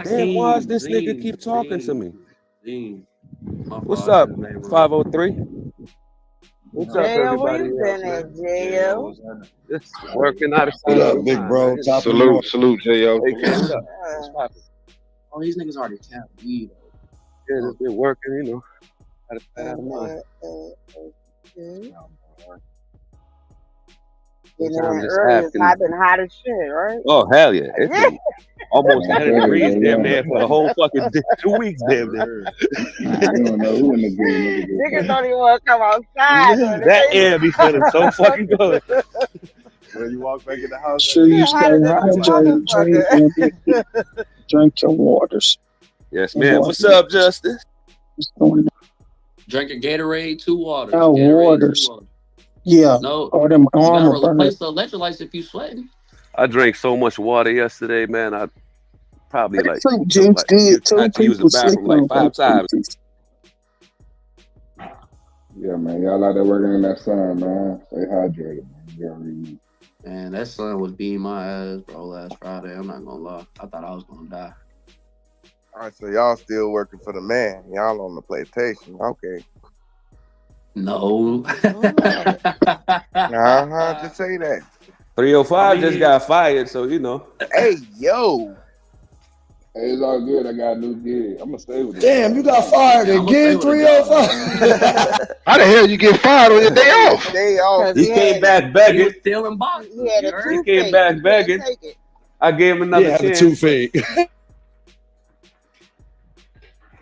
Damn, why does this nigga keep talking to me? My What's fault, I up, said his name wrong. 503? What's up, JL, where everybody you else, been at, man? JL? Just working out of What sight, out up, of big mind, bro? man. Top of the morning. Salute, J.O. Hey, Ken, what up? What's Uh, poppin'? Oh, these niggas already tapped weed. Yeah, just been working, you know, out of sight, uh, out of mind. Getting Sometimes in this early, app it's can. been hot as shit, right? Oh hell yeah! It's Yeah. been almost I 100 tell degrees you, damn man. near for the whole fucking 2 weeks, damn near. You don't know who in the good Niggas don't even want to come outside. So That air be feeling so fucking good. When you walk back in the house, Sure you it's stay hotter than a hydrated, drink motherfucker. drink your waters. Yes, man. What's up, Justice? What's going Drink a Gatorade, 2 waters. on? Gatorade, Waters. 2 waters. Yeah. No, Or them you gotta armor burner. replace the electrolytes if you sweating. I drank so much water yesterday, man. I probably like Fruit juice good too. had to use the People bathroom sleeping like on 5 times. fruit juice. Yeah, man. Y'all out there working in that sun, man. Stay hydrated, man. You already know. Man, that sun was beating my ass, bro, last Friday. I'm not gonna lie. I thought I was gonna die. all right, so y'all still working for the man. Y'all on the PlayStation. Okay. No. Just say that. 305 just got fired, so you know. Hey, yo. Hey, it's all good. I got a new gig. I'm gonna stay with it. Damn, you got fired Yeah, I'ma stay again, with the job, 305. How the hell you get fired on your day off? Day off. He came back He begging. was stealing boxes. He had you a heard? He toothache. came back He couldn't begging. take it. I gave him another Yeah, have a chance. toothache.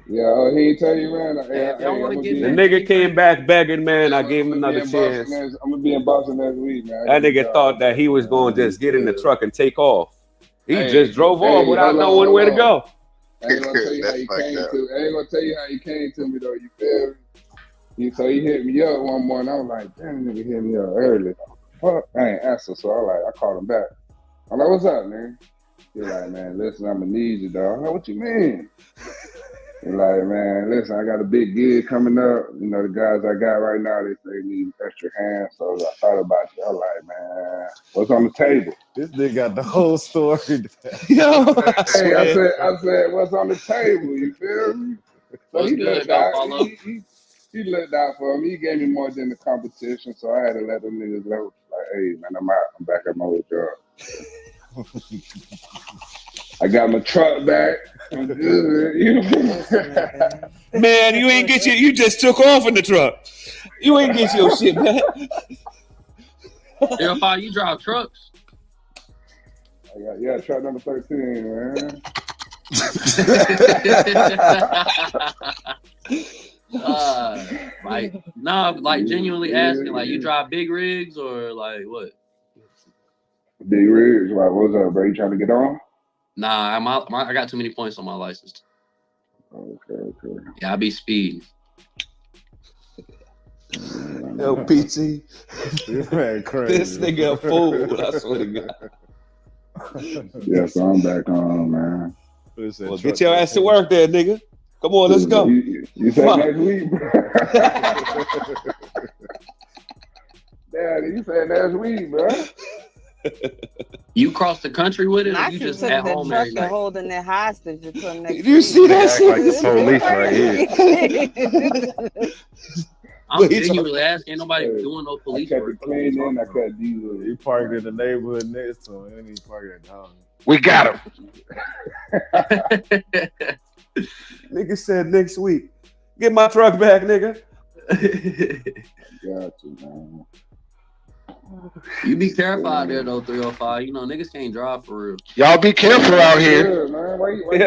Yeah, he ain't tell you, man. Hey, if y'all I'm wanna gonna get be. The back, nigga came back begging, man. I gave him another chance. I'm gonna be in Boston next week, man. That nigga thought that he was going to just get in the truck and take off. He Hey, just drove off hey, without hold on, knowing where to hold go. I ain't gonna tell you how he came to. I ain't gonna tell you how he came to me though. You feel me? So he hit me up one morning. I was like, damn, nigga hit me up early. Fuck, I ain't answer. So I called him back. I'm like, what's up, man? He's like, man, listen, I'm gonna need you, dog. I'm like, what you mean? He's like, man, listen, I got a big gig coming up. You know, the guys I got right now, they need extra hands. So I thought about you. I was like, man, what's on the table? This nigga got the whole story. Yo, I said, what's on the table? You feel me? So What's he good, looked though, out. follow? He looked out for me. He gave me more than the competition. So I had to let them niggas know, like, hey, man, I'm out. I'm back at my old job. I got my truck back. I'm good. You know? man, you ain't get your. You just took off in the truck. You ain't get your shit back. If you drive trucks. Yeah, truck number 13, man. Like genuinely asking, like you drive big rigs or like what? Big rigs. Like, what's up, bro? You trying to get on? Nah, I got too many points on my license. Okay. Yeah, I be speeding. Yo, PT, Man, crazy. this nigga a fool. I swear to God. Yeah, so I'm back on, man. Well, get your ass to work there, nigga. Come on, let's go. You said next week, bro. Daddy, you said next week, bro. You cross the country with it, or Not you you just took at the home truck every and night? holding it hostage until next You see week. that shit? Like the police right here. I'm But he's genuinely asking. Ain't nobody Hey, doing no I police kept work. it clean and I cut diesel. He parked in the neighborhood next to him, and he parked at the house. We got him. Nigga said next week. Get my truck back, nigga. Got you, man. You be careful out there though, 305. You know, niggas can't drive for real. Y'all be careful out here. Yeah, man. Why you think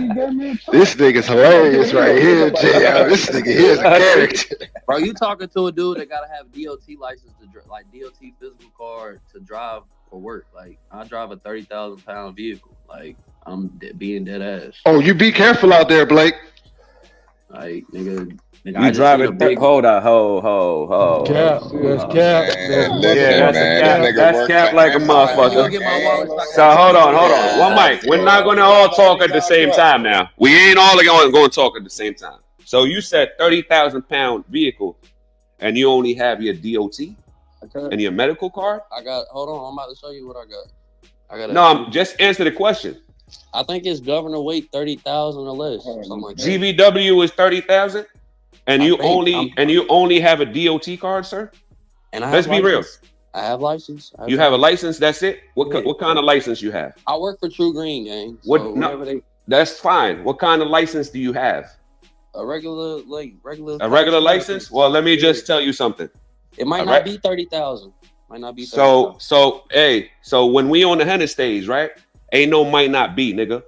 you gave me a truck? This nigga's hilarious right here, JL. This nigga here's a character. Bro, you talking to a dude that gotta have DOT license to like DOT physical card to drive for work. Like I drive a 30,000-pound vehicle. Like I'm being dead ass. Oh, you be careful out there, Blake. Like nigga, You I just driving? seen a big. Hold on, ho. Cap, that's cap. Man, Yeah, that's man, cap. this nigga That's work cap for like a Empire. Let me go motherfucker. get my wallet. So hold on. One mic. We're not going to all talk at the same time now. We ain't all going to talk at the same time. So you said 30,000-pound vehicle, and you only have your DOT and your medical card? I got. Hold on, I'm about to show you what I got. No, just answer the question. I think it's governor weight 30,000 or less, something like that. GVW is 30,000, and I you think only have a DOT card, sir. And I Let's have be real. license. I have license. You have a license. That's it. What Yeah. what kind of license you have? I work for True Green, gang. So What? No, whatever they that's fine. What kind of license do you have? a regular A regular license? Well, let me just tell you something. It might All not right. be 30,000. Might not be 30,000. So when we on the Henry stage, right? Ain't no might not be, nigga.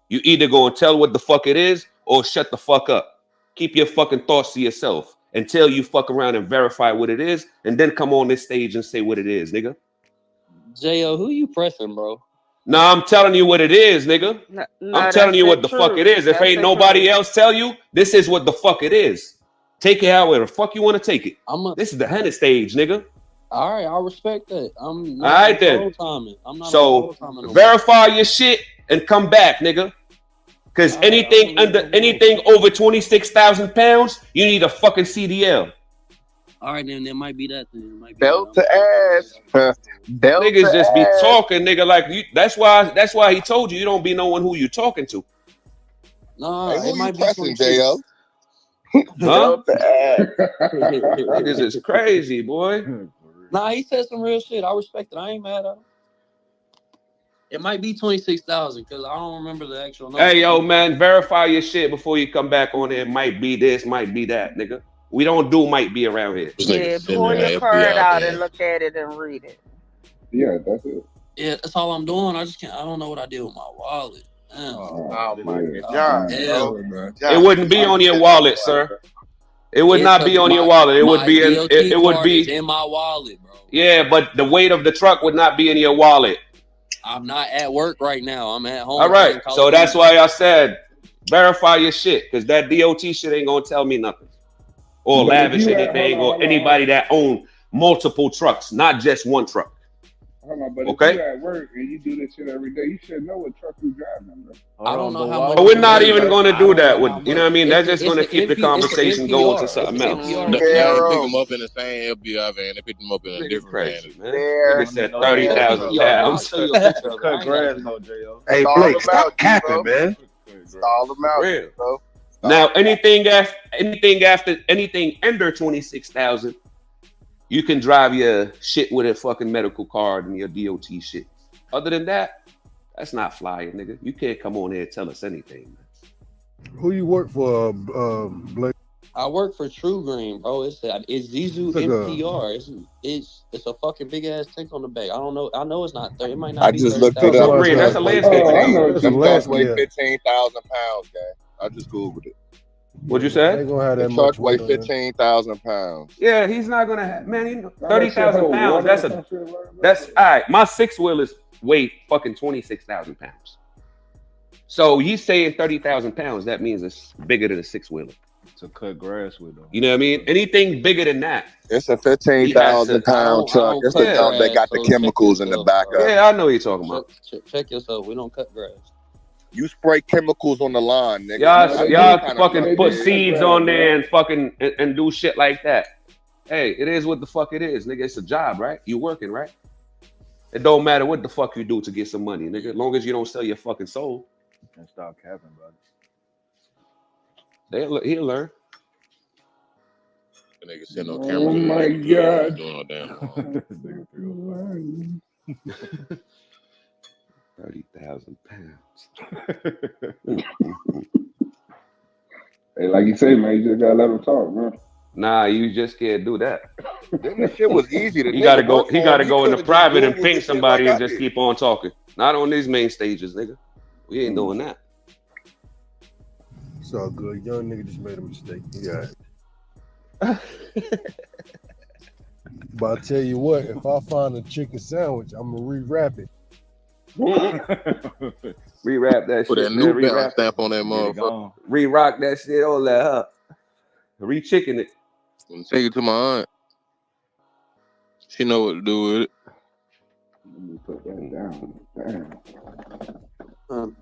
You either gonna tell what the fuck it is or shut the fuck up. Keep your fucking thoughts to yourself until you fuck around and verify what it is, and then come on this stage and say what it is, nigga. J.O., who you pressing, bro? No, I'm telling you what it is, nigga. I'm telling you what the fuck it is. If ain't nobody else tell you, this is what the fuck it is. Take it however the fuck you want to take it. This is the Henry stage, nigga. All right, I respect that. I'm not all right then. I'm not so verify your shit and come back, nigga. Because anything over 26,000 pounds, you need a fucking CDL. All right, then there might be that thing. It might be Belt to ass. Belt Niggas to just be ass. talking, nigga. Like you. That's why he told you don't be knowing who you talking to. No, Hey, it might be pressing, J.O. Huh? Belt to ass. Niggas is crazy, boy. Nah, he said some real shit. I respect it. I ain't mad at him. It might be 26,000 because I don't remember the actual number. Hey, yo, man, verify your shit before you come back on there. Might be this, might be that, nigga. We don't do might be around here. Yeah, pull your card out and look at it and read it. Yeah, that's it. Yeah, that's all I'm doing. I don't know what I did with my wallet. Oh my God. It wouldn't be on your wallet, sir. It would not be on your wallet. It would be in. It would be in my wallet, bro. Yeah, but the weight of the truck would not be in your wallet. I'm not at work right now. I'm at home. All right, so that's why I said verify your shit, because that DOT shit ain't gonna tell me nothing or lavish anything or anybody that own multiple trucks, not just one truck. Hold on, but okay. If you at work and you do this shit every day, you should know what truck you driving, bro. I don't know how much. But we're not even going to do that. With you know what I mean? That's just going to keep the conversation going to something else. They pick them up in the same LBI van. They pick them up in a different van. They said 30,000 pounds. Cut grass, no J.O. Hey, Blake, stop capping, man. It's all about real. Now, anything under 26,000, you can drive your shit with a fucking medical card and your DOT shit. Other than that, that's not flying, nigga. You can't come on here and tell us anything, man. Who you work for, Blake? I work for True Green, bro. It's Zizu MPR. It's a fucking big ass tank on the back. I don't know. I know it's not 30. It might not. I be just 30, looked it up. Green, that's a landscape. Them trucks weigh 15,000 pounds, guy. I just googled it. What'd you say? The truck weigh 15,000 pounds. Yeah, he's not gonna have, man. 30,000 pounds. That's all right. My 6-wheelers weigh fucking 26,000 pounds. So you saying 30,000 pounds? That means it's bigger than a 6-wheeler. To cut grass with them. You know what I mean? Anything bigger than that. It's a 15,000 pound truck. It's the dump that got the chemicals in the back of it. Yeah, I know what you're talking about. Check yourself. We don't cut grass. You spray chemicals on the line, nigga. Y'all fucking put seeds on there and fucking and do shit like that. Hey, it is what the fuck it is, nigga. It's a job, right? You working, right? It don't matter what the fuck you do to get some money, nigga. As long as you don't sell your fucking soul. And stop capping, brother. He'll learn. The nigga sitting on camera. Oh my God. Doing damn 30,000 pounds. Hey, like you say, man, you just gotta let him talk, man. Nah, you just can't do that. This shit was easy to do. He gotta go in the private and ping somebody and just keep on talking. Not on these main stages, nigga. We ain't doing that. It's all good. Young nigga just made a mistake. Yeah. But I tell you what, if I find a chicken sandwich, I'm gonna rewrap it. Rewrap that Put shit. that new balance stamp on that motherfucker. Re-rock that shit on that, huh? Re-chicken it. Take it to my aunt. She know what to do with it. Let me put that down. Damn.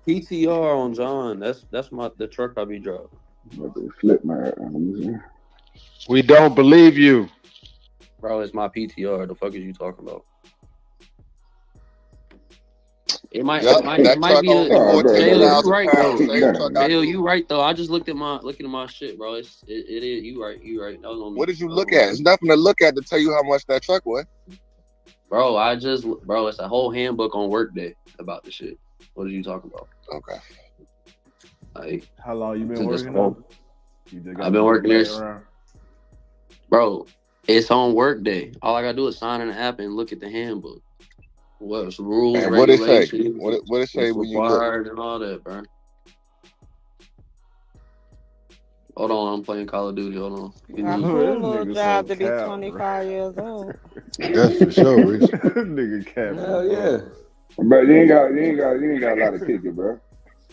PTR on John. That's the truck I be driving. Flip my. We don't believe you. Bro, it's my PTR. The fuck is you talking about? It might Yep, that might truck be only the Oh, bro, Dale, bro. you 14,000 right pounds. though. Same truck I Dale, do. you right though. I just looked at my shit, bro. It is you right. That was on What me. did you look at? There's nothing to look at to tell you how much that truck was. Bro, it's a whole handbook on Workday about the shit. What are you talking about? Okay. Like, How long you been this working whole, on? You just I've got been working back there, around. bro. It's on Workday. All I gotta do is sign in the app and look at the handbook. What's rules, And what it say? regulations, What it say what's when you look? required, and all that, bro. Hold on, I'm playing Call of Duty. Hold on. Got a This cool little nigga job so to be cap, 25 years old. That's for sure, Reese. nigga cap. Hell yeah. But you ain't got a lot of tickets, bro.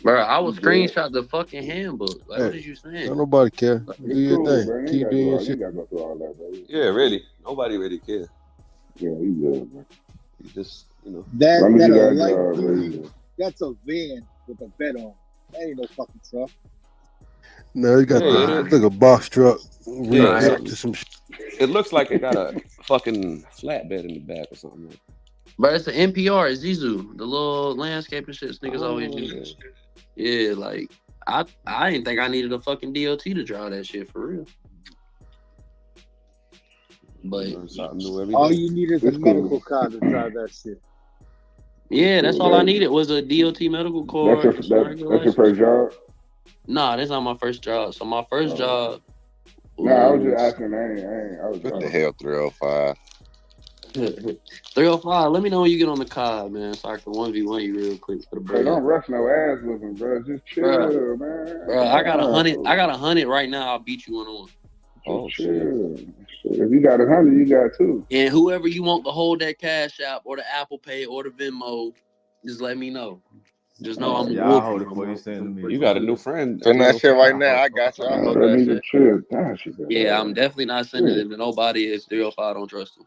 Bro, I will You good. screenshot the fucking handbook. Like, what Hey, is you saying? don't nobody care. Do It's your cool, thing. bro. You Keep doing your ain't shit. gotta go through all that, bro. Yeah, really. Nobody really cares. Yeah, you good, bro. You just, As long as you got a light job, bro. duty. That's a van with a bed on. That ain't no fucking truck. No, you got Yeah, it it's is. like a box truck Yeah, rebuilt to some shit. it looks like it got a fucking flatbed in the back or something. Like But it's the NPR, it's Zizu, the little landscaping shit niggas always use. Yeah, like I didn't think I needed a fucking DOT to draw that shit for real. But learn something new every All day. you need is a It's medical cool. card to drive that shit. yeah, that's all I needed was a DOT medical card. That's your first job? Nah, that's not my first job. So my first job No, I was just asking. I was What the hell, 305? 305. Let me know when you get on the card, man, so I can 1v1 you real quick for the Bro, bread. don't rush no ass whooping, bro. Just chill, man. Bro, I got 100. I got 100 right now. I'll beat you 1-on-1. Oh chill. If you got 100, you got 2. And whoever you want to hold that Cash App or the Apple Pay or the Venmo, just let me know. Just know I'm Y'all hold it for you send me. You got a new friend. Send that shit right now. I got you. I hold that shit. Chill. Damn, she got Yeah, I'm definitely not sending it to nobody. If 305 don't trust them.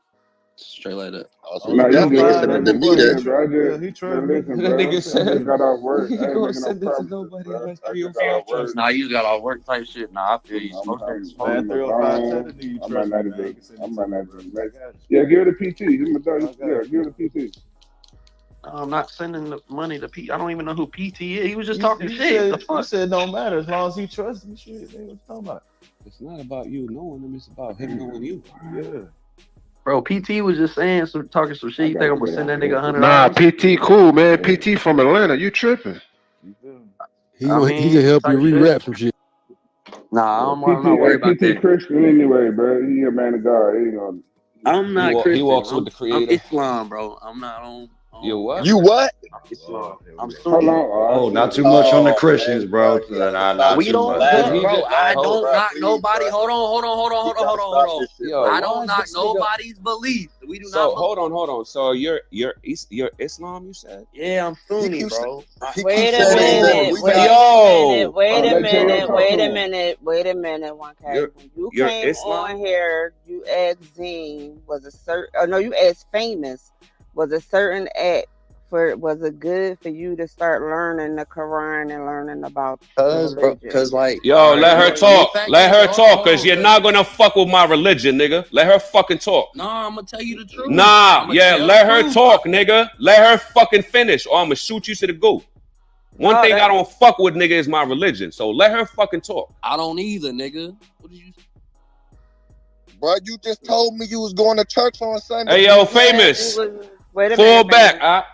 Straight like that. Also, No, you you definitely good. send it Bro. to me then. Bro, he listen, That bro. nigga I said just got off work. he I ain't gonna making no send it to promises, nobody bro. unless I just got off 305 work. Nah, you just got all work type shit. Nah, I feel you. Man, 305 tell the nigga you I trust might me, not man. even. Send I it might to me, not bro. even make. Yeah, give it a PT. Yeah, give it a PT. I'm not sending the money to P. I don't even know who PT is. He was just You talking shit. The fuck? You said it don't matter as long as he trusts me. Shit, man, what you talking about? It's not about you knowing him, it's about him knowing you. Yeah. Bro, PT was just saying talking some shit. You think I'm gonna send that nigga $100? Nah, PT cool, man. PT from Atlanta. You tripping? He can help you rewrap some shit. Nah, I'm not worried about PT that. Christian anyway, bro. He a man of God. He ain't gonna. I'm not Christian. He walks with the I'm creator. Islam, bro. I'm not on. You what? You what? I'm Islam. I'm How Sunni. long? Oh, not too much on the Christians, bro. Not We too don't much, judge, bro. bro. I hold, don't knock nobody. Hold on. Yo, I why don't is knock this nigga- nobody's beliefs. We do So not. hold on. So you're Islam, you said? Yeah, I'm Sunni, bro. Wait a minute. Wait a Yo. minute. 1K. When you you're came Islam? on here, you asked Zine was a certain. Oh no, you asked Famous was a certain act was it good for you to start learning the Quran and learning about Cause like Yo, let her talk. Let her talk, cause you're not gonna fuck with my religion, nigga. Let her fucking talk. Nah, I'm gonna tell you the truth. Nah, yeah, let her talk, nigga. Let her fucking finish, or I'm gonna shoot you to the goat. One thing I don't fuck with, nigga, is my religion. So let her fucking talk. I don't either, nigga. What did you say? Bro, you just told me you was going to church on Sunday. Hey, yo, Famous. Wait a Fall minute. back.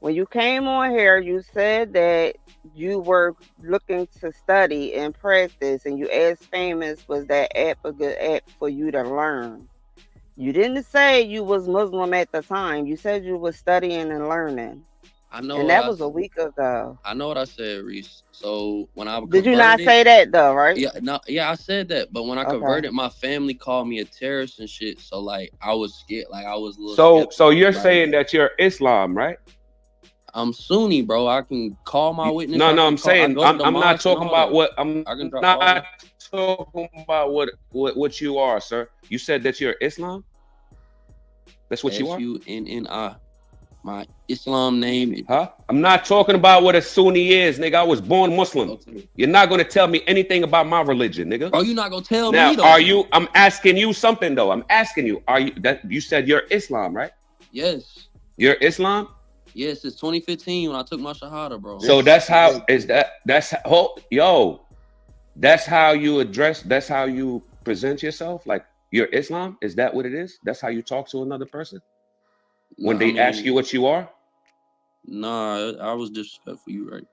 When you came on here, you said that you were looking to study and practice, and you asked Famous, was that app a good app for you to learn? You didn't say you was Muslim at the time. You said you was studying and learning. I know, and that was a week ago. I know what I said, Reese. So when I did you not say that though, right? Yeah, no, yeah, I said that. But when I converted, my family called me a terrorist and shit. So like, I was scared. Like I was a little. So you're saying that you're Islam, right? I'm Sunni, bro. I can call my witness. No, I'm saying I'm not talking about what I'm not talking about what you are, sir. You said that you're Islam. That's what you are. SUNNI. My Islam name. Huh? I'm not talking about what a Sunni is, nigga. I was born Muslim. Okay. You're not gonna tell me anything about my religion, nigga. Oh, you're not gonna tell me. Now, though. Are you? I'm asking you something though. I'm asking you. Are you? That you said you're Islam, right? Yes. You're Islam. Yes, it's 2015 when I took my Shahada, bro. So that's how that's how you address. That's how you present yourself. Like you're Islam. Is that what it is? That's how you talk to another person when they ask you what you are. Nah, I was disrespectful. You right?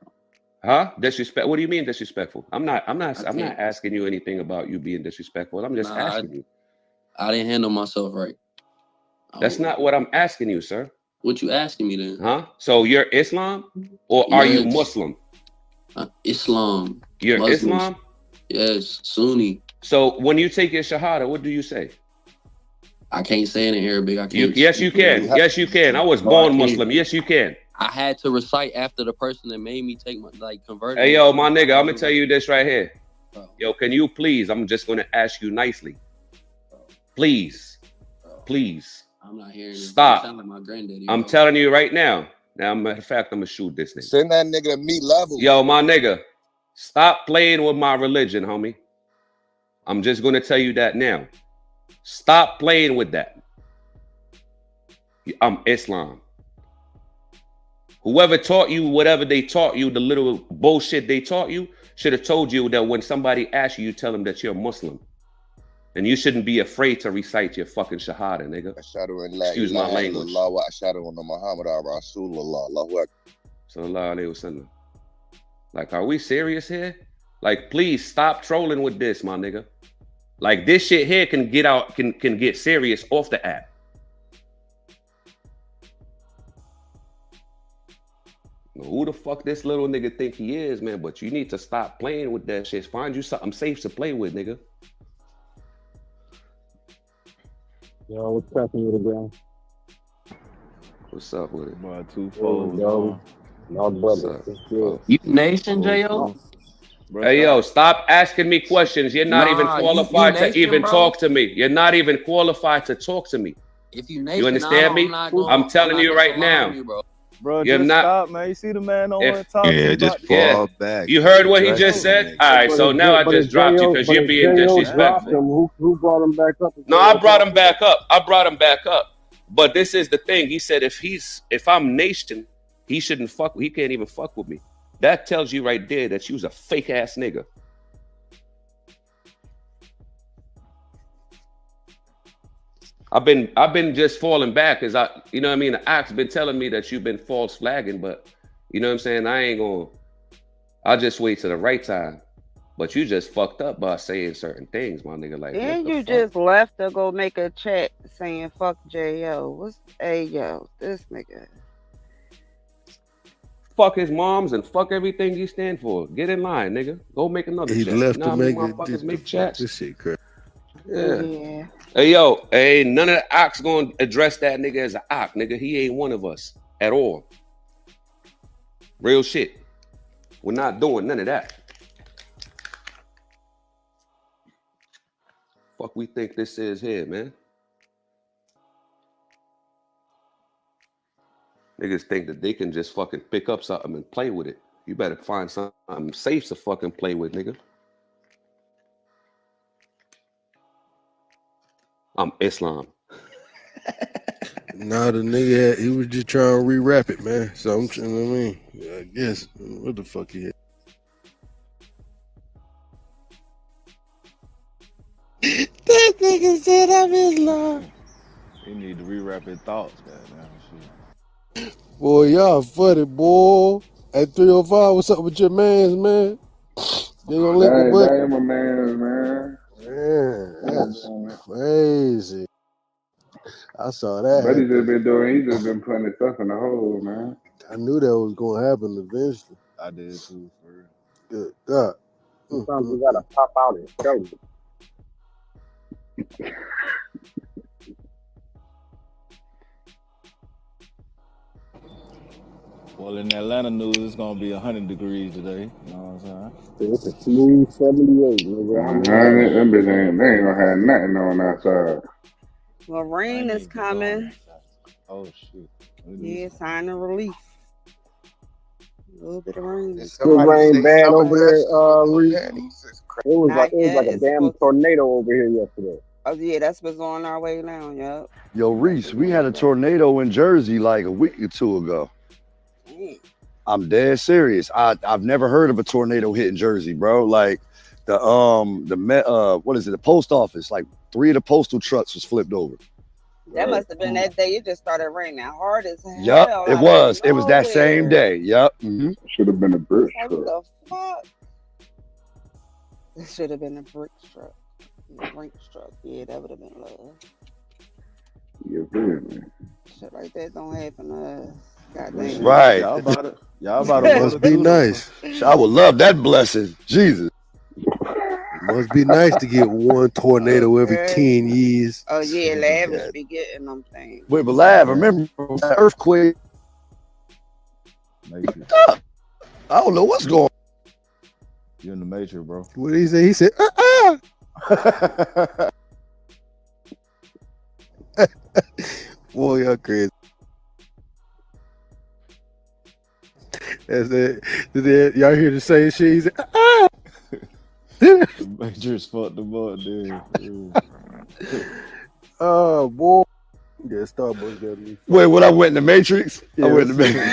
Huh? Disrespect? What do you mean disrespectful? I'm not asking you anything about you being disrespectful. I'm just asking you. I didn't handle myself right. That's not what I'm asking you, sir. What you asking me then? Huh? So you're Islam or are you Muslim? Islam. You're Muslims. Islam? Yes, Sunni. So when you take your Shahada, what do you say? I can't say it in Arabic. I can't. Yes, you can. Yes, you can. I was born Muslim. Yes, you can. I had to recite after the person that made me take my conversion. Hey, yo, my nigga, I'm gonna tell you this right here. Yo, can you please? I'm just gonna ask you nicely. Please. I'm not hearing this. Stop. You sound like my granddaddy. I'm telling you right now. Now, matter of fact, I'm gonna shoot this nigga. Send that nigga to meat level. Yo, my nigga, stop playing with my religion, homie. I'm just gonna tell you that now. Stop playing with that. I'm Islam. Whoever taught you whatever they taught you, the little bullshit they taught you, should have told you that when somebody asks you, you tell them that you're Muslim. And you shouldn't be afraid to recite your fucking Shahada, nigga. Excuse my language. Sallallahu alaihi wasallam. Like, are we serious here? Like, please stop trolling with this, my nigga. Like, this shit here can get serious off the app. Who the fuck this little nigga think he is, man? But you need to stop playing with that shit. Find you something safe to play with, nigga. Yo, what's cracking with it, bro? What's up with it? Boy, twofold. No, brother. You nation, J.O.? Hey, yo, stop asking me questions. You're not even qualified to even talk to me. You're not even qualified to talk to me. If you nation, you understand me? I'm telling you right now. Bro, you're just not, stop, man. You see the man on one top. Yeah, just fall back. You heard what he just said? All right, so now I just dropped you because you're being disrespectful. Who brought him back up? No, I brought him back up. But this is the thing. He said if I'm nation, he shouldn't he can't even fuck with me. That tells you right there that you was a fake ass nigga. I've been just falling back because you know what I mean? The act's been telling me that you've been false flagging, but you know what I'm saying? I'll just wait till the right time. But you just fucked up by saying certain things, my nigga. Like, and you just left to go make a chat saying fuck J.O. What's Ayo? This nigga. Fuck his moms and fuck everything he stand for. Get in line, nigga. Go make another chat. He left to make make chats. This shit crazy. Yeah. Hey, yo, none of the ox gonna address that nigga as an ox, nigga. He ain't one of us at all. Real shit. We're not doing none of that. Fuck we think this is here, man. Niggas think that they can just fucking pick up something and play with it. You better find something safe to fucking play with, nigga. I'm Islam. Nah, the nigga he was just trying to re-rap it, man. So I'm you know what I mean? I guess what the fuck he had. That nigga said I'm Islam. He need to re-rap his thoughts, goddamn shit. Boy, y'all funny, boy. At 305, what's up with your mans, man? They gonna lick the butt. That ain't my man, man. Man, that's crazy. I saw that. But he just been putting his stuff in the hole, man. I knew that was gonna happen eventually. I did too, for real. Good God. Sometimes you gotta pop out and show you. Well, in Atlanta news, it's gonna be 100 degrees today. You know what I'm saying? It's a smooth 78, nigga. Them bitches they ain't gonna have nothing on outside. Well, rain is coming. Oh shit. Yeah, sign of relief. A little bit of rain. It rained bad over there, Reese. It was like a damn tornado over here yesterday. Oh yeah, that's what's on our way now, yup. Yo, Reese, we had a tornado in Jersey like a week or two ago. I'm dead serious. I've never heard of a tornado hitting Jersey, bro. Like what is it? The post office. Like 3 of the postal trucks was flipped over. That must have been that day. It just started raining hard as hell. Yup, it was. It was that same day. Yup. Mm-hmm. Should have been a brick Like, truck. what the fuck? It should have been a brick truck. Yeah, that would have been love. Yeah, really. Shit like that don't happen to us. Goddamn. Right. Y'all about to Must be nice. I would love that blessing. Jesus. Must be nice to get one tornado every 10 years. Oh yeah, Lavish be getting them things. Wait, but Lav, remember that earthquake? Matrix. I don't know what's going on. You're in the Matrix, bro. What did he say? He said, Boy, y'all crazy. That's it. Y'all hear the same shit? He said, Matrix fucked them up, dude. Oh, boy. Yeah, Starbucks got me. Wait, when I went in the Matrix? Yeah, I went in the Matrix.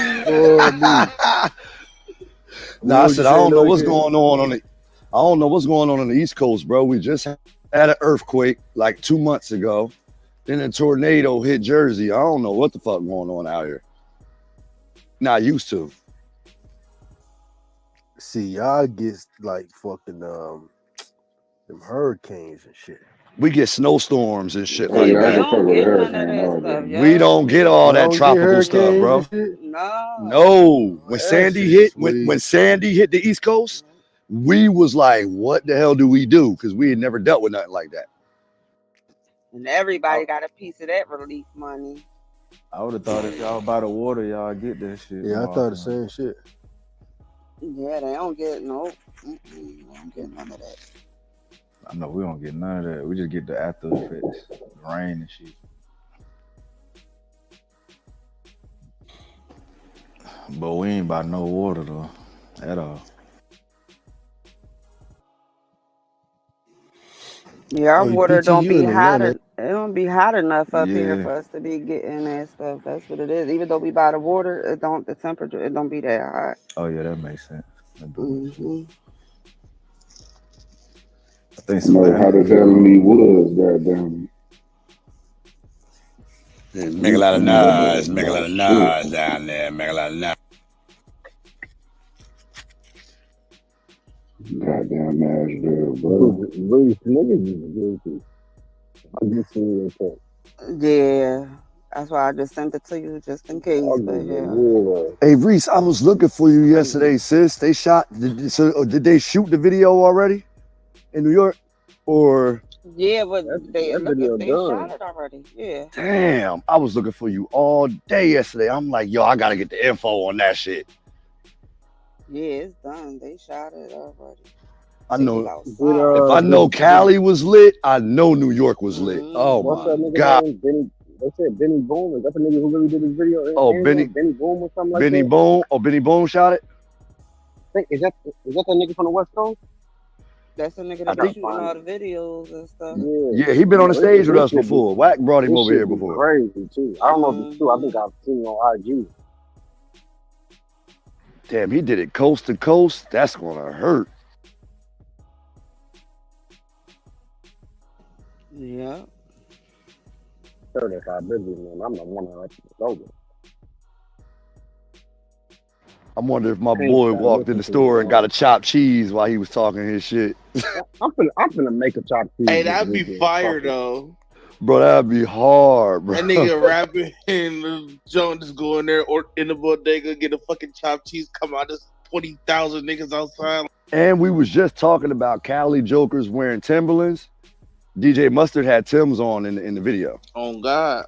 I said, I don't know what's going on I don't know what's going on the East Coast, bro. We just had an earthquake like 2 months ago. Then a tornado hit Jersey. I don't know what the fuck going on out here. Not used to. See, y'all get like fucking them hurricanes and shit. We get snowstorms and shit Oh, like yeah, I that. can fuck with a hurricane all day. We don't get all that Y'all get tropical stuff, hurricanes bro. and shit? No. When That Sandy shit hit, sweet. when Sandy hit the East Coast, we was like, what the hell do we do? Because we had never dealt with nothing like that. And everybody got a piece of that relief money. I would have thought if y'all by the water, y'all get that shit. Yeah, I thought the same shit. Yeah, they don't get no. They don't get none of that. I know we don't get none of that. We just get the after effects, the rain and shit. But we ain't by no water though, at all. Yeah, our water don't be hot. Atlanta. It don't be hot enough up here Yeah. for us to be getting that stuff. That's what it is. Even though we by the water, the temperature it don't be that hot. Oh yeah, that makes sense. That does make sense. Mm-hmm. I think No, how the hell in these woods, goddamn. Make a lot of noise, make a lot of noise down there, make a lot of noise. Goddamn Nashville, bro. These niggas is guilty. I just seen your text. Yeah, that's why I just sent it to you just in case. But yeah. Hey Reese, I was looking for you yesterday, sis. They shot. Did they shoot the video already in New York, or? Yeah, but they video shot done. it already. Yeah. Damn, I was looking for you all day yesterday. I'm like, yo, I gotta get the info on that shit. Yeah, it's done. They shot it already. I know. If I know Cali was lit, I know New York was lit. Oh What's that my nigga god. name? Benny. They said Benny Boom. Is that the nigga who really did this video? Oh, Benny Boom or something like Benny that? Boom. Oh, Benny Boom shot it. Is that the nigga from the West Coast? That's the nigga I that be think- shooting all the videos and stuff. Yeah, he been on the stage with us before. Wack brought him This over shit here be before. Crazy too. I don't know if it's true. I think I've seen it on IG. Damn, he did it coast to coast. That's gonna hurt. Yeah. 35 billion, man. I'm the one that likes to go. I wonder if my boy walked in the store and got a chopped cheese while he was talking his shit. I'm finna make a chopped cheese. Hey, that'd be fire though. Bro, that'd be hard, bro. That nigga rapping and Jones just go in there or in the bodega, get a fucking chopped cheese, come out, there's 20,000 niggas outside. And we was just talking about Cali Jokers wearing Timberlands. DJ Mustard had Timbs on in the video. Oh God.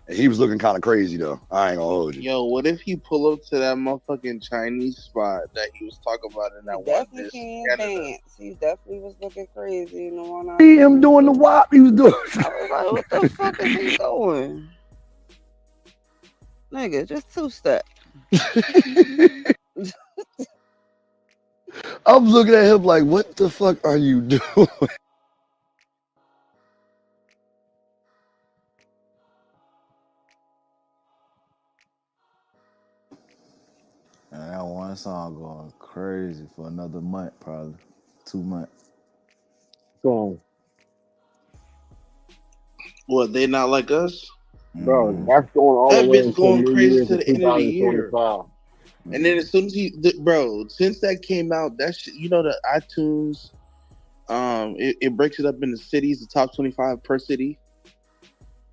And he was looking kind of crazy though. I ain't gonna hold you. Yo, what if he pull up to that motherfucking Chinese spot that he was talking about in that one? Definitely can't dance. He definitely was looking crazy in the one. See him doing the WAP. He was doing. I was like, what the fuck is he doing? Nigga, just two-step. I'm looking at him like, what the fuck are you doing? My song going crazy for another month, probably 2 months. So, What, they not like us? bro, that's going all the That way bitch until going New crazy Year's to of the end of the year. 2025. And then as soon as bro, since that came out, that shit, you know, the iTunes, it breaks it up into cities, the top 25 per city.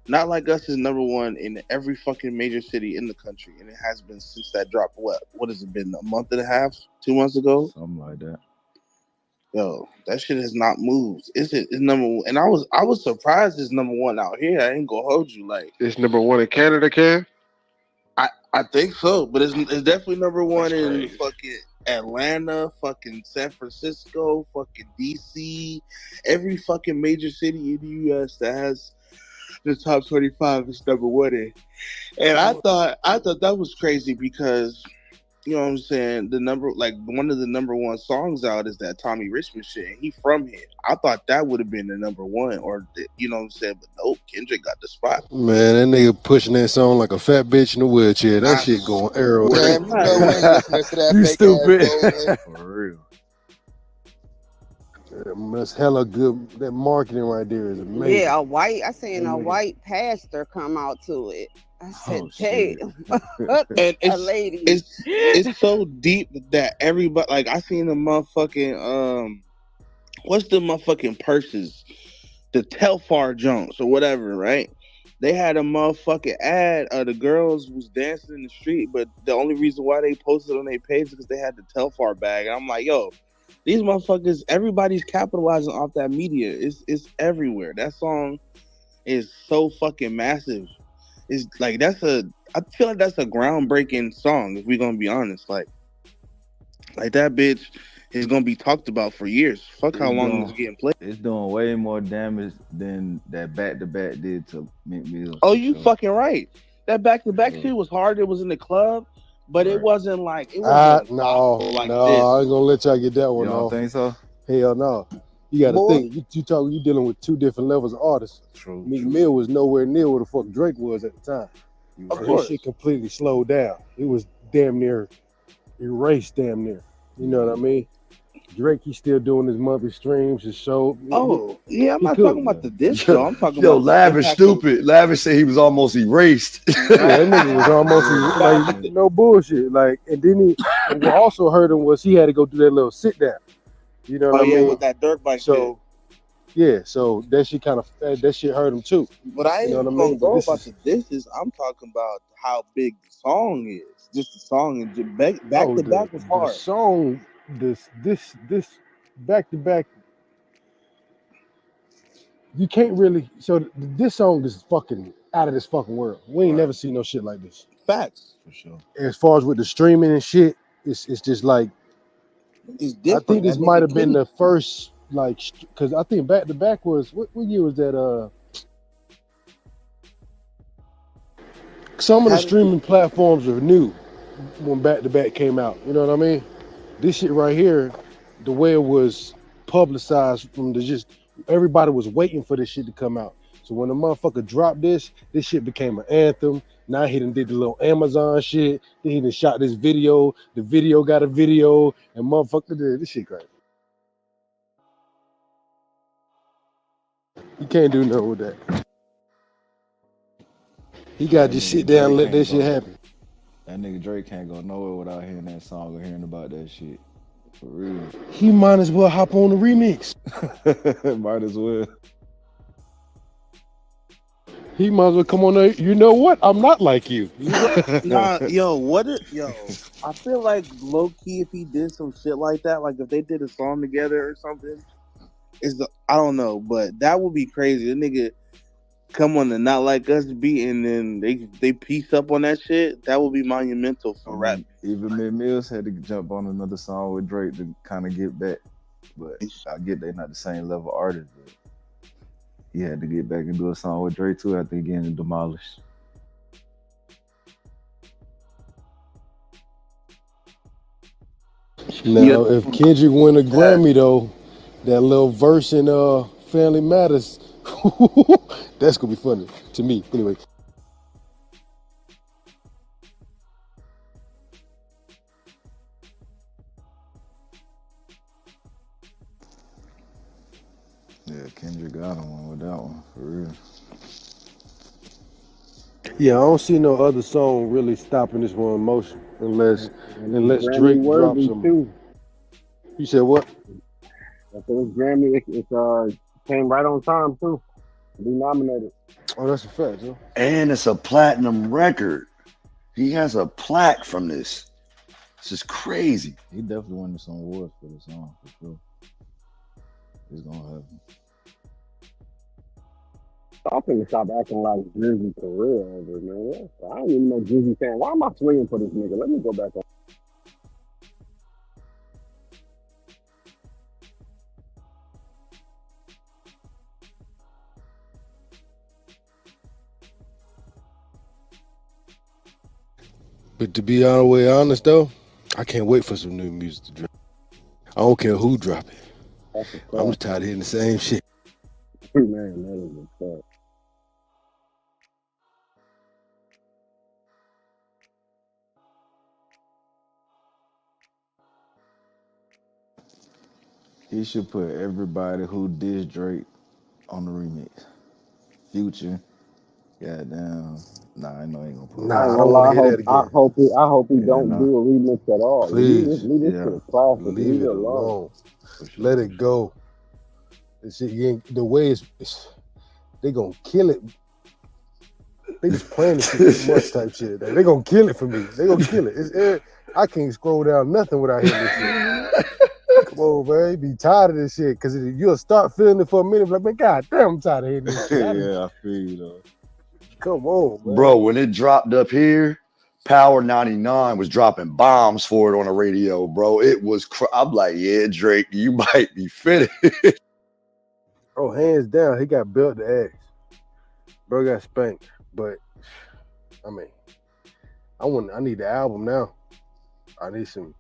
Not Like Us is number one in every fucking major city in the country, and it has been since that dropped. What has it been? A month and a half, 2 months ago, something like that. Yo, that shit has not moved. It's number one, and I was surprised it's number one out here. I ain't gonna hold you, like It's number one in Canada, Ken. I think so, but it's definitely number one That's in crazy. fucking Atlanta, fucking San Francisco, fucking DC, every fucking major city in the U.S. that has the top 25 is number one in. And I thought that was crazy because, you know what I'm saying, one of the number one songs out is that Tommy Richmond shit, and he from here. I thought that would have been the number one, or you know what I'm saying, but nope, Kendrick got the spot. Man, that nigga pushing that song like a fat bitch in a wheelchair. That shit going arrow. Damn, you know we ain't listening to that You fake stupid. ass Dolan. For real. That's hella good. That marketing right there is amazing. Yeah, I seen a white pastor come out to it. I said, damn, And a lady. it's so deep that everybody, like, I seen the motherfucking what's the motherfucking purses, the Telfar Jones or whatever, right? They had a motherfucking ad of the girls was dancing in the street, but the only reason why they posted on their page is because they had the Telfar bag. And I'm like, yo, these motherfuckers, everybody's capitalizing off that media. It's everywhere. That song is so fucking massive. It's like I feel like that's a groundbreaking song, if we're gonna be honest. Like that bitch is gonna be talked about for years. Fuck how long it's getting played. It's doing way more damage than that back to back did to Meek Mill. Oh, you fucking right. That back to back shit was hard. It was in the club, but it wasn't like No, gospel I ain't gonna let y'all get that one You don't off. think so? Hell no. You got to Boy. think. You dealing with two different levels of artists. True. Meek Mill was nowhere near where the fuck Drake was at the time. Of So course. his shit completely slowed down. It was damn near erased, damn near. You know what I mean? Drake, he's still doing his monthly streams, his show. Oh, yeah, I'm not talking about the disc though. I'm talking Yo, about Lavish stupid. Lavish said he was almost erased. Yeah, that nigga was almost like no bullshit. Like, and then and what also hurt him was he had to go do that little sit down. You know what I mean? With that dirt bike so, yeah, so that shit kind of that shit hurt him too. But I ain't you know even what I gonna mean? go about the disses. I'm talking about how big the song is. Just the song and back to back was hard. The song, this back to back. You can't really. So this song is fucking out of this fucking world. We ain't never seen no shit like this. Facts. For sure. As far as with the streaming and shit, it's just like. It's different. I think this might have been the first, like, because I think back to back was what year was that? Some of the streaming platforms are new when back to back came out. You know what I mean? This shit right here, the way it was publicized from everybody was waiting for this shit to come out. So when the motherfucker dropped this shit became an anthem. Now he done did the little Amazon shit. Then he done shot this video. The video got a video, and motherfucker did this shit crazy. You can't do nothing with that. You gotta just sit down and let that shit happen. That nigga Drake can't go nowhere without hearing that song or hearing about that shit. For real. He might as well hop on the remix. Might as well. He might as well come on there. You know what? I'm not like you. Nah, I feel like low key if he did some shit like that, like if they did a song together or something, I don't know, but that would be crazy. The nigga come on the Not Like Us beat and then they piece up on that shit. That would be monumental for rap. Even Meek Mills had to jump on another song with Drake to kind of get back, but I get they not the same level artists. But he had to get back and do a song with Drake too after getting demolished. Now, if Kendrick win a Grammy though, that little verse in Family Matters, that's gonna be funny to me. Anyway. Yeah, Kendrick got him with that one for real. Yeah, I don't see no other song really stopping this one in motion unless And it's Grammy Drake drops worthy some. too. You said what? I said it's Grammy. It's came right on time too. Be nominated. Oh, that's a fact, huh? And it's a platinum record. He has a plaque from this. This is crazy. He definitely won some awards for this song for sure. It's gonna happen. I'm finna stop acting like Drizzy career over, man. I don't even know Drizzy saying, why am I swinging for this nigga? Let me go back on. But to be all the way honest though, I can't wait for some new music to drop. I don't care who drop it. I'm just tired of hearing the same shit. Man, that is a fact. He should put everybody who did Drake on the remix. Future, goddamn. Nah, I know I ain't gonna put. Nah, I ain't I gonna don't lie. want to hear that again. I hope he Yeah, don't nah. do a remix at all. Please. Leave this Yeah. shit classic. Leave it alone. For sure, Let it go. This shit, the way it's they gonna kill it. They just playing this shit too much type shit. They gonna kill it for me. They gonna kill it. I can't scroll down nothing without hearing this shit. Come on, man. You be tired of this shit because you'll start feeling it for a minute. Like, man, God damn, I'm tired of hearing this shit. yeah, I feel you though. Come on, man. Bro, when it dropped up here, Power 99 was dropping bombs for it on the radio, bro. It was, I'm like, yeah, Drake, you might be finished. Oh, hands down, he got built to ass. Bro got spanked. But, I mean, I need the album now. I need some.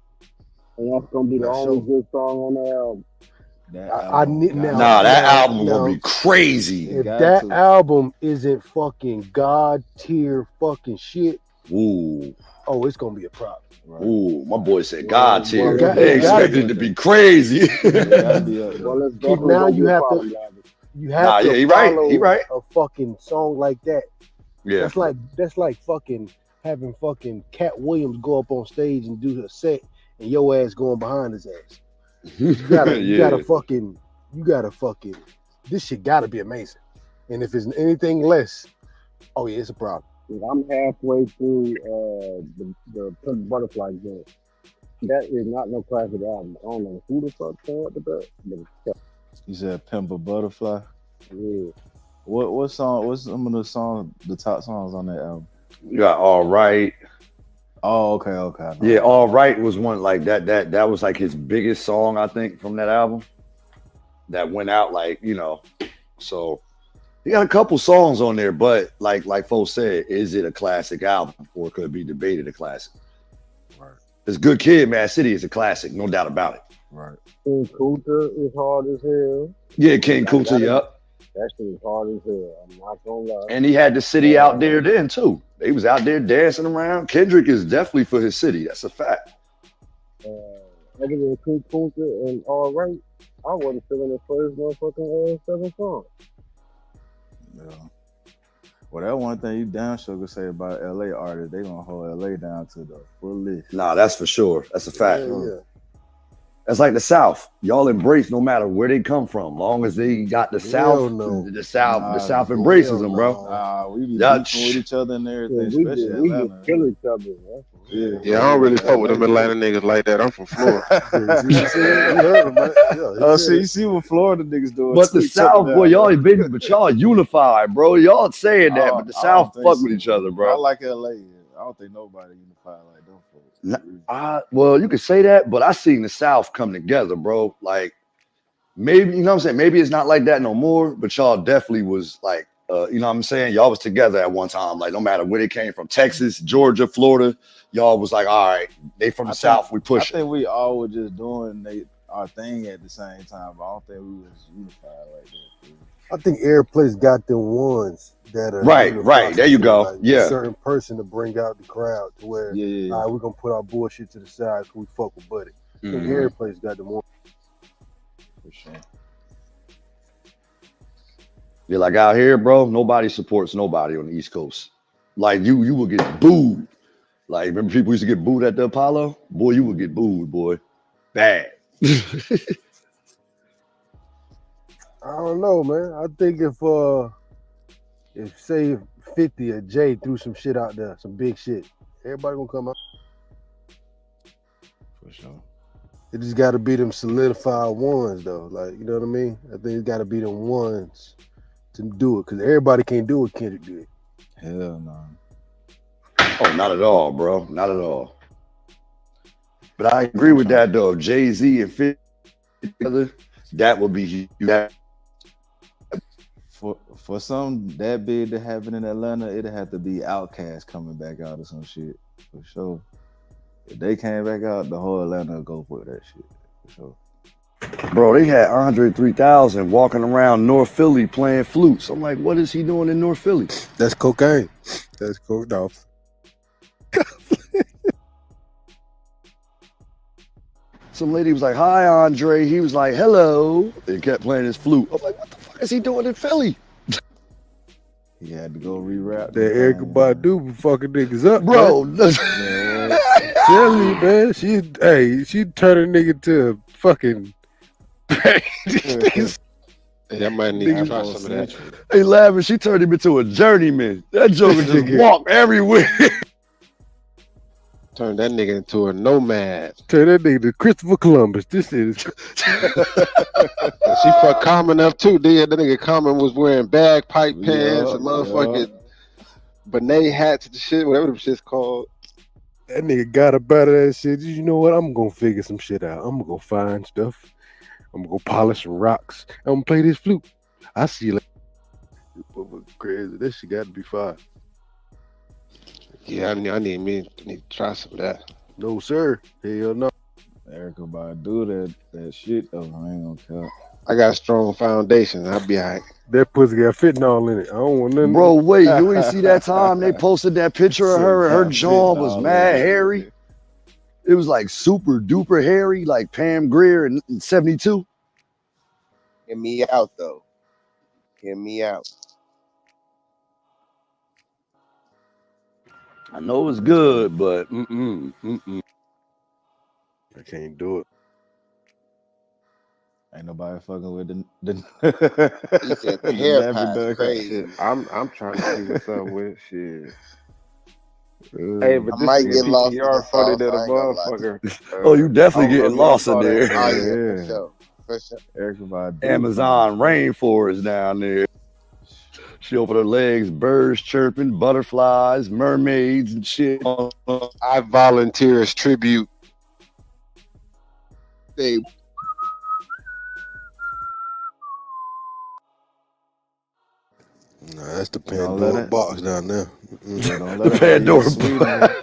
And that's gonna be the only good song on the album. That album gonna be crazy. If that album isn't fucking god tier fucking shit, ooh, it's gonna be a problem. Right. Ooh, my boy said god tier. Well, they expected it to be crazy. Now you have to he follow right. a fucking song like that. Yeah, that's like fucking having fucking Cat Williams go up on stage and do a set, and your ass going behind his ass. You gotta fucking. This shit gotta be amazing. And if it's anything less, oh yeah, it's a problem. I'm halfway through the Pimp Butterfly joint. That is not no classic album. I don't know who the fuck came up with that, but it's You said Pimp a Butterfly? Yeah. What song? What's some of the top songs on that album? You got All Right. Oh, okay. Yeah, All Right was one like that. That was like his biggest song, I think, from that album. That went out so he got a couple songs on there, but like folks said, is it a classic album or could it be debated a classic? Right. This Good Kid, Mad City is a classic, no doubt about it. Right. King Kunta is hard as hell. Yeah, King Kunta, yup. That shit is hard as hell. I'm not gonna lie. And he had the city out there then too. They was out there dancing around. Kendrick is definitely for his city. That's a fact. Other than King Kunta and All Right, I wasn't feeling the first motherfucking 7 songs. Yeah. Well, that one thing you damn sure could say about LA artists, they gonna hold LA down to the fullest. Nah, that's for sure. That's a fact. Yeah. That's like the South. Y'all embrace no matter where they come from, long as they got the South. No. The South embraces them, bro. We be beefing with each other and everything, especially we Atlanta. just kill each other, man. Yeah, I don't really fuck with them Atlanta niggas like that. I'm from Florida. You see what Florida niggas doing. But the South, boy, y'all unified, bro. Y'all saying that, but the South fuck with each other, bro. I like LA. I don't think nobody unified like them folks. Well, you could say that, but I seen the South come together, bro. Like, maybe, you know what I'm saying? Maybe it's not like that no more, but y'all definitely was like, you know what I'm saying? Y'all was together at one time. Like, no matter where they came from, Texas, Georgia, Florida, y'all was like, all right, they from the South, we push it. I think we all were just doing our thing at the same time, but I don't think we was unified like that. I think every place got them ones that are right. There you go. Like yeah, a certain person to bring out the crowd to where all right, we're gonna put our bullshit to the side because we fuck with Buddy. I think every place got them ones. For sure. Yeah, like out here, bro, nobody supports nobody on the East Coast. Like you will get booed. Like remember people used to get booed at the Apollo? Boy, you would get booed, boy. Bad. I don't know, man. I think if say 50 or Jay threw some shit out there, some big shit, everybody gonna come out. For sure. It just gotta be them solidified ones though. Like, you know what I mean? I think it gotta be them ones to do it. Cause everybody can't do what Kendrick did. Hell no. Oh, not at all, bro. Not at all. But I agree with that though. If Jay-Z and 50 together, that would be that. For something that big to happen in Atlanta, it'd have to be Outkast coming back out or some shit. For sure. If they came back out, the whole Atlanta would go for that shit. For sure. Bro, they had Andre 3000 walking around North Philly playing flutes. I'm like, what is he doing in North Philly? That's cocaine. That's coke. No. Some lady was like, hi, Andre. He was like, hello. And kept playing his flute. I'm like, what the fuck is he doing in Philly? He had to go rewrap that Erykah Badu be fucking niggas up, bro. Tell you, man, she turned a nigga to a fucking. Yeah, I might need to try some of that. Hey, laughing, she turned him into a journeyman. That joker just walked everywhere. Turn that nigga into a nomad. Turn that nigga to Christopher Columbus. This is. She fucked Common up too, dude. That nigga Common was wearing bagpipe pants and motherfucking benet hats and shit, whatever them shit's called. That nigga got up out of that shit. You know what? I'm gonna figure some shit out. I'm gonna go find stuff. I'm gonna go polish some rocks. I'm gonna play this flute. I see like crazy. That shit got to be fire. Yeah, I need to try some of that. No, sir. Hell no. Erykah Badu that shit though. I ain't gonna count. I got a strong foundation. I'll be all right. That pussy got fentanyl in it. I don't want nothing. Bro, wait, you ain't see that time they posted that picture of her and her jaw was mad hairy? It was like super duper hairy, like Pam Grier in 72. Hear me out though. Hear me out. I know it's good, but I can't do it. Ain't nobody fucking with the He said the hair pie's crazy. Shit, I'm trying to see what's up with shit. Hey, but I might get lost in the funny sauce, than a I ain't gonna lie. motherfucker. Oh, you definitely getting lost in there. Oh yeah, for sure. For sure. Erykah Badu. Amazon rainforest down there. She opened her legs, birds chirping, butterflies, mermaids, and shit. I volunteer as tribute. They Nah, that's the Pandora box down there. Don't The let Pandora box.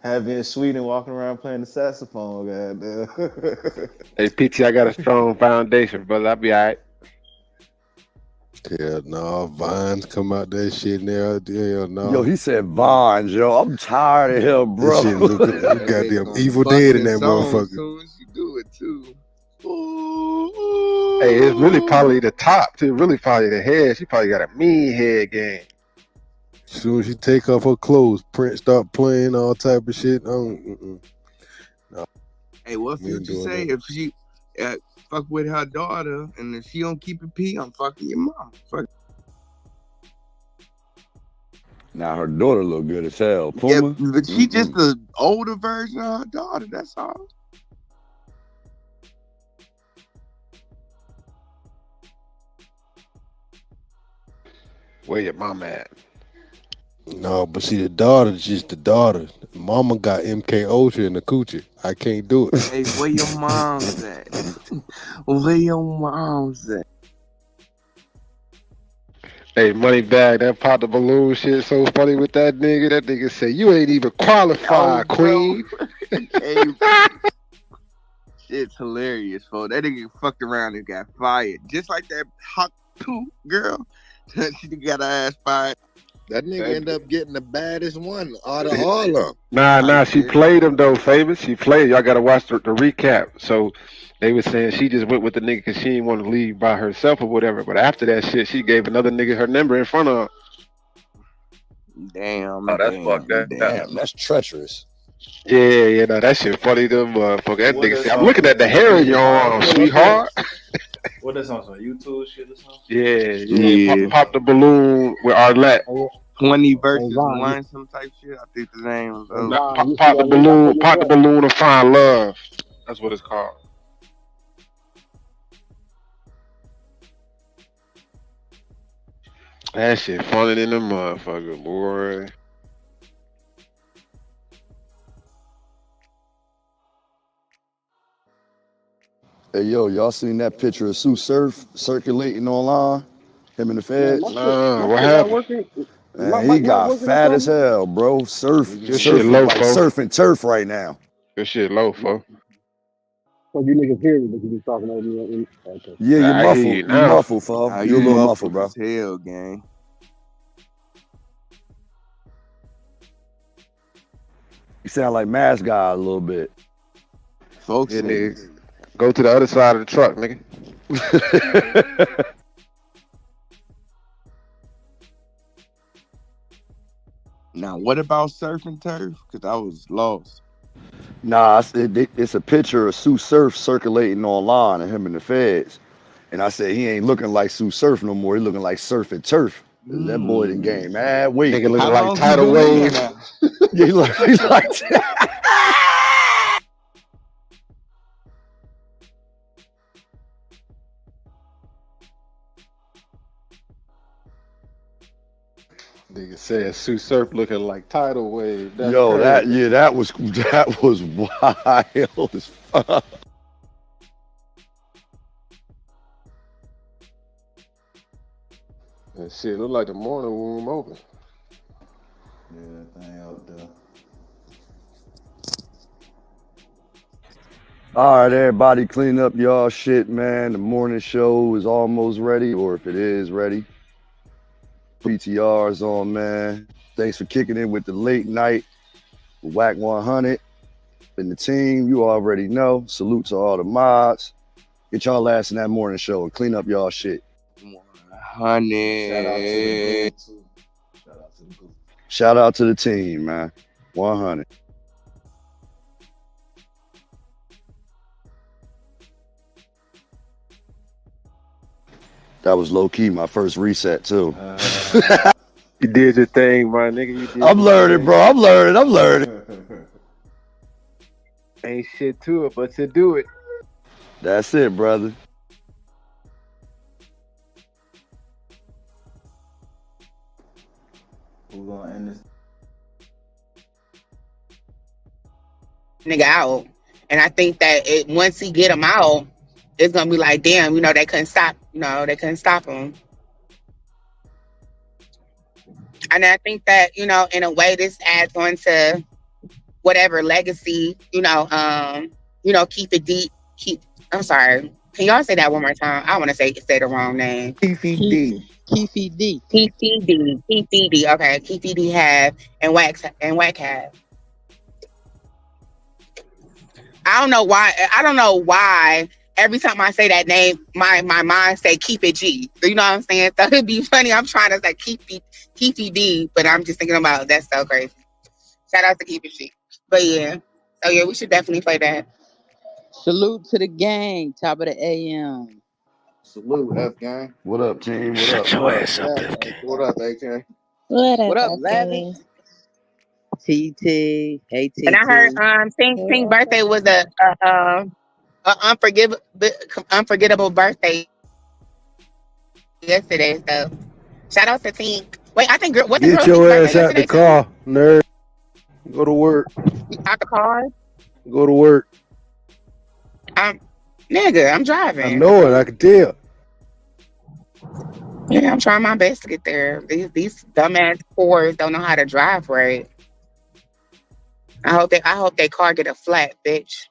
Have in Sweden walking around playing the saxophone, goddamn. Hey, PT, I got a strong foundation, brother. I'll be all right. Yeah, no, Vines come out that shit now. Hell no. Yo, he said Vines, yo. I'm tired of him, bro. That shit look goddamn Evil Dead in that motherfucker. As soon as you do it too. Hey, it's really probably the top too. Really probably the head. She probably got a mean head game. As soon as she take off her clothes, Prince start playing all type of shit. No. Hey, what Future say? that. If she fuck with her daughter and if she don't keep it P, I'm fucking your mom. Fuck. Now her daughter look good as hell. Yeah, Puma. but she just the older version of her daughter. That's all. Where your mom at? No, but see, the daughter's just the daughter. Mama got MK Ultra in the coochie. I can't do it. Hey, where your mom's at? Where your mom's at? Hey, money bag, that pop the balloon shit so funny with that nigga. That nigga said, you ain't even qualified, queen. Hey, shit's hilarious, folks. That nigga fucked around and got fired. Just like that hot two girl. She got her ass fired. That nigga ended up getting the baddest one out of all of them. Nah, she played him though, Famous. She played. Y'all gotta watch the recap. So They was saying she just went with the nigga because she didn't want to leave by herself or whatever. But after that shit, she gave another nigga her number in front of her. Damn. Oh, that's fucked up. Damn, that's treacherous. Yeah, no, that shit funny to motherfucker. That What nigga that said, I'm song looking at the from? hair in your arm, sweetheart. What that song from? YouTube shit or something? Yeah. Pop the balloon with Arlette. 20 versus Vaughn, 1, some type shit. I think the name was Hey, those. Vaughn, you see Pop the that link I balloon, put in pop the the balloon and find love. That's what it's called. That shit funny than the motherfucker, boy. Hey, yo, y'all seen that picture of Sue Surf circulating online? Him and the Man, my feds? shit, Nah, my what shit not happened? working. My Man, he mic not got working or fat as something. hell, bro. Your shit Surfing low, like fo. surfing turf right now. Your shit low, fo. So you niggas hear me, but you be talking over me. Okay. Yeah, you I hear you muffled. You now. muffled, fo. Nah, You a you little muffled, muffled bro. as hell, gang. You sound like Mask Guy a little bit. Folks Yeah, say nigga. Go to the other side of the truck, nigga. Now, what about surf and turf? Because I was lost. Nah, it's a picture of Sue Surf circulating online of him and the feds. And I said, he ain't looking like Sue Surf no more. He looking like Surf and Turf. That boy done gained mad weight. Nigga looking How like long he tidal been in there wave. now? Yeah, he look like Nigga said Sue Surf looking like tidal wave. That's Yo, crazy. that was wild as fuck. That shit look like the morning room open. Yeah, that thing out there. All right, everybody, clean up y'all shit, man. The morning show is almost ready, or if it is ready. PTR's on, man. Thanks for kicking in with the late night Wack 100 and the team. You already know. Salute to all the mods. Get y'all ass in that morning show and clean up y'all shit. 100. Shout out to the team, man. 100. That was low key my first reset too. You did your thing, my nigga. You did I'm your learning, thing. bro. I'm learning. Ain't shit to it but to do it. That's it, brother. Who gonna end this? Nigga out, and I think that once he get him out, it's gonna be like, damn, they couldn't stop, they couldn't stop him. And I think that in a way, this adds on to whatever legacy, keep it deep. I'm sorry. Can y'all say that one more time? I want to say the wrong name. TCD. TCD. Okay, TCD have and Wack have. I don't know why. Every time I say that name, my mind say keep it G. You know what I'm saying? So it'd be funny. I'm trying to say keep it D, but I'm just thinking about that's so crazy. Shout out to keep it G. But yeah. So yeah, we should definitely play that. Salute to the gang, top of the AM. Salute, F gang. What up, team? What up? Shut your ass up, Yeah. What up, AK? What up, Lavish? Lavish? TT, hey TT. And I heard Pink birthday was a unforgettable birthday yesterday. So shout out to Tink. Wait, I think wasn't Get Girl your Tink's ass birthday out the yesterday too? car, nerd. Go to work. Out the car? Go to work. Nigga, I'm I driving. know it. I can tell. Yeah, I'm trying my best to get there. These dumbass Fords don't know how to drive right. I hope they car get a flat, bitch.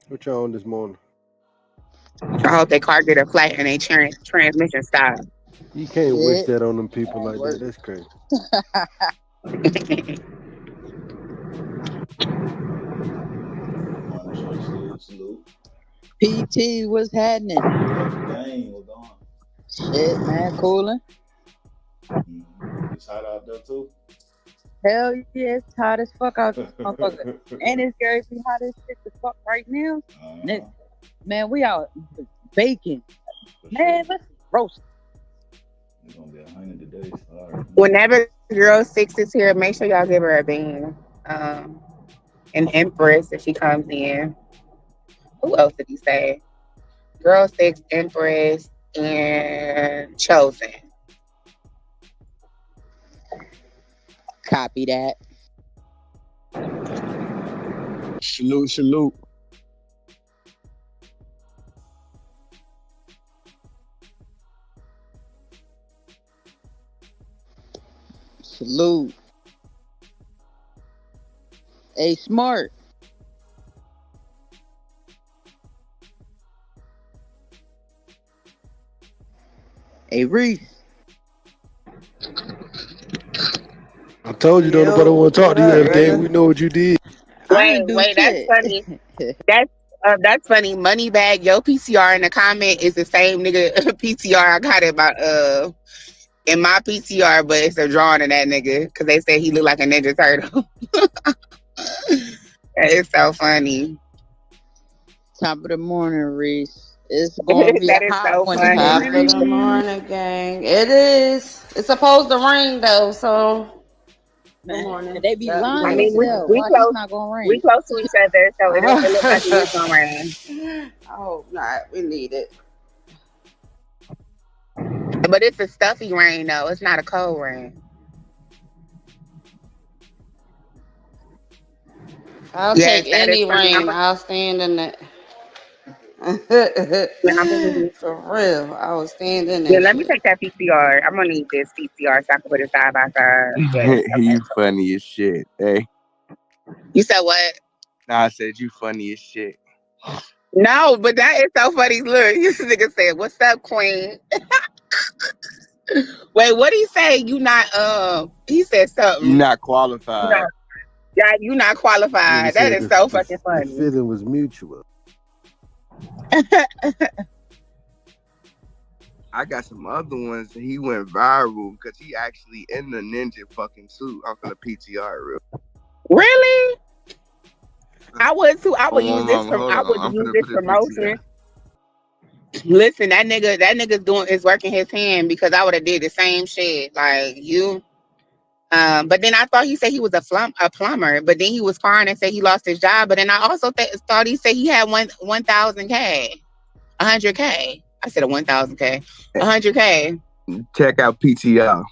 What y'all on this morning? I hope they car get a flat and they transmission stop. You can't wish that on them people like that. That's crazy. PT, what's happening? Dang, what's going on? Shit, man, cooling. It's hot out there too. Hell yeah, it's hot as fuck out this motherfucker. And it's scary to be hot as shit the fuck right now. Man, we out baking. Man, let's roast. It's gonna be 100 today. Sorry. Whenever Girl 6 is here, make sure y'all give her a bean. An Empress if she comes in. Who else did he say? Girl 6, Empress, and Chosen. Copy that. Salute, salute. Salute. Hey, Smart. Hey, Reese. I told you, don't nobody want to talk to you every day. Brother? We know what you did. Wait, that's funny. That's funny. Moneybag, your PCR in the comment is the same nigga PCR I got in my PCR, but it's a drawing of that nigga because they said he looked like a Ninja Turtle. That is so funny. Top of the morning, Reese. It's going to be That a is hot so one funny. Top of the morning, gang. It is. It's supposed to rain though, so good morning. They be lying I mean, themselves. we Watch, close. it's not going to rain. We close to each other, so it look like it is gonna rain. I hope not. We need it. But it's a stuffy rain though. It's not a cold rain. I'll Yes, take that is any funny. rain. I'll stand in it. For real, I will stand in Yeah, that let me shit. take that PCR. I'm gonna need this PCR so I can put it side by side. Yes. You funny as shit. Hey. You said what? Nah, I said you funny as shit. No, but that is so funny. Look, this nigga said, "What's up, Queen?" Wait, what did he say? You not he said something. You not qualified. Yeah, you not qualified. That is so fucking The funny. feeling was mutual. I got some other ones. He went viral because he actually in the ninja fucking suit. I'm gonna PTR real. Really? I would too. I would use this Hold on. I would I'm use gonna this put it promotion. Listen, that nigga's is working his hand because I would have did the same shit. Like you. But then I thought he said he was a plumber, but then he was crying and said he lost his job. But then I also thought he said he had 1,000K, 100K. I said a 1,000K, 100K. Check out PTR.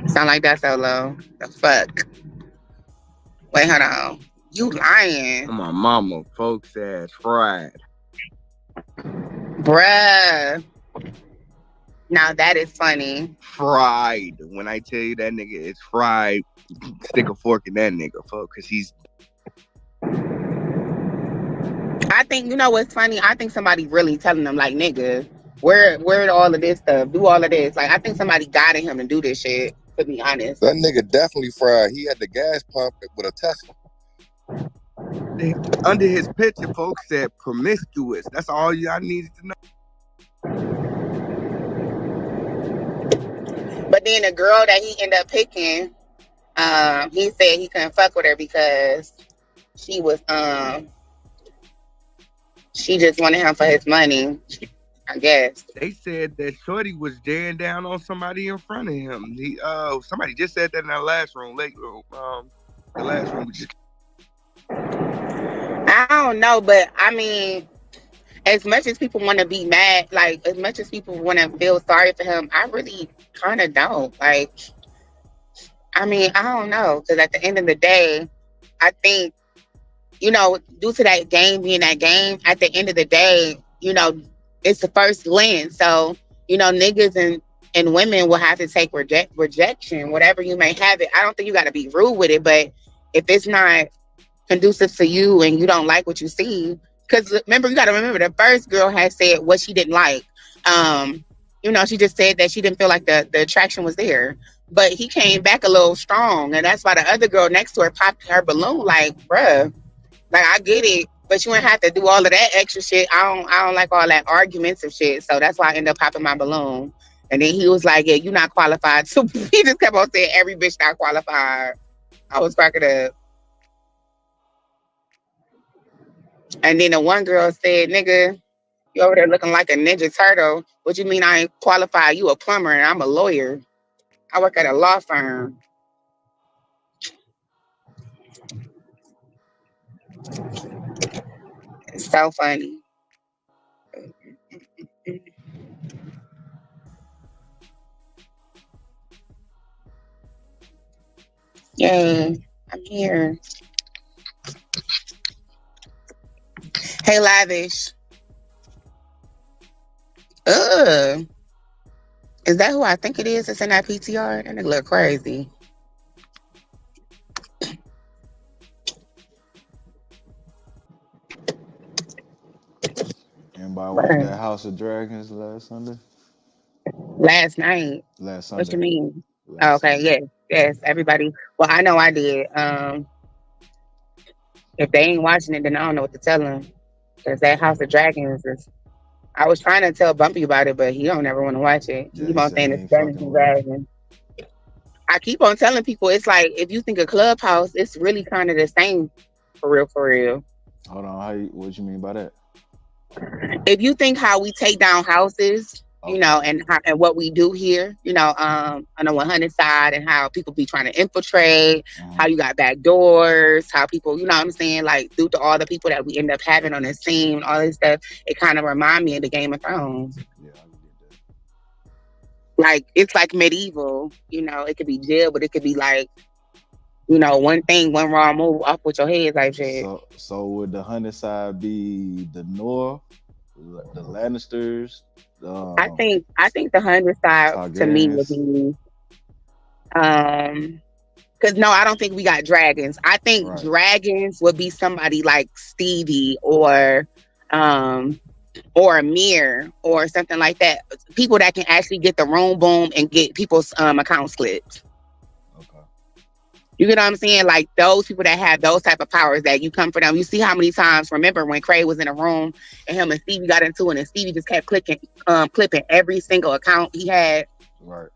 Sound like that's so low. The fuck. Wait, hold on. You lying, My mama, folks ass fried. bruh. Now that is funny. Fried. When I tell you that nigga is fried, stick a fork in that nigga, folks, because he's. I think you know what's funny. I think somebody really telling them like, nigga, where all of this stuff? Do all of this. Like, I think somebody guided him to do this shit. To be honest, that nigga definitely fried. He had the gas pump with a Tesla. Under his picture, folks said promiscuous. That's all y'all needed to know. But then the girl that he ended up picking, he said he couldn't fuck with her because she was she just wanted him for his money, I guess. They said that Shorty was staring down on somebody in front of him. Somebody just said that in our last room. The last room we just. I don't know, but I mean, as much as people want to be mad, like as much as people want to feel sorry for him, I really kind of don't. Like, I mean, I don't know, because at the end of the day, I think, you know, due to that game being that game, at the end of the day, you know, it's the first lens. So, you know, niggas and women will have to take rejection, whatever you may have it. I don't think you got to be rude with it, but if it's not conducive to you and you don't like what you see, because remember, you got to remember the first girl had said what she didn't like. You know, she just said that she didn't feel like the attraction was there. but he came back a little strong, and that's why the other girl next to her popped her balloon. Like, bruh, like I get it, but you ain't have to do all of that extra shit. I don't like all that arguments and shit. So that's why I ended up popping my balloon. And then he was like, "Yeah, you're not qualified." So he just kept on saying, "Every bitch not qualified." I was cracking up. And then the one girl said, "Nigga, you over there looking like a ninja turtle. What you mean I ain't qualified? You a plumber and I'm a lawyer. I work at a law firm." It's so funny. Yeah, I'm here. Hey, Lavish. Ugh. Is that who I think it is that's in that PTR? That nigga look crazy. Anybody watch Bruh. that House of Dragons last Sunday? Last night. Last What you Sunday. mean? Oh, Last okay, Sunday. yes, yes. Everybody. Well, I know I did. If they ain't watching it, then I don't know what to tell them. Cause that House of Dragons is. I was trying to tell Bumpy about it, but he don't ever want to watch it. He Yeah, keep he on said he saying it's ain't Dungeons fucking and with him. Dragons. I keep on telling people it's like if you think of Clubhouse, it's really kind of the same for real, for real. Hold on, what you mean by that? If you think how we take down houses, Okay. and what we do here, on the 100 side, and how people be trying to infiltrate, how you got back doors, how people, you know what I'm saying, like due to all the people that we end up having on the scene, all this stuff, it kind of remind me of the Game of Thrones. Yeah, I get that. Like it's like medieval, it could be jail, but it could be like, one thing, one wrong move, off with your head type shit. So would the Hunter side be the North, the Lannisters, I think the 100 side to me would Targaryens? be because no, I don't think we got dragons. I think Right. dragons would be somebody like Stevie um or Amir or something like that. People that can actually get the room boom and get people's accounts clipped. Okay. You get what I'm saying? Like those people that have those type of powers that you come for them. You see how many times, remember when Craig was in a room and him and Stevie got into it and Stevie just kept clipping every single account he had. Right.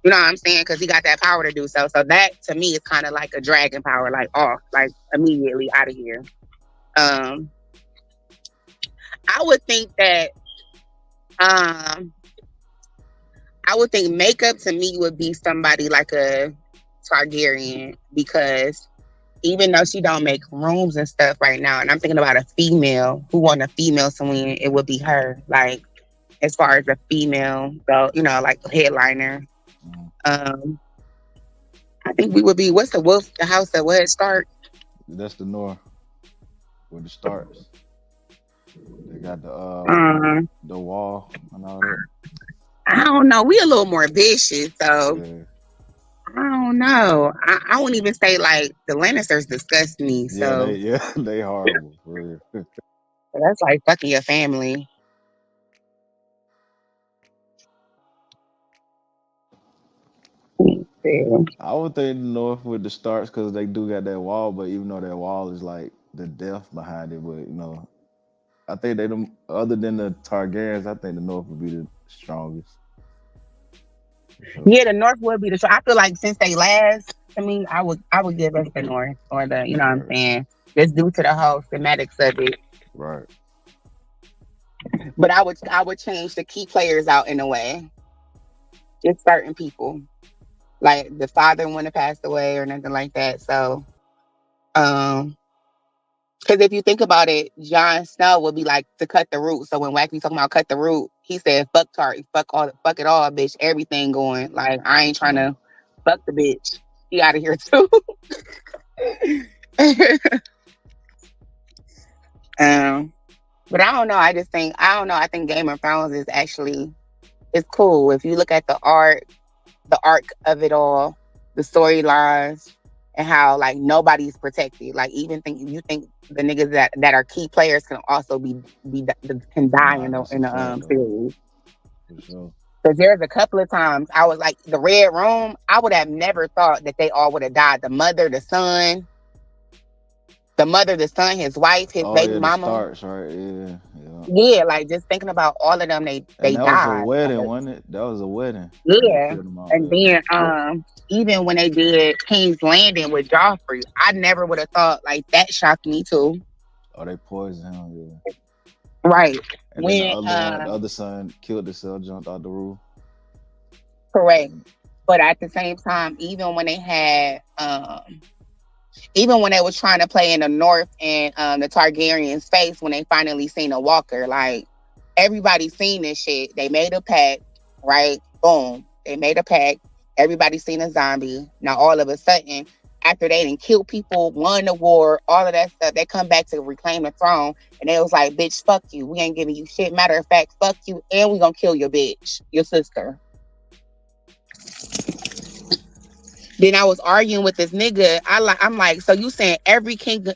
You know what I'm saying? Because he got that power to do so. So that to me is kind of like a dragon power, like off, like immediately out of here. Um, I would think that um, I would think makeup to me would be somebody like a Targaryen because even though she don't make rooms and stuff right now, and I'm thinking about a female who want a female to win, it would be her. Like as far as a female, so like headliner. Um, I think we would be. What's the house that would start? That's the North with the stars. They got Um, the wall and all that. I don't know. We a little more vicious, so Yeah. I don't know. I wouldn't even say like the Lannisters disgust me. Yeah, So they horrible for real. that's like fucking your family. Yeah. I would think the North with the Starks because they do got that wall, but even though that wall is like the death behind it, but I think other than the Targaryens, I think the North would be the strongest. Sure. Yeah, the North would be the show. I feel like since they last, I would give us the North or the you know what I'm Right. saying. Just due to the whole thematics of it. Right. But I would change the key players out in a way. Just certain people. Like the father wouldn't have passed away or nothing like that. So um because if you think about it, Jon Snow would be like to cut the root. So when Wack be talking about cut the root, he said fuck Tart, fuck it all, bitch. Everything going. Like I ain't For trying sure. to fuck the bitch. He out of here too. um, but I don't know. I don't know. I think Game of Thrones is actually it's cool if you look at the arc of it all, the storylines, and how like nobody's protected. Like even think the niggas that are key players can also be can die Nah, in the that's a fact though. series. For sure. Because there's a couple of times I was like, the red room, I would have never thought that they all would have died. The mother, the son, his wife, his Oh baby yeah, the mama. starts, right? Yeah, yeah. Yeah, like just thinking about all of them, And they that was a died. wedding, wasn't it? That was a wedding. And they Yeah. killed them all. And Yeah. then even when they did King's Landing with Joffrey, I never would have thought like that shocked me too. Oh, they poisoned him. Yeah. Right. And then the When other one, the other son killed himself, jumped out the roof. correct. But at the same time, even when they was trying to play in the North and the Targaryen space, when they finally seen a walker, like everybody seen this shit. They made a pact, right? Boom. They made a pact. Everybody seen a zombie. Now all of a sudden, after they didn't kill people, won the war, all of that stuff, they come back to reclaim the throne. And they was like, bitch, fuck you. We ain't giving you shit. Matter of fact, fuck you. And we gonna kill your bitch, your sister. Then I was arguing with this nigga. I'm like, so you saying every kingdom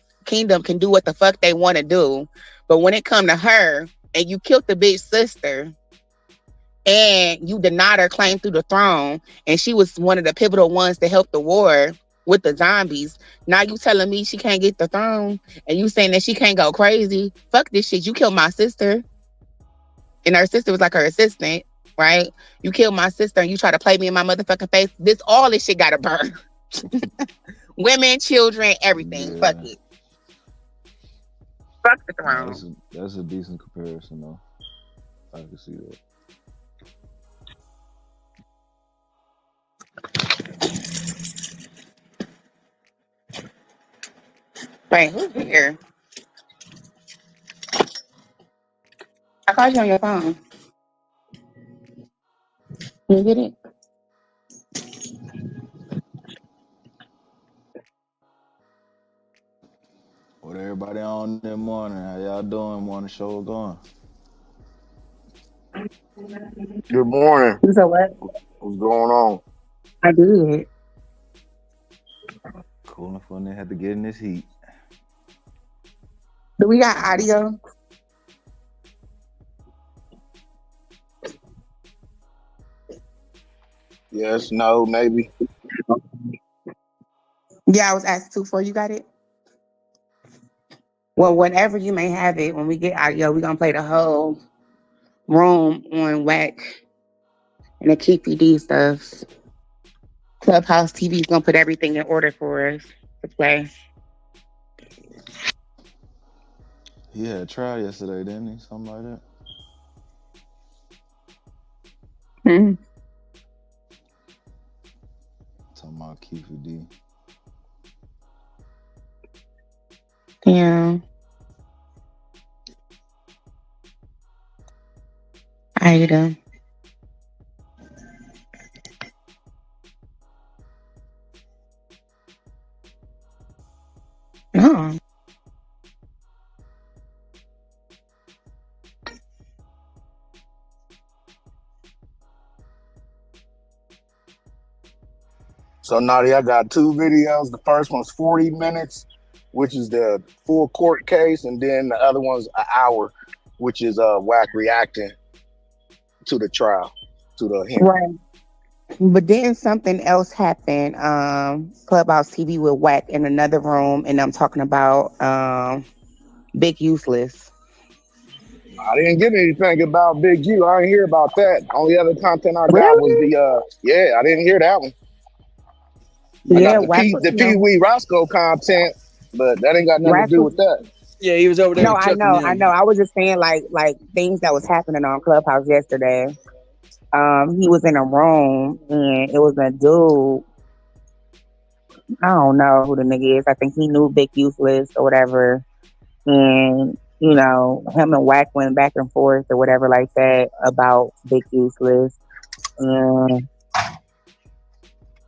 can do what the fuck they want to do, but when it come to her and you killed the bitch sister and you denied her claim through the throne, and she was one of the pivotal ones to help the war with the zombies. Now you telling me she can't get the throne, and you saying that she can't go crazy? Fuck this shit. You killed my sister, and her sister was like her assistant. Right? You killed my sister and you try to play me in my motherfucking face. All this shit gotta burn. Women, children, everything. Yeah. Fuck it. Fuck the throne. That's a decent comparison, though. I can see that. Wait, who's here? I called you on your phone. You get it? What everybody on that morning? How y'all doing? Morning show going? Good morning. You said what? What's going on? I did. Cool and fun. They had to get in this heat. Do we got audio? Yes, no, maybe. Yeah, I was asked to for you got it. Well, whenever you may have it, when we get audio, we're gonna play the whole room on Wack and the KPD stuff. Clubhouse TV is gonna put everything in order for us to play. He had a trial yesterday, didn't he? Something like that. Hmm. Talking about Keefe D. Yeah. Item. No. So, Nadia, I got two videos. The first one's 40 minutes, which is the full court case, and then the other one's an hour, which is Wack reacting to the trial, to the hearing. Right. But then something else happened. Clubhouse TV with Wack in another room, and I'm talking about Big Useless. I didn't get anything about Big U. I didn't hear about that. Only other content I got was the I didn't hear that one. I got the Pee Wee Roscoe content, but that ain't got nothing to do with that. Yeah, he was over there. No, I know. I was just saying like things that was happening on Clubhouse yesterday. He was in a room and it was a dude. I don't know who the nigga is. I think he knew Big Useless or whatever. And, you know, him and Wack went back and forth or whatever like that about Big Useless. And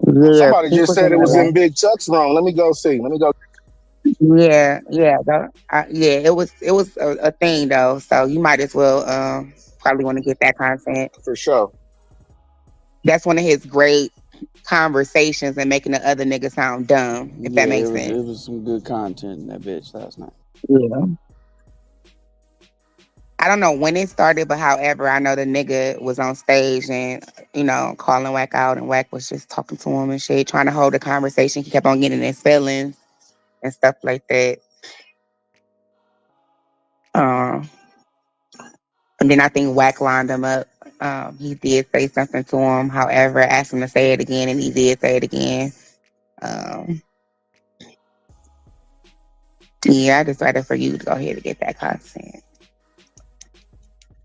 yeah, somebody just said it was in Big Chuck's room. Let me go see. Yeah, it was a thing though, so you might as well probably want to get that content for sure. That's one of his great conversations and making the other nigga sound dumb, if that makes sense. It was some good content in that bitch last night. Yeah. I don't know when it started, but however, I know the nigga was on stage and, calling Wack out, and Wack was just talking to him and shit, trying to hold the conversation. He kept on getting his feelings and stuff like that. And then I think Wack lined him up. He did say something to him, however, asked him to say it again, and he did say it again. Yeah, I decided for you to go ahead and get that consent.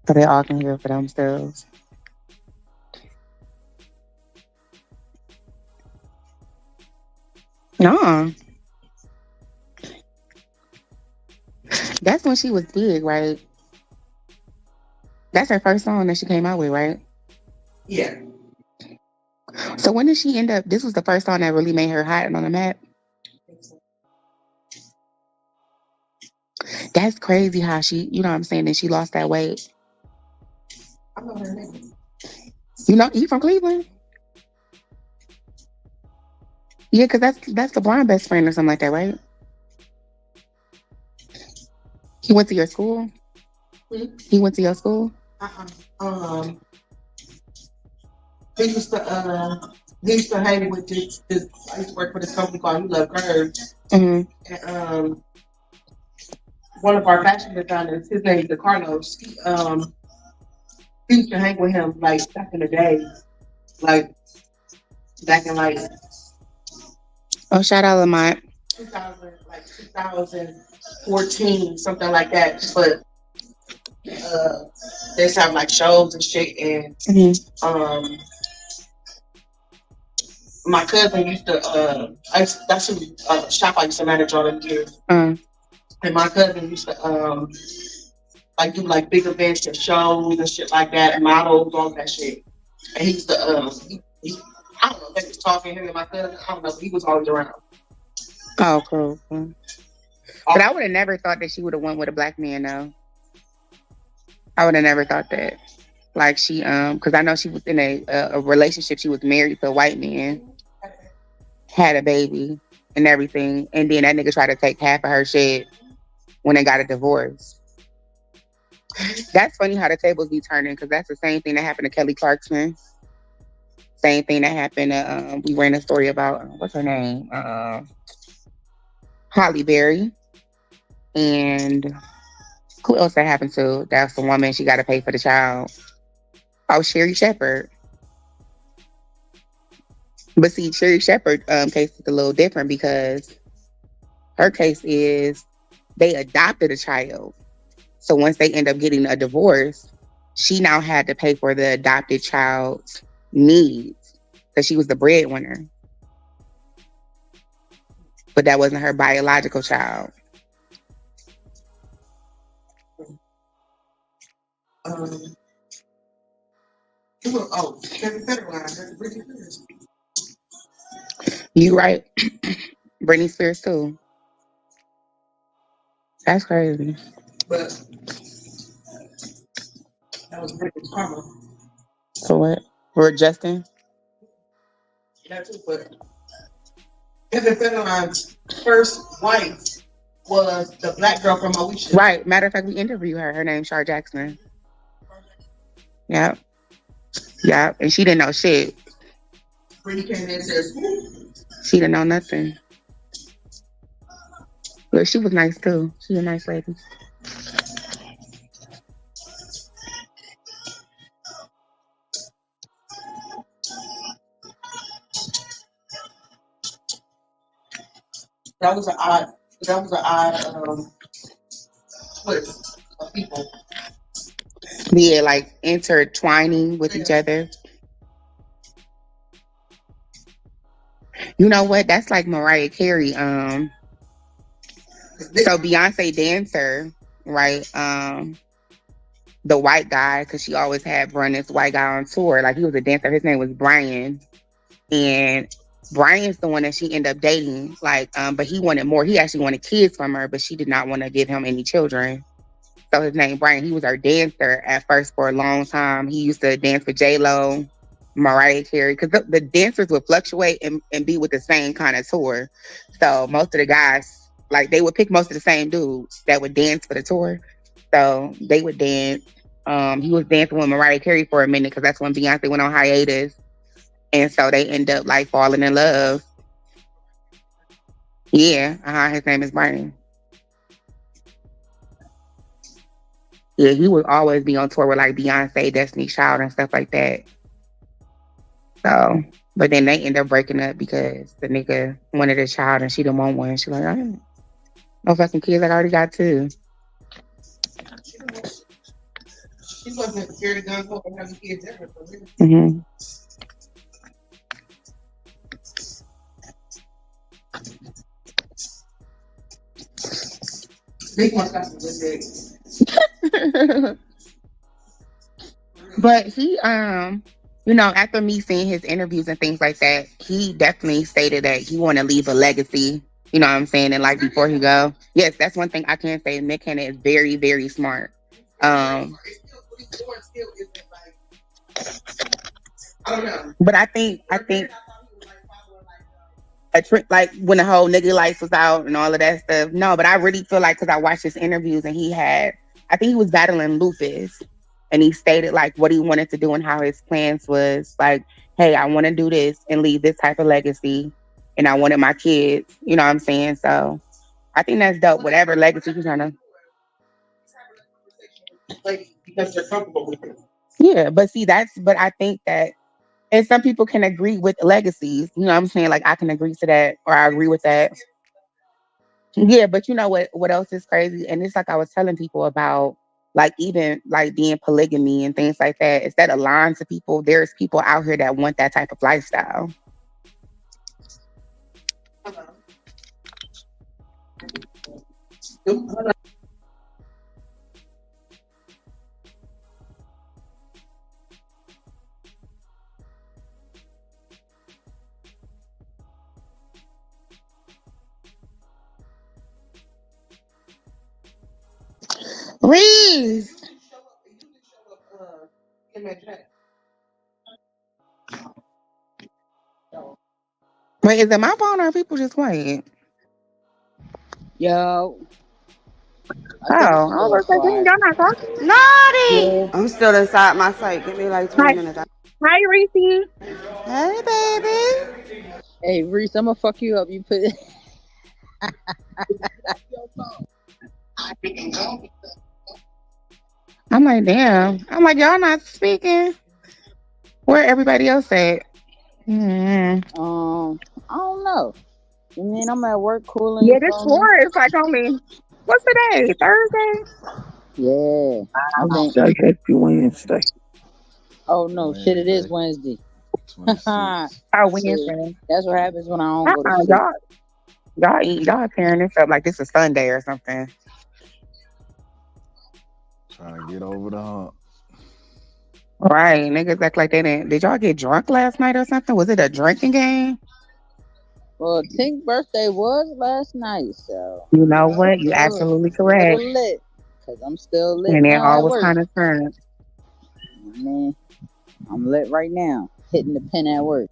So they all can hear for themselves. No. That's when she was big, right? That's her first song that she came out with, right? Yeah. So when did she end up? This was the first song that really made her hot and on the map. That's crazy how she, you know what I'm saying, that she lost that weight. I know her name. You from Cleveland? Yeah, because that's the blonde best friend or something like that, right? He went to your school? He went to your school? He used to hang with this I used to work for this company called You Love Curves. Mm-hmm. And one of our fashion designers, his name is Carlos. He used to hang with him like back in the day. Like back in like Oh, shout out Lamont. 2014, something like that. But they used to have like shows and shit, and my cousin used to that's who shop I used to manage all them years. And my cousin used to like do like big events and shows and shit like that, and models, all that shit. And he used to I don't know, they was talking him and my cousin, I don't know, he was always around. Oh, cool. But I would have never thought that she would have went with a black man, though. I would have never thought that. Like she, because I know she was in a relationship. She was married to a white man, had a baby and everything, and then that nigga tried to take half of her shit when they got a divorce. That's funny how the tables be turning, because that's the same thing that happened to Kelly Clarkson. Same thing that happened. We ran a story about what's her name, Holly Berry, and who else that happened to? That's the woman, she got to pay for the child. Oh, Sherry Shepherd. But see, Sherry Shepherd case is a little different, because her case is they adopted a child. So once they end up getting a divorce, she now had to pay for the adopted child's needs because she was the breadwinner. But that wasn't her biological child. Kevin Federline, that's Britney Spears. You right. Britney Spears too. That's crazy. But that was Britney's karma. For what? For Justin? Yeah, too, but Kevin Federline's first wife was the black girl from Moesha. Right. Matter of fact, we interviewed her. Her name's Shar Jackson. Yep. Yep. And she didn't know shit. Britney came in and says, she didn't know nothing. But she was nice too. She was a nice lady. That was an odd twist of people. Yeah, like intertwining with each other. You know what? That's like Mariah Carey. So Beyonce dancer, right? The white guy, because she always had run this white guy on tour. Like he was a dancer. His name was Brian, and Brian's the one that she ended up dating. Like, but he wanted more. He actually wanted kids from her, but she did not want to give him any children. So his name Brian. He was our dancer at first for a long time. He used to dance with J-Lo, Mariah Carey, because the dancers would fluctuate and be with the same kind of tour. So most of the guys, like they would pick most of the same dudes that would dance for the tour. So they would dance. He was dancing with Mariah Carey for a minute because that's when Beyonce went on hiatus. And so they end up like falling in love. Yeah, his name is Martin. Yeah, he would always be on tour with like Beyonce, Destiny Child, and stuff like that. So, but then they end up breaking up because the nigga wanted a child and she didn't want one. She like, I ain't no fucking kids. I already got two. She wasn't scared of guns or having kids ever. Mm-hmm. Big one's got some good days. But he, after me seeing his interviews and things like that, he definitely stated that he want to leave a legacy. You know what I'm saying? And like before he go, yes, that's one thing I can say. Nick Cannon is very, very smart. But I think a trick like when the whole nigga lights was out and all of that stuff. No, but I really feel like because I watched his interviews and I think he was battling lupus, and he stated like what he wanted to do and how his plans was like, hey, I want to do this and leave this type of legacy, and I wanted my kids. You know what I'm saying? So I think that's dope. Whatever legacy he's trying to. Like, because they're comfortable with it. Yeah, but I think that. And some people can agree with legacies. You know what I'm saying? Like I can agree to that or I agree with that. Yeah, but you know what else is crazy? And it's like I was telling people about like even like being polygamy and things like that. Is that aligns to people? There's people out here that want that type of lifestyle. Reese. Wait, is it my phone or are people just quiet? Yo. I was like, dang, y'all not talking? Naughty! Yeah. I'm still inside my site. Give me like 20 Hi, minutes. hi, Reese. Hey, baby. Hey, Reese, I'm gonna fuck you up. You put I'm like, damn. I'm like, y'all not speaking. Where everybody else at? I don't know. I mean, I'm at work cooling. Yeah, You this feel me? war is like only what's today? Thursday? Yeah. I think. Happy Wednesday. Oh no, shit! It is Wednesday. 26. Oh, See, Wednesday. that's what happens when I don't go to sleep. Y'all tearing this up like this is Sunday or something. Trying to get over the hump. Right. Niggas act like they didn't. Did y'all get drunk last night or something? Was it a drinking game? Well, Tink's birthday was last night, so You know it what? You was absolutely a little correct. lit. Cause I'm still lit And it now all at was work. kind of turned. Man, I'm lit right now, hitting the pen at work.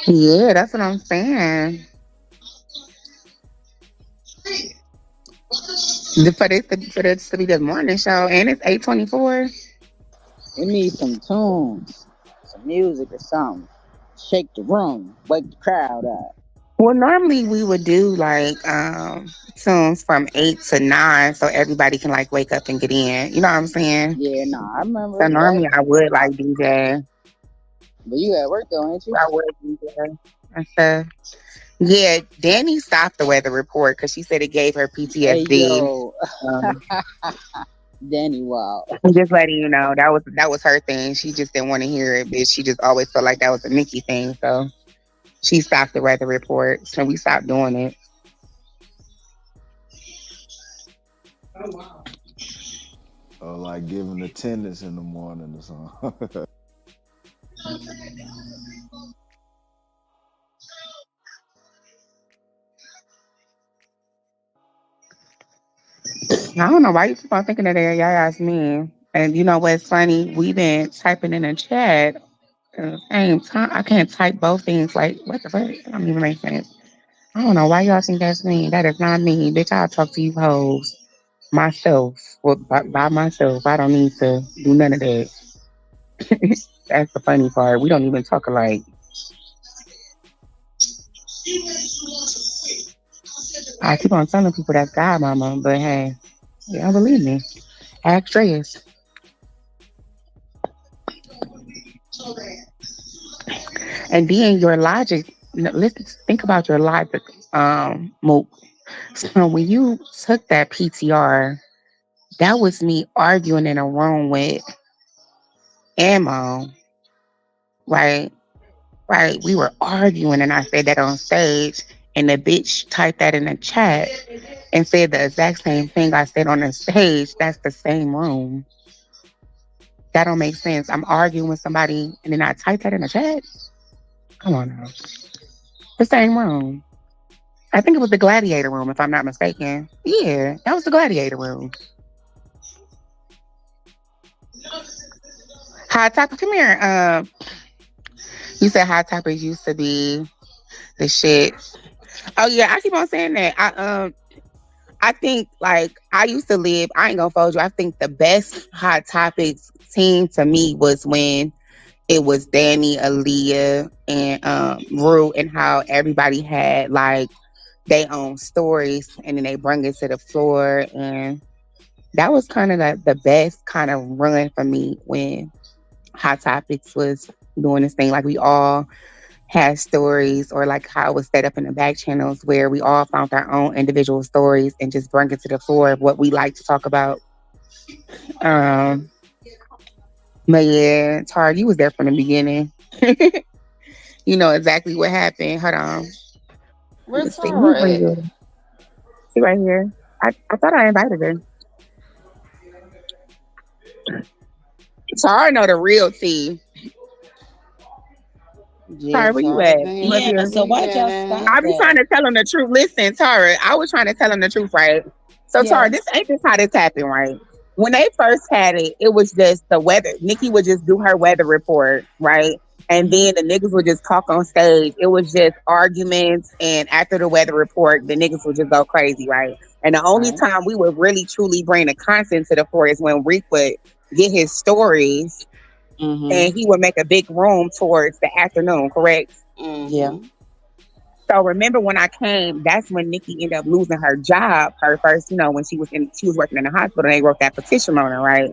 Yeah, that's what I'm saying. For this to be the morning show, and it's 8:24. We need some tunes, some music or something. Shake the room, wake the crowd up. Well, normally we would do like tunes from 8 to 9, so everybody can like wake up and get in. You know what I'm saying? Yeah, no, I So remember that. normally I would like DJ. But you at work though, ain't you? I would DJ and stuff. Yeah, Danny stopped the weather report because she said it gave her Hey PTSD. yo, Um, Danny, wow. I'm just letting you know that was her thing. She just didn't want to hear it, but she just always felt like that was a Nikki thing. So she stopped the weather report. So we stopped doing it. Oh wow. Or like giving attendance in the morning or something. I don't know why you keep on thinking of that. Y'all asked me. And you know what's funny? We've been typing in a chat at the same time. I can't type both things. Like, what the fuck? It don't even make sense. I don't know why y'all think that's me. That is not me. Bitch, I'll talk to you hoes myself. Well, by myself. I don't need to do none of that. That's the funny part. We don't even talk alike. I keep on telling people that's God mama, but hey, y'all believe me. Ask Reyes. And then your logic, let's think about your logic, Mook. So when you took that PTR, that was me arguing in a room with Ammo, right? Right. We were arguing and I said that on stage and the bitch typed that in the chat and said the exact same thing I said on the stage. That's the same room. That don't make sense. I'm arguing with somebody and then I type that in the chat. Come on now. The same room. I think it was the gladiator room, if I'm not mistaken. Yeah, that was the gladiator room. Hot topic, come here. You said hot topics used to be the shit. Oh yeah, I keep on saying that. I think like I used to live. I ain't gonna fold you. I think the best hot topics team to me was when it was Danny, Aaliyah, and Rue, and how everybody had like their own stories, and then they bring it to the floor, and that was kind of the best kind of run for me when Hot Topics was doing this thing. Like we all had stories, or like how it was set up in the back channels where we all found our own individual stories and just bring it to the floor of what we like to talk about. Um, but yeah, Tar, you was there from the beginning. You know exactly what happened. Hold on. Where's Let's see. Tara at? She right here. I thought I invited her. Tar know the real tea. Tara, Yes, where you Tara at? been You up in the Yeah, here? so why'd y'all stop beginning. I be trying that? to tell him the truth. Listen, Tara, I was trying to tell him the truth, right? So, Tara, Yes. this ain't just how this happened, right? When they first had it, it was just the weather. Nikki would just do her weather report, right? And then the niggas would just talk on stage. It was just arguments. And after the weather report, the niggas would just go crazy, right? And the only Right. time we would really truly bring the content to the floor is when Reek would get his stories and he would make a big room towards the afternoon, correct? Yeah. So remember when I came, that's when Nikki ended up losing her job, her first, when she was working in the hospital, they wrote that petition on her, right?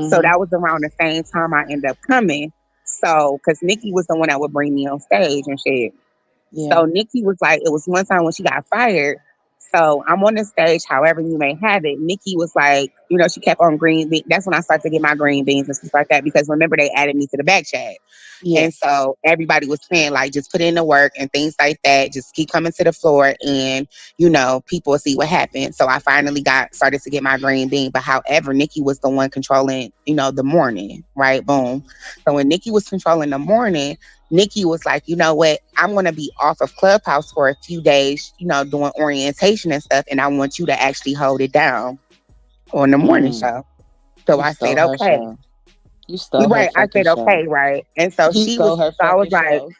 So that was around the same time I ended up coming. So, because Nikki was the one that would bring me on stage and shit. Yeah. So Nikki was like, it was one time when she got fired. So I'm on the stage, however you may have it. Nikki was like, she kept on green beans. That's when I started to get my green beans and stuff like that. Because remember, they added me to the back chat. Yeah. And so everybody was saying, like, just put in the work and things like that. Just keep coming to the floor and, people will see what happens. So I finally started to get my green bean. But however, Nikki was the one controlling, the morning, right? Boom. So when Nikki was controlling the morning, Nikki was like, you know what? I'm going to be off of Clubhouse for a few days, doing orientation and stuff. And I want you to actually hold it down on the morning show. So You I said, stole her okay. show. You stole her Right. I fucking said, show. okay, right. And so You stole her I was fucking like, show.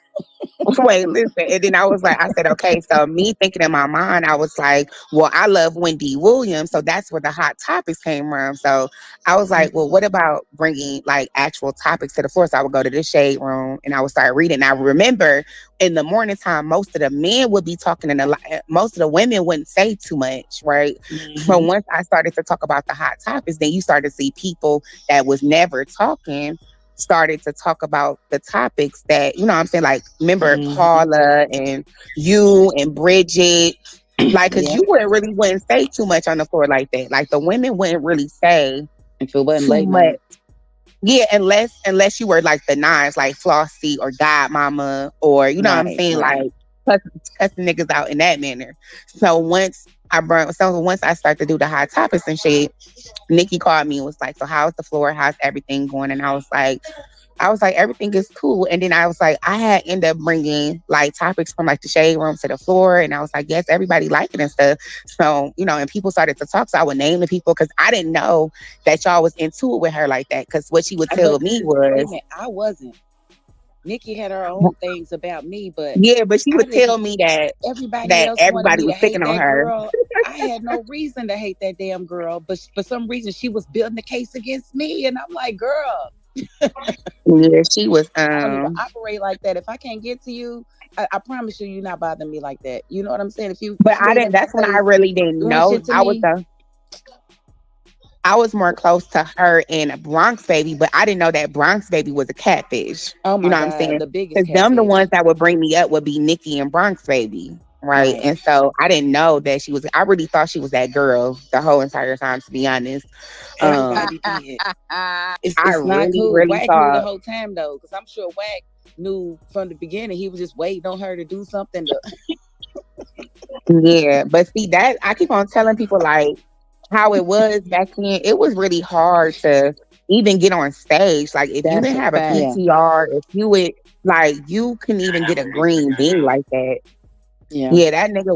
wait, listen. And then I said, okay. So me thinking in my mind, I was like, well, I love Wendy Williams. So that's where the hot topics came from. So I was like, well, what about bringing like actual topics to the floor? So I would go to the shade room and I would start reading. I remember in the morning time, most of the men would be talking and most of the women wouldn't say too much, right? But once I started to talk about the hot topics, then you started to see people that was never talking started to talk about the topics that, what I'm saying, like, remember Paula and you and Bridget, like, because Yeah. you wouldn't say too much on the floor like that. Like, the women wouldn't really say If it wasn't too late much. night. Yeah, unless you were like the nines, like Flossie or Godmama, or, you know what I'm Right, saying, right. like, cussing niggas out in that manner. So once I start to do the hot topics and shit, Nikki called me and was like, so how's the floor? How's everything going? And I was like, everything is cool. And then I was like, I had ended up bringing like topics from like the shade room to the floor. And I was like, yes, everybody liked it and stuff. So, and people started to talk. So I would name the people because I didn't know that y'all was into it with her like that. Because what she would tell But me wait a was, minute, I wasn't. Nikki had her own things about me, but Yeah, but she I would tell didn't. me that Everybody else wanted everybody me to was hate picking on that her. girl. I had no reason to hate that damn girl, but for some reason she was building the case against me, and I'm like, girl, Yeah, she was. I don't even operate like that. If I can't get to you, I promise you, you're not bothering me like that. You know what I'm saying? If you But I being didn't. in my That's when I face really didn't doing know. shit to me, I was more close to her and a Bronx Baby, but I didn't know that Bronx Baby was a catfish. oh You my know what I'm god, saying? the biggest Because them the ones catfish. that would bring me up would be Nikki and Bronx Baby, right? Right. And so I didn't know that she was. I really thought she was that girl the whole entire time. To be honest, Everybody did. I It's not really, cool. really Wack knew the thought. whole time though, because I'm sure Wack knew from the beginning. He was just waiting on her to do something. Yeah, but see that I keep on telling people like how it was back then. It was really hard to even get on stage. Like if you That's didn't a have a fact. PTR, if you would like you couldn't even get a green bean like that. Yeah. Yeah, that nigga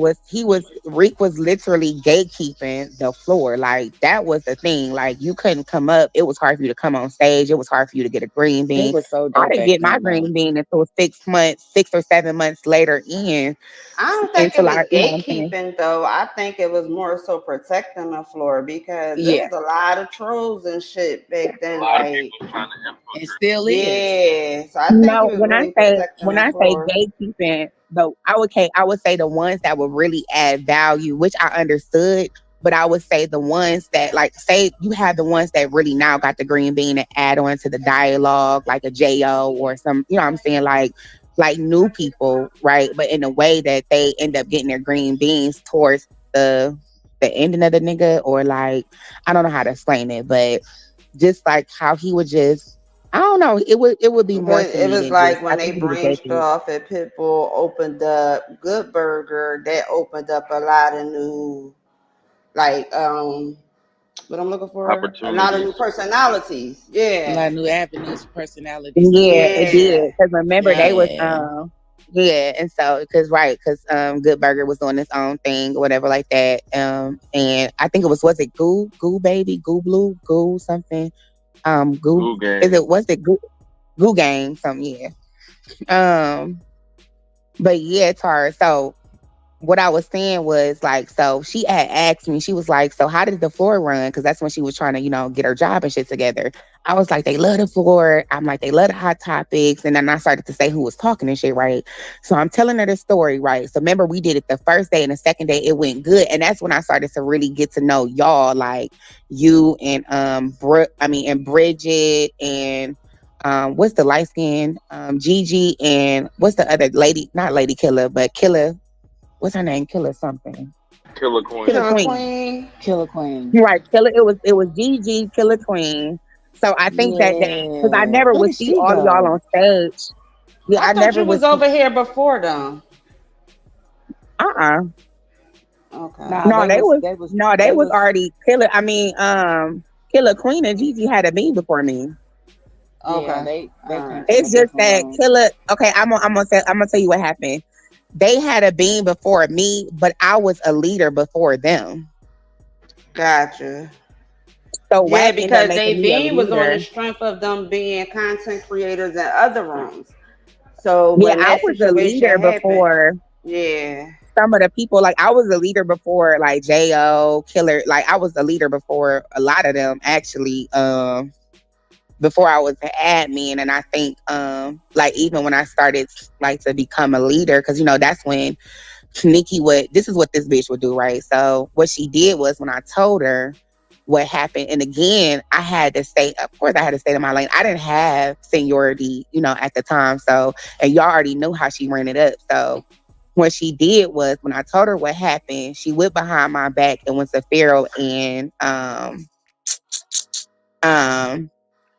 Rick was literally gatekeeping the floor. Like that was the thing. Like you couldn't come up. It was hard for you to come on stage. It was hard for you to get a green It bean. was so I dope didn't back get my then though. green bean until 6 or 7 months later in I don't think it until was I, you know what I'm saying? gatekeeping though. I think it was more so protecting the floor because there Yeah. was a lot of trolls and shit back then. Like, It still is. yeah. So I think he No, was really protecting when the I say floor. gatekeeping, though, I would say the ones that would really add value, which I understood, but I would say the ones that like say you have the ones that really now got the green bean and add on to the dialogue, like a Jo or some, you know what I'm saying, like new people, right? But in a way that they end up getting their green beans towards the ending of the nigga, or like I don't know how to explain it, but just like how he would just I don't know. It would be more But to it me was than just like I when they think he was branched dating. off and Pitbull opened up Good Burger, that opened up a lot of new, like, what I'm looking for, a lot of new Opportunities. personalities. A lot Yeah, of new avenues for personalities to Yeah, come it in. yeah, did. Because remember they was Yeah. yeah, and so because Good Burger was doing its own thing or whatever like that. And I think was it Goo Baby, Goo Blue, Goo something. Goo Goo is gang. it was it Goo Gang, something, yeah. Um but yeah, Tara. So what I was saying was like, so she had asked me, she was like, so how did the floor run? Because that's when she was trying to, get her job and shit together. I was like, they love the floor. I'm like, they love the hot topics. And then I started to say who was talking and shit, right? So I'm telling her the story, right? So remember, we did it the first day and the second day, it went good. And that's when I started to really get to know y'all, like you and and Bridget and what's the light skin? Gigi and what's the other lady? Not Lady Killer, but Killer, what's her name? Killer something. Killer Killer Queen. Killer Queen. Queen. Killer Queen. You're right. Killer. It was Gigi, Killer Queen. So I think that because I Yeah. never Where would did see she all of y'all go? on stage. Yeah, I I thought never you would was see. over here before them. Uh-uh. Okay. Nah, No, they they was was they was no, they they was was already Killer. I mean, Killer Queen and Gigi had a bean before me. yeah, Okay. they All came right. from a It's just different that room. Killer. Okay, I'm gonna tell you what happened. They had a bean before me, but I was a leader before them. Gotcha. So Yeah, Wack ended up because they making me a being was on leader. the strength of them being content creators in other rooms. So Yeah, when I that was a situation leader happened, before yeah, some of the people. Like I was a leader before like Jo, Killer. Like I was a leader before a lot of them actually. Before I was an admin, and I think like even when I started like to become a leader, because that's when Nikki would. This is what this bitch would do, right? So what she did was when I told her what happened, and again I had to stay. Of course, I had to stay in my lane. I didn't have seniority, at the time. So and y'all already knew how she ran it up. So what she did was when I told her what happened, she went behind my back and went to Pharaoh and um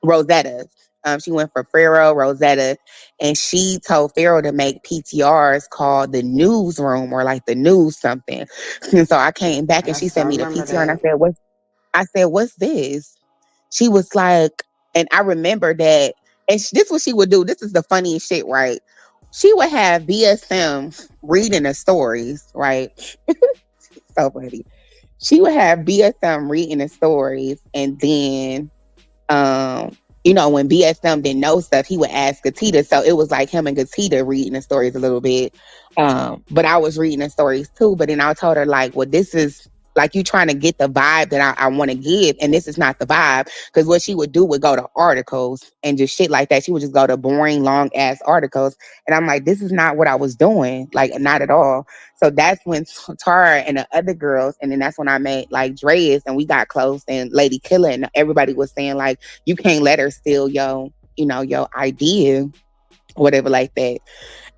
Rosetta. She went for Pharaoh, Rosetta, and she told Pharaoh to make PTRs called the newsroom or like the news something. And so I came back and I she still sent me the remember PTR and that. I said, what's this? She was like, and I remember that, and this what she would do. This is the funniest shit, right? She would have BSM reading the stories, right? So funny. She would have BSM reading the stories, and then um you know, when BSM didn't know stuff, he would ask Gatita. So it was like him and Gatita reading the stories a little bit. But I was reading the stories too. But then I told her, like, well, this is like you trying to get the vibe that I want to give. And this is not the vibe. Because what she would do would go to articles and just shit like that. She would just go to boring, long ass articles. And I'm like, this is not what I was doing. Like, not at all. So that's when Tara and the other girls, and then that's when I met like Dreas and we got close and Lady Killer. And everybody was saying, like, you can't let her steal your, you know, your idea, whatever like that.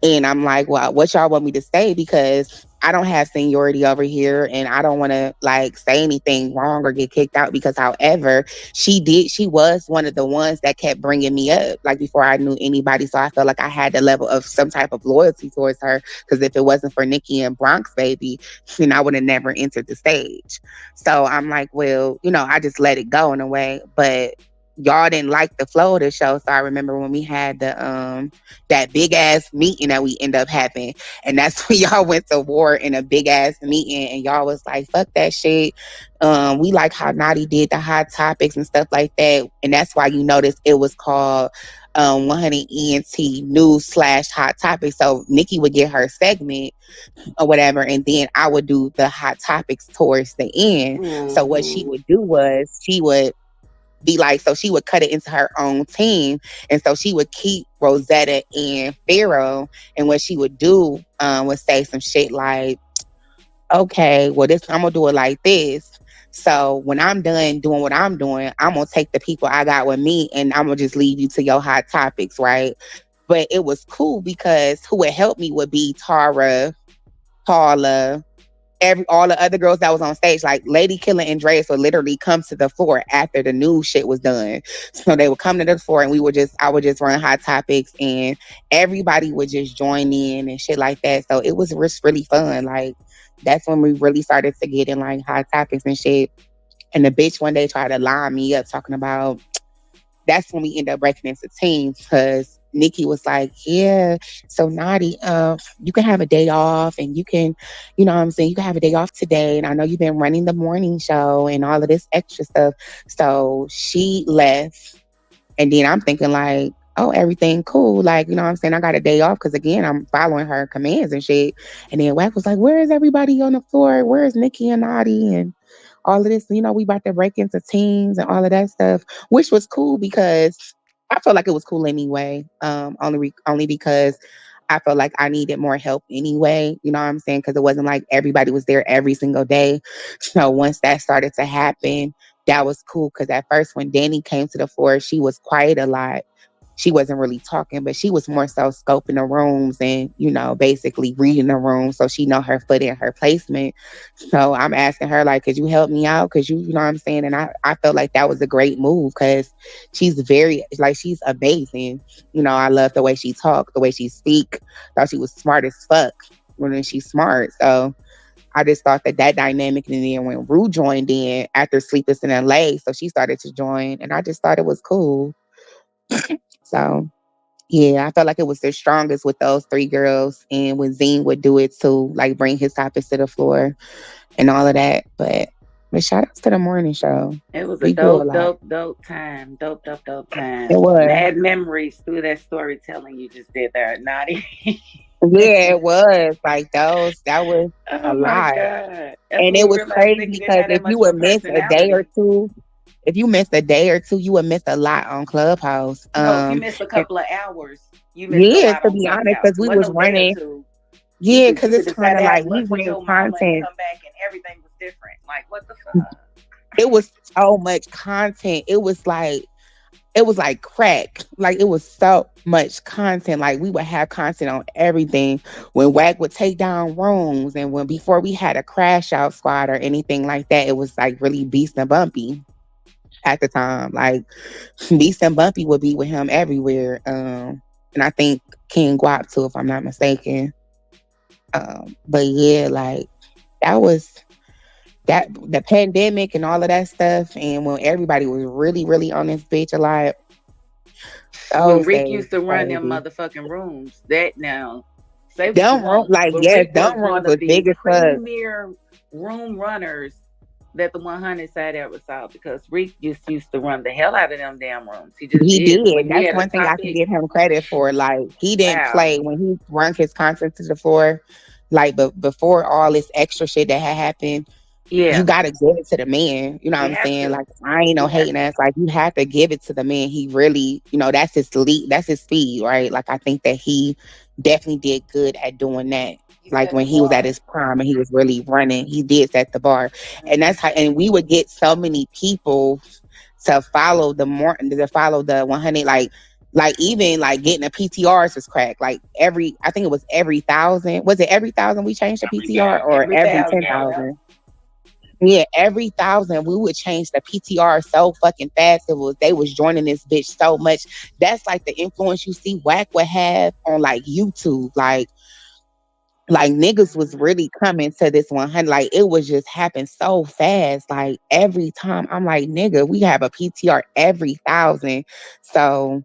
And I'm like, well, what y'all want me to say? Because I don't have seniority over here and I don't want to like say anything wrong or get kicked out because however she was one of the ones that kept bringing me up like before I knew anybody. So I felt like I had the level of some type of loyalty towards her because if it wasn't for Nikki and Bronx baby, then I would have never entered the stage. So I'm like, well, you know, I just let it go in a way, but y'all didn't like the flow of the show. So I remember when we had the that big ass meeting that we end up having. And that's when y'all went to war in a big ass meeting and y'all was like, fuck that shit. We like how Naughty did the hot topics and stuff like that. And that's why you notice it was called 100 ENT news / hot topics. So Nikki would get her segment or whatever, and then I would do the hot topics towards the end. So what she would do was she would be like, so she would cut it into her own team. And so she would keep Rosetta and Pharaoh. And what she would do was say some shit like, okay, well, this I'm going to do it like this. So when I'm done doing what I'm doing, I'm going to take the people I got with me and I'm going to just leave you to your hot topics, right? But it was cool because who would help me would be Tara, Paula, all the other girls that was on stage, like Lady Killer and Dreas would literally come to the floor after the news shit was done. So they would come to the floor and I would just run hot topics and everybody would just join in and shit like that. So it was just really fun. Like that's when we really started to get in like hot topics and shit. And the bitch one day tried to line me up talking about that's when we ended up breaking into teams because Nikki was like, yeah, so Naughty, you can have a day off and you can, you know what I'm saying, you can have a day off today. And I know you've been running the morning show and all of this extra stuff. So she left. And then I'm thinking like, oh, everything cool. Like, you know what I'm saying? I got a day off because again, I'm following her commands and shit. And then Wack was like, where is everybody on the floor? Where is Nikki and Naughty? And all of this, you know, we about to break into teams and all of that stuff, which was cool because I felt like it was cool anyway. Only because I felt like I needed more help anyway. You know what I'm saying? Because it wasn't like everybody was there every single day. So once that started to happen, that was cool. Because at first, when Danny came to the floor, she was quiet a lot. She wasn't really talking, but she was more so scoping the rooms and, you know, basically reading the room so she know her foot and her placement. So I'm asking her, like, could you help me out? Because you know what I'm saying? And I felt like that was a great move because she's very, like, she's amazing. You know, I love the way she talk, the way she speak. Thought she was smart as fuck when she's smart. So I just thought that dynamic. And then when Rue joined in after Sleepless in LA, so she started to join. And I just thought it was cool. So yeah, I felt like it was the strongest with those three girls. And when Zine would do it too, like bring his topics to the floor and all of that. But shout outs to the morning show. It was a We grew a lot. dope time. Dope time. It was. Mad memories through that storytelling you just did there, Naughty. Yeah, it was. Like those, that was Oh a my lot. God. That's And when it we was realized crazy Nikki didn't because have that if much you of a would miss a day or personality. two, you would miss a lot on Clubhouse. No, if you missed a And- couple of hours, you missed a yeah, lot to on be honest, Clubhouse. because It we wasn't was no day or running. two. Yeah, You because could it's decide kind to of have like we lunch with bring your mama and content. come back and everything was different. Like, what the fuck? It was so much content. It was like crack. Like it was so much content. Like we would have content on everything. When Wack would take down rooms and when before we had a crash out squad or anything like that, it was like really Beast and Bumpy at the time. Like Beast and Bumpy would be with him everywhere. And I think King Guap too, if I'm not mistaken. But yeah, like that was that the pandemic and all of that stuff, and when everybody was really, really on this bitch a lot, When those Rick days used to run them crazy. motherfucking rooms, that now, say what you Dumb room, want, like but yes, Rick was dumb rooms one of was the big as fuck. premier room runners that the 100 side ever saw because Rick just used to run the hell out of them damn rooms. He just He did. did. When he That's had a one thing I can topic, give him credit for. Like he didn't wow. play when he run his concert to the floor. Like, but before all this extra shit that had happened, you Yeah, gotta give it to the man. You know what you I'm have saying? to. Like I ain't no You have hating to. ass. Like you have to give it to the man. He really, that's his lead. That's his speed, right? Like I think that he definitely did good at doing that. He Like set when the he was at bar. his prime and he was really running, he did set the bar, and Hmm. that's how. And we would get so many people to follow the 100. Like even like getting the PTRs was crack. Like I think it was every thousand. Was it every thousand we changed the PTR or Every every thousand. Yep. 10,000? Yeah, every thousand we would change the PTR so fucking fast. They was joining this bitch so much. That's like the influence you see Wack would have on like YouTube. Like niggas was really coming to this 100. Like it was just happen so fast. Like every time I'm like, nigga, we have a PTR every thousand. So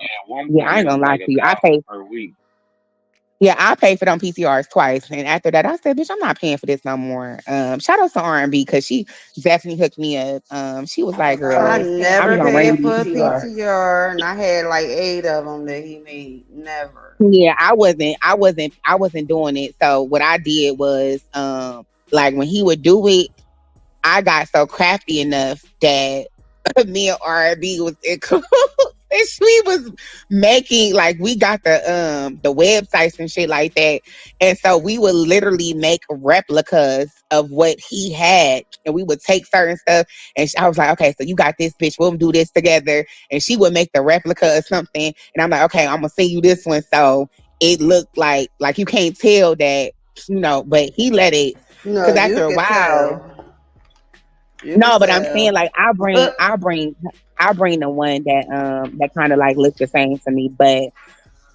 At one yeah, I point, ain't it was gonna lie like to you. 1,000 per week. I paid for them PCRs twice, and after that, I said, "Bitch, I'm not paying for this no more." Shout out to R&B because she definitely hooked me up. She was like, That's I "Girl, always paying I'm never for gonna the run paid you damn these for a PTR. PCRs." PTR, and I had like 8 of them that he made. Never. Yeah, I wasn't doing it. So what I did was, like when he would do it, I got so crafty enough that me and R&B was in and we was making like we got the websites and shit like that. And so we would literally make replicas of what he had. And we would take certain stuff and I was like, okay, so you got this bitch, we'll do this together. And she would make the replica of something. And I'm like, okay, I'm gonna send you this one. So it looked like you can't tell that, but he let it No, because you after a could while. tell. You could No, but I'm saying tell. like I bring the one that kind of like looked the same to me, but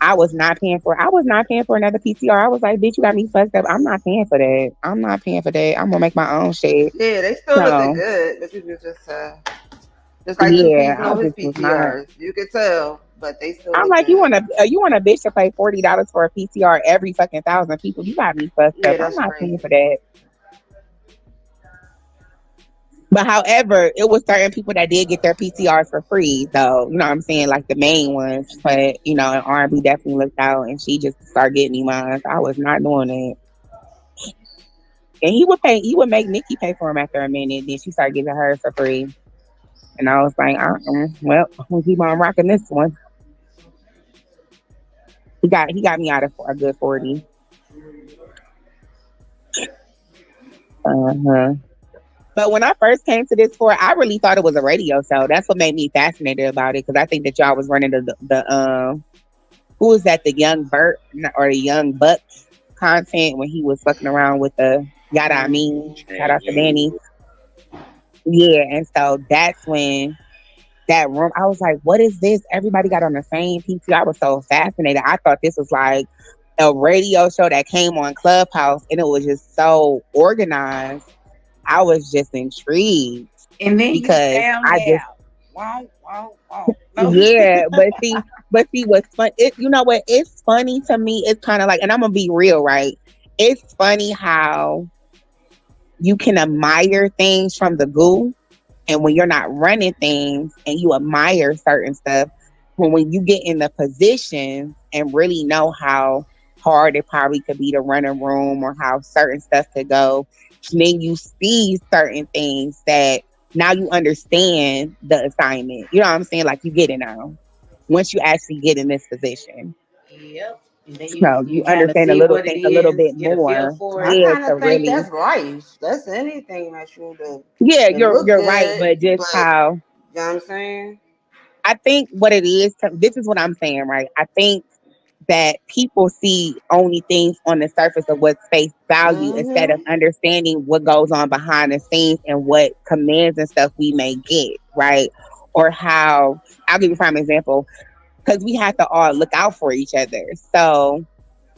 I was not paying for another PCR. I was like, bitch, you got me fucked up. I'm not paying for that. I'm not paying for that. I'm gonna make my own shit. Yeah, they still looking So good, but you could just like Two yeah, Piece I know his just was not. PTRs. You could tell, but they still I'm look like, you good. want a bitch to pay $40 for a PCR every fucking thousand people? You got me fucked Yeah, up. I'm that's not paying crazy. for that. But however, it was certain people that did get their PCRs for free, though. You know what I'm saying? Like the main ones. But and R&B definitely looked out, and she just started getting me mine. I was not doing it. And he would make Nikki pay for him after a minute. Then she started giving hers for free. And I was like, well, I'm gonna keep on rocking this one. He got me out of a good 40. Uh-huh. But when I first came to this floor, I really thought it was a radio show. That's what made me fascinated about it because I think that y'all was running the who was that, the young Burt or the young Buck content when he was fucking around with the Yada I mean. Shout out to Danny. Yeah, and so that's when that room, I was like, what is this? Everybody got on the same PC. I was so fascinated. I thought this was like a radio show that came on Clubhouse and it was just so organized. I was just intrigued And then you because found I just out. Wow, wow, wow. No. yeah, but see what's fun. You know what? It's funny to me. It's kind of like, and I'm gonna be real, right? It's funny how you can admire things from the goo, and when you're not running things and you admire certain stuff, when you get in the position and really know how hard it probably could be to run a room or how certain stuff could go, then you see certain things that now you understand the assignment. You know what I'm saying? Like you get it now once you actually get in this position. Yep. And then So you you kind of understand see what it a little is, bit get a feel more. for I it. Yeah, kind to of think really that's life. That's anything that you do. yeah, It look you're right, good, but just but how you know what I'm saying? I think what it is, this is what I'm saying, right? I think that people see only things on the surface of what's face value instead of Mm-hmm. understanding what goes on behind the scenes and what commands and stuff we may get, right? Or how, I'll give you a prime example, because we have to all look out for each other. So,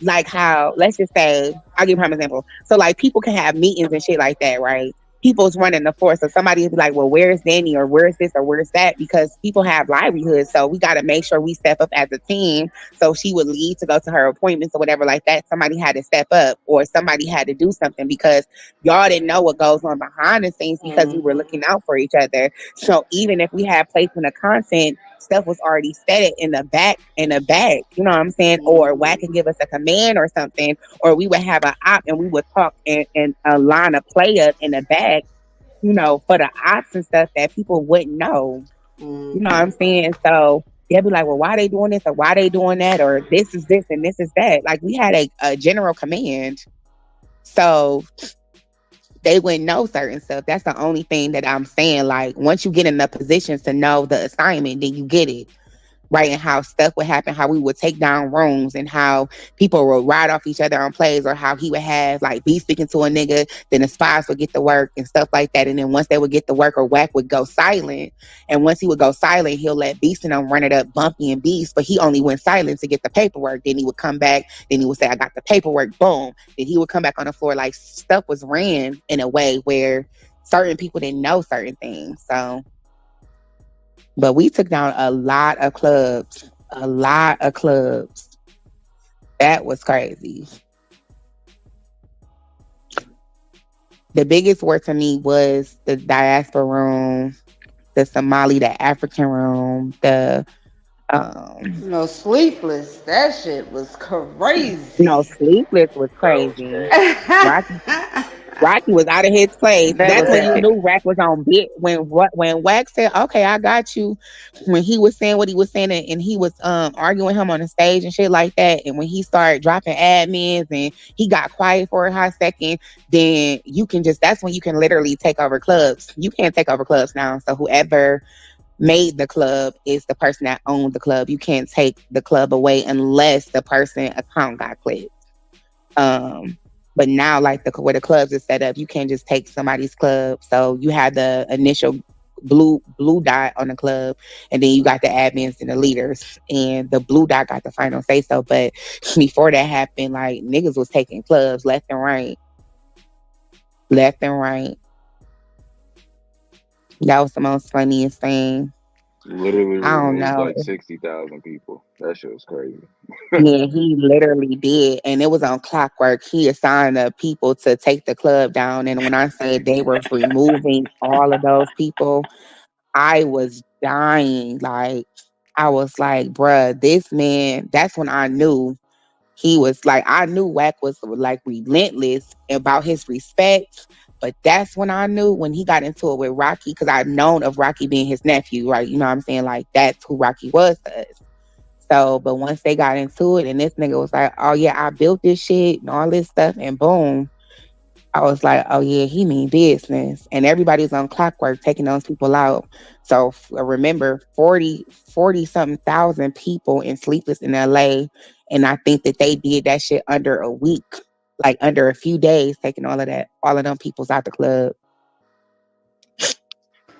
like how, let's just say, I'll give you a prime example. So, like, people can have meetings and shit like that, right? people's running the force. So somebody will be like, well, where's Danny or where's this or where's that? Because people have livelihoods. So we got to make sure we step up as a team. So she would leave to go to her appointments or whatever like that. Somebody had to step up or somebody had to do something because y'all didn't know what goes on behind the scenes because we were looking out for each other. So even if we had placement of content, stuff was already set in the back, you know what I'm saying? Or Wack could give us a command or something, or we would have an op and we would talk and a line of players in the back, you know, for the ops and stuff that people wouldn't know. You know what I'm saying? So they'll be like, well, why they doing this or why they doing that or this is this and this is that. Like we had a general command. So they wouldn't know certain stuff. That's the only thing that I'm saying. Like once you get in the positions to know the assignment, then you get it. Right, and how stuff would happen, how we would take down rooms, and how people would ride off each other on plays, or how he would have like be speaking to a nigga, then the spies would get the work and stuff like that. And then once they would get the work, or Wack would go silent. And once he would go silent, he'll let Beast and them run it up, Bumpy and Beast. But he only went silent to get the paperwork. Then he would come back. Then he would say, "I got the paperwork." Boom. Then he would come back on the floor. Like stuff was ran in a way where certain people didn't know certain things. So. But we took down a lot of clubs. A lot of clubs. That was crazy. The biggest word to me was the diaspora room, the Somali, the African room, the No, Sleepless. That shit was crazy. Sleepless was crazy. Rocky was out of his place. That That's was when you epic. knew Rack was on bit. When Wack said, "Okay, I got you," when he was saying what he was saying, and he was arguing him on the stage and shit like that, and when he started dropping admins and he got quiet for a hot second, then that's when you can literally take over clubs. You can't take over clubs now. So whoever made the club is the person that owned the club. You can't take the club away unless the person account got clipped. But now, like the way the clubs is set up, you can't just take somebody's club. So you have the initial blue dot on the club, and then you got the admins and the leaders, and the blue dot got the final say so. But before that happened, like niggas was taking clubs left and right, left and right. That was the most funniest thing. Literally I don't removed know. like 60,000 people. That shit was crazy. Yeah, he literally did. And it was on clockwork. He assigned the people to take the club down. And when I say they were removing all of those people, I was dying. Like, I was like, bruh, this man, that's when I knew he was like, I knew Wack was like relentless about his respect. But that's when I knew when he got into it with Rocky, because I've known of Rocky being his nephew, right? You know what I'm saying? Like, that's who Rocky was to us. So, but once they got into it and this nigga was like, oh yeah, I built this shit and all this stuff, and boom, I was like, oh yeah, he mean business. And everybody's on clockwork taking those people out. So remember 40 something thousand people in Sleepless in LA. And I think that they did that shit under a week, like under a few days, taking all of them peoples out the club.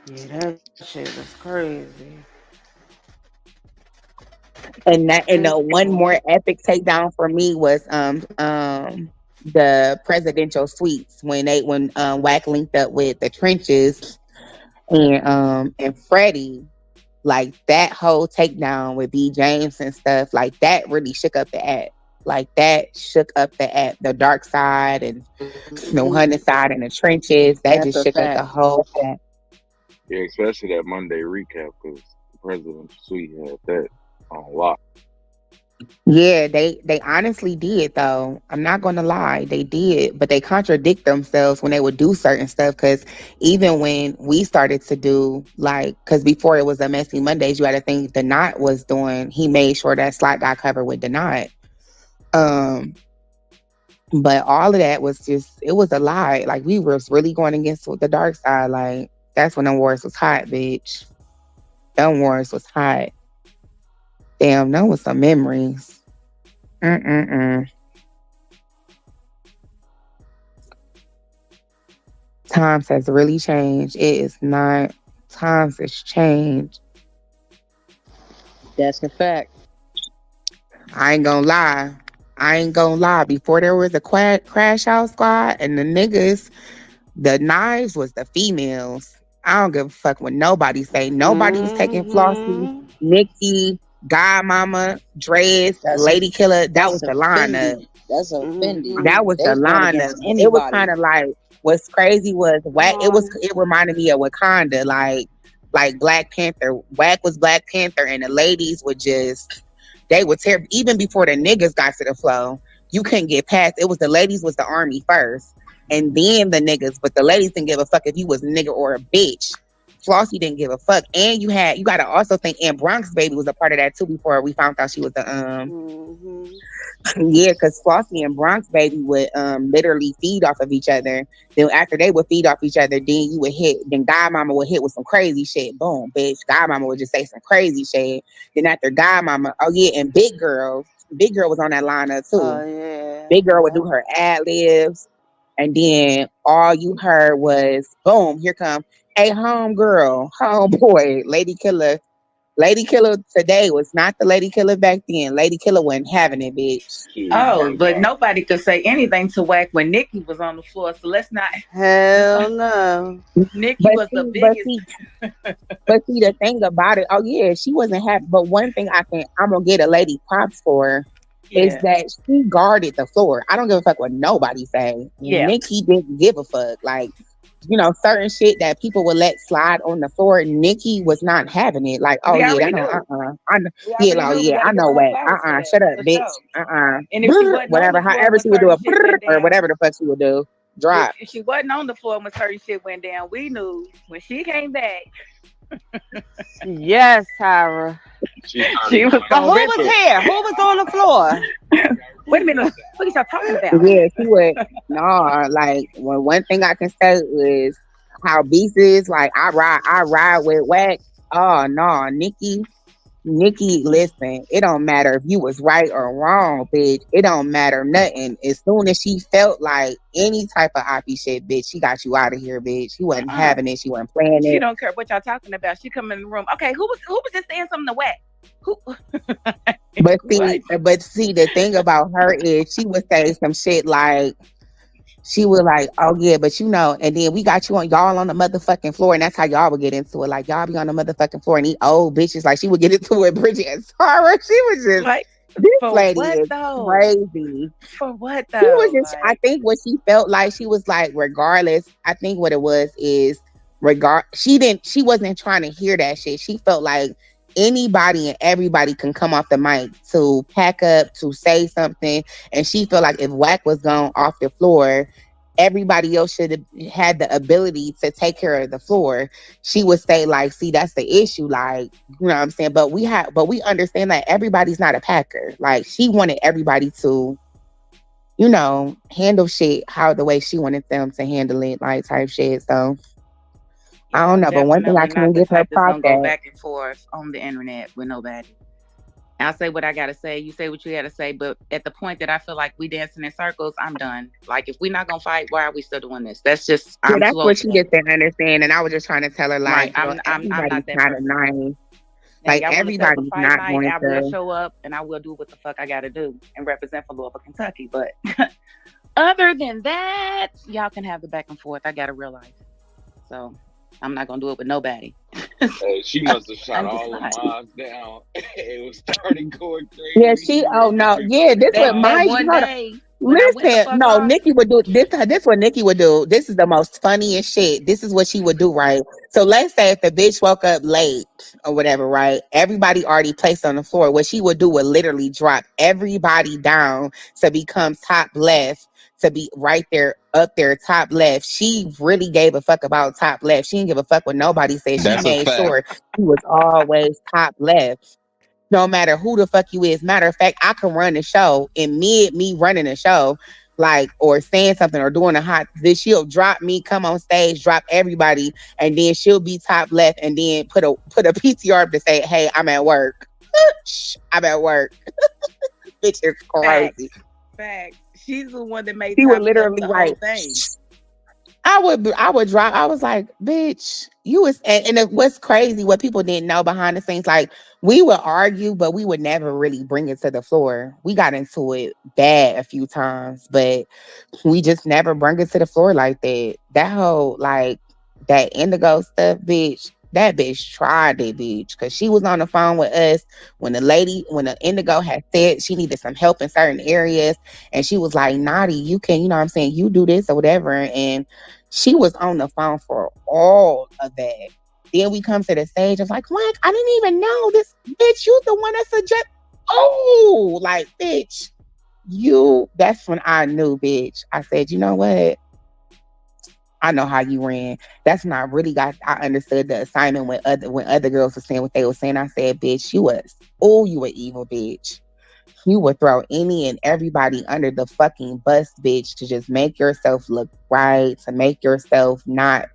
Yeah, that shit was crazy. And the one more epic takedown for me was the presidential suites when Wack linked up with the trenches and Freddie, like that whole takedown with B James and stuff, like that really shook up the app. Like that shook up the app, the dark side and the 100 side and the trenches. That That's just a shook up the fact. whole app. Yeah, especially that Monday recap because the president's suite had that on lock. Yeah, they honestly did though. I'm not gonna lie, they did, but they contradict themselves when they would do certain stuff. Because even when we started to do like, because before it was a messy Mondays, you had to think the Knot was doing. He made sure that slot got covered with the Knot. Um, but all of that was just it was a lie. Like we was really going against the dark side. Like that's when the wars was hot, bitch. Them wars was hot. Damn, that was some memories. Mm-mm-mm. Times has really changed. It is not. Times has changed. That's a fact. I ain't gonna lie. Before there was a crash out squad and the niggas The knives was the females. I don't give a fuck what nobody say. Nobody was taking Flossie, Mm-hmm. Nikki, Godmama, Dress, That's a Lady Killer. That was that's a the lineup. Fendi. That's a Fendi. That was They the was going lineup. against It was anybody. kind of like what's crazy was Wack. Oh, It reminded me of Wakanda, like Black Panther. Wack was Black Panther, and the ladies would just they would tear even before the niggas got to the flow. You couldn't get past. It was the ladies was the army first, and then the niggas. But the ladies didn't give a fuck if you was a nigga or a bitch. Flossie didn't give a fuck, and you got to also think. And Bronx Baby was a part of that too. Before we found out she was the mm-hmm. yeah, because Flossie and Bronx Baby would literally feed off of each other. Then after they would feed off each other, then you would hit. Then Godmama would hit with some crazy shit. Boom, bitch. Godmama would just say some crazy shit. Then after Godmama, oh yeah, and Big Girl was on that lineup Oh too. yeah. Big Girl would do her ad libs, and then all you heard was boom. Here come a home girl, homeboy, Lady Killer. Lady Killer today was not the Lady Killer back then. Lady Killer wasn't having it, bitch. Oh, but nobody could say anything to Wack when Nikki was on the floor. So let's not. Hell no. Nikki But was the see, but biggest. see, but see the thing about it. Oh yeah, she wasn't happy. But one thing I'm gonna get a lady props for is Yeah, that she guarded the floor. I don't give a fuck what nobody say. yeah. Nikki didn't give a fuck. Like certain shit that people would let slide on the floor. Nikki was not having it. Like, oh We yeah, that already don't. knew. I know. We Yeah, already like, knew. We yeah, got I to give know her her what. flowers for Shut that, up, for bitch. sure. And if she Brr, wasn't on whatever. the floor However when she would do certain a shit went or down, whatever the fuck she would do. if Drop. she wasn't on the floor when certain shit went down, we knew when she came back, Yes, Tyra. She turned she into was an But who gonna rip was it. here? Who was on the floor? Wait a minute, what are y'all talking about? Yeah, she would. No, like one thing I can say is how Beast is. Like I ride with Wack. Oh no, Nikki, listen. It don't matter if you was right or wrong, bitch. It don't matter nothing. As soon as she felt like any type of oppie shit, bitch, she got you out of here, bitch. She wasn't Uh-uh. having it. She wasn't playing She it. don't care what y'all talking about. She come in the room. Okay, who was just saying something to Wack? Who? But What? see, the thing about her is she would say some shit like. She was like, oh yeah, but and then we got y'all on the motherfucking floor, and that's how y'all would get into it. Like y'all be on the motherfucking floor, and these old bitches, like she would get into it, Bridget and Tara. She was just, Like this for lady what is though? crazy. For what She was though? just, I Like think what she felt like, she was like, regardless, I think what it was is she wasn't trying to hear that shit. She felt like anybody and everybody can come off the mic to pack up, to say something. And she felt like if Wack was gone off the floor, everybody else should have had the ability to take care of the floor. She would say, like, see, that's the issue. Like, you know what I'm saying? But we understand that everybody's not a packer. Like, she wanted everybody to handle shit how the way she wanted them to handle it, like type shit. So I yeah, don't I'm know, but one thing I definitely can not the give her type that's props gonna go at. back and forth on the internet with nobody. I'll say what I gotta say. You say what you gotta say. But at the point that I feel like we dancing in circles, I'm done. Like if we're not gonna fight, why are we still doing this? That's just Yeah, I'm that's too old what for she that. just didn't understand, and I was just trying to tell her, Right. like, girl, I'm everybody's not that not a person. nine. Now Like y'all want to set up a everybody's fight not night, going I will to. show up and I will do what the fuck I gotta do and represent for Louisville, Kentucky. But other than that, y'all can have the back and forth. I gotta realize. So I'm not gonna do it with nobody. Hey, she must have shot I'm just all the not. moms down. It was starting going Yeah, crazy. she. She Oh ran no, into yeah. This what That mind you. one Hold on. day when I went the Listen, fuck no, off. Nikki would do this. This what Nikki would do. This is the most funniest shit. This is what she would do, right? So let's say if the bitch woke up late or whatever, right? Everybody already placed on the floor. What she would do would literally drop everybody down to become top left, to be right there, up there, top left. She really gave a fuck about top left. She didn't give a fuck what nobody said. She That's a made fact. sure she was always top left. No matter who the fuck you is. Matter of fact, I can run the show in mid me running the show, like or saying something or doing a hot. Then she'll drop me, come on stage, drop everybody, and then she'll be top left, and then put a PTR up to say, "Hey, I'm at work. I'm at work." Bitch is crazy. Facts. Facts. She's the one that made She would top left literally the write. whole thing. I would drive. I was like, bitch, you was, what's crazy, what people didn't know behind the scenes, like we would argue, but we would never really bring it to the floor. We got into it bad a few times, but we just never bring it to the floor like that. That whole, like, that indigo stuff, bitch. That bitch tried it, bitch, because she was on the phone with us when the indigo had said she needed some help in certain areas, and she was like, Naughty, you can, you know what I'm saying, you do this or whatever. And she was on the phone for all of that. Then we come to the stage. I was like, Wack, I didn't even know this, bitch. You the one that suggest. Oh, like, bitch, that's when I knew, bitch. I said, you know what? I know how you ran. That's when I understood the assignment when other girls were saying what they were saying. I said, bitch, you were evil, bitch. You would throw any and everybody under the fucking bus, bitch, to just make yourself look right, to make yourself not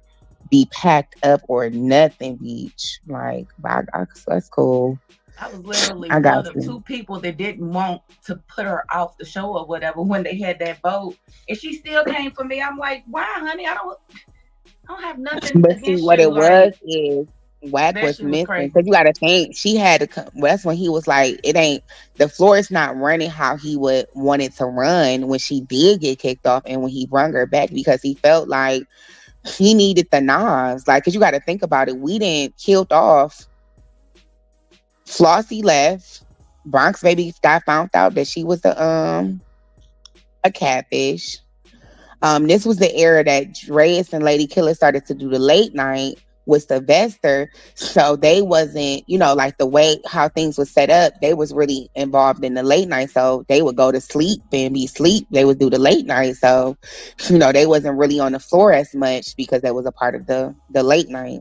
be packed up or nothing, bitch. Like, that's cool. I was literally I got one of you. two people that didn't want to put her off the show or whatever when they had that vote, and she still came for me. I'm like, why, honey? I don't have nothing But see, against what you. it was Like, is Wack that was shit was missing crazy. because you got to think she had to come. Well, that's when he was like, "It ain't the floor is not running how he would want it to run." When she did get kicked off, and when he brung her back because he felt like he needed the knives. Like, because you got to think about it, we didn't killed off. Flossie left. Bronx baby got found out that she was a catfish. This was the era that Dreas and Lady Killer started to do the late night with Sylvester. So they wasn't, like the way how things was set up, they was really involved in the late night. So they would go to sleep and be sleep. They would do the late night. So, they wasn't really on the floor as much because that was a part of the late night.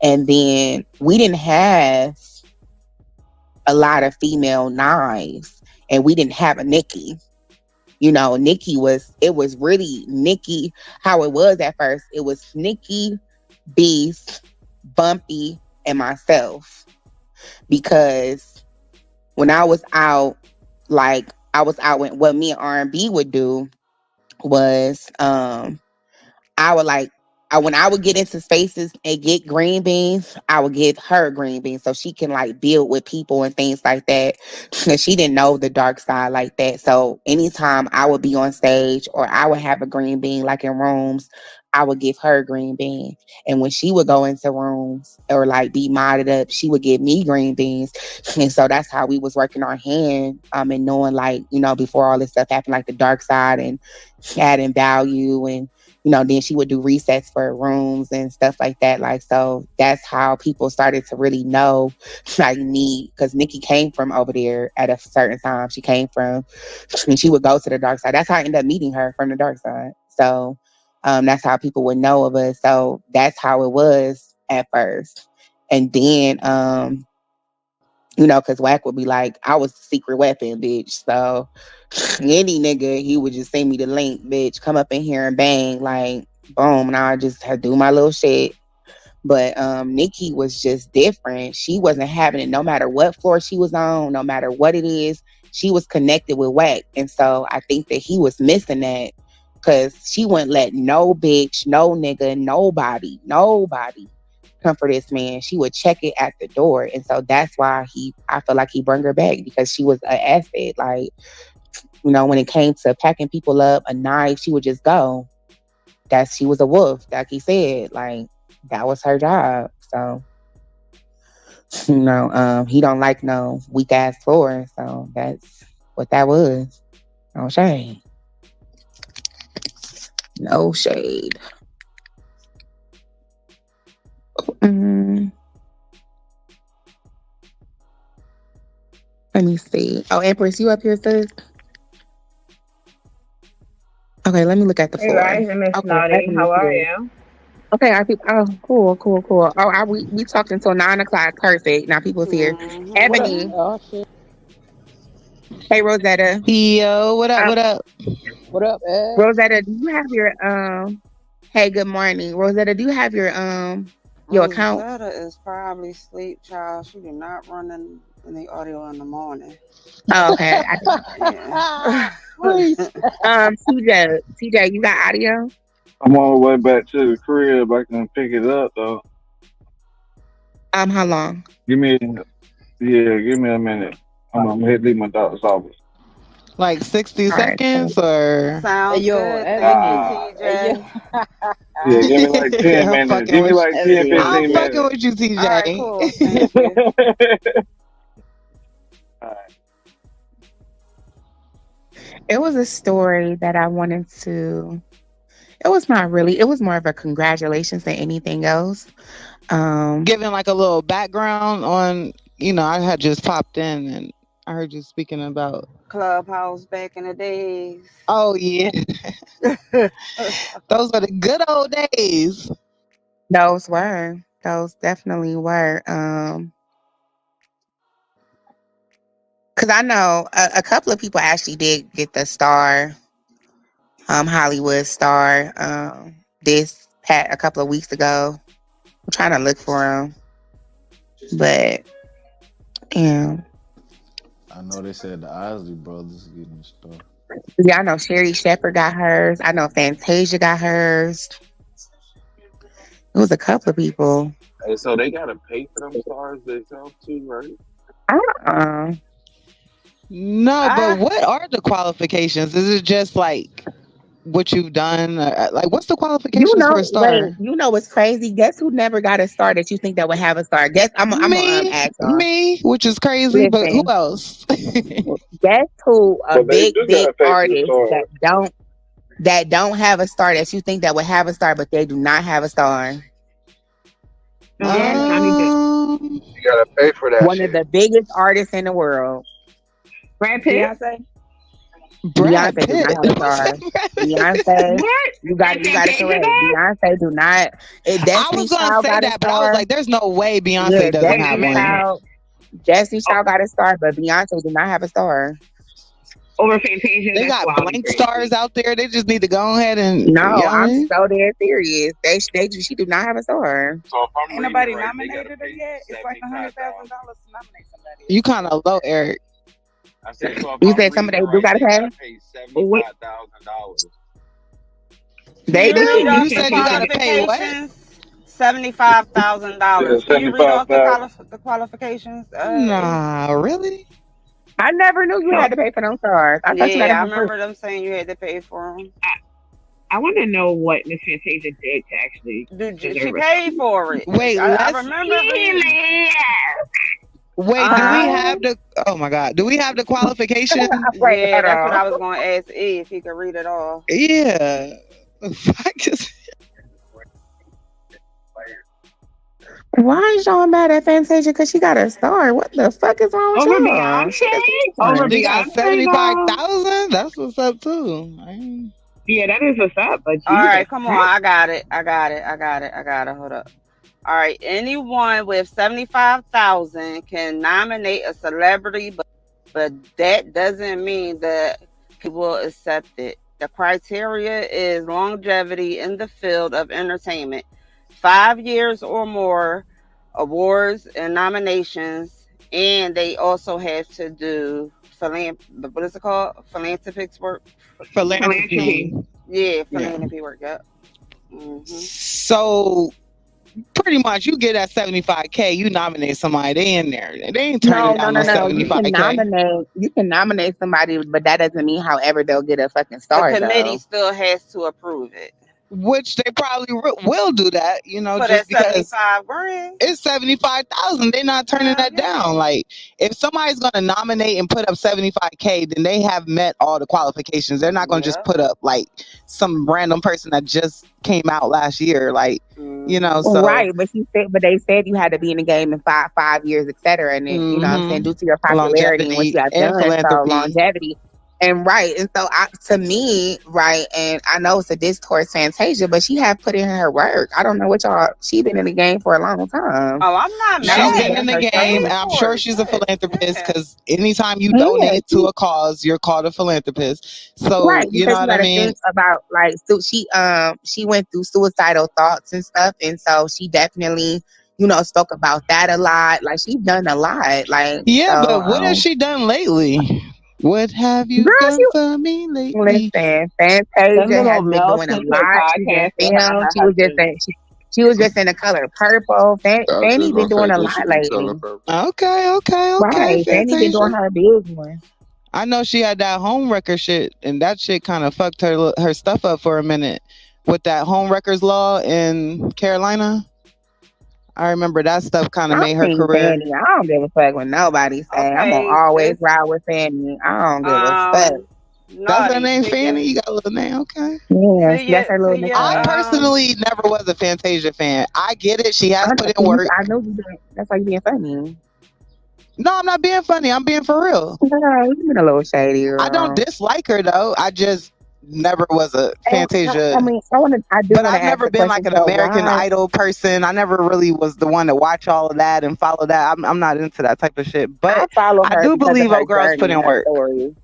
And then we didn't have a lot of female knives, and we didn't have a Nikki. It was really Nikki, how it was at first. It was Nikki, Beast, Bumpy, and myself. Because when I was out, like, I was out when what me and R&B would do was I would like when I would get into spaces and get green beans, I would give her green beans so she can like build with people and things like that. And she didn't know the dark side like that. So anytime I would be on stage or I would have a green bean like in rooms, I would give her a green bean. And when she would go into rooms or like be modded up, she would give me green beans. And so that's how we was working our hand and knowing like, before all this stuff happened, like the dark side and adding value and then she would do resets for rooms and stuff like that. Like, so that's how people started to really know, like me, because Nikki came from over there at a certain time. She came from, and she would go to the dark side. That's how I ended up meeting her from the dark side. So that's how people would know of us. So that's how it was at first. And then, because Wack would be like, I was the secret weapon, bitch. So any nigga, he would just send me the link, bitch. Come up in here and bang, like, boom. And I just had to do my little shit. But Nikki was just different. She wasn't having it no matter what floor she was on, no matter what it is. She was connected with Wack. And so I think that he was missing that because she wouldn't let no bitch, no nigga, nobody come for this man. She would check it at the door. And so that's why I feel like he brought her back because she was an asset. Like, when it came to packing people up, a knife, she would just go. She was a wolf, like he said. Like, that was her job. So, he don't like no weak ass floor. So that's what that was. No shade. No shade. Mm, let me see. Oh, Empress, you up here, sis? Okay, let me look at the Hey floor. guys, I Miss Okay, Naughty. How are you? okay, our people. Oh, cool. Oh, we talked until 9 o'clock. Perfect. Now people's here. Mm-hmm. What up? Ebony. Oh shit. Hey, Rosetta. Yo, what up? Um, What up? What up, Ed? Rosetta, do you have your Hey, good morning, Rosetta. Do you have your account? Rosetta is probably sleep, child. She did not run in I need audio in the morning. Oh, okay. Yeah. TJ, you got audio? I'm on the way back to the crib. I can pick it up though. How long? Give me, give me a minute. I'm heading to leave my doctor's office. Like 60 All right. seconds or Sounds Yo, good. Thank you, Ebony. Yo. TJ. Yeah, give me like 10 I'm minutes. fucking Give me with you. like 10, Ebony. I'm 15 fucking minutes. with you, All right, TJ. cool. Thank you. It was a story that I wanted to. It was not really. It was more of a congratulations than anything else. Giving like a little background on, I had just popped in and I heard you speaking about. Clubhouse back in the days. Oh yeah, those were the good old days. Those definitely were. Because I know a couple of people actually did get the star, Hollywood star, a couple of weeks ago. I'm trying to look for them, but yeah. I know they said the Isley brothers getting the star. Yeah, I know Sherry Shepherd got hers. I know Fantasia got hers. It was a couple of people. Hey, so they gotta pay for them stars themselves too, right? Uh-uh. No, but what are the qualifications? Is it just like what you've done? Like, what's the qualifications for a star? You know what's crazy? Guess who never got a star that you think that would have a star? Guess I'm gonna ask y'all. Me, which is crazy, but who Listen, else? guess who? A But they big do gotta pay for the artist stars. that don't have a star that you think that would have a star, but they do not have a star. You gotta pay for that One of shit. the biggest artists in the world. Brad Pitt? Beyonce? Brad Beyonce do Pitt. not have a star. Beyonce, What? you got it correct. Beyonce do not. I Destiny was gonna Child say got a that, but I was star. like, "There's no way Beyonce Yeah, doesn't have one." Destiny Child got a star, but Beyonce do not have a star. Over Fantasia, They that's got wild and blank crazy. stars out there. They just need to go ahead and. No, You know what I I'm mean? so dead serious. She do not have a star. So if I'm Ain't reading nobody right, they nominated gotta her pay yet. It's like $100,000 to nominate somebody. You kind of low, Eric. I said, so if You I'm said some of reading they do right, gotta they pay? gotta pay $75,000. Can you read You off the said you got to pay what? qualifications? $75,000. Can you read off the qualifications? Nah, really? I never knew you had to pay for those stars. I thought you got Yeah, I them for free. remember them saying you had to pay for them. I want to know what Miss Fantasia did to actually. She paid for it. Wait, I remember. Wait, do we have the? Oh my God, do we have the qualification? Yeah, that's what I was going to ask E if he could read it all. Yeah. Why is y'all mad at Fantasia? Because she got a star. What the fuck is wrong with Over y'all? Beyonce? They got 75,000. That's what's up too. Yeah, that is what's up. But all right, come on. I got it. Hold up. All right, anyone with 75,000 can nominate a celebrity, but that doesn't mean that people will accept it. The criteria is longevity in the field of entertainment, 5 years or more, awards and nominations, and they also have to do what is it called? Philanthropic work. Philanthropy. Yeah, philanthropy work. Yep. So pretty much, you get that 75K, you nominate somebody, they in there. They ain't turning down no 75K. You can nominate somebody, but that doesn't mean, however, they'll get a fucking star. The committee still has to approve it. Which they probably will do that, for just that because 75 grand. It's 75,000. They're not turning that down. Like, if somebody's gonna nominate and put up 75K, then they have met all the qualifications. They're not gonna just put up like some random person that just came out last year. Like, so right. But they said you had to be in the game in five years, etc. And then you know what I'm saying, due to your popularity and what you have done, so longevity. And so to me, and I know it's a diss towards Fantasia, but she have put in her work. I don't know what y'all. She been in the game for a long time. Oh, I'm not mad. She's been in the game, and I'm sure she's a philanthropist because anytime you donate to a cause, you're called a philanthropist. So you know what I mean. Think about she went through suicidal thoughts and stuff, and so she definitely spoke about that a lot. Like she's done a lot. Like Yeah, so. but what has she done lately? What have you Girl, done for me lately? listen, That Fantasia little has been Mel doing a Center lot. She's been podcast with her and filmed. her husband. She was just in the color purple. I was just Fanny been gonna say, doing a did she lot be lately. telling her? Okay, Right. Fanny been doing Fantasia. her big one. I know she had that home wrecker shit, and that shit kind of fucked her stuff up for a minute with that home wreckers law in Carolina. I remember that stuff kind of I'm made her Team career. Fanny. I don't give a fuck what nobody say. I'm gonna Okay, always this ride with Fanny. I don't give a fuck. That's her naughty name, Fanny. You got a little name, okay? Yes, that's her little I nickname. personally never was a Fantasia fan. I get it; she has put in work. I know you doing. That's why you being funny. No, I'm not being funny. I'm being for real. You been a little shady, girl. I don't dislike her though. I just never was a Fantasia. I mean, I do But want to I've ask never the been like question. an So American why? Idol person. I never really was the one to watch all of that and follow that. I'm not into that type of shit. I But follow I her do because of believe her old girls put journey in and her work. story.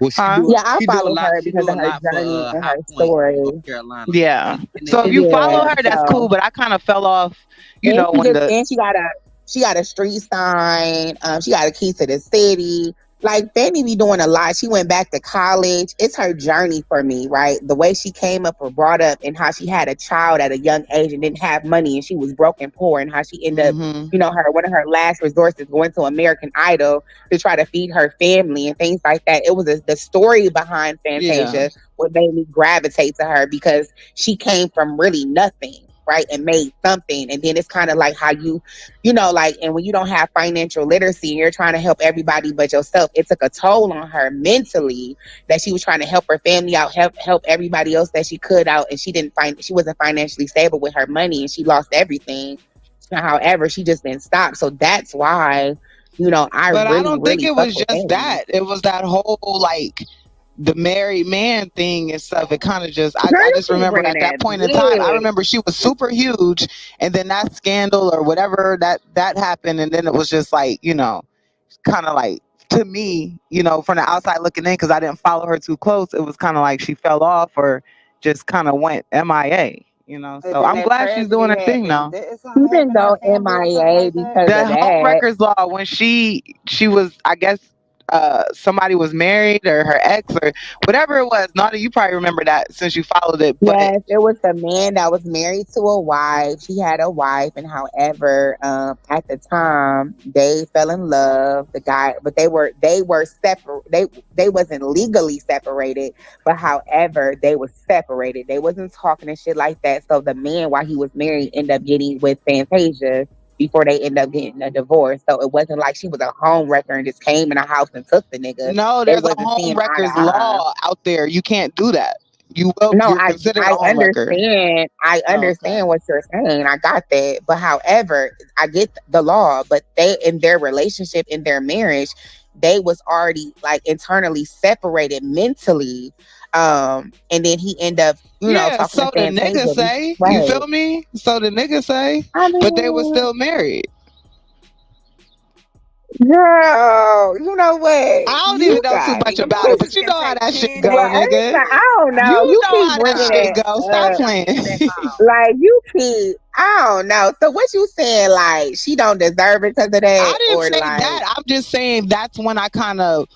Well, she Huh? do. Yeah, I She do a follow lot. her She because do a of her lot for journey and High her Point, story. North Carolina. Yeah. And So if you follow her, that's so cool. But I kind of fell off, and when the she got a street sign. She got a key to the city. Like Fanny be doing a lot. She went back to college. It's her journey for me, right? The way she came up or brought up and how she had a child at a young age and didn't have money and she was broke and poor and how she ended up, one of her last resorts is going to American Idol to try to feed her family and things like that. It was the story behind Fantasia what made me gravitate to her because she came from really nothing, right? And made something. And then it's kind of like how and when you don't have financial literacy and you're trying to help everybody but yourself, it took a toll on her mentally that she was trying to help her family out, help everybody else that she could out. And she wasn't financially stable with her money and she lost everything. However, she just didn't stop. So that's why, But I don't think really it fuck was with just Fanny. that. It was that whole the married man thing and stuff. It kind of just I just remember at that point in time, I remember she was super huge, and then that scandal or whatever that happened, and then it was just kind of like to me, from the outside looking in, because I didn't follow her too close. It was kind of like she fell off or just kind of went MIA. So I'm glad she's doing her thing now. She didn't go MIA because The of home that. records law when she was, I guess, somebody was married or her ex or whatever it was. Nada, you probably remember that since you followed it. But Yes, it was the man that was married to a wife. She had a wife, and however, at the time they fell in love. The guy, but they were separate. They wasn't legally separated, but however, they were separated. They wasn't talking and shit like that. So the man, while he was married, ended up getting with Fantasia before they end up getting a divorce. So it wasn't like she was a home wrecker and just came in a house and took the nigga. no, They there's a wasn't home seeing eye records to eye. law out there. You can't do that. You're considered a I home wrecker. understand. I understand what you're saying. I got that. But however, I get the law, but they in their relationship, in their marriage, they was already internally separated mentally. And then he ended up, talking so to the Fantasia. nigga say, Right. you feel me? So the nigga say, but they were still married. Girl, you know what? I don't even know too much about it, but you know how that shit go, nigga. I don't know. You You know keep how that bringing shit it go. Stop up. playing. I don't know. So what you saying? Like she don't deserve it because of that? I didn't or say like that. I'm just saying that's when I kind of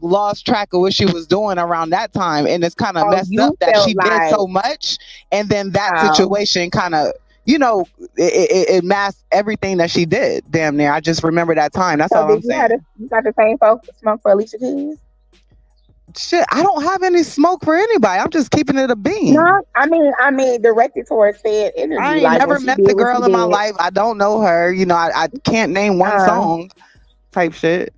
lost track of what she was doing around that time, and it's kind of messed up that she did so much, and then that situation kind of. It masked everything that she did. Damn near. I just remember that time. That's all I'm saying. You got the same smoke for Alicia Keys? Shit, I don't have any smoke for anybody. I'm just keeping it a bean. No, I mean, directed towards said interview. I ain't never met the girl in my life. I don't know her. I can't name one song, type shit.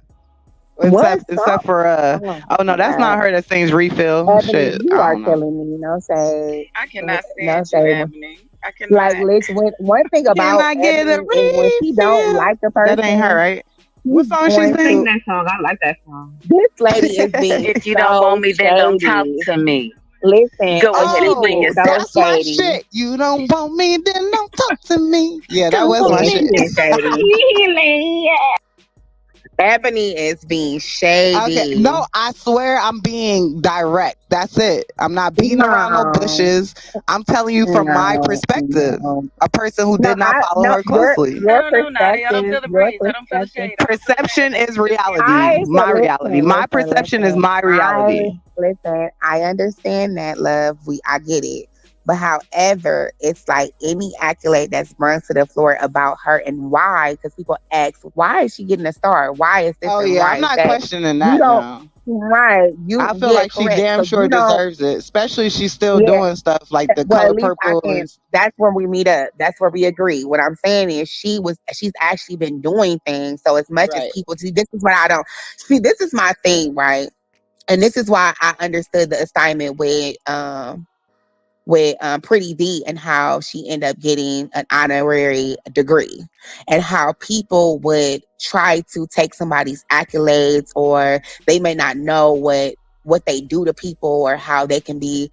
Except for oh no, that's not her that sings Refill. Ebony, Shit, you I are don't know. killing me. No say. I cannot No stand you, say. Ebony. I cannot. Like, listen, one thing Can about I get a Ebony is when she don't like the person. That ain't her, right? What song she Sing sing? that song. I like that song. This lady is being If you don't want me, then don't talk to me. Listen, Go ahead and bring yourself. That's my shit. You don't want me, then don't talk to me. Yeah, that was my shit. Shady. Ebony is being Okay, shady. no, I swear I'm being direct. That's it. I'm not beating around no No, bushes. I'm telling you from my no, perspective, no. a person who No, did not follow her closely. your I don't know, Nadia. I don't perspective, feel the your breeze. I don't feel the perspective. shade. I don't feel the shade. I Perception think is you just being reality. I factual. My reality. listen, My listen, perception is listen. my reality. I understand that, love. I get it. But however, it's like any accolade that's brought to the floor about her and why, because people ask, why is she getting a star? Why is this Oh and yeah, why I'm is not that? questioning You that don't now. right. I You feel yeah, like she correct. damn So sure you don't deserves it, especially if she's still yeah. doing stuff like the Well, color at least I purple can. and That's where we meet up. That's where we agree. What I'm saying is, she's actually been doing things. So as much as right. people see, this is what I don't see. This is my thing, right? And this is why I understood the assignment with Pretty V and how she ended up getting an honorary degree and how people would try to take somebody's accolades or they may not know what they do to people or how they can be,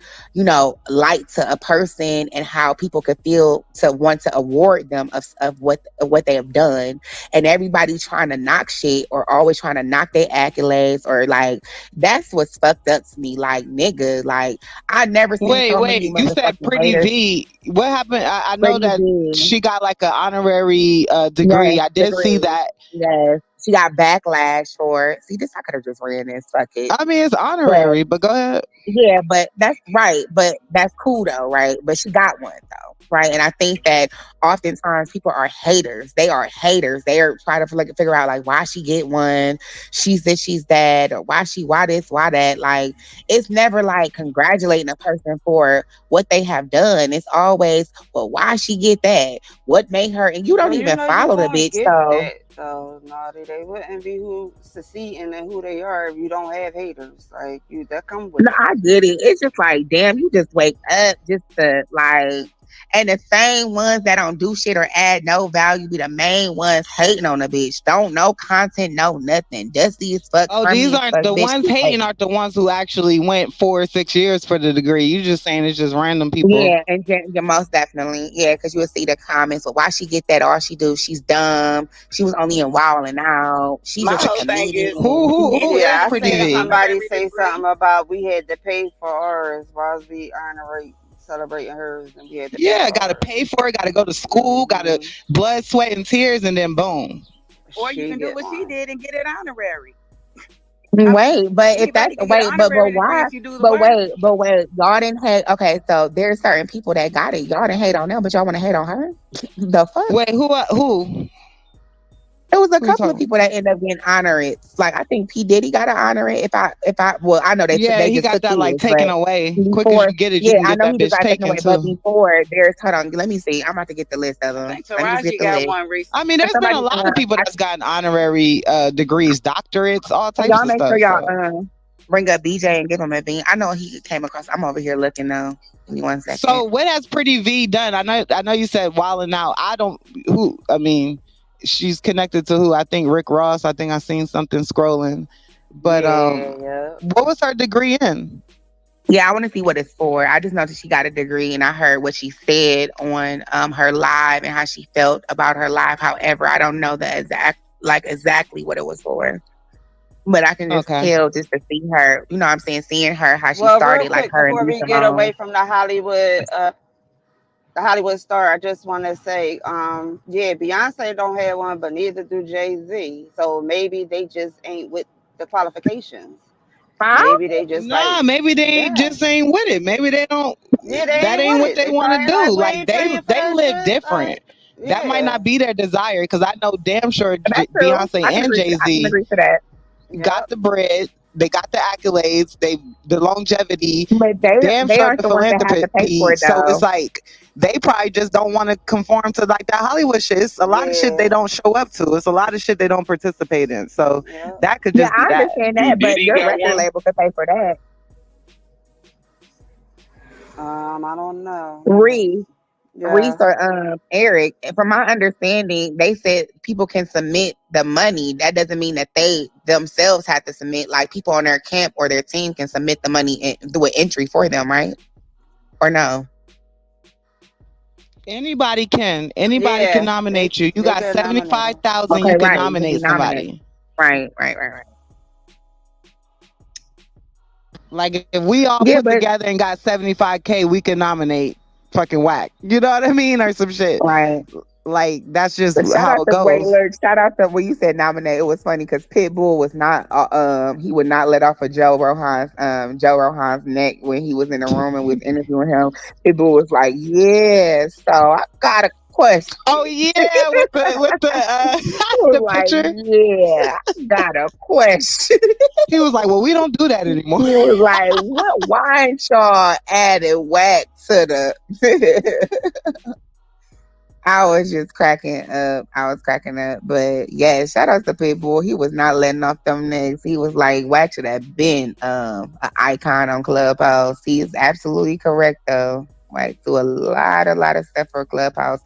light to a person and how people could feel to want to award them of what they have done. And everybody trying to knock shit or always trying to knock their accolades or like that's what's fucked up to me. Like nigga, like I never seen Wait, so many you said motherfucking Pretty haters. V. What happened? I know Pretty that V. she got like an honorary Yes, degree. I did see degree. that. Yes. She got backlash for it. See, this I could have just ran this. Fuck it. I mean, it's But honorary, but go ahead. yeah, but that's right. But that's cool though, right? But she got one though, right? And I think that oftentimes people are haters. They are haters. They are trying to figure out like why she get one. She's this, she's that, or why this, why that. Like it's never like congratulating a person for what they have done. It's always, well, why she get that? What made her? And you don't Well, you even know you follow the gonna bitch, get so. that though, Naughty. They wouldn't be who succeeding and who they are if you don't have haters. Like you, that come with No, that. I get it. It's just like, damn, you just wake up just to like, and the same ones that don't do shit or add no value be the main ones hating on the bitch. Don't know content, no nothing. Dusty as fuck, Oh, these crummy as aren't fuck, the bitch. ones Keep hating. hating. Aren't the ones who actually went 4 or 6 years for the degree. You just saying it's just random people. Yeah, and yeah, most definitely, yeah, because you will see the comments. Well, why she get that? All she do, she's dumb. She was only in Wilding Out. She's My just a whole thing is, comedian. Who is yeah, I Pretty seen V? somebody say something about we had to pay for ours while we honoring celebrating hers, and we had to pay Yeah, for got to ours. pay for it. Got to go to school. Got to blood, sweat, and tears, and then boom. Or you She can do get what she one. did and get it honorary. Wait, but if that's Anybody can get an wait, but honorary degree why? if you do the work. But wait, y'all didn't hate. Okay, so there's certain people that got it. Y'all didn't hate on them, but y'all want to hate on her. The fuck? Wait, who? It was a Who you couple of talking? people that ended up getting honored. Like I think P Diddy got an honorary. Well, I know Yeah, they he just got took that like his, taken but away. Quick as before, you get it, you yeah, can I get know that he just bitch got taken taken away. But too. before, there's hold on, let me see. I'm about to get the list of I them. think Let me just get Taraji the got list. one recently. I mean, there's been a Somebody, lot of people that's gotten honorary degrees, doctorates, all types y'all of make sure stuff. y'all So bring up BJ and give him a bean. I know he came across. I'm over here looking now. Give me 1 second. So what has Pretty V done? I know you said Wildin' Out. I don't who I mean, she's connected to who? I think Rick Ross. I think I seen something scrolling. But Yeah. what was her degree in? Yeah, I want to see what it's for. I just know that she got a degree, and I heard what she said on her live and how she felt about her live. However, I don't know the exactly what it was for, but I can just Okay. tell just to see her. You know what I'm saying? Seeing her how she Well, real started, like quick her and before B we get away Simone. from the Hollywood star, I just want to say, yeah, Beyonce don't have one, but neither do Jay-Z. So maybe they just ain't with the qualifications. Huh? Maybe they just Nah, like, maybe they yeah, just ain't with it. Maybe they don't. yeah, they That ain't ain't with what it. they They want to probably do. like, we Like ain't paying for they that live shit. different. Like, That might yeah, not be their desire because I know damn sure That's true. Beyonce I can and agree. Jay I can Z agree to that. got yep. the bread. They got the accolades. The longevity. But Damn they sure aren't the the ones that have to pay for philanthropy. it So it's though. like they probably just don't want to conform to like that Hollywood shit. It's a lot of shit they Yeah, don't show up to. It's a lot of shit they don't participate in. So yep. that could Yeah, just be I that. understand Do that, but Diddy your got record one? label could pay for that. I don't know. Reese. Reese Yeah, or Eric, from my understanding, they said people can submit the money. That doesn't mean that they themselves have to submit. Like people on their camp or their team can submit the money and do an entry for them, right? Or no? Anybody can yeah, nominate you. You they got could nominate them. 75,000. Okay, You can right. You can be nominate nominated. somebody. Right. Like if we all Yeah, put but together and got 75K, we can nominate fucking Wack. You know what I mean? Or some shit. right. Like that's just But shout how out it to goes. Wayler. Shout out to when you said nominate. It was funny because Pitbull was not. He would not let off of Joe Rohan's neck when he was in the room and was interviewing him. Pitbull was like, "Yeah, so I got a question." Oh yeah, with the He was the like, picture. "Yeah, I got a question." He was like, "Well, we don't do that He anymore." was like, "What? Why ain't y'all added Wack to the?" I was just cracking up. I was cracking up. But yeah, shout out to Pitbull. He was not letting off them niggas. He was like, Wack should have been an icon on Clubhouse. He is absolutely correct though. Like do a lot of stuff for Clubhouse.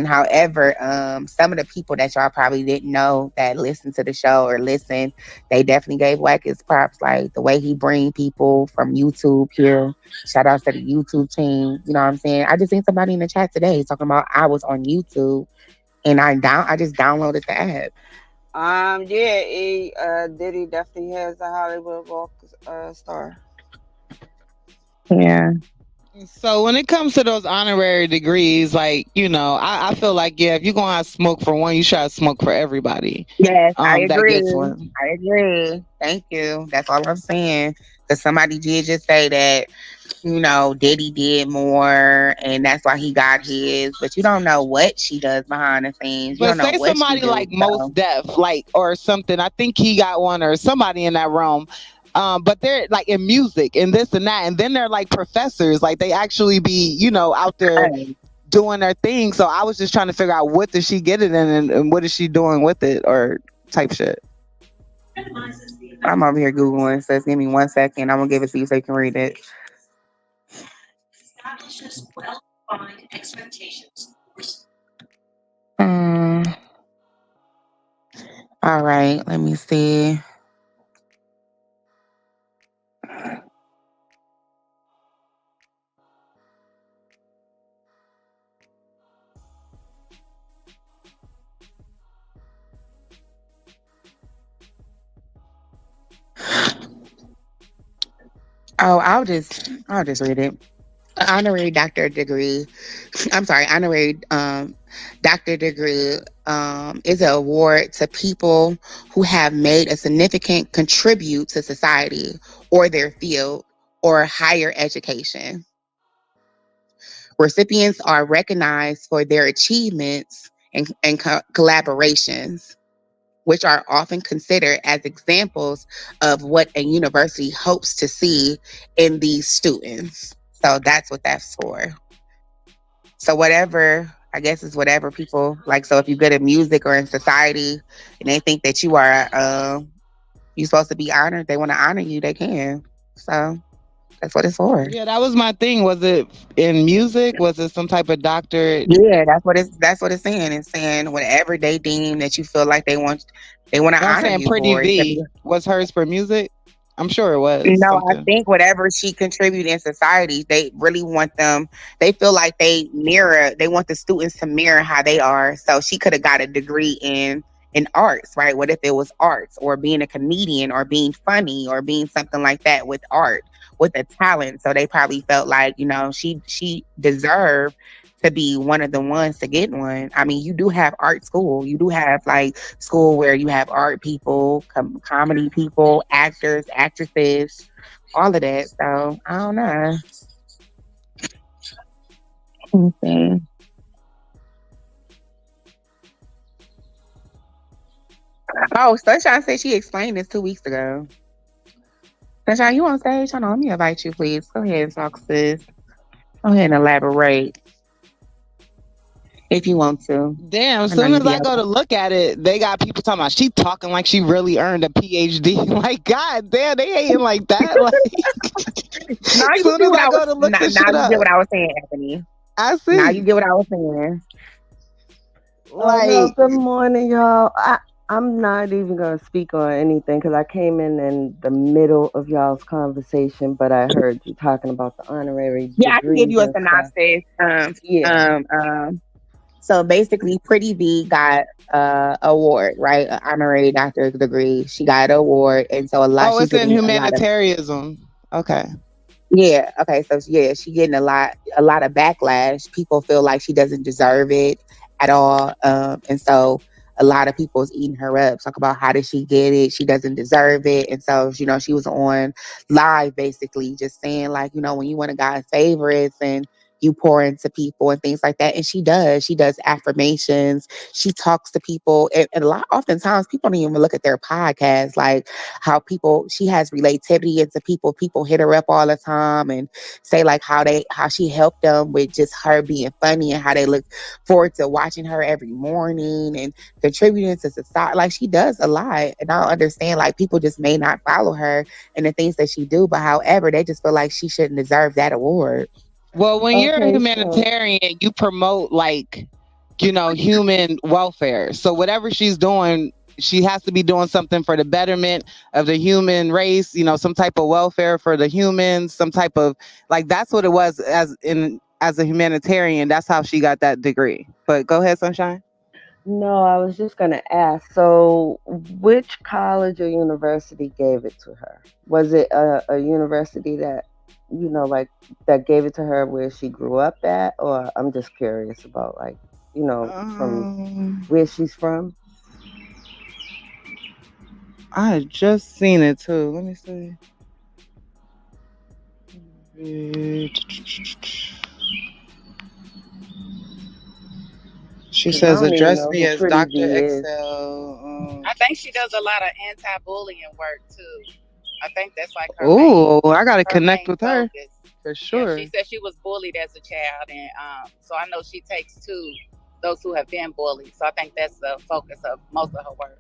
However, some of the people that y'all probably didn't know that listen to the show or listen, they definitely gave Wack his props. Like the way he bring people from YouTube here. Shout out to the YouTube team. You know what I'm saying? I just seen somebody in the chat today talking about I was on YouTube and I just downloaded the app. Yeah, Diddy definitely has a Hollywood Walk star. Yeah. So when it comes to those honorary degrees, like, I feel like, yeah, if you're gonna have smoke for one, you should have smoke for everybody. Yes, I That agree. gets one. I agree. Thank you. That's all I'm saying. Because somebody did just say that, Diddy did more and that's why he got his. But you don't know what she does behind the scenes. You But don't know say what she somebody do. like Most Def, like, or something. I think he got one, or somebody in that realm. But they're like in music and this and that, and then they're like professors, like they actually be, out there doing their thing. So I was just trying to figure out what does she get it in, and what is she doing with it, or type shit. I'm over here Googling. So give me 1 second. I'm gonna give it to you so you can read it. All right, let me see. Oh, I'll just read it. Honorary doctor degree. Honorary doctor degree is an award to people who have made a significant contribute to society or their field or higher education. Recipients are recognized for their achievements and collaborations, which are often considered as examples of what a university hopes to see in these students. So that's what that's for. So whatever, I guess it's whatever people like. So if you're good at music or in society and they think that you're supposed to be honored, they want to honor you, they can. So that's what it's for. Yeah, that was my thing. Was it in music? Was it some type of doctorate? Yeah, that's what it's saying. It's saying whatever they deem that you feel like they want to I'm honor saying you Pretty for. It could be. V was hers for music. I'm sure it was I something. think whatever she contributed in society, they really want them. They feel like they want the students to mirror how they are. So she could have got a degree in arts, right? What if it was arts or being a comedian or being funny or being something like that with art, with a talent? So they probably felt like, she deserved to be one of the ones to get one. I mean, you do have art school. You do have like school where you have art people, comedy people, actors, actresses, all of that. So I don't know. Let me see. Oh, Sunshine said she explained this 2 weeks ago. Sunshine, you on stage? Hold on, let me invite you, please. Go ahead and talk, sis. Go ahead and elaborate if you want to. Damn, as I know soon you as be I out go to look at it, they got people talking about she talking like she really earned a PhD. Like, God damn, they hating like that. Like, now as you soon see as what I I was. go to look this Now shit you up, get what I was saying, Anthony. I see. Now you get what I was saying. No, good morning, y'all. I'm not even gonna speak on anything because I came in the middle of y'all's conversation, but I heard you talking about the honorary Yeah, I can give degrees you a and stuff. synopsis. Yeah. So basically, Pretty V got award, right? An honorary doctorate degree. She got an award, and so Oh, she's it's in getting a lot of. humanitarianism. Okay. Yeah. Okay. So yeah, she getting a lot of backlash. People feel like she doesn't deserve it at all, and so a lot of people is eating her up. Talk about how did she get it? She doesn't deserve it, and so she was on live basically just saying like when you want to God favorites and you pour into people and things like that, and she does. She does affirmations. She talks to people, and a lot oftentimes people don't even look at their podcast like how people she has relativity into people. People hit her up all the time and say like how she helped them with just her being funny and how they look forward to watching her every morning and contributing to society. Like she does a lot. And I don't understand like people just may not follow her and the things that she do, but however, they just feel like she shouldn't deserve that award. Well, when you're a Okay, so humanitarian, you promote like, human welfare. So whatever she's doing, she has to be doing something for the betterment of the human race, some type of welfare for the humans, some type of like that's what it was as a humanitarian. That's how she got that degree. But go ahead, Sunshine. no, I was just gonna ask. So, which college or university gave it to her? Was it a university that like that gave it to her where she grew up at, or I'm just curious about like from where she's from? I just seen it too. Let me see. She Because I says, don't even address know me who as Pretty Dr. V is. Excel. I think she does a lot of anti-bullying work too. I think that's like her Oh, I gotta connect main with her focus. for Yeah, sure. she said she was bullied as a child, and so I know she takes to those who have been bullied. So I think that's the focus of most of her work.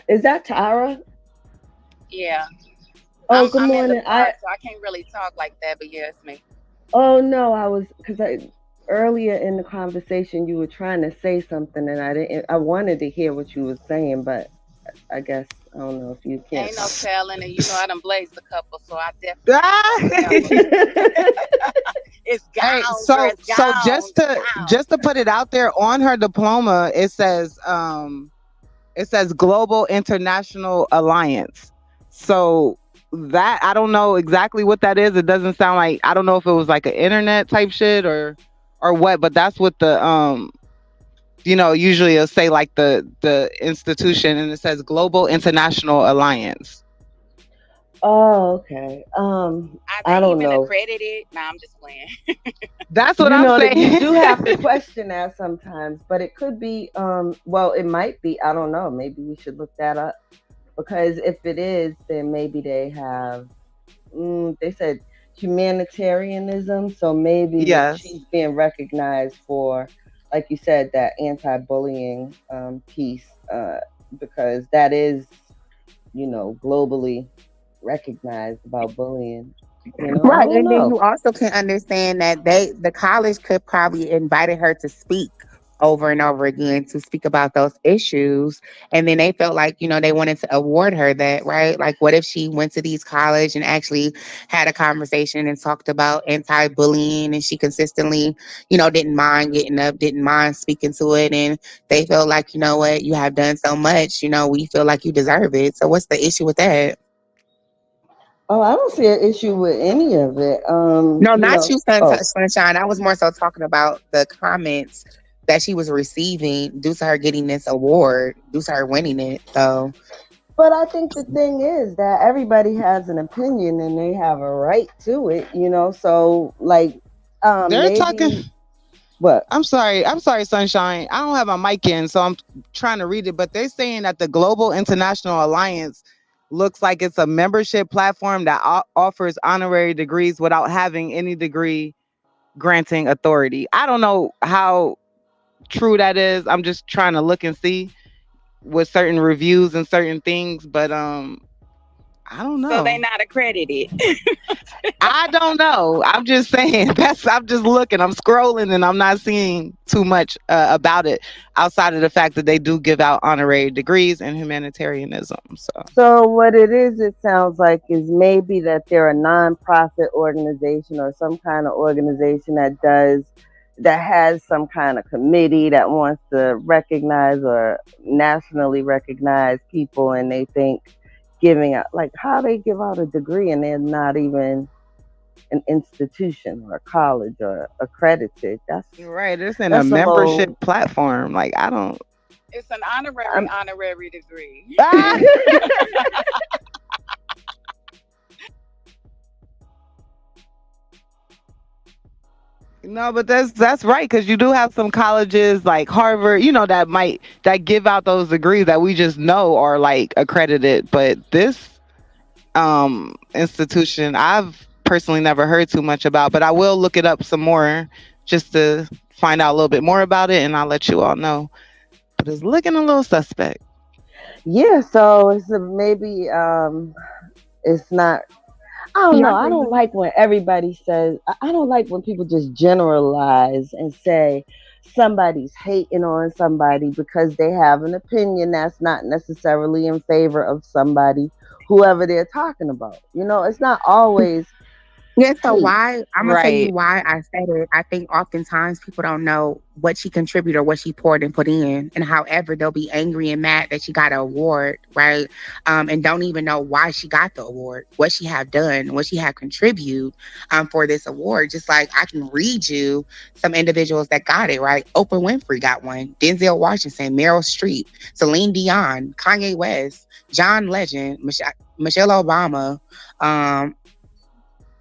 Is that Tara? Yeah, Oh, good I'm in the morning. car, so I can't really talk like that. But yeah, it's me. Oh no, I was because earlier in the conversation you were trying to say something and I didn't. I wanted to hear what you were saying, but I guess I don't know if you can't Ain't no talk. telling, and I done blazed a couple, so I definitely Ah! it's Hey, gone, girl. so It's so gone. just to just to put it out there on her diploma, it says Global International Alliance. So that I don't know exactly what that is. It doesn't sound like I don't know if it was like an internet type shit or what, but that's what the usually it'll say like the institution and it says Global International Alliance. Oh, okay. Are I they don't even know. accredited? Nah, I'm just playing. That's what You I'm know that you saying. do have to question that sometimes, but it could be. Well, it might be. I don't know. Maybe we should look that up because if it is, then maybe they have. They said humanitarianism, so maybe Yes. she's being recognized for, like you said, that anti-bullying piece, because that is, globally recognized about bullying. I Right, don't and then know. you also can understand that the college could probably invited her to speak over and over again to speak about those issues, and then they felt like they wanted to award her that, right? Like, what if she went to these college and actually had a conversation and talked about anti-bullying, and she consistently, didn't mind getting up, didn't mind speaking to it, and they felt like, what, you have done so much, we feel like you deserve it. So what's the issue with that? Oh, I don't see an issue with any of it. No, not you, Oh, Sunshine. I was more so talking about the comments that she was receiving due to her getting this award, due to her winning it. So, but I think the thing is that everybody has an opinion and they have a right to it. So like, They're talking. maybe what? I'm sorry, Sunshine. I don't have my mic in, so I'm trying to read it. But they're saying that the Global International Alliance looks like it's a membership platform that offers honorary degrees without having any degree granting authority. I don't know how true that is. I'm just trying to look and see with certain reviews and certain things, but I don't So they know. not accredited. I don't know. I'm just saying I'm just looking. I'm scrolling and I'm not seeing too much about it outside of the fact that they do give out honorary degrees in humanitarianism. So what it is, it sounds like, is maybe that they're a nonprofit organization or some kind of organization that does that has some kind of committee that wants to recognize or nationally recognize people, and they think giving out, like, how they give out a degree and they're not even an institution or a college or accredited. Right. It's in a That's a membership little. platform. Like, I don't. It's an honorary degree. No, but that's right, because you do have some colleges like Harvard, that give out those degrees that we just know are like accredited. But this institution, I've personally never heard too much about, but I will look it up some more just to find out a little bit more about it, and I'll let you all know. But it's looking a little suspect. Yeah, so maybe it's not. I don't know. I don't like when everybody says. I don't like when people just generalize and say somebody's hating on somebody because they have an opinion that's not necessarily in favor of somebody, whoever they're talking about. It's not always. Yeah, so hate. why I'm gonna tell you why I said it. I think oftentimes people don't know what she contributed or what she poured and put in, and however they'll be angry and mad that she got an award, right? And don't even know why she got the award, what she have done, what she have contributed for this award. Just like I can read you some individuals that got it, right? Oprah Winfrey got one, Denzel Washington, Meryl Streep, Celine Dion, Kanye West, John Legend, Michelle Obama.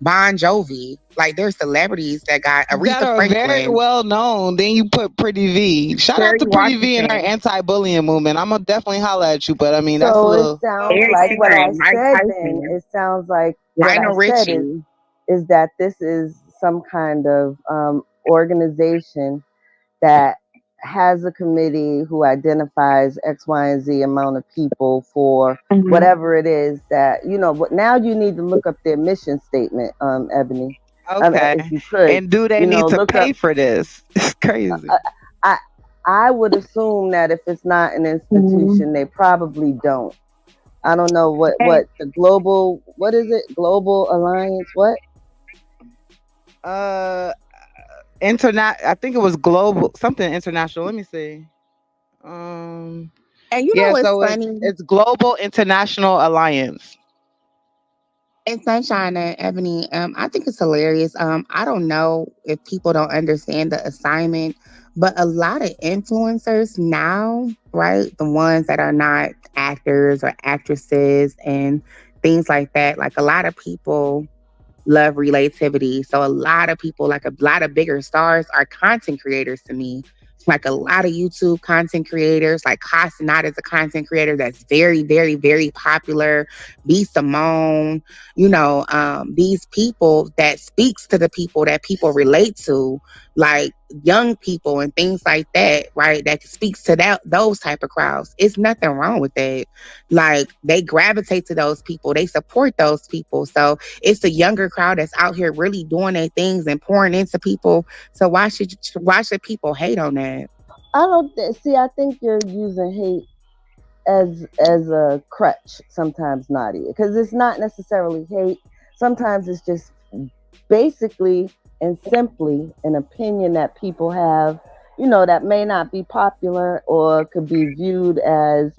Bon Jovi, like there's celebrities that got That Aretha are very Franklin, well known. Then you put Pretty V. Shout out Terry to Pretty V and her Washington, anti-bullying movement. I'm gonna definitely holler at you, but I mean that's a So it little. sounds Eric like what I Sheeran, Mike said. Then Tyson, it sounds like what I Lionel said Richie. is that this is some kind of organization that has a committee who identifies X, Y, and Z amount of people for whatever it is that. But now you need to look up their mission statement, Ebony. Okay. If you could, And do they need to look pay up. for this? It's crazy. I I would assume that if it's not an institution, they probably don't. I don't know what the global, what is it? Global Alliance, what? I think it was global, something international. Let me see. Um, And you know yeah, what's so it's funny? it's Global International Alliance. And Sunshine and Ebony, I think it's hilarious. I don't know if people don't understand the assignment, but a lot of influencers now, right? The ones that are not actors or actresses and things like that, like a lot of people love relativity. So a lot of people, like a lot of bigger stars, are content creators to me. Like a lot of YouTube content creators, like Casanat is a content creator that's very, very, very popular. B. Simone, these people that speaks to the people that people relate to, like young people and things like that, right? That speaks to those type of crowds. It's nothing wrong with that. Like they gravitate to those people, they support those people. So it's a younger crowd that's out here really doing their things and pouring into people. So why should people hate on that? I don't see. I think you're using hate as a crutch sometimes, Nadia, because it's not necessarily hate. Sometimes it's just basically and simply an opinion that people have, that may not be popular or could be viewed as,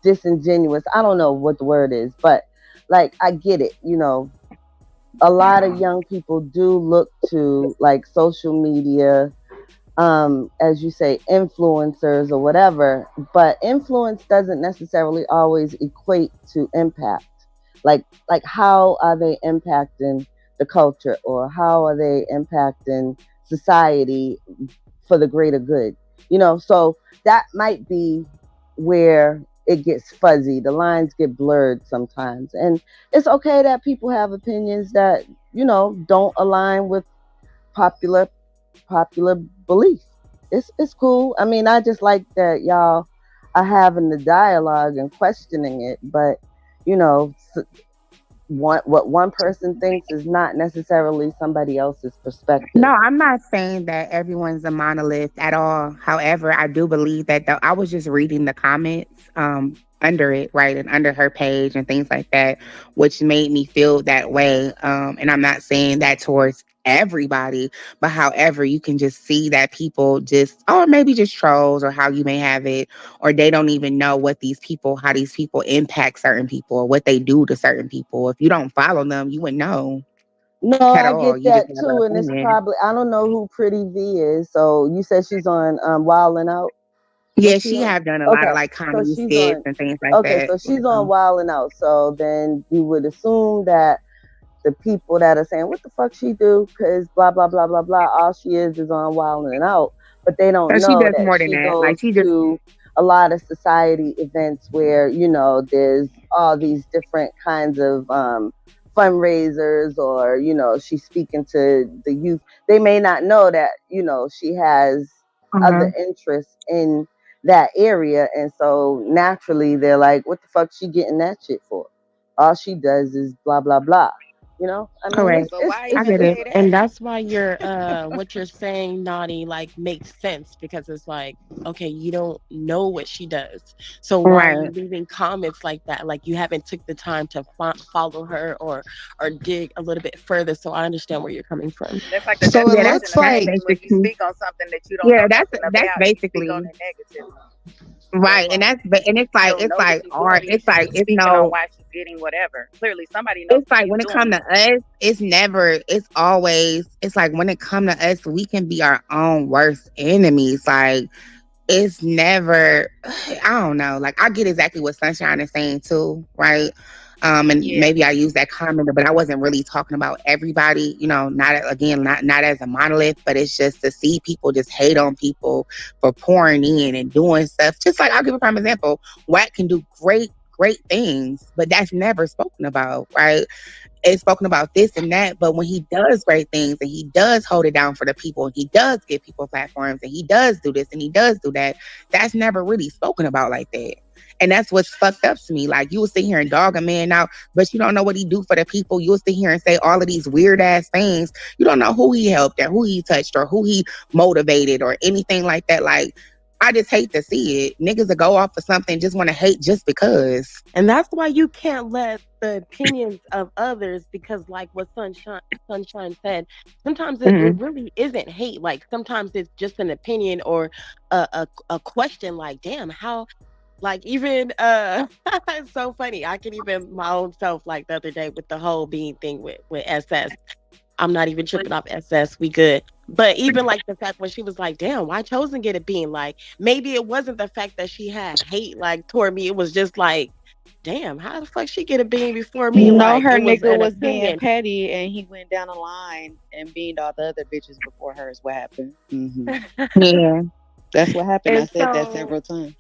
disingenuous. I don't know what the word is, but like I get it. A lot of young people do look to like social media, as you say, influencers or whatever, but influence doesn't necessarily always equate to impact. Like how are they impacting the culture, or how are they impacting society for the greater good? So that might be where it gets fuzzy. The lines get blurred sometimes. And it's okay that people have opinions that, don't align with popular popular belief. It's cool. I mean, I just like that y'all are having the dialogue and questioning it, but what one person thinks is not necessarily somebody else's perspective. No, I'm not saying that everyone's a monolith at all. However, I do believe that I was just reading the comments under it, right, and under her page and things like that, which made me feel that way. And I'm not saying that towards everybody. But however, you can just see that people just, or maybe just trolls, or how you may have it, or they don't even know what these people, how these people impact certain people, or what they do to certain people. If you don't follow them, you wouldn't know No, at I all. get You just that have an too, and it's opinion. probably I don't know who Pretty V is. So you said she's on Wild 'N Out. Yeah, What's she she on? have done a lot of Okay, like so comedy she's skits on. and things like Okay, that. so she's on Wild 'N Out. So then you would assume that the people that are saying what the fuck she do, because blah blah blah blah blah, all she is on Wild 'N Out, but they don't So she know does that more than she that. Like goes she just to a lot of society events where there's all these different kinds of fundraisers, or she's speaking to the youth. They may not know that she has other interests in that area, and so naturally they're like, what the fuck she getting that shit for? All she does is blah blah blah. I mean, correct. But why I even get it. say that? And that's why you're what you're saying, Naughty, like makes sense, because it's like, okay, you don't know what she does, so why are Right. you leaving comments like that? Like you haven't took the time to follow her, or dig a little bit further. So I understand where you're coming from. That's like the So it definition That's looks of that's like hating when you basically speak on something that you don't know nothing that's about and you speak on basically it negatively. right. And You don't know that like she's doing art. it. You just It's speaking on no. why she's getting whatever. Clearly, somebody knows It's what like she's when it come doing. to us, it's never. It's always. It's like when it come to us, we can be our own worst enemies. Like it's never. I don't know. Like I get exactly what Sunshine is saying too, right? And Yeah. maybe I used that comment, but I wasn't really talking about everybody. Not as a monolith, but it's just to see people just hate on people for pouring in and doing stuff. Just like I'll give a prime example. Wack can do great things, but that's never spoken about, right? It's spoken about this and that, but when he does great things and he does hold it down for the people and he does give people platforms and he does do this and he does do that, that's never really spoken about like that. And that's what's fucked up to me. Like you will sit here and dog a man out, but you don't know what he do for the people. You'll sit here and say all of these weird ass things. You don't know who he helped or who he touched or who he motivated or anything like that. Like I just hate to see it. Niggas that go off for something just want to hate just because. And that's why you can't let the opinions of others, because like what Sunshine said, sometimes it really isn't hate. Like sometimes it's just an opinion or a question. Like, damn, how? Like even it's so funny. I can even my own self, like the other day with the whole being thing with SS. I'm not even tripping off SS. We good. But even like the fact when she was like, damn, why Chosen get a bean? Like maybe it wasn't the fact that she had hate like toward me. It was just like, damn, how the fuck she get a bean before me? No, Like her it was nigga an was being opinion. petty and he went down the line and beaned all the other bitches before her is what happened. Yeah. That's what happened. I And said that so several times.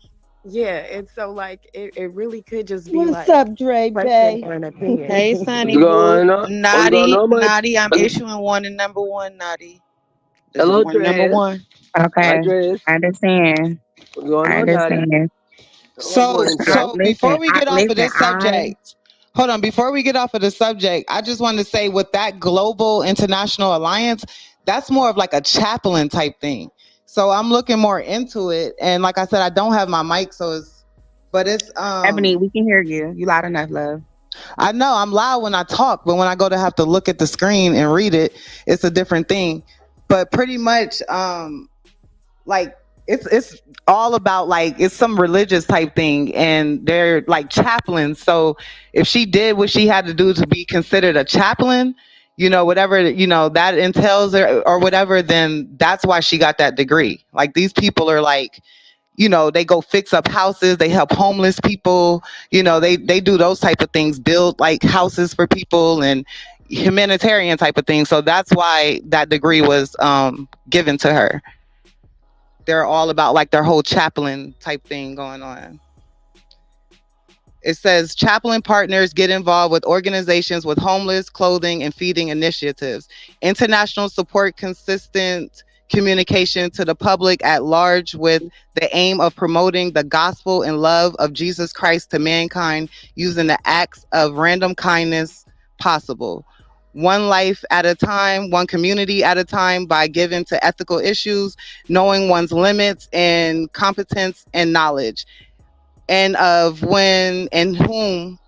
yeah, and so like it really could just be What's like up, Dre question Bay? or an opinion. Hey, What's Sonny Boo. going on? What's going on, my Naughty, I'm issuing one and number one, Naughty. This is hello, one number Dres? one. Hi, Okay. Dres. I understand. What's going I on, Natty? understand. What's So, going on, Trey? so before we get off of Listen, this subject, hold on. Before we get off of the subject, I just want to say with that global international alliance, that's more of like a chaplain type thing. So I'm looking more into it, and like I said, I don't have my mic, so it's Ebony, we can hear you. You loud enough, love. I know I'm loud when I talk, but when I go to have to look at the screen and read it, it's a different thing. But pretty much, like it's all about like it's some religious type thing, and they're like chaplains. So if she did what she had to do to be considered a chaplain, whatever that entails or whatever, then that's why she got that degree. Like these people are like, they go fix up houses, they help homeless people, they do those type of things, build like houses for people and humanitarian type of things. So that's why that degree was given to her. They're all about like their whole chaplain type thing going on. It says chaplain partners get involved with organizations with homeless, clothing, and feeding initiatives. International support consistent communication to the public at large with the aim of promoting the gospel and love of Jesus Christ to mankind using the acts of random kindness possible. One life at a time, one community at a time, by giving to ethical issues, knowing one's limits and competence and knowledge, and of when and whom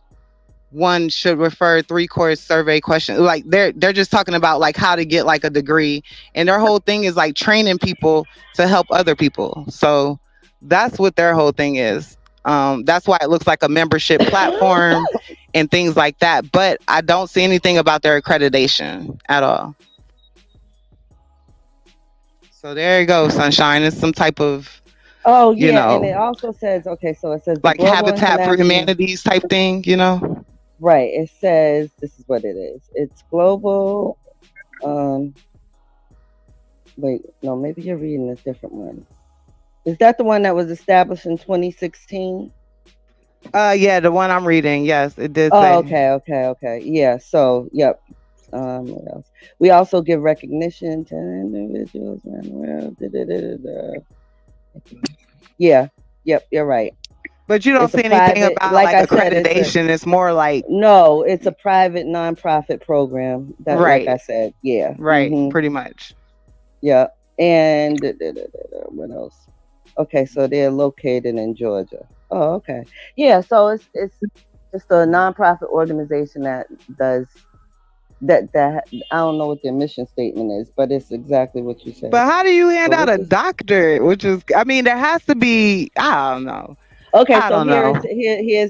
one should refer 3 course survey question. Like they're just talking about like how to get like a degree, and their whole thing is like training people to help other people. So that's what their whole thing is. That's why it looks like a membership platform and things like that. But I don't see anything about their accreditation at all. So there you go, Sunshine. It's some type of, Oh you yeah, and it know, also says, okay, so it says the like Global Habitat for International. Humanities type thing, you know? Right. It says this is what it is. It's global. Wait, no, maybe you're reading a different one. Is that the one that was established in 2016? Yeah, the one I'm reading. Yes, it did Oh, say. okay. Yeah. So, yep. What else? We also give recognition to individuals around the world. Yeah. Yep. You're right. But you don't It's a see anything private, about like like I said, accreditation. It's more like no, it's a private nonprofit program that, like I right, said, yeah. right, pretty much. Yeah. And what else? Okay, so they're located in Georgia. Oh, okay. Yeah, so it's just a nonprofit organization that does that I don't know what their mission statement is, but it's exactly what you said. But how do you hand So out this a is doctorate? Which is, I mean, there has to be. I don't know. okay. I So don't know.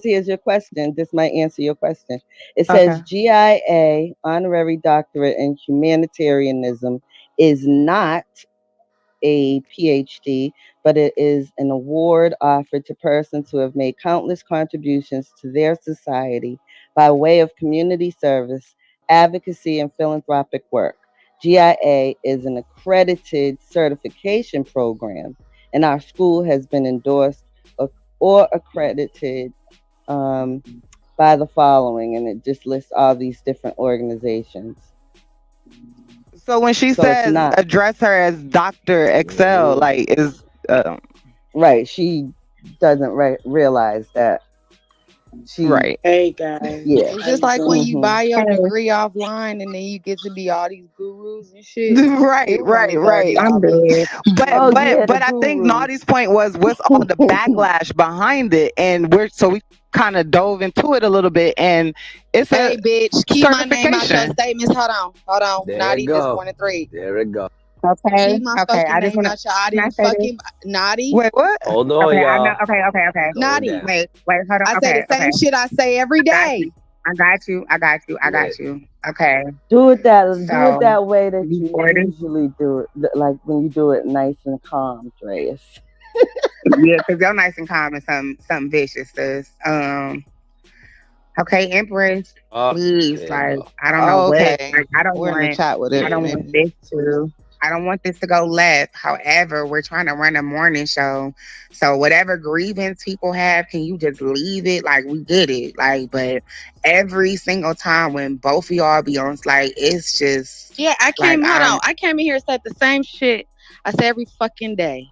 here's your question. This might answer your question. It says Okay. GIA honorary doctorate in humanitarianism is not a PhD, but it is an award offered to persons who have made countless contributions to their society by way of community service, advocacy, and philanthropic work. GIA is an accredited certification program, and our school has been endorsed or accredited um, by the following, and it just lists all these different organizations. So when she So it's says not address her as Doctor Excel, like is right. She doesn't realize that she, right. Hey guys, yeah. it's How just you like when doing? you Hmm. buy your degree offline and then you get to be all these gurus and shit. Right, It was only right, $30. right. I'm dead. But Oh but yeah, the but I think gurus. Naughty's point was what's all the backlash behind it, and we kind of dove into it a little bit, and it's a Hey bitch, keep my name out your certification. statements. Hold on. There it Naughty, this go. 1 and 3. There it go. Okay. Keep my Okay. fucking I just name wanna out your can I audience. say this? Fucking Naughty. Wait, what? Hold on, Okay, I know. y'all. Okay. Slow Naughty. down. Wait, hold on. I say the Okay. same shit I say every I got day. you. I got Lit. you. Okay. Do it So that way that you you 40? usually do it, like when you do it nice and calm, Dreas. Yeah, because you're nice and calm and something vicious, sis. Okay, Empress, please, There you like, go. I don't know Oh, what, okay, like, we're in the chat with I it. don't want Maybe. this to, I don't want this to go left. However, we're trying to run a morning show, so whatever grievance people have, can you just leave it? Like, we get it, like, but every single time when both of y'all be on, like, it's just Yeah, like hold on. I came in here and said the same shit I say every fucking day.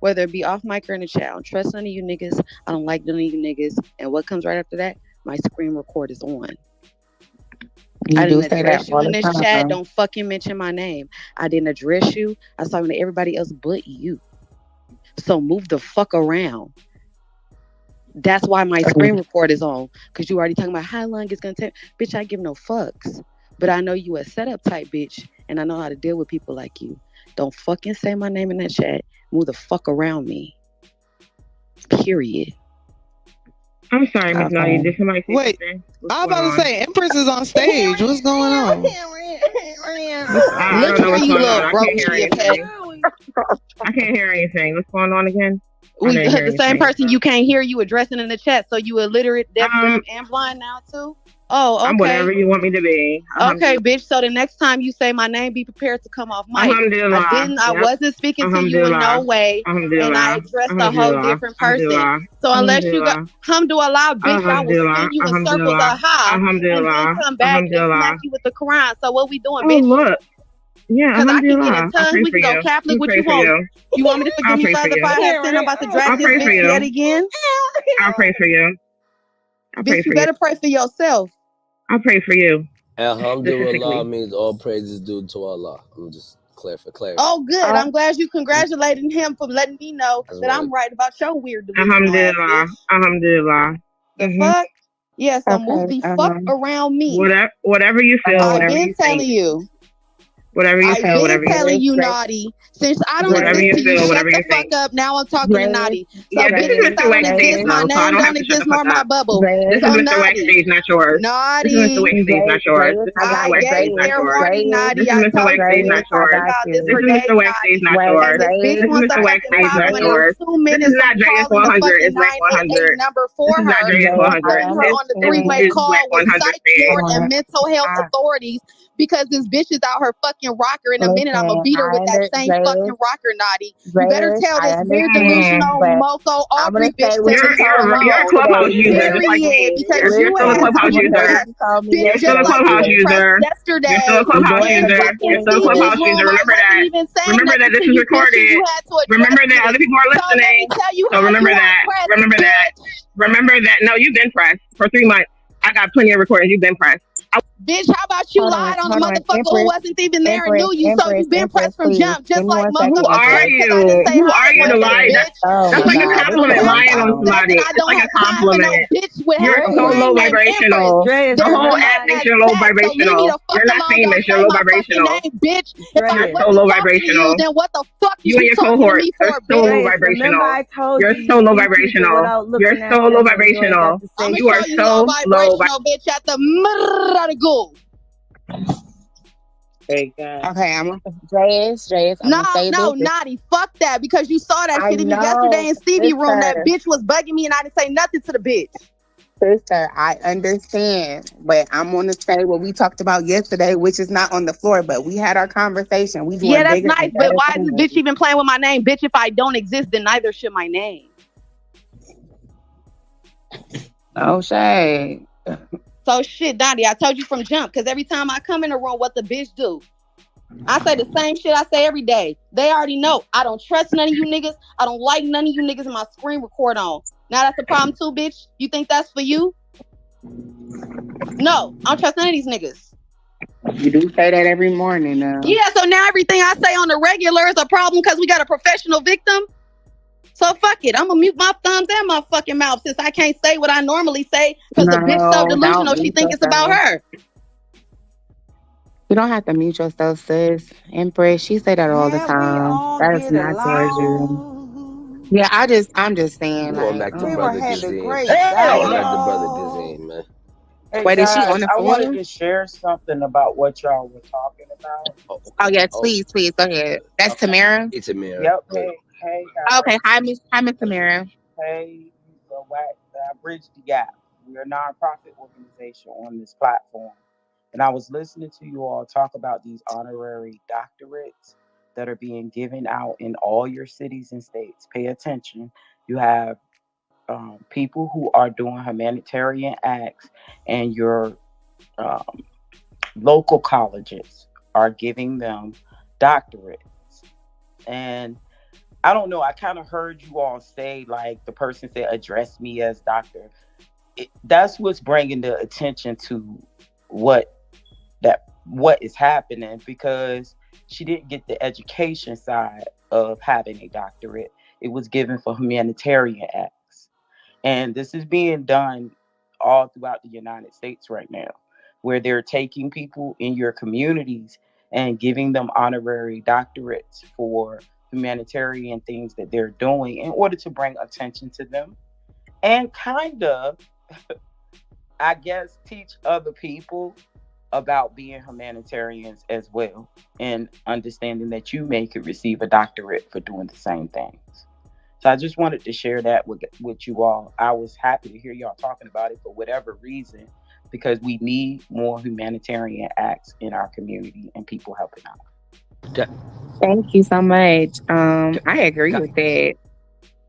Whether it be off mic or in the chat. I don't trust none of you niggas. I don't like none of you niggas. And what comes right after that? My screen record is on. I You do didn't say that address you all in the this chat. time. Don't fucking mention my name. I didn't address you. I was talking to everybody else but you. So move the fuck around. That's why my screen record is on. Because you already talking about how long it's going to take. Bitch, I give no fucks. But I know you a setup type bitch. And I know how to deal with people like you. Don't fucking say my name in that chat. Move the fuck around me. Period. I'm sorry, Miss Naughty. Did somebody say Wait, something? I was What's about going to on? say Empress is on stage. What's going on? I Look don't know here, what's you going on. little I broke can't hear chia pet. anything. I can't hear anything. What's going on again? I didn't hear The same anything. person you can't hear you addressing in the chat. So you illiterate, deaf, dumb, and blind now too? Oh, I'm okay. whatever you want me to be. Okay, bitch. So the next time you say my name, be prepared to come off mic. Alhamdulillah. I Yep. wasn't speaking to you in no way, and I addressed a whole different person. So unless you got alhamdulillah, bitch, I will spin you in circles of high, and then come back and smack you with the Quran. So what we doing, Oh, bitch? look. Yeah, Because I can get in alhamdulillah. I'll tongues. pray We for can go you. Catholic. I'll What pray you for want? you. You want me to forgive I'll me, pray for Father, if you. I have sinned? I'm about to drag I'll this pray for bitch yet you. again. I'll pray for you. I'll pray Bitch, you for you. better pray for yourself. I'll pray for you. Alhamdulillah Specifically. means all praises due to Allah. I'm just clear for clarity. Oh, good. I'm glad you congratulating him for letting me know that I'm right about your weird delusional ass Alhamdulillah. bitch. Alhamdulillah. The fuck? Yeah, so move the fuck around me. Whatever you feel, I've whatever been you telling think. you. Whatever you I've feel, been whatever you telling think. you, Naughty. Since I don't Whatever exist you to you, feel, shut whatever the you fuck think. up. Now I'm talking to Naughty. So Yeah, this is bitches, Mr. I don't Wax stage exist. My though, so I name don't have don't to shut exist the fuck nor my up. bubble. This is So Mr. Wax Naughty. stage, not yours. This is Mr. Wax stage, not yours. This is Mr. I Wax gave stage, not fair yours. warning, This Naughty. is I Mr. told Wax you stage, we not ain't talking yours. about this This for is Mr. days, Wax stage, Naughty. not yours. And this bitch This is wants Mr. a Wax fucking stage, not problem. And in yours. 2 This minutes, is not I'm Dragon's calling the 100. fucking It's Wack 988 100. number for This is not her Dragon's and 100. putting her on the This three-way is call Wack with 100 psych stage. ward and mental health authorities because this bitch is out her fucking rocker. In a minute, I'm gonna beat her with that same fucking rocker, Naughty. You better tell this very delusional, mofo, Aubrey bitch to leave her You're a alone. Clubhouse user, just like Period. me. Because You're you still a ass Clubhouse was user. pressed. Bitch, You're still just a like you Clubhouse was pressed user. yesterday You're still a Clubhouse in user. fucking You're still a Stevie's Clubhouse room. user. I Remember wasn't that. even saying Remember nothing that this to is you, bitch, and recorded. you had to address Remember that it. other people are So let me listening. tell you So how remember you are that. pressed, Remember that. bitch. Remember that. No, you've been pressed for 3 months. I got plenty of recordings. You've been pressed. Bitch, how about you lied on a motherfucker who wasn't even there and knew you, so you been pressed from jump, just like Who motherfucking are Drake, because I didn't you? say Who hi are to you your to face, lie? bitch. That's like a No, compliment I'm lying on talking back somebody. and I It's don't like a have time for no compliment. bitch with You're half a so brain low named Empress. vibrational. The There's whole none app thinks that's you're low fat, so leave me vibrational. the fuck You're not alone. famous. Don't You're say low my fucking vibrational. name, bitch. If I You're so wasn't low talking to you, vibrational. then what the fuck is You and you your talking to cohorts me are for, so low bitch? vibrational. told You're you so you low see people vibrational. without You're looking so at low them, and you ain't got vibrational. to I'm say gonna You are show you shit. low so low. vibrational, bitch, at the go. Hey, God. Okay, Jay's. I'm No, gonna say no, this. Naughty. Fuck that, because you saw that I shit even yesterday in Stevie room. That bitch was bugging me and I didn't say nothing to the bitch. Sister, I understand, but I'm gonna say what we talked about yesterday, which is not on the floor, but we had our conversation. We Yeah, doing that's bigger nice, and but better why is this things. bitch even playing with my name? Bitch, if I don't exist, then neither should my name. Oh, shade. So shit, Donnie, I told you from jump, because every time I come in the room, what the bitch do? I say the same shit I say every day. They already know. I don't trust none of you niggas. I don't like none of you niggas in my screen record on. Now that's the problem too, bitch. You think that's for you? No, I don't trust none of these niggas. You do say that every morning now. Yeah, so now everything I say on the regular is a problem because we got a professional victim. So fuck it. I'm gonna mute my thumbs and my fucking mouth since I can't say what I normally say because the bitch so delusional she think it's about her. You don't have to mute yourself, sis. Empress, she say that all the time. That is not towards you. Yeah, I'm just saying, Going like, back to brother Kazim. Hell Going back to no. brother Kazim, man. Hey Wait, is she guys, on the I wanted phone? to share something about what y'all were talking about. Oh yes, please, go ahead. That's Tamara. It's Tamara. Yep. Hey guys. Okay, hi, Miss Tamara. Hey, Wack, Bridge the Gap. We're a nonprofit organization on this platform, and I was listening to you all talk about these honorary doctorates that are being given out in all your cities and states. Pay attention. You have people who are doing humanitarian acts, and your local colleges are giving them doctorates. And I don't know, I kind of heard you all say, like, the person said, address me as doctor. That's what's bringing the attention to what is happening, because she didn't get the education side of having a doctorate. It was given for humanitarian acts. And this is being done all throughout the United States right now, where they're taking people in your communities and giving them honorary doctorates for humanitarian things that they're doing in order to bring attention to them and kind of, I guess, teach other people about being humanitarians as well, and understanding that you could receive a doctorate for doing the same things. So I just wanted to share that with you all. I was happy to hear y'all talking about it for whatever reason, because we need more humanitarian acts in our community and people helping out. Thank you so much. I agree with that.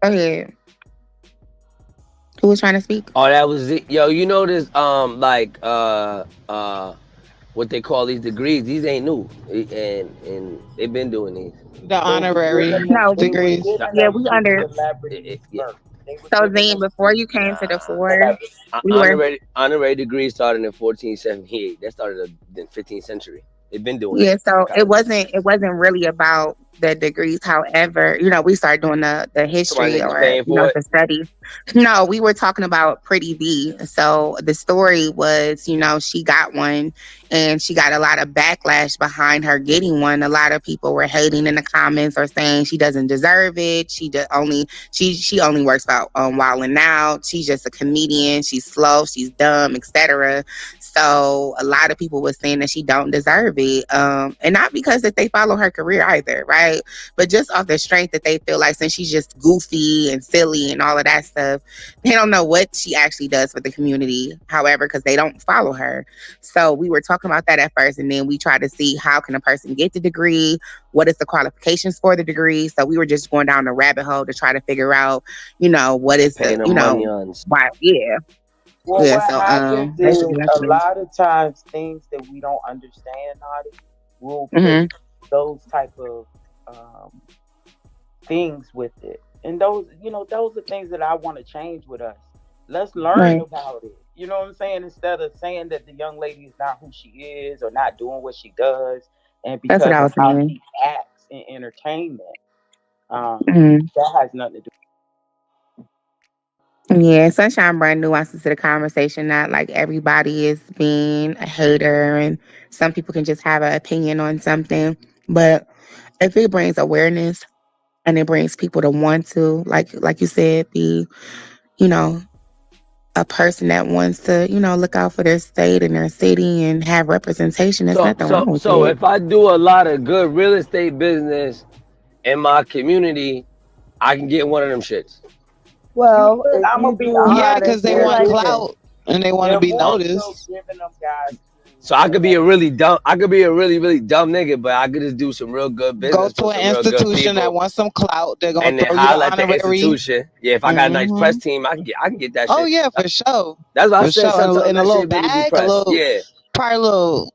Go ahead. Who was trying to speak? Oh, that was it. Yo, you know this, what they call these degrees, these ain't new. And they've been doing these. The honorary degrees. Yeah, we under. Yeah. So Zane, before you came to the floor, we were Honorary degrees started in 1478. That started in the 15th century. They've been doing yeah. it. So it wasn't really about the degrees. However, we started doing the Somebody history niggas or paying for it. the studies. No, we were talking about Pretty B. So the story was, she got one, and she got a lot of backlash behind her getting one. A lot of people were hating in the comments or saying she doesn't deserve it. She only works out Wild 'N Out. She's just a comedian. She's slow. She's dumb, etc. So a lot of people were saying that she don't deserve it, and not because that they follow her career either, right? But just off the strength that they feel like since she's just goofy and silly and all of that stuff, they don't know what she actually does for the community. However, because they don't follow her. So we were talking about that at first, and then we tried to see how can a person get the degree, what is the qualifications for the degree. So we were just going down the rabbit hole to try to figure out, what is Paying the, them money on. why, yeah. Well, Yeah, what so happens basically is that's a what it is. lot of times things that we don't understand, Nadi, we'll put Mhm. those type of things with it. And those are things that I want to change with us. Let's learn Right. about it. You know what I'm saying? Instead of saying that the young lady is not who she is or not doing what she does, and That's what because I of was how saying. she acts in entertainment, Mhm. that has nothing to do. Yeah, Sunshine brand nuances to the conversation. Not like everybody is being a hater, and some people can just have an opinion on something. But if it brings awareness and it brings people to want to, like you said, be you know a person that wants to look out for their state and their city and have representation, there's So nothing wrong so with so it. if I do a lot of good real estate business in my community, I can get one of them shits. Well, if I'm gonna you be do a Yeah, lot honest. of because they shit They're want like doing. clout and they want to They're be more so noticed. giving them guys So I could be a really dumb. I could be a really really dumb nigga, but I could just do some real good Go business to for an some real good institution that people, wants some clout. They're gonna and then throw you the holler at the honorary. institution. Yeah, if I got a nice Hmm. press team, I can get that Oh shit. yeah, for sure, That's why I for said sure. sometimes In a that little shit really be bag, a pressed. little, Yeah, probably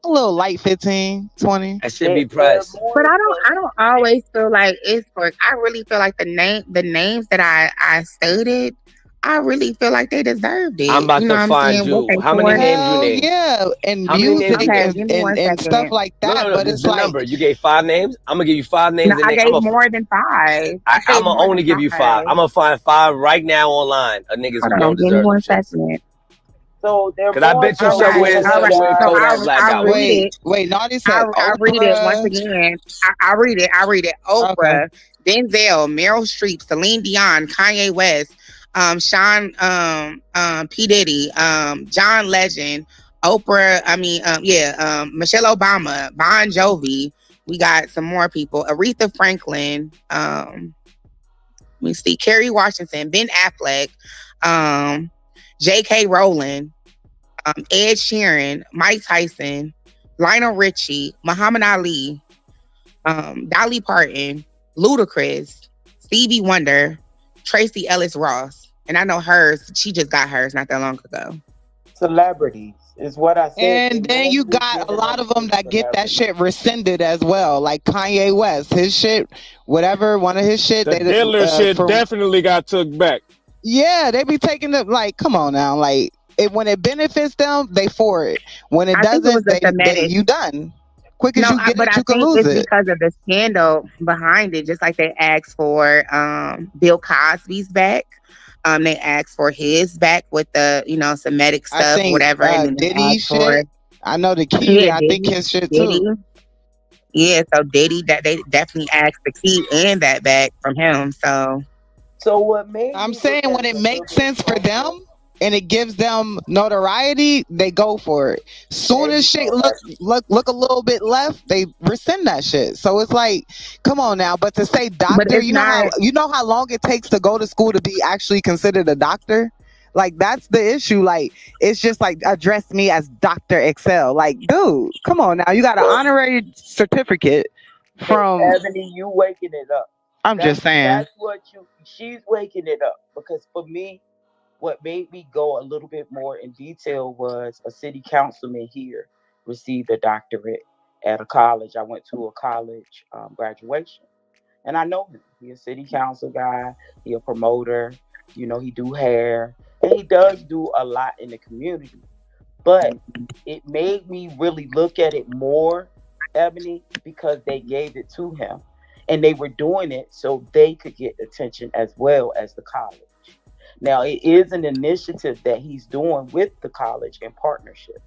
a little light 15, 20. that shit be they're pressed. But more so. I don't always feel like it's for. I really feel like the names that I stated, I really feel like they deserved I'm it. about You know to what I'm find saying? What you. they How many for. names you Hell named? yeah, and How many names you music Okay, gave? give me one and stuff second. like No, that. no, no. But This is it's the like, number. You gave 5 names. I'm gonna give you 5 names, No, and I they, gave more than five. I I'm gave gonna more only than give you 5. five. I'm gonna find 5 right now online of niggas who Hold on, don't give me deserve them one shits. second. So they're Cause I more bet you All so right, somewhere is giving all them right. somewhere So guys. Kodak Black I'll got one. read wait, it. Naughty said I'll read it once Oprah. again. I'll read it. I'll read it. Okay. Oprah, Denzel, Meryl Streep, Celine Dion, Kanye West, Sean, P Diddy, John Legend, Oprah. I mean, Michelle Obama, Bon Jovi. We got some more people. Aretha Franklin. Let me see. Kerry Washington, Ben Affleck, J.K. Rowling, Ed Sheeran, Mike Tyson, Lionel Richie, Muhammad Ali, Dolly Parton, Ludacris, Stevie Wonder, Tracy Ellis Ross. And I know hers, she just got hers not that long ago. Celebrities is what I said. They're And then you normally got a giving lot them of them to that get that celebrities. shit rescinded as well, like Kanye West, his shit, whatever, one of his shit. The They Diddler shit for definitely got took back. yeah, they be taking it like, come on now, like when it benefits them, they for it. When it I think it was doesn't, the they thematic. you done. Quick as No, you get but it, I you can think lose it's it. because of the scandal behind it. Just like they asked for Bill Cosby's back. They asked for his back with the Semitic I stuff or think whatever, and then they Diddy asked for shit. I know the key. yeah I think his shit Diddy. too. Yeah, so Diddy that they definitely asked the key and that back from him. So So what made I'm me look saying at when it it a little makes bit sense for closer, them and it gives them notoriety, they go for it. Soon there as you shit go. look a little bit left, they rescind that shit. So it's like, come on now. But to say but doctor, it's not. you know how long it takes to go to school to be actually considered a doctor? Like that's the issue. Like it's just like address me as Dr. Excel. Like, dude, come on now. You got an But honorary certificate from Ebony, you waking it up. I'm just saying. That's what she's waking it up. Because for me, what made me go a little bit more in detail was a city councilman here received a doctorate at a college. I went to a college graduation, and I know him. He a city council guy. He a promoter. He do hair, and he does do a lot in the community. But it made me really look at it more, Ebony, because they gave it to him. And they were doing it so they could get attention as well as the college. Now, it is an initiative that he's doing with the college in partnership.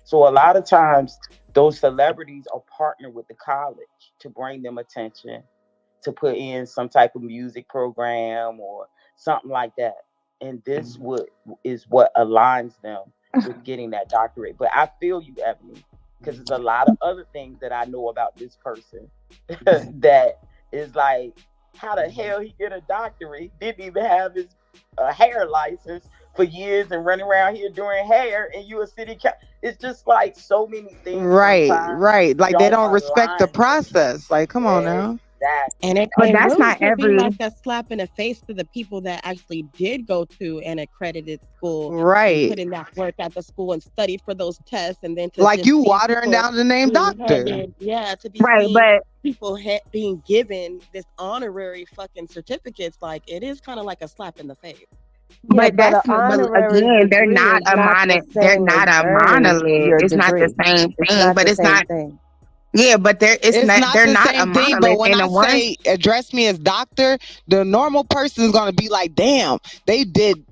So a lot of times those celebrities are partnered with the college to bring them attention, to put in some type of music program or something like that. And this is what aligns them with getting that doctorate. But I feel you, Ebony, because there's a lot of other things that I know about this person that is like, how the hell he get a doctorate? Didn't even have his hair license for years and running around here doing hair, and you a city it's just like so many things. Right. Like they don't respect the align. process. Like, come on now. And it But that's really not could be every. like a slap in the face to the people that actually did go to an accredited school and Right. put in that work at the school and studied for those tests, and then to Like just you see watering people down the name being doctor. handed, to be Right, seeing but people being given this honorary fucking certificates, like it is kind of like a slap in the face. Yeah, But but that's an but honorary again, they're degree not is a not the they're same not as a earning monolith. your It's not the degree. same It's thing, not but the it's same not. thing. Yeah, but It's not they're the not a same thing, but monolith. when And the I one say address me as doctor, the normal person is gonna be like, damn, they did,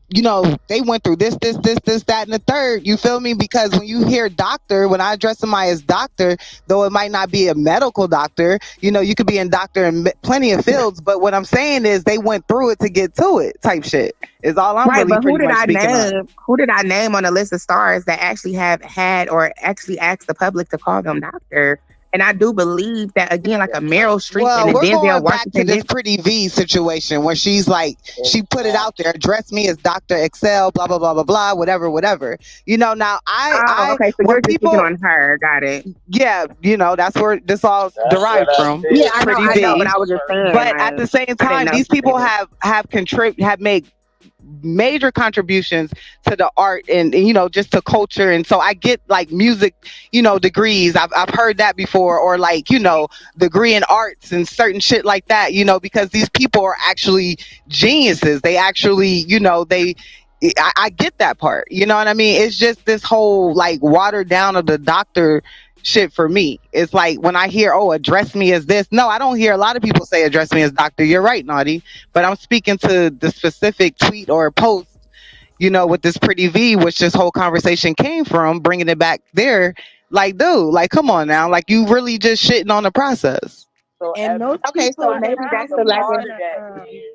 they went through this, that, and the third. You feel me? Because when you hear doctor, when I address somebody as doctor, though it might not be a medical doctor, you could be a doctor in plenty of fields. But what I'm saying is they went through it to get to it, type shit. Is all I'm right, really but who pretty did much I speaking on. name? Who did I name on the list of stars that actually have had or actually asked the public to call them doctor? And I do believe that again, like a Meryl Streep and Well, a we're Denzel going back to Washington. this Pretty V situation where she's like, she put it out there, address me as Dr. Excel, blah, blah, blah, blah, blah, whatever. Now Oh, okay. So when you're just speaking people, on her. Got it. yeah, that's where this all That's what derived I from. said. Yeah, Pretty I know, but V. I was just saying, But at the like, same I didn't time, know these she people did it. have made major contributions to the art and just to culture. And so I get like music degrees. I've heard that before, or like degree in arts and certain shit like that, because these people are actually geniuses. They actually I get that part, you know what I mean? It's just this whole like watered down of the doctor shit for me. It's like when I hear, address me as this. No, I don't hear a lot of people say address me as doctor. You're right, Naughty. But I'm speaking to the specific tweet or post, with this Pretty V, which this whole conversation came from, bringing it back there. Like, dude, like, come on now. Like, you really just shitting on the process. So And most Okay, so people maybe that's the actually lack of. want to.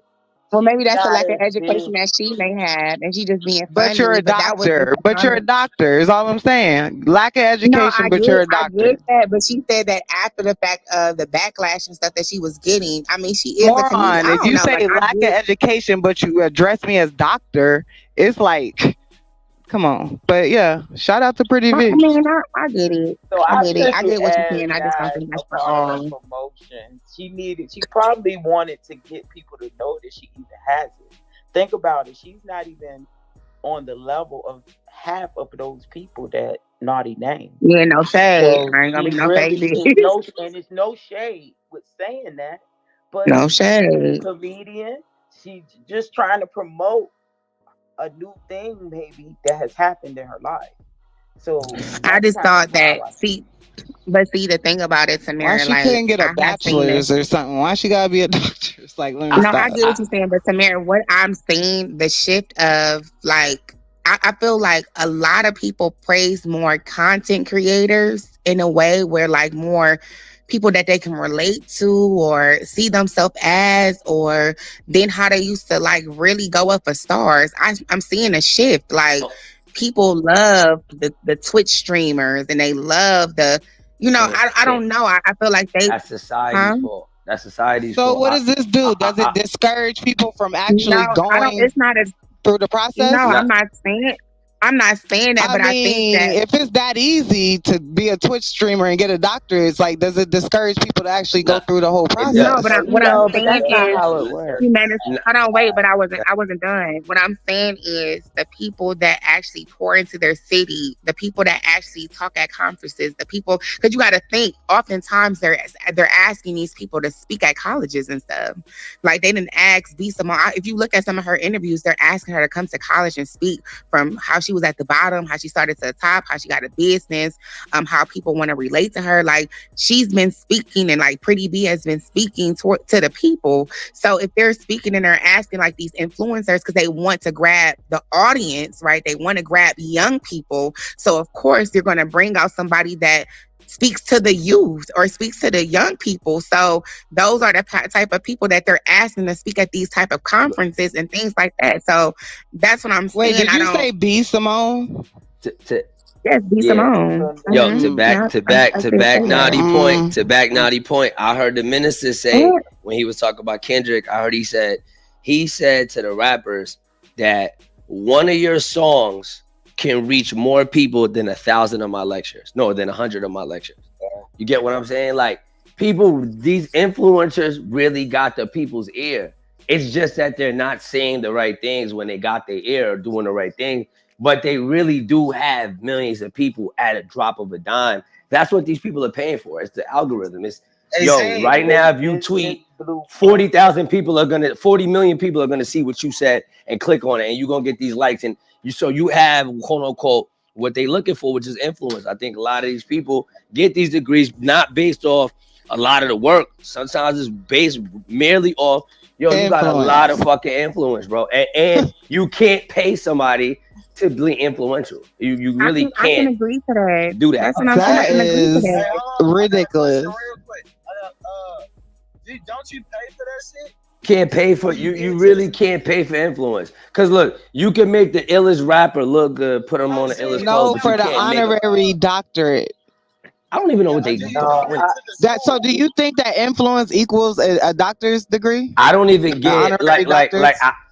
Well, maybe that's the lack of gotta education think. that she may have, and she just being But you're funny. a But that was just doctor. But you're a doctor, is all I'm saying. Lack of no, education, but you're a I doctor. get that. But she said that after the fact of the backlash and stuff that she was getting. I mean, she is a comedian. Moron. I If don't you know, like say I lack of get. education, but you address me as doctor, it's like, come on. But yeah, shout out to Pretty I V. mean, I get it. So I I get it. took I it get what you're as saying. I just don't not think a that's for part of her all. promotion. She probably wanted to get people to know that she even has it. Think about it. She's not even on the level of half of those people that Naughty named. Yeah, no shade. So I ain't gonna she be no really baby. it's no shade with saying that, but No she's a shade. comedian. She's just trying to promote a new thing maybe that has happened in her life. So I that's just kind of thought how that. I See, but see the thing about it, Why Tamara, she like couldn't get a I have seen it. bachelor's or something? Why she gotta be a doctor? It's like, let me No, I stop. get what you're saying, but Tamara, what I'm seeing, the shift of like, I feel like a lot of people praise more content creators in a way where like more people that they can relate to or see themselves as, or then how they used to like really go up for stars. I'm seeing a shift. Like people love the Twitch streamers and they love I don't know. I feel like they, That's society's fault. That's society's So fault. what does this do? Does it discourage people from actually no, I don't. going It's not as through the no. process? I'm not saying that, I but I think mean, that if it's that easy to be a Twitch streamer and get a doctor, it's like, does it discourage people to actually go through the whole It process? no. does. But No, what I'm but saying that's not is, how it works. hold on, wait. But I wasn't done. What I'm saying is the people that actually pour into their city, the people that actually talk at conferences, the people, because you got to think. Oftentimes they're asking these people to speak at colleges and stuff. Like they didn't ask Visa. If you look at some of her interviews, they're asking her to come to college and speak from how she was at the bottom, how she started to the top, how she got a business, how people want to relate to her. Like, she's been speaking, and like Pretty B has been speaking to the people. So if they're speaking and they're asking like these influencers because they want to grab the audience, right? They want to grab young people. So of course they're going to bring out somebody that speaks to the youth or speaks to the young people. So those are the type of people that they're asking to speak at these type of conferences and things like that. So that's what I'm saying. Wait, did you say B Simone? Yes, B Simone. Yo, to back Naughty point, to back Naughty point. I heard the minister say when he was talking about Kendrick, I heard he said to the rappers that one of your songs can reach more people than 1,000 of my lectures. No, than 100 of my lectures. You get what I'm saying? Like, people, these influencers really got the people's ear. It's just that they're not saying the right things when they got their ear or doing the right thing. But they really do have millions of people at a drop of a dime. That's what these people are paying for. It's the algorithm. It's right now, if you tweet, 40 million people are gonna see what you said and click on it, and you're gonna get these likes. And you have, quote unquote, what they looking for, which is influence. I think a lot of these people get these degrees not based off a lot of the work. Sometimes it's based merely off, you got a lot of fucking influence, bro. And you can't pay somebody to be influential. You really can't. I can agree to that. Do that. That's what I'm saying. I can agree to that. Ridiculous. Don't you pay for that shit? Can't pay for you really can't pay for influence. Cause look, you can make the illest rapper look good, put him on the illest clothes. For the honorary doctorate. I don't even know what they do. So do you think that influence equals a doctor's degree? I don't even get it. Like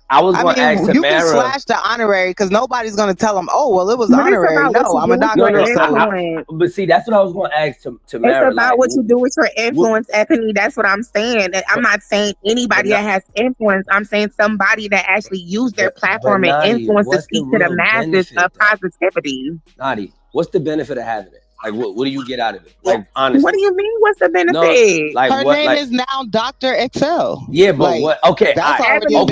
I was going to ask Tamara. You can slash the honorary because nobody's going to tell them, oh, well, it was honorary. No, I'm a doctor. But see, that's what I was going to ask Tamara. It's about what you do with your influence, Ebony. That's what I'm saying. I'm not saying anybody that has influence. I'm saying somebody that actually used their platform and influence to speak to the masses of positivity. Nadi, what's the benefit of having it? Like, what do you get out of it? Like, honestly. What do you mean? What's the benefit? No, like, her name is now Dr. Excel. Yeah, but what? Okay, that's okay. But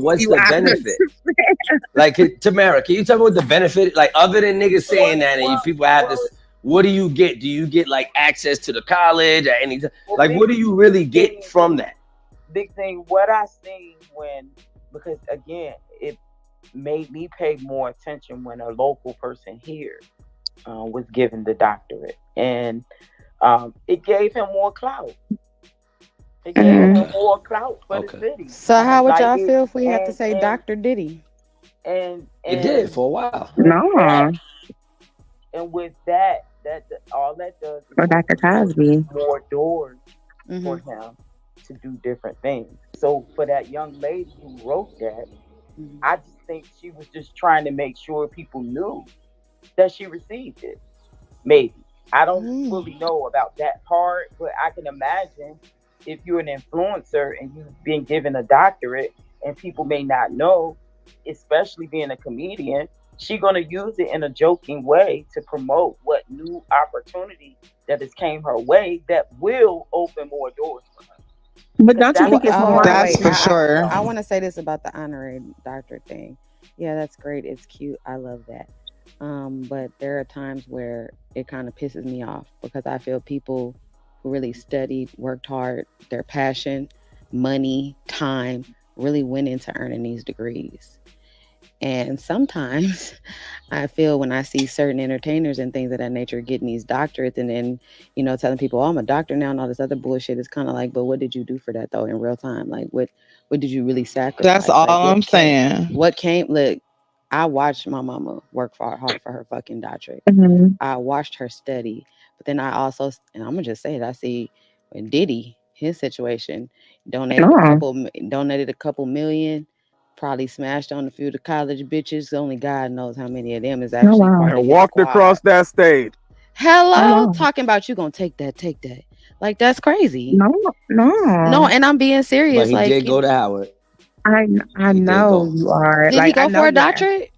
what's the benefit? Like, Tamara, can you tell me what the benefit? Like, other than niggas saying that, and people have this, what do you get? Do you get like access to the college or anything? Like, what do you really get from that? Big thing. What I seen because again, it made me pay more attention when a local person here was given the doctorate, and it gave him more clout. It gave him more clout for the city. So how would y'all feel if we had to say Dr. Diddy? And it did for a while. No. And with that all that does for Dr. Cosby, more doors for him to do different things. So for that young lady who wrote that, I just think she was just trying to make sure people knew that she received it. Maybe. I don't fully know about that part, but I can imagine if you're an influencer and you've been given a doctorate and people may not know, especially being a comedian, she's going to use it in a joking way to promote what new opportunity that has came her way that will open more doors for her. But don't you think it's more? That's for sure. I want to say this about the honorary doctorate thing. Yeah, that's great. It's cute. I love that. But there are times where it kind of pisses me off because I feel people who really studied, worked hard, their passion, money, time really went into earning these degrees. And sometimes I feel when I see certain entertainers and things of that nature getting these doctorates and then, telling people, oh, I'm a doctor now and all this other bullshit, it's kind of like, but what did you do for that though in real time? Like what did you really sacrifice? That's all I'm saying. Look, I watched my mama work hard for her fucking doctorate. I watched her study, but then I also, and I'm gonna just say it, I see when Diddy, his situation, donated a couple million, probably smashed on a few of the college bitches. Only God knows how many of them is actually part of and walked across that stage. Hello, talking about you gonna take that. Like that's crazy. No, and I'm being serious. But he did go to Howard. I know you are. Did he go for a doctorate?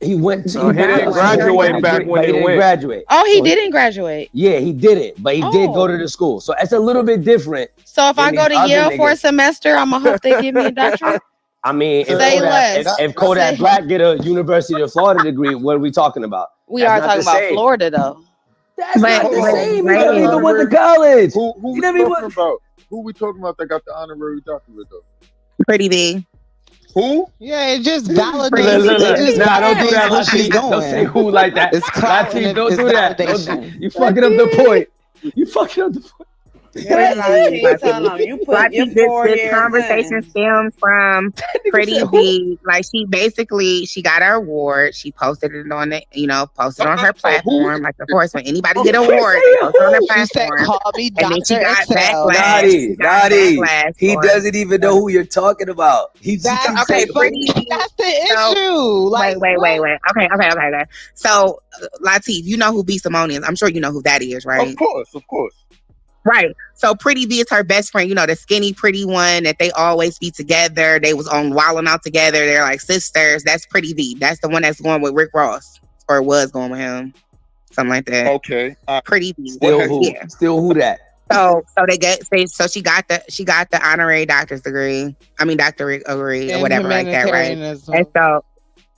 He went to. He didn't graduate back when he went. Graduate. Oh, he didn't graduate. Yeah, he did it, but he did go to the school. So it's a little bit different. So if I go to Yale for a semester, I'm gonna hope they give me a doctorate. I mean, if Say Kodak, less. if Kodak Say- Black get a University of Florida degree, what are we talking about? We That's are not talking the about same. Florida though. That's But- not the but- same. He but- never even went to Honorary- college. Who He we never even talking about? Who we talking about that got the honorary doctorate though? Pretty big. Who? Yeah, it just Look, validates. look, It look. just Nah, don't do validates that, what she's Latif. Don't say doing. who like that. It's clout and Latif, don't it's do that. Don't validation. do, you fucking up the point. You fucking up the point. Latif, Tell them you put your Latif, this 4 years conversation in. stems from Pretty said who? B. Like she got her award. She posted it on the, posted on her platform. Like of course, when anybody get an award, they post it on their She said, platform. "Call me And then she Dr. got Excel." backlash. She got Naughty. backlash. He for- doesn't even know who you're talking about. That's keeps okay, saying Pretty who. B. That's the So, issue. Like, wait. what? Okay. So, Latif, you know who B. Simone is. I'm sure you know who that is, right? Of course. Right. So Pretty B is her best friend, the skinny pretty one that they always be together. They was on Wildin' Out together. They're like sisters. That's Pretty B. That's the one that's going with Rick Ross. Or was going with him. Something like that. Okay. Pretty B. Still who? Yeah. Still who that? So she got the honorary doctorate degree or In whatever like that, right? humanitarianism. And so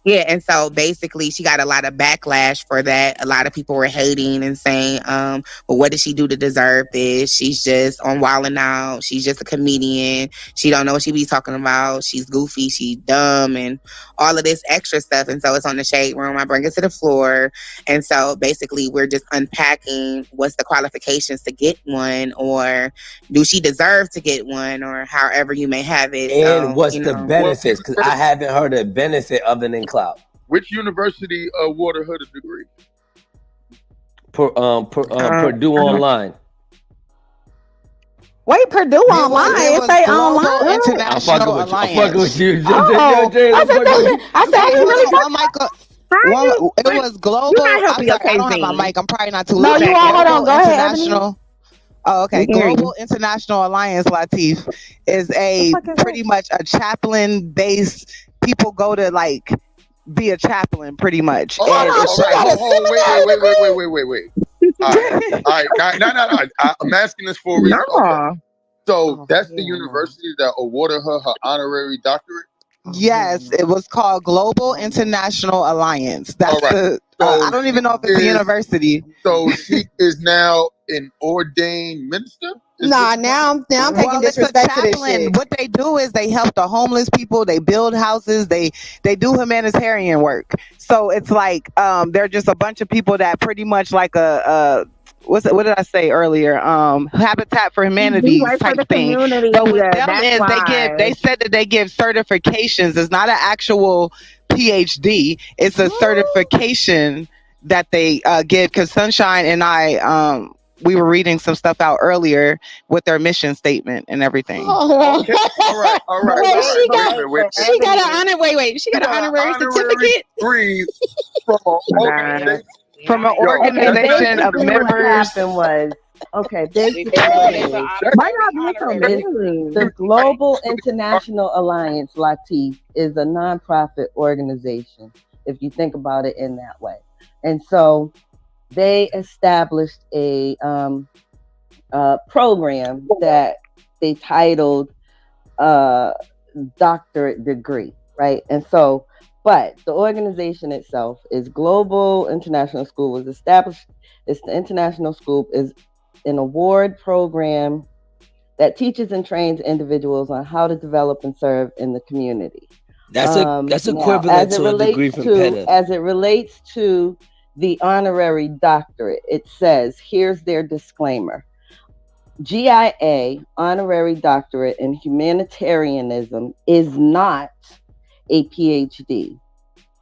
and so basically she got a lot of backlash for that. A lot of people were hating and saying, well, what did she do to deserve this? She's just on Wildin' Out. She's just a comedian. She don't know what she be talking about. She's goofy. She's dumb and all of this extra stuff. And so it's on the Shade Room. I bring it to the floor. And so basically we're just unpacking what's the qualifications to get one, or do she deserve to get one, or however you may have it. And So, what's the benefits? Because I haven't heard a benefit other than clout. Which university awarded her the degree? Purdue Online. Wait, Purdue Online? It say online? I'm fucking with you. I'm fucking with you. Oh, I said, you really It was global. I'm sorry, I don't have my mic. I'm probably not too No, loud. you all hold on. Go ahead, International. Oh, okay. Global International Alliance, Latif, is pretty much a chaplain-based. People go to be a chaplain, pretty much. Wait. All right. No. I'm asking this for a reason. Okay. So that's the university that awarded her honorary doctorate? Yes, it was called Global International Alliance. That's right. I don't even know if it's a university. So she is now an ordained minister? Nah, now I'm taking disrespect to this shit. What they do is they help the homeless people. They build houses. They do humanitarian work. So it's like they're just a bunch of people that pretty much like what did I say earlier? Habitat for Humanity type thing. But with them is they said that they give certifications. It's not an actual PhD. It's a certification that they give. Because Sunshine and I we were reading some stuff out earlier with their mission statement and everything. Okay. All right. Wait, she got an honor. Wait. She got an honorary certificate. From an organization of members. What happened was, the Global International Alliance, Latif, is a nonprofit organization, if you think about it in that way. And so they established a program that they titled Doctorate Degree, right? And so, but the organization itself is Global International School, was established. It's the international school, is an award program that teaches and trains individuals on how to develop and serve in the community. That's equivalent to a degree from Penn. As it relates to the honorary doctorate, it says, here's their disclaimer. GIA, honorary doctorate in humanitarianism, is not a PhD,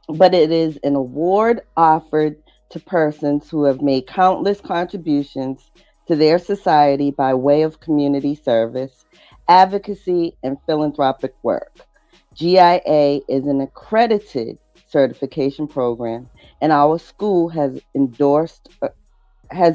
but it is an award offered to persons who have made countless contributions to their society by way of community service, advocacy, and philanthropic work. GIA is an accredited certification program, and our school has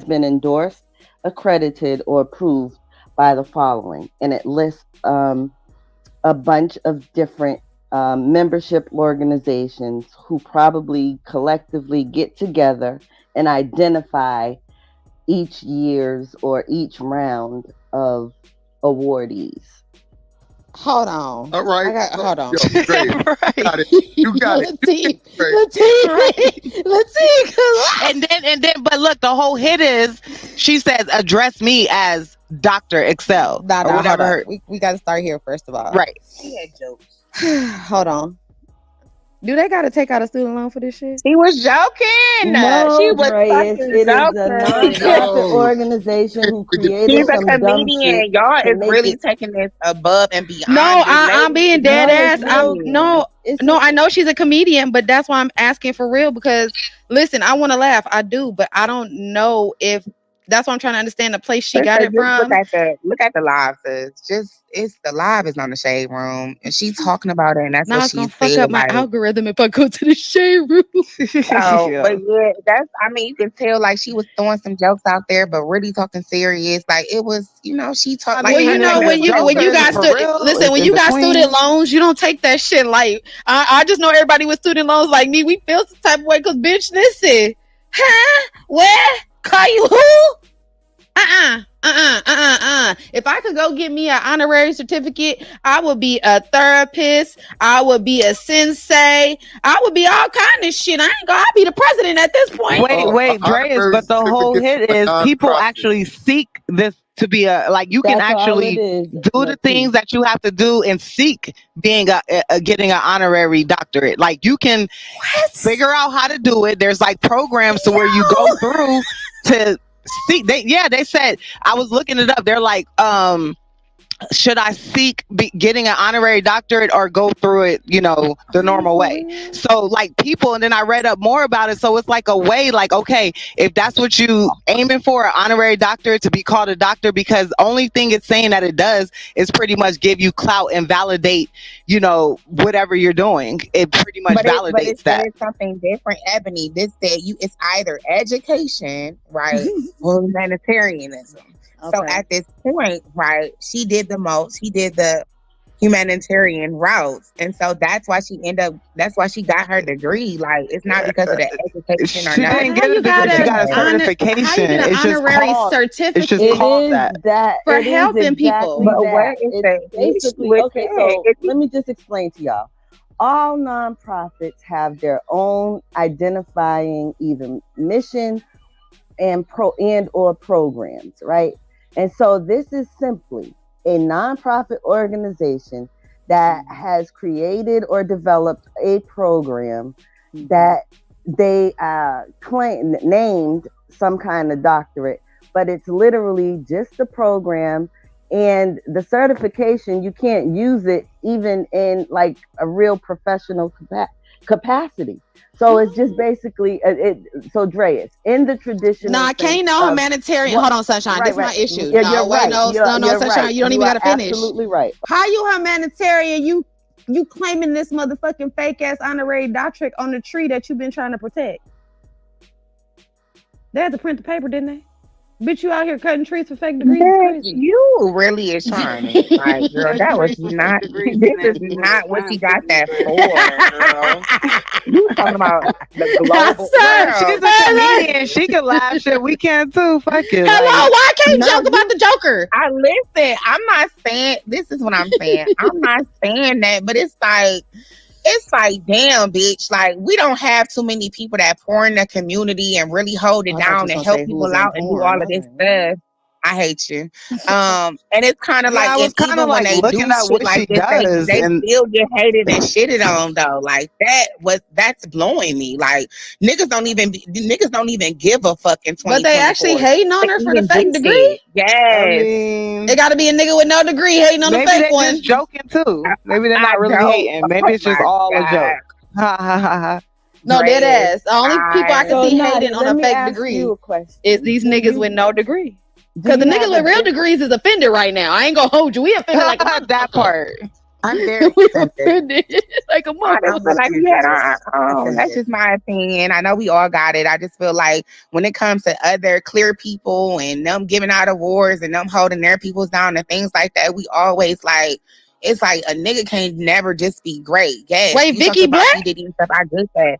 been endorsed, accredited, or approved by the following. And it lists a bunch of different membership organizations who probably collectively get together and identify each year's or each round of awardees. Hold on. All right. Hold on. Yo, Dre, you got it. You got it. And then, but look, the whole hit is she says, "Address me as Dr. Excel." Nah, or whatever. hold on. We got to start here first of all. Right. She had jokes. Hold on. Do they got to take out a student loan for this shit? He was joking. No, She was Dre, fucking it is a joking. nonprofit organization who created She's a some dumb comedian. shit Y'all to is make really it. taking this above and beyond. No, This I'm lady being is dead ass. comedian. I know she's a comedian, but that's why I'm asking for real. Because listen, I want to laugh, I do, but I don't know if that's why I'm trying to understand the place she got it from. Look at the live, sis. It's the live is on the Shade Room, and she's talking about it, and that's Now what it's gonna she fuck said. up my algorithm if I go to the Shade Room. But yeah, you can tell like she was throwing some jokes out there, but really talking serious. Like it was, she talked like. Well, you know, when you got when you got student loans, you don't take that shit light. I just know everybody with student loans like me, we feel some type of way because bitch, listen, where call you who? If I could go get me an honorary certificate, I would be a therapist. I would be a sensei. I would be all kind of shit. I'll be the president at this point. Wait, Dreas, but the whole hit is people actually seek this to be you can actually do the things that you have to do and seek being getting an honorary doctorate. Like you can figure out how to do it. There's like programs to where you go through to see. They said, I was looking it up. They're like, should I seek getting an honorary doctorate or go through it, the normal way? So like people, and then I read up more about it. So it's like a way, like, okay, if that's what you aiming for, an honorary doctorate to be called a doctor, because only thing it's saying that it does is pretty much give you clout and validate, whatever you're doing. It pretty much validates that. It's something different, Ebony. This said it's either education, right, or humanitarianism. So at this point, right, she did the most. She did the humanitarian routes, and so that's why she got her degree. Like it's not because of the education or nothing. She got a certification. It's just called certificate. It's just called that for helping people. But where is It's basically okay. So let me just explain to y'all. All nonprofits have their own identifying either mission and or programs, right? And so this is simply a nonprofit organization that has created or developed a program that they named some kind of doctorate, but it's literally just the program, and the certification, you can't use it even in like a real professional capacity. So it's just basically so Dreas, in the traditional. No, I can't know humanitarian. Hold on, Sunshine. This is my issue. Yeah, you're right. No, Sunshine. Right. You don't even gotta finish. Absolutely right. How you humanitarian? You claiming this motherfucking fake ass honorary doctorate on the tree that you've been trying to protect? They had to print the paper, didn't they? Bitch, you out here cutting trees for fake degrees? Crazy. You really is trying. Like, girl, that was not. This is not what you got that for, girl. You talking about the global? She's a comedian. She can laugh shit. We can too. Fuck it. Hello, why can't you joke about the Joker? I listen. I'm not saying this is what I'm saying. I'm not saying that, but it's like, damn, bitch. Like, we don't have too many people that pour in the community and really hold it down and help people out and do all of this stuff. I hate you. And it's kind of like, it's kind of like when they do shit like this, they still get hated and shitted on though. Like that's blowing me. Like niggas don't even give a fuck in 2024. But they actually hating on her for the fake degree? Yes. I mean, it gotta be a nigga with no degree hating on the fake one. Maybe they're just joking too. Maybe they're not really hating. Maybe it's just all a joke. Ha ha ha ha. No, dead ass. The only people I can see hating on a fake degree is these niggas with no degree. Because the niggas with real degrees is offended right now. I ain't gonna hold you. We offended like that part. I'm very offended like a motherfucker. That's just my opinion. I know we all got it. I just feel like when it comes to other clear people and them giving out awards and them holding their peoples down and things like that, we always like, it's like a nigga can't never just be great. Yes. Wait, Vicky Black? Stuff, I get that.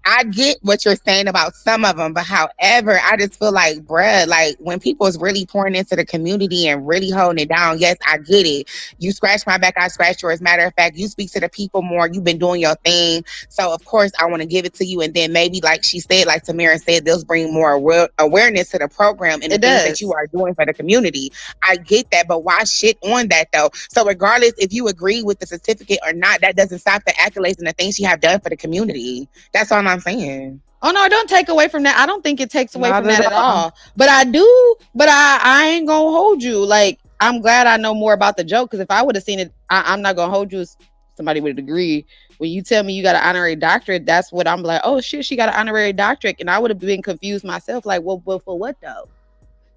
I get what you're saying about some of them, but however, I just feel like, bruh, like when people is really pouring into the community and really holding it down, yes, I get it. You scratch my back, I scratch yours. Matter of fact, you speak to the people more. You've been doing your thing. So, of course, I want to give it to you. And then maybe, like she said, like Tamara said, they'll bring more awareness to the program and the things that you are doing for the community. I get that, but why shit on that, though? So, regardless if you agree with the certificate or not, that doesn't stop the accolades and the things you have done for the community. That's all I'm saying. Oh no, don't take away from that. I don't think it takes away Not from that at at all. all. But I ain't gonna hold you. Like, I'm glad I know more about the joke, because if I would have seen it, I'm not gonna hold you as somebody with a degree. When you tell me you got an honorary doctorate, that's what I'm like, oh shit, she got an honorary doctorate. And I would have been confused myself, like, well, for what though?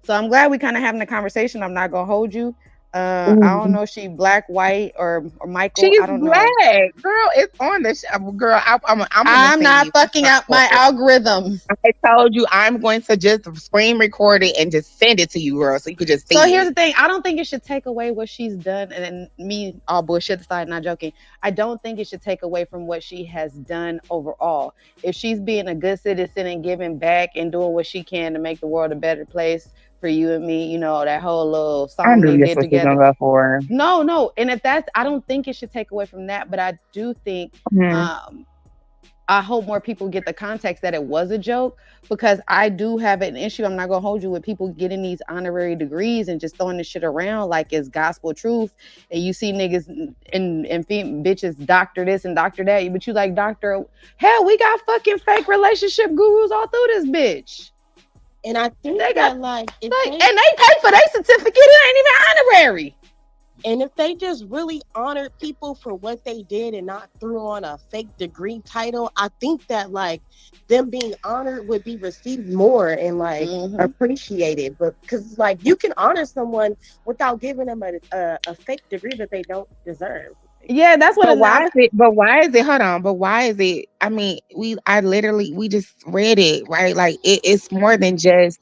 So I'm glad we kind of having a conversation. I'm not gonna hold you. I don't know if she black, white, or Michael. She's I don't know. black, girl. It's on the show, girl. I'm not fucking up my algorithm. I told you I'm going to just screen record it and just send it to you, girl, so you could just see So here's it. the thing. I don't think it should take away what she's done. And me, all bullshit aside, not joking. I don't think it should take away from what she has done overall. If she's being a good citizen and giving back and doing what she can to make the world a better place for you and me, you know, that whole little I song knew they that's did what you're together. gonna go for. No. And if that's, I don't think it should take away from that, but I do think, I hope more people get the context that it was a joke, because I do have an issue. I'm not gonna hold you with people getting these honorary degrees and just throwing this shit around like it's gospel truth. And you see niggas and bitches doctor this and doctor that, but you like doctor. Hell, we got fucking fake relationship gurus all through this bitch. And I think they that and they pay for their certificate. It ain't even honorary. And if they just really honored people for what they did and not threw on a fake degree title, I think that like them being honored would be received more and like appreciated. But because like you can honor someone without giving them a fake degree that they don't deserve. Yeah, that's what. But why is it? Hold on. But why is it? I mean, we just read it, right? Like it's more than just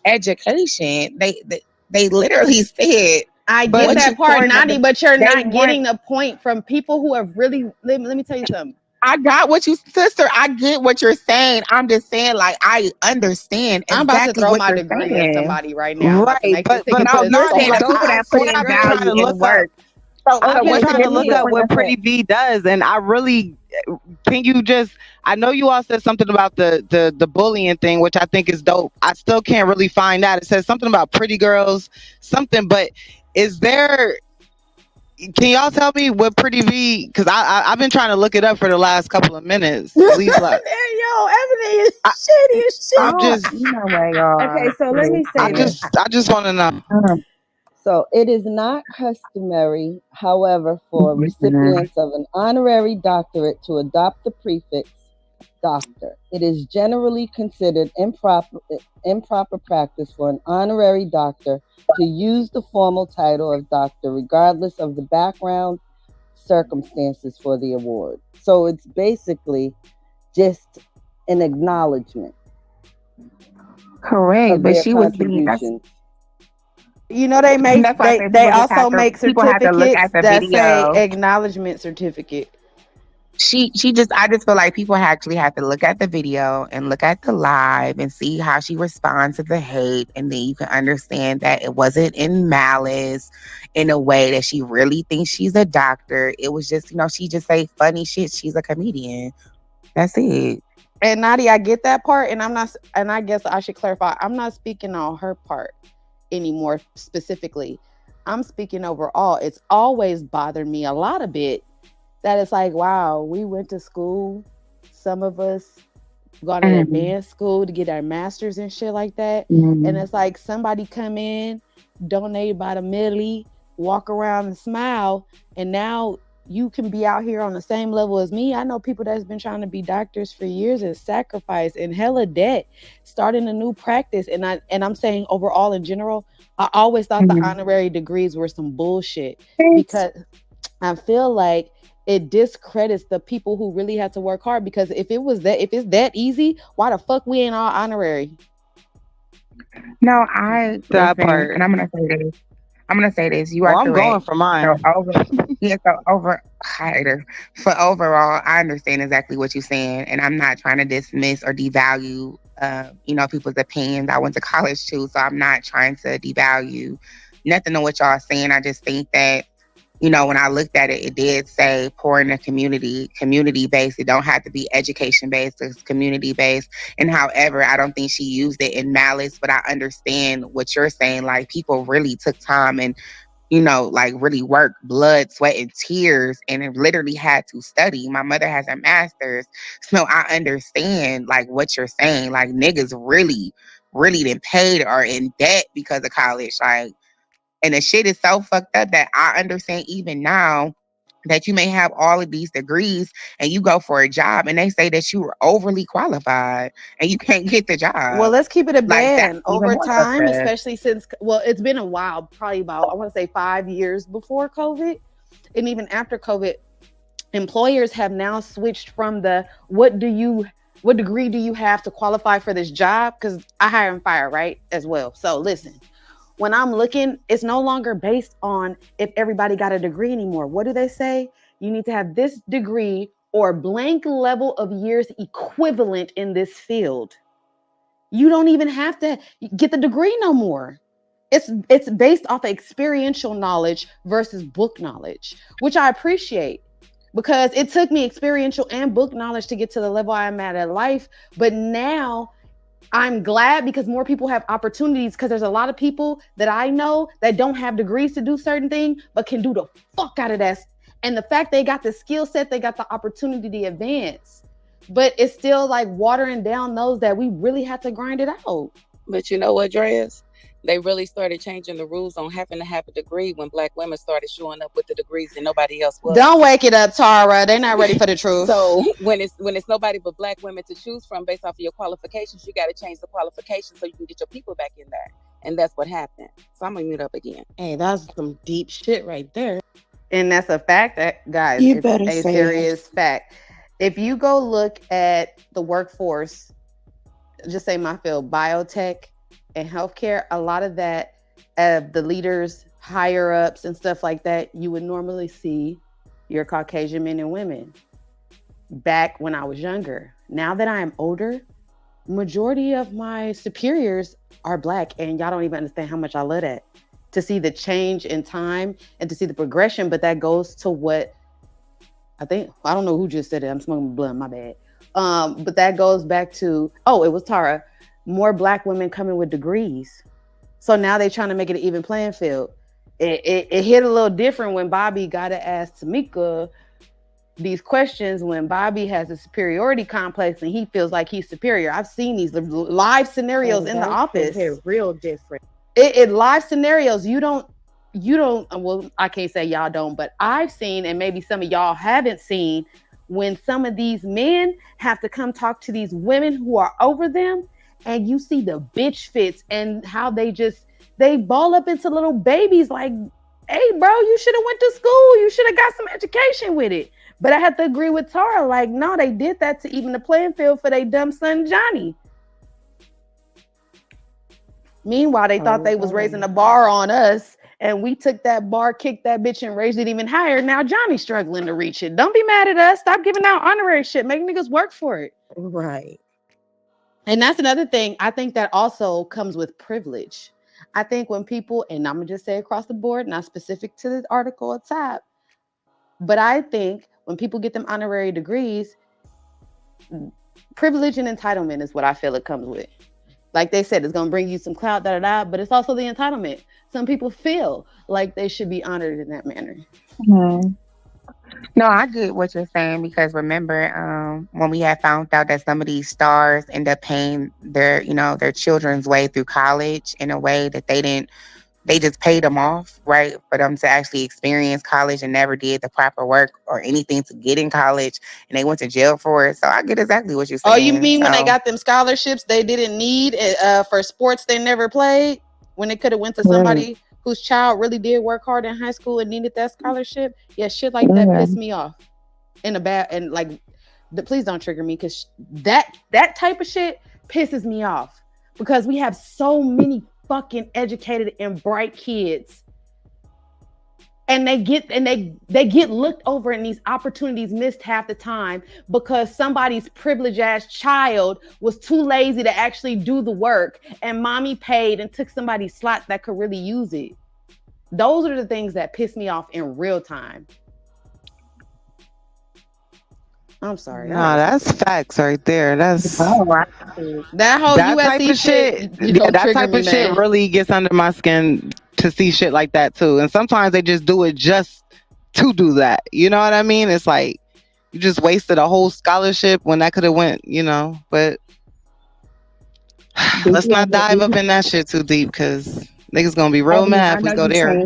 education. They literally said. I get that part, Nadi, but you're not getting the point from people who have really. Let me tell you something. I got what you, sister. I get what you're saying. I'm just saying, like, I understand exactly I'm about to throw what my you're degree saying. at somebody right now. Right, but no, you're saying the people that put in value and work. So, I've been trying to look up what Princess? Pretty V does, and I really can you just. I know you all said something about the bullying thing, which I think is dope. I still can't really find out. It says something about pretty girls, something, but is there? Can y'all tell me what Pretty V? Because I've been trying to look it up for the last couple of minutes. Please, Yo, everything is shitty as shit. I'm just, you know where y'all. Okay, so let me say I just want to know. So it is not customary, however, for recipients of an honorary doctorate to adopt the prefix doctor. It is generally considered improper practice for an honorary doctor to use the formal title of doctor, regardless of the background circumstances for the award. So it's basically just an acknowledgement. Correct, but she was being. You know, they also make certificates that say acknowledgement certificate. I just feel like people actually have to look at the video and look at the live and see how she responds to the hate, and then you can understand that it wasn't in malice, in a way that she really thinks she's a doctor. It was just, she just say funny shit. She's a comedian. That's it. And Nadia, I get that part, and I guess I should clarify. I'm not speaking on her part anymore specifically. I'm speaking overall. It's always bothered me a lot a bit that it's like, wow, we went to school. Some of us gone to advanced school to get our masters and shit like that. And it's like somebody come in, donate about $1 million, walk around and smile, and now you can be out here on the same level as me. I know people that's been trying to be doctors for years and sacrifice and hella debt, starting a new practice. And I'm saying overall in general, I always thought the honorary degrees were some bullshit, because I feel like it discredits the people who really had to work hard. Because if it's that easy, why the fuck we ain't all honorary? No, that part. And I'm gonna say this. You are correct. I'm going for mine. Yeah, so for overall, I understand exactly what you're saying, and I'm not trying to dismiss or devalue, people's opinions. I went to college too, so I'm not trying to devalue nothing of what y'all saying. I just think that, when I looked at it, it did say pour in the community based. It don't have to be education based. It's community based. And however, I don't think she used it in malice, but I understand what you're saying. Like people really took time and like really work, blood, sweat, and tears, and it literally had to study. My mother has a master's, so I understand like what you're saying. Like niggas really, really done paid or in debt because of college. Like, and the shit is so fucked up that I understand even now that you may have all of these degrees and you go for a job and they say that you were overly qualified and you can't get the job. Well, let's keep it a Like that's band. even Over more time, suspect. especially since, it's been a while, probably about, I want to say 5 years before COVID. And even after COVID, employers have now switched from the what degree do you have to qualify for this job? Because I hire and fire, right? As well. So listen, when I'm looking, it's no longer based on if everybody got a degree anymore. What do they say? You need to have this degree or blank level of years equivalent in this field. You don't even have to get the degree no more. It's based off of experiential knowledge versus book knowledge, which I appreciate because it took me experiential and book knowledge to get to the level I'm at in life. But now I'm glad because more people have opportunities because there's a lot of people that I know that don't have degrees to do certain things, but can do the fuck out of that. And the fact they got the skill set, they got the opportunity to advance. But it's still like watering down those that we really have to grind it out. But you know what, Dreas? They really started changing the rules on having to have a degree when Black women started showing up with the degrees and nobody else was. Don't wake it up, Tara. They're not ready for the truth. So when it's nobody but Black women to choose from based off of your qualifications, you got to change the qualifications so you can get your people back in there. And that's what happened. So I'm gonna mute up again. Hey, that's some deep shit right there. And that's a fact, guys. You It's better a say serious fact. If you go look at the workforce, just say my field, biotech and healthcare, a lot of that, the leaders, higher ups and stuff like that, you would normally see your Caucasian men and women back when I was younger. Now that I am older, majority of my superiors are Black, and y'all don't even understand how much I love that. To see the change in time and to see the progression, but that goes to what I don't know who just said it. I'm smoking blunt, my bad. But that goes back to, it was Tara, more Black women coming with degrees. So now they're trying to make it an even playing field. It hit a little different when Bobby got to ask Tamika these questions when Bobby has a superiority complex and he feels like he's superior. I've seen these live scenarios in the office. Hit real different. It live scenarios. You don't, well, I can't say y'all don't, but I've seen, and maybe some of y'all haven't seen, when some of these men have to come talk to these women who are over them, and you see the bitch fits and how they ball up into little babies like, hey, bro, you should have went to school. You should have got some education with it. But I have to agree with Tara. Like, no, they did that to even the playing field for their dumb son, Johnny. Meanwhile, they thought they was raising the bar on us, and we took that bar, kicked that bitch, and raised it even higher. Now Johnny's struggling to reach it. Don't be mad at us. Stop giving out honorary shit. Make niggas work for it. Right. And that's another thing. I think that also comes with privilege. I think when people, and I'm going to just say across the board, not specific to the article at top, but I think when people get them honorary degrees, privilege and entitlement is what I feel it comes with. Like they said, it's going to bring you some clout, but it's also the entitlement. Some people feel like they should be honored in that manner. Mm-hmm. No, I get what you're saying because remember when we had found out that some of these stars end up paying their children's way through college in a way that they just paid them off, right? For them to actually experience college and never did the proper work or anything to get in college, and they went to jail for it. So I get exactly what you're saying. Oh, you mean when they got them scholarships they didn't need for sports they never played? When they could have went to somebody whose child really did work hard in high school and needed that scholarship? Yeah, shit like that pissed me off. In a bad, and like, please don't trigger me because that type of shit pisses me off because we have so many fucking educated and bright kids and they get looked over, and these opportunities missed half the time because somebody's privileged ass child was too lazy to actually do the work, and mommy paid and took somebody's slot that could really use it. Those are the things that piss me off in real time. I'm sorry. No, that's facts right there. That's that whole that USC type of shit. Yeah, That type of shit really gets under my skin to see shit like that too. And sometimes they just do it just to do that. You know what I mean? It's like you just wasted a whole scholarship when that could have went. But let's not dive up in that shit too deep because niggas gonna be real mad if we go there.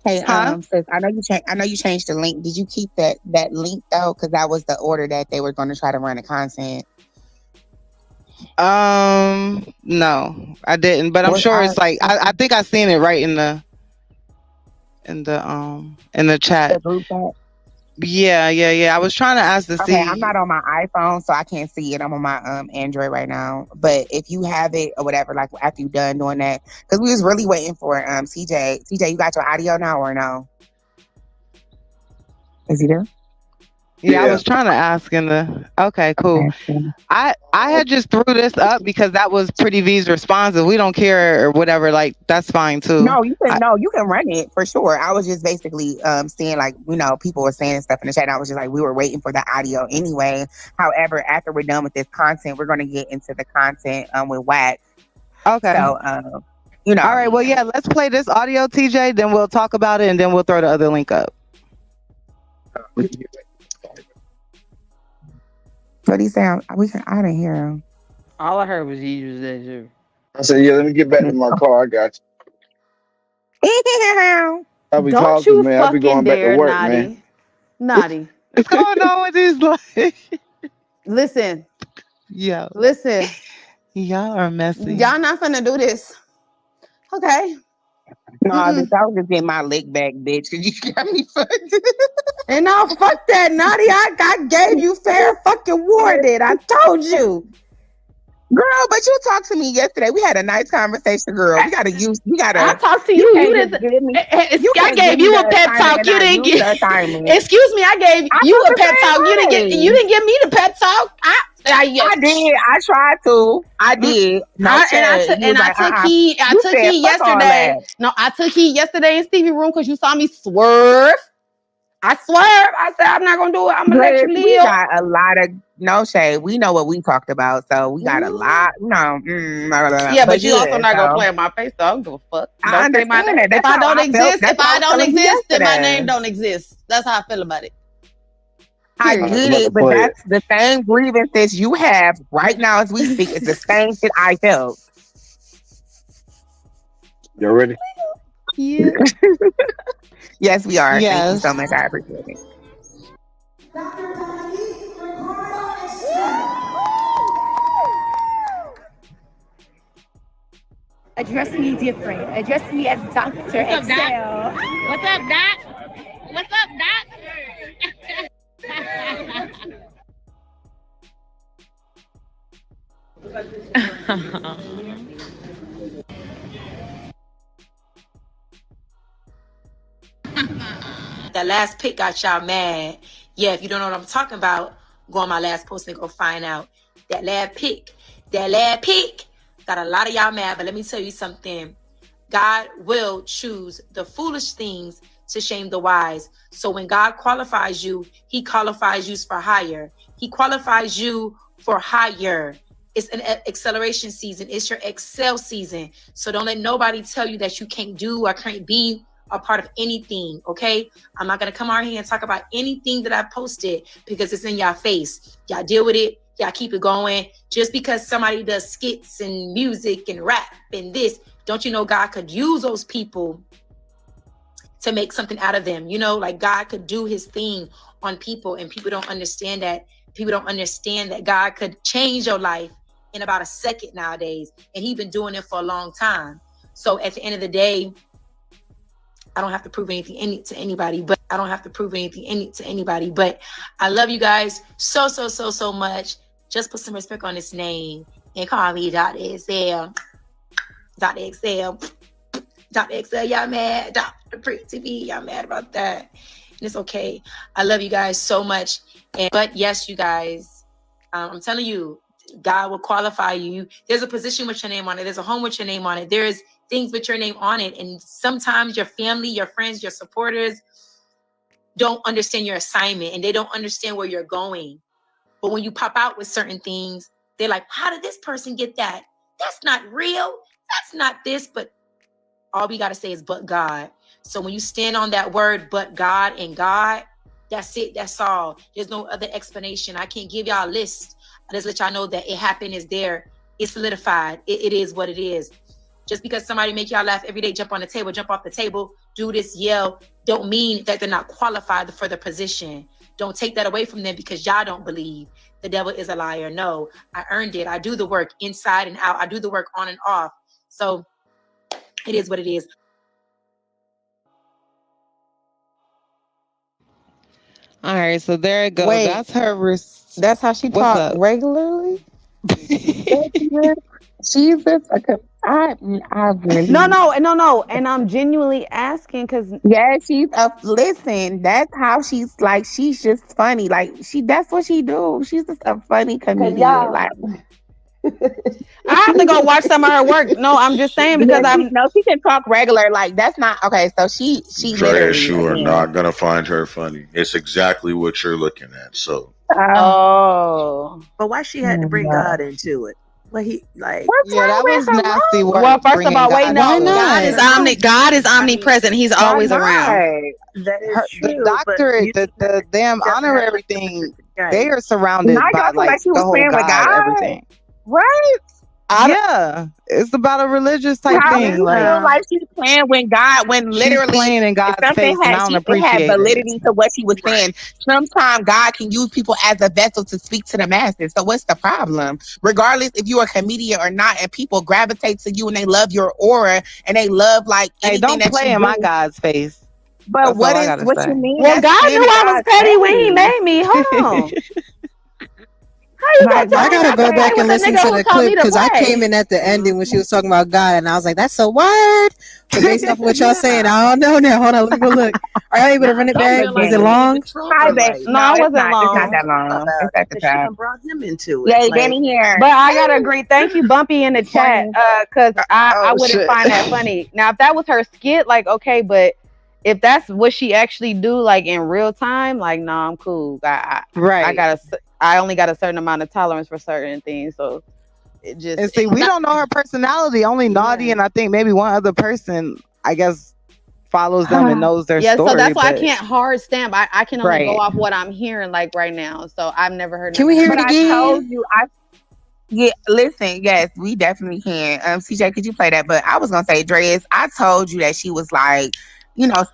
Hey, sis, I know you changed the link. Did you keep that link though? Because that was the order that they were going to try to run the content. No, I didn't. But I'm sure it's like I think I seen it right in the chat. The group chat. Yeah. I was trying to ask to see. Okay, I'm not on my iPhone, so I can't see it. I'm on my Android right now. But if you have it or whatever, like after you're done doing that, because we was really waiting for CJ. CJ, you got your audio now or no? Is he there? Yeah, I was trying to ask in the. Okay, cool. I had just threw this up because that was Pretty V's response. If we don't care or whatever, like that's fine too. No, you can run it for sure. I was just basically seeing like people were saying stuff in the chat. And I was just like, we were waiting for the audio anyway. However, after we're done with this content, we're going to get into the content with Wack. Okay. So All right. Well, yeah. Let's play this audio, TJ. Then we'll talk about it, and then we'll throw the other link up. What he sound? I didn't hear him. All I heard was he was there too. I said, yeah, let me get back to my car. I got you. I'll be Don't talking, you man. I'll be going back to work, Naughty. man. Naughty. What's going on with these like? Listen. Yo. Listen. Y'all are messy. Y'all not finna do this. Okay. No, bitch, I was just getting my lick back, bitch, because you got me fucked. And now fuck that, Naughty. I gave you fair fucking warning. I told you. Girl, but you talked to me yesterday. We had a nice conversation, girl. I talked to you. You didn't. I gave you a pep talk. You didn't get. Excuse me. I gave you a pep talk. You didn't give me the pep talk. I did. I tried to. I did. I took heed. I took heed yesterday. No, I took heed yesterday in Stevie's room because you saw me swerve. I swerve. I said I'm not gonna do it. I'm gonna let you live. We got a lot of no shade. We know what we talked about, so we got a lot. Yeah, but you also not gonna play in my face, so I don't give a fuck. I understand that. If I don't exist, then my name don't exist. That's how I feel about it. I get it, but that's the same grievances you have right now as we speak. It's the same shit I felt. You ready? Yeah. Yes, we are. Yes. Thank you so much. I appreciate it. Address me different. Address me as Dr. Excel. What's up, Doc? What's up, Doc? That last pick got y'all mad. Yeah, if you don't know what I'm talking about, go on my last post and go find out. That last pick got a lot of y'all mad. But let me tell you something. God will choose the foolish things to shame the wise. So when God qualifies you, he qualifies you for higher. He qualifies you for higher. It's an acceleration season. It's your excel season. So don't let nobody tell you that you can't do or can't be a part of anything, okay? I'm not going to come out here and talk about anything that I posted because it's in y'all face. Y'all deal with it. Y'all keep it going. Just because somebody does skits and music and rap and this, don't you know God could use those people to make something out of them? You know, like God could do his thing on people, and people don't understand that. People don't understand that God could change your life in about a second nowadays, and he's been doing it for a long time. So at the end of the day, I don't have to prove anything to anybody, but I love you guys so much. Just put some respect on this name and call me Dr. Excel. Dr. Excel. Dr. Excel, y'all mad? Dr. the TV. Y'all mad about that. And it's okay. I love you guys so much. But yes, you guys, I'm telling you, God will qualify you. There's a position with your name on it. There's a home with your name on it. There's things with your name on it. And sometimes your family, your friends, your supporters don't understand your assignment and they don't understand where you're going. But when you pop out with certain things, they're like, how did this person get that? That's not real. That's not this. But all we got to say is, but God. So when you stand on that word, but God and God, that's it. That's all. There's no other explanation. I can't give y'all a list. I just let y'all know that it happened, is there. It's solidified. It is what it is. Just because somebody make y'all laugh every day, jump on the table, jump off the table, do this, yell, don't mean that they're not qualified for the position. Don't take that away from them because y'all don't believe. The devil is a liar. No, I earned it. I do the work inside and out. I do the work on and off. So it is what it is. All right, so there it goes. Wait, that's her. That's how she What's talk up? regularly? She's just I really No. And I'm genuinely asking because she's listen, that's how she's like, she's just funny. Like that's what she do. She's just a funny comedian. y'all- Like I have to go watch some of her work. No, I'm just saying because she can talk regular. Like that's not okay. So she Trash, literally you are again. not gonna find her funny. It's exactly what you're looking at. So Oh. But why she had to bring God into it? Well, he like what's Yeah, that was nasty work. Well, first of bringing all, wait, God no. into it. God is omnipresent. He's always around. That is The true. doctorate, the damn honorary thing, they are surrounded Now by y'all feel like she the was whole playing with God, God? everything. Right? Yeah, it's about a religious type How do thing. you feel like she's playing with God when she's literally playing in God's something face, and I don't it had appreciate it. validity to what she was saying. Sometimes God can use people as a vessel to speak to the masses. So what's the problem? Regardless if you're a comedian or not, and people gravitate to you and they love your aura and they love like anything don't that play you in my do. God's face. But That's what you mean? Well, That's God playing knew in I was God's petty when He face. made me. Hold on. How you gonna tell I me gotta not go to play back with and the listen nigga to who the told me clip to because I came play? in at the ending when she was talking about God, and I was like, "That's a word." But based off what y'all saying, I don't know now. Hold on, let me go look. Are y'all able to run it back? Was it long? Hi, babe. No, it it's wasn't not. It's not long. that long. It's at the she top. done brought him into it. Yeah, he Like, been here. But I gotta agree. Thank you, Bumpy, in the chat, because I wouldn't find that funny. Now, if that was her skit, like okay, but if that's what she actually do, like in real time, like no, I'm cool. I only got a certain amount of tolerance for certain things, so it just. And see, we don't know her personality. Only Naughty and I think maybe one other person, I guess, follows them and knows their story. So that's why I can't hard stamp. I can only go Right. off what I'm hearing like right now. So I've never heard. Can we hear it again? I told you. Yeah, listen, yes, we definitely can. CJ, could you play that? But I was gonna say, Dre's, I told you that she was like,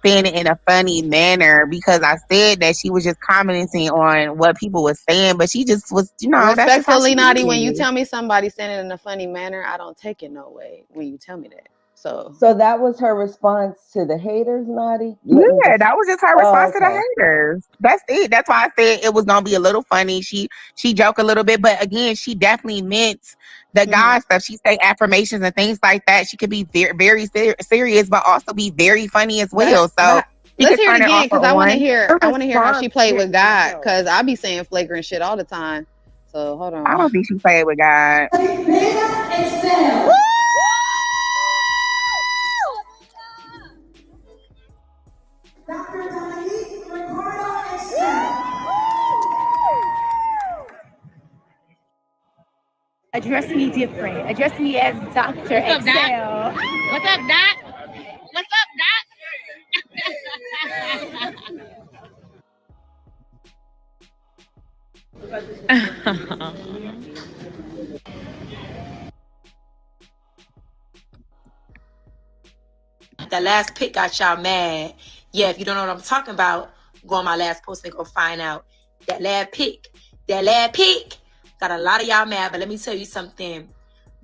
saying it in a funny manner because I said that she was just commenting on what people were saying, but she just was, that's just how Respectfully, she Naughty, when you is. tell me somebody saying it in a funny manner, I don't take it no way when you tell me that. So that was her response to the haters, Naughty? Yeah, that was just her response to the okay. haters. That's it. That's why I said it was gonna be a little funny. She joked a little bit, but again, she definitely meant the God stuff. She say affirmations and things like that. She could be very, very serious, but also be very funny as well. So let's hear it again because I want to hear. I want to hear how she played with God God. because I be saying flagrant shit all the time. So hold on. I don't think she played with God. Address me different. Address me as Dr. What's up, Doc? Excel. What's up, Doc? What's up, That last pick got y'all mad. Yeah, if you don't know what I'm talking about, go on my last post and go find out. That last pick got a lot of y'all mad, but let me tell you something.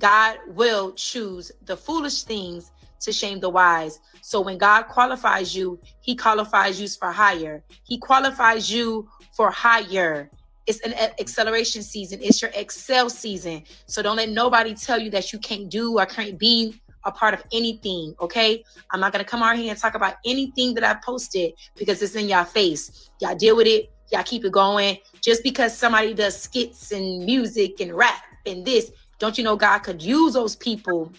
God will choose the foolish things to shame the wise. So when God qualifies you, He qualifies you for higher. He qualifies you for higher. It's an acceleration season. It's your excel season. So don't let nobody tell you that you can't do or can't be a part of anything, okay? I'm not going to come out here and talk about anything that I posted because it's in y'all face. Y'all deal with it. Y'all keep it going. Just because somebody does skits and music and rap and this, don't you know God could use those people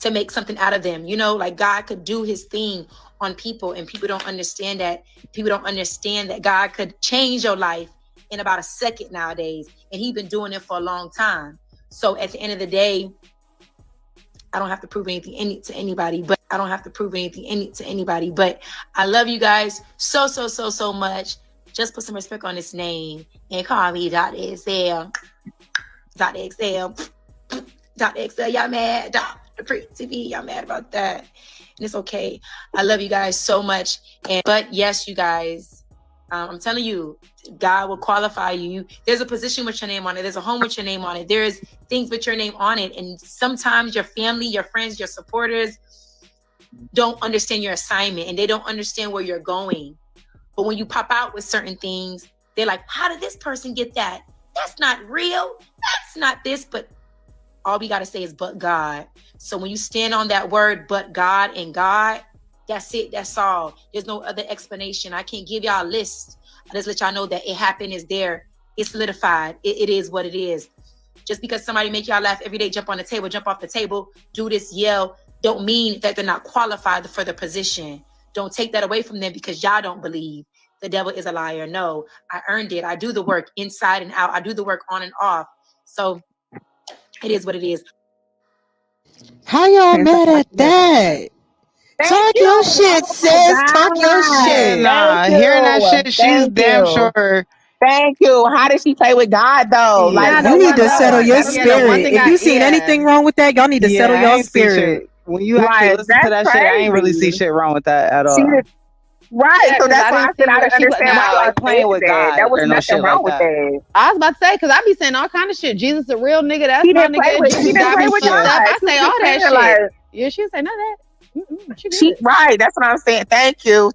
to make something out of them? You know, like God could do his thing on people, and people don't understand that. People don't understand that God could change your life in about a second nowadays, and he's been doing it for a long time. So at the end of the day, I don't have to prove anything to anybody, but I love you guys so much. Just put some respect on this name and call me Dr. XL. Dr. XL. Dr. XL, y'all mad? Dr. Pre TV, y'all mad about that? And it's okay. I love you guys so much. But yes, you guys, I'm telling you, God will qualify you. There's a position with your name on it. There's a home with your name on it. There's things with your name on it. And sometimes your family, your friends, your supporters don't understand your assignment, and they don't understand where you're going. But when you pop out with certain things, they're like, how did this person get that? That's not real. That's not this. But all we got to say is, but God. So when you stand on that word, but God and God, that's it. That's all. There's no other explanation. I can't give y'all a list. I just let y'all know that it happened, is there. It's solidified. It is what it is. Just because somebody make y'all laugh every day, jump on the table, jump off the table, do this, yell, don't mean that they're not qualified for the position. Don't take that away from them because y'all don't believe. The devil is a liar. No, I earned it. I do the work inside and out. I do the work on and off. So it is what it is. How y'all mad at that? Talk your shit, sis. Talk your shit. Nah, hearing that shit, she's damn sure. Thank you. How did she play with God though? Yeah, Like you need to settle your spirit. If you seen anything wrong with that, y'all need to settle I your ain't see spirit. shit. When you actually listen to that shit, I ain't really see shit wrong with that at all. Right. Yeah, so 'cause that's I why I didn't said see I where didn't she was understand why not y'all like playing with said that. God There was or no nothing shit wrong like with that. that. I was about to say, because I be saying all kind of shit. Jesus a real nigga. That's He my didn't play nigga. with Jesus God. got me fucked up. I She say was all just that saying, shit. like, Yeah, she didn't say none of that. She she good. right. That's what I'm saying. Thank you.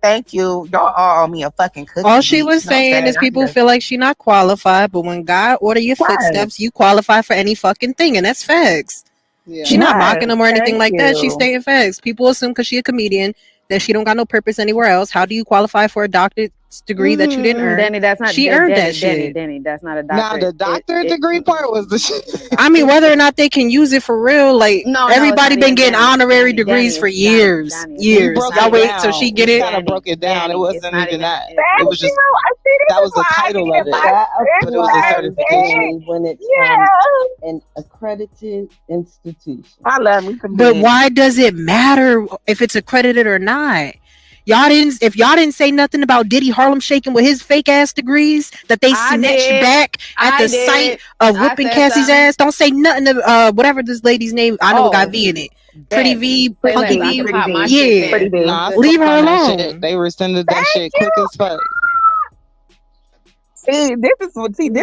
Y'all all owe me a fucking cookie. All she was You know what I'm saying is saying? people feel like she not qualified, but when God order your footsteps, you qualify for any fucking thing, and that's facts. Yeah. She not mocking them or anything Thank like that. She's you. stating facts. People assume because she a comedian that she don't got no purpose anywhere else. How do you qualify for a doctorate degree that you didn't earn? Danny, that's not She earned that shit. Danny, that's not a Nah, doctorate. the doctorate degree part was the shit. I mean, whether or not they can use it for real, like No, everybody it's been not getting even honorary Danny, degrees for it's years. Danny, He Years. broke Y'all it wait till she down. get He it. kind of broke it down. It wasn't even that. It Thank was just you. I see. This that is was the why I title needed of it, my That but it was a applies certification. only when it's Yeah. from an accredited institution. I love me some But dick. why does it matter if it's accredited or not? If y'all didn't say nothing about Diddy Harlem shaking with his fake ass degrees that they snatched back at the sight of whooping Cassie's ass, don't say nothing of whatever this lady's name. I know it got V in it. Pretty V, Punky V. Yeah, Nah, I leave spoke her on that shit. alone. They rescinded that shit quick as fuck. See, this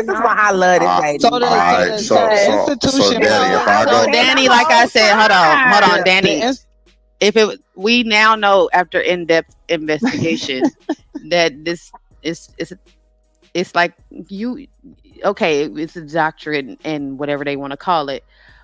is why I love this lady. So the institution Danny, if I So go, Danny, like I said, hold on, Danny. We now know after in-depth investigation that this is it's like you okay, it's a doctorate and whatever they want to call it.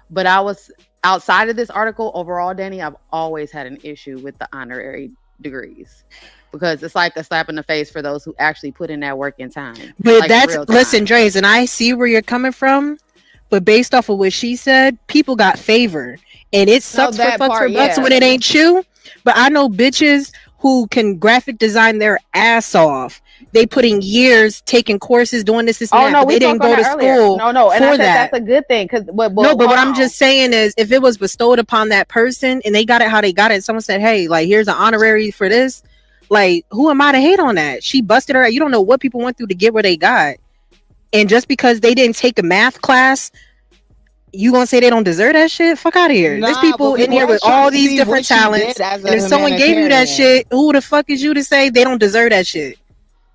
But I was outside of this article overall, Danny, I've always had an issue with the honorary degrees. Because it's like a slap in the face for those who actually put in that work in time. But like that's real time. listen, Dre's, and I see where you're coming from. But based off of what she said, people got favor, and it sucks for that fucks part, for bucks yeah. when it ain't you. But I know bitches who can graphic design their ass off. They put in years taking courses, doing this and Oh that, no, but we they didn't spoke on go to that earlier. school No, and for I said that. that's a good thing because No, but what I'm just saying is, if it was bestowed upon that person and they got it how they got it, someone said, "Hey, like here's an honorary for this." Like, who am I to hate on that? She busted her. You don't know what people went through to get where they got, and just because they didn't take a math class, you gonna say they don't deserve that shit? Fuck out of here. There's Nah, people but we in here were with trying all to these see different what she talents, did as and a if someone gave you that humanitarian. shit, who the fuck is you to say they don't deserve that shit?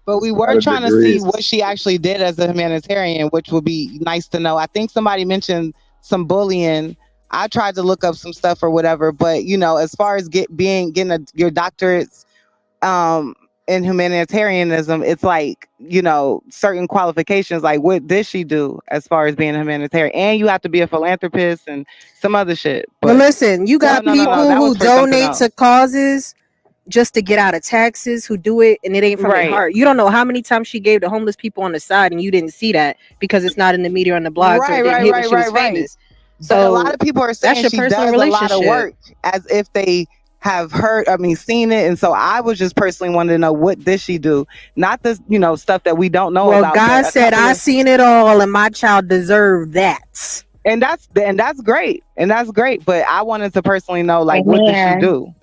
But we were trying to see what she actually did as a humanitarian, which would be nice to know. I think somebody mentioned some bullying. I tried to look up some stuff or whatever, but you know, as far as getting your doctorates, in humanitarianism, it's like, you know, certain qualifications. Like, what did she do as far as being a humanitarian? And you have to be a philanthropist and some other shit. But listen, you got no, people that who was for something donate else. to causes just to get out of taxes, who do it and it ain't from their Right. heart. You don't know how many times she gave to homeless people on the side and you didn't see that because it's not in the media or on the blogs or it didn't hit when she was famous. But a lot of people are saying that's your she personal does a lot of relationship. work as if they have seen it. And so I was just personally wanting to know, what did she do? Not this, you know, stuff that we don't know Well, about. God but a said, couple I of- seen it all and my child deserved that. And that's great. And that's great. But I wanted to personally know, like, what did she Amen. do?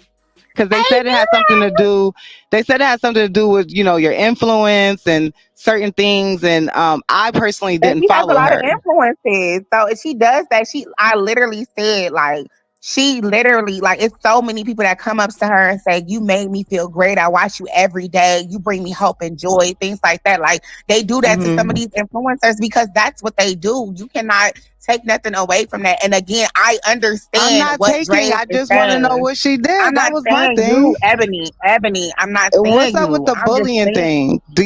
Because they said it had something to do. They said it had something to do with, you know, your influence and certain things. And I personally And didn't she has a follow lot her. of influences. So if she does that, I literally said, like, she literally, like, it's so many people that come up to her and say, you made me feel great. I watch you every day. You bring me hope and joy, things like that. Like, they do that to some of these influencers because that's what they do. You cannot take nothing away from that. And again, I understand I'm not what taking. Dre I is just want to know saying. what she did. I'm That not was my saying thing. you, Ebony. I'm not What's saying up with you. the I'm just bullying saying. thing? Do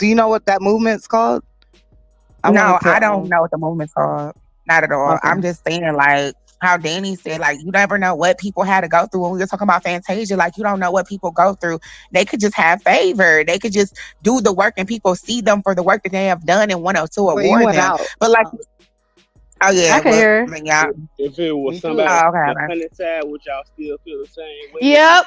you know what that movement's called? No, I don't know what the movement's called. Not at all. Okay. I'm just saying, like, how Danny said, like, you never know what people had to go through. When we were talking about Fantasia, like, you don't know what people go through. They could just have favor. They could just do the work and people see them for the work that they have done and want to Well, you award went them. out. But, like, oh, yeah. I can hear her. Yeah. If it was Me somebody too. on Oh, okay, the okay. funny side, would y'all still feel the same way? Yep.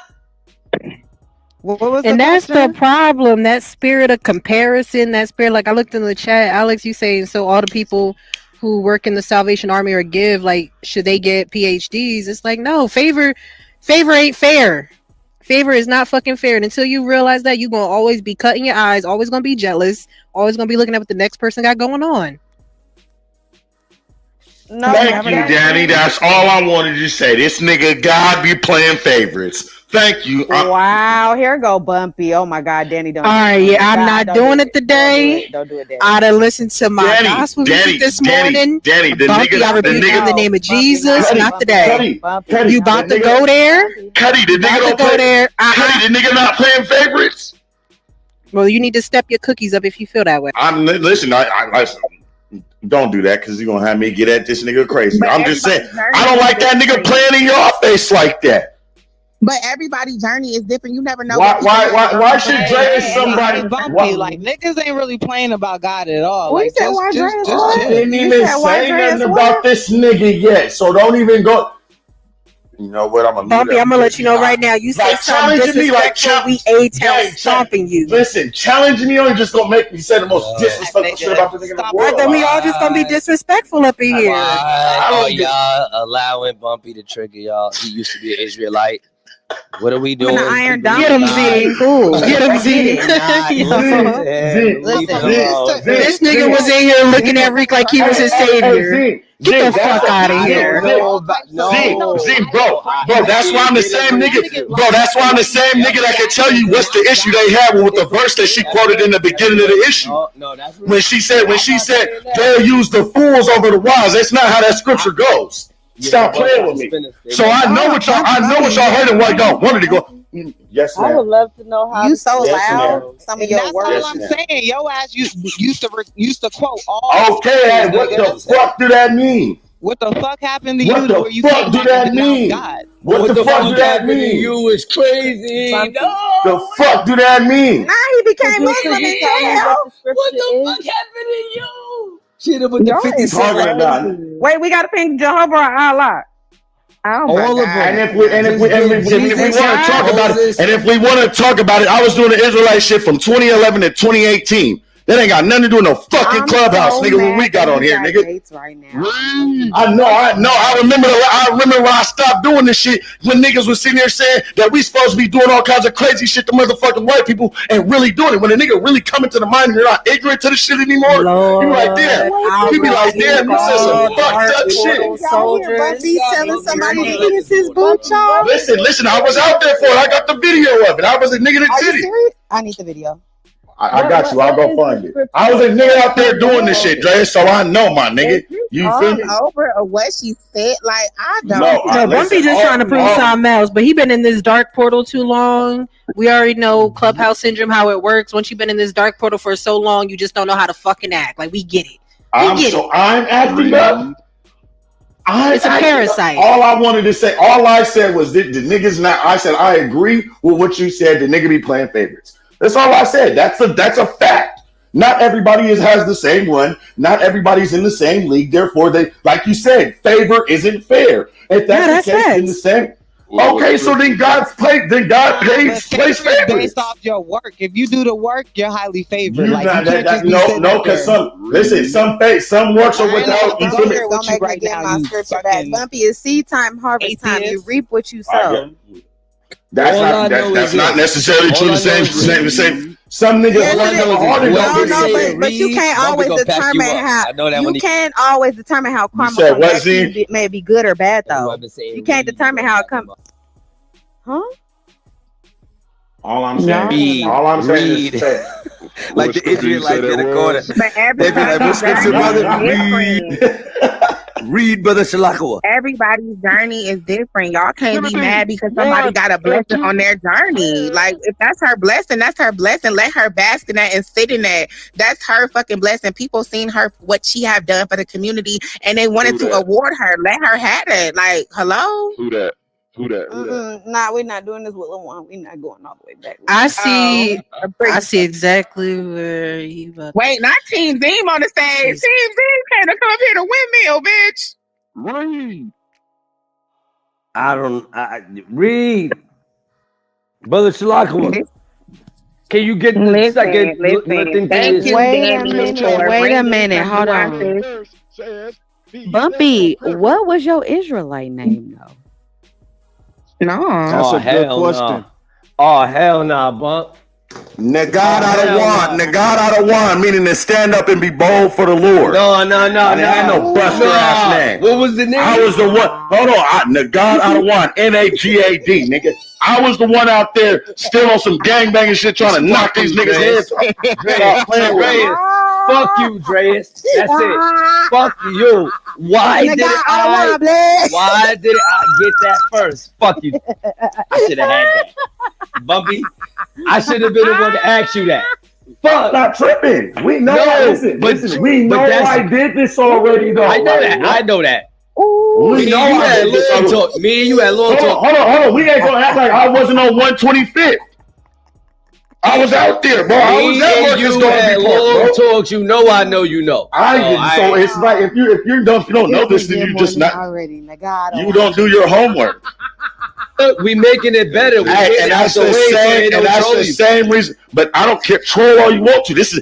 What was And the that's the question? problem, that spirit of comparison, that spirit, like I looked in the chat, Alex, you saying, so all the people who work in the Salvation Army or give, like, should they get PhDs? It's like, no, favor ain't fair. Favor is not fucking fair. And until you realize that, you're going to always be cutting your eyes, always going to be jealous, always going to be looking at what the next person got going on. No, Thank you, Danny. That's all I wanted to say. This nigga God be playing favorites. Thank you. Wow, here go Bumpy. Oh my God, Danny, don't. All right, yeah, I'm God, not don't doing do it today. Don't do it, Danny. I done listened to my gospel music this morning. Danny, the Bumpy, nigga, I rebuke you in the name of Jesus, Cuddy, not today. Cuddy, You about the to nigga- go there? Cuddy, the You about nigga to don't go play. there? Cuddy, the nigga not playing favorites. Well, you need to step your cookies up if you feel that way. Listen. Don't do that because you're gonna have me get at this nigga crazy. But I'm just saying, everybody's I don't journey like is that nigga different. playing in your face like that. But everybody's journey is different. You never know. Why what should people Dre are is somebody? Hey, Bumpy, Why- like, niggas ain't really playing about God at all. Well, you Like, said why Dre is I what? didn't You even said why say Dre is nothing what? about this nigga yet, so don't even go. You know what? I'm gonna Bumpy, I'm gonna let you know right now. You say something disrespectful, we A-Town stomping you. Listen, challenge me on just gonna make me say the most disrespectful shit about the nigga in the I world. thought we all just gonna be disrespectful up in here. Why are y'all allowing Bumpy to trigger y'all? He used to be an Israelite. What are we doing? Get him, Z. Get him, Z. This nigga was in here looking at Rick like he was his savior. Get the fuck out of here. Bro, that's why I'm the same nigga. Bro, that's why I'm the same nigga that can tell you what's the issue they had with the verse that she quoted in the beginning of the issue. When she said they'll use the fools over the wise. That's not how that scripture goes. Stop playing with me. So I know what y'all heard and what y'all wanted to go. Yes, I ma'am. would love to know how You so Yes, loud. ma'am. Some of And your that's words. all Yes, I'm ma'am. saying. Your ass used to quote all. Okay, and what the fuck do that mean? What the fuck happened to What you the where you fuck came do back that and denounced mean? God? What the fuck do that mean? You is crazy. Bumpy. The fuck do that mean? Now he became Could Muslim you in tell me jail. what the scripture is? happened to you? Shit about Y'all is Talking about it. crazy. Wait, we got to ping Jehovah or Allah. Oh my All of God. And them. if we want to talk about it, and if we want to talk about it, I was doing the Israelite shit from 2011 to 2018. That ain't got nothing to do with no fucking clubhouse, nigga. When we got on here, nigga. Right now. I know. I remember when I stopped doing this shit when niggas was sitting there saying that we supposed to be doing all kinds of crazy shit to motherfucking white people and really doing it. When a nigga really coming to the mind and you're not ignorant to the shit anymore, you be like, damn. You be like, damn, you said some fucked up shit. Bumpy telling somebody to kiss his boot, y'all. Listen, I was out there for it. I got the video of it. I was a nigga that Are you did it. serious? I need the video. I got you. I'll go find it. I was a nigga out there doing this shit, Dre, so I know, my nigga. You all feel me? over or what she said? Like, I don't. No, Bumpy just trying to prove something else, but he been in this dark portal too long. We already know Clubhouse syndrome, how it works. Once you've been in this dark portal for so long, you just don't know how to fucking act. Like, we get it. I'm acting up. It's a parasite. All I wanted to say, all I said was the niggas not. I said I agree with what you said. The nigga be playing favorites. That's all I said. That's a fact. Not everybody has the same one. Not everybody's in the same league. Therefore, they, like you said, favor isn't fair. If that's the case, then the same. Okay, so then God's paid. Then God pays favorites based off your work. If you do the work, you're highly favored. No, because some works are without. You feel me? Don't make me get my scripture back. Bumpy is seed time, harvest time. You reap what you sow. That's not necessarily true. The same. Some niggas but you can't always determine how. You can't always determine how karma comes back to you. It may be good or bad though. You can't determine how it comes. Huh? All I'm saying is like the Israelites in the corner. They be like, "What scripture, brother? Read, brother Shalakawa." Everybody's journey is different. Y'all can't be mad because somebody got a blessing on their journey. Like, if that's her blessing, that's her blessing. Let her bask in that and sit in that. That's her fucking blessing. People seen her, what she have done for the community, and they wanted to award her. Let her have it. Like, hello? Who that? Nah, we're not doing this with Lil Juan. We're not going all the way back. I see exactly where you. Wait, not Team Zim on the stage. Team Zim came to come up here to windmill, bitch. Read, brother Shalakawa. Can you get the second? Wait a minute. Hold on. Bumpy, what was your Israelite name though? No. That's a good question. Oh, hell nah, Bump. Nagad out of one, meaning to stand up and be bold for the Lord. No. I didn't have no buster ass name. What was the name? I was the one. Hold on. Nagad out of one. NAGAD, nigga. I was the one out there still on some gangbanging shit trying to knock these niggas' heads off. Fuck you, Dreas. That's it. Fuck you. Why did I get that first? Fuck you. I should have had that. Bumpy, I should have been the one to ask you that. Fuck. Stop tripping. We know. Listen, we know I did this already, though. I know that. We know I did this already. Me and you had long talk. Hold on. We ain't gonna act like I wasn't on 125th. I was out there, bro. I was at work. You had long talks. You know I know you know. I didn't. So it's like if you're dumb, if you don't know this, then you just not. You don't do your homework. We making it better. And that's the same reason. But I don't care. Troll all you want to. This is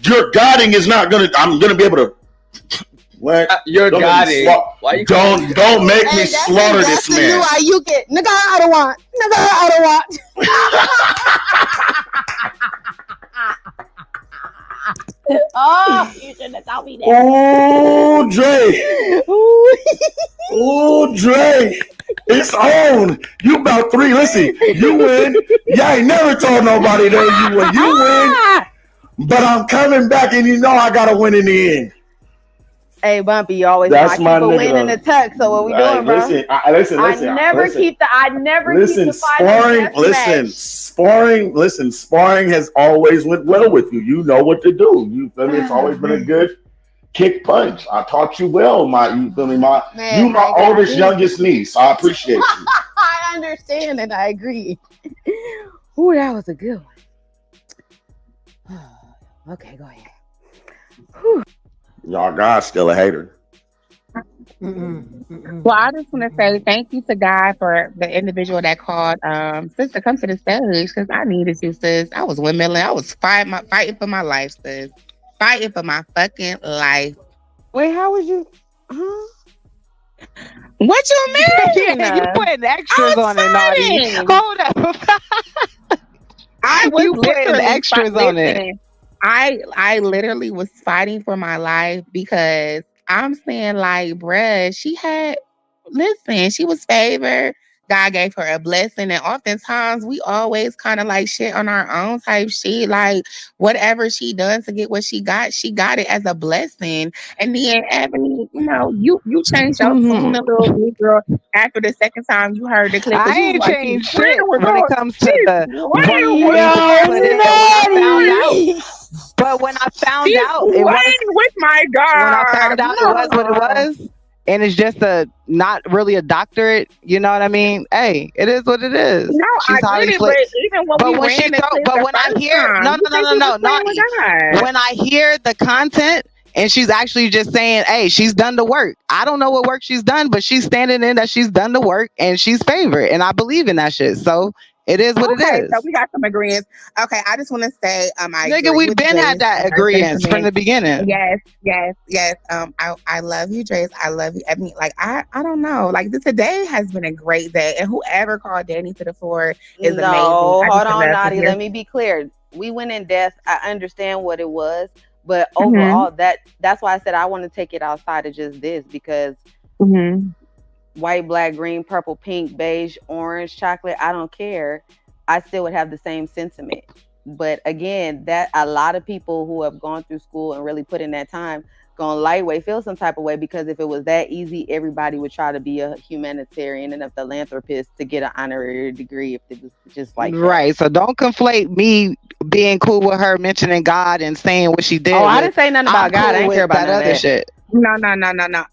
your guiding is not gonna. I'm gonna be able to. Your guiding. Don't make me slaughter this man. You get nigga. I don't want. Oh, you shouldn't have told me that. Oh, Dre. It's on. You about 3. Listen, you win. Yeah, I ain't never told nobody that you win. You win. But I'm coming back, and you know I gotta win in the end. Hey, Bumpy, you always That's my keep a win nigga. in the tuck. So what we doing, bro? Listen. I never keep the Sparring has always went well with you. You know what to do. You feel me? It's always been a good kick punch. I taught you well, you feel me? My oldest, youngest niece. I appreciate you. I understand and I agree. Ooh, that was a good one. Okay, go ahead. Whew. Y'all, God's still a hater. Well, I just want to say thank you to God for the individual that called sister come to the stage because I needed you, sis. I was windmilling. I was fighting for my life, sis. Fighting for my fucking life. Wait, how was you? Huh? What you mean? You putting extras on it, Naughty. Hold up. I was putting extras on it. I literally was fighting for my life because I'm saying, like, bruh, she was favored. God gave her a blessing, and oftentimes we always kind of like shit on our own type shit. Like whatever she does to get what she got it as a blessing. And then Ebony, you changed your tune a little bit, girl. After the second time you heard the clip, I you was ain't like, she's changed playing shit with when it her. comes to the what She's you need to be put in. When I found out, naughty. but when I found She's out, it was playing with my when I God. found out it was what it was, and it's just a not really a doctorate. You know what I mean? Hey, it is what it is. No, I She's highly get it, but even when we but when ran she the throw, clip but the when I first hear time, no you no no think no she was no playing not with God. when I hear the content and she's actually just saying, hey, she's done the work. I don't know what work she's done, but she's standing in that she's done the work and she's favored. And I believe in that shit. So it is what it Okay, is. so we got some agreements. Okay, I just want to say, I Nigga, agree we with been had Jace that and her agreement from sentiment. the beginning. Yes. I love you, Jace. I love you. I mean, like, I don't know. Like, today has been a great day, and whoever called Danny to the floor is amazing. No, I hold just on, love to Naughty. hear. Let me be clear. We went in depth. I understand what it was, but Mm-hmm. overall, that's why I said I want to take it outside of just this because white, black, green, purple, pink, beige, orange, chocolate, I don't care. I still would have the same sentiment. But again, that a lot of people who have gone through school and really put in that time gonna lightweight feel some type of way because if it was that easy, everybody would try to be a humanitarian and a philanthropist to get an honorary degree if it was just like right. that. So don't conflate me being cool with her mentioning God and saying what she did. Oh, I didn't say nothing about God. I didn't care about that other shit. No.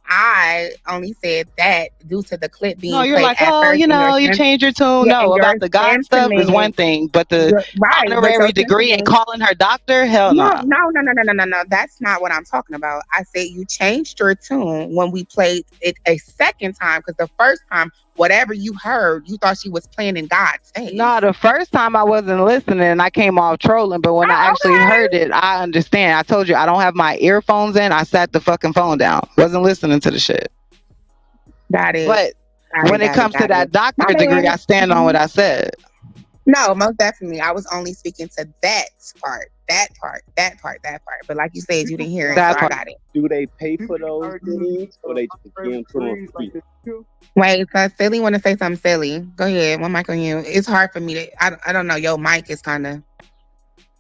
I only said that due to the clip being you're played like, at first. you changed your tune. Yeah, No, about the God stuff is one thing, but the honorary degree and calling her doctor, hell no. No. That's not what I'm talking about. I said you changed your tune when we played it a second time because the first time, whatever you heard, you thought she was playing in God's face. No, the first time I wasn't listening and I came off trolling, but when I actually heard it, I understand. I told you I don't have my earphones in. I sat the fucking phone down. Wasn't listening to the shit. Got it. But when it comes to that doctorate degree, I stand on what I said. No, most definitely. I was only speaking to that part. But like you said, you didn't hear it, so I got it. Do they pay for those things, or they just give them to them free? Wait, so Silly want to say something silly. Go ahead. One mic on you. It's hard for me to. I don't know. Your mic is kind of.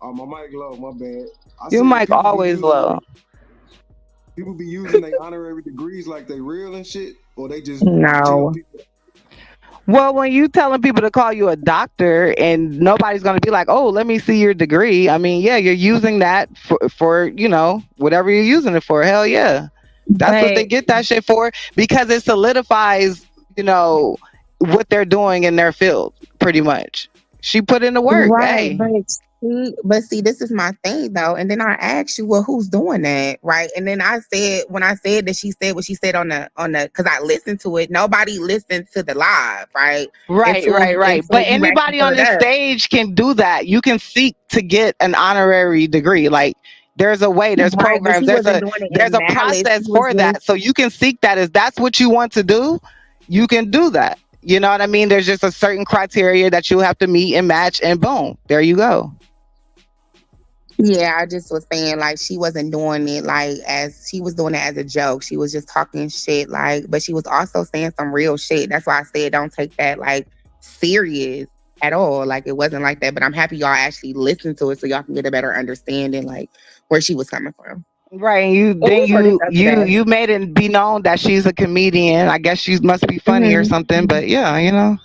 Oh, my mic low. My bad. Your mic always low. People be using their honorary degrees like they real and shit, or they just no. Well, when you telling people to call you a doctor and nobody's going to be like, oh, let me see your degree. I mean, yeah, you're using that for whatever you're using it for. Hell yeah. That's what they get that shit for because it solidifies, what they're doing in their field pretty much. She put in the work. Right. Hey. But see, this is my thing though. And then I asked you, well, who's doing that? Right. And then I said, when I said that she said what she said on the, cause I listened to it, nobody listened to the live. Right. Right. But anybody on the stage can do that. You can seek to get an honorary degree. Like there's a way, there's programs, there's a process for that. So you can seek that. If that's what you want to do, you can do that. You know what I mean? There's just a certain criteria that you have to meet and match and boom, there you go. Yeah, I just was saying like she wasn't doing it like as she was doing it as a joke. She was just talking shit but she was also saying some real shit. That's why I said don't take that like serious at all. Like it wasn't like that. But I'm happy y'all actually listened to it so y'all can get a better understanding like where she was coming from. Right. You made it be known that she's a comedian. I guess she must be funny or something. But yeah,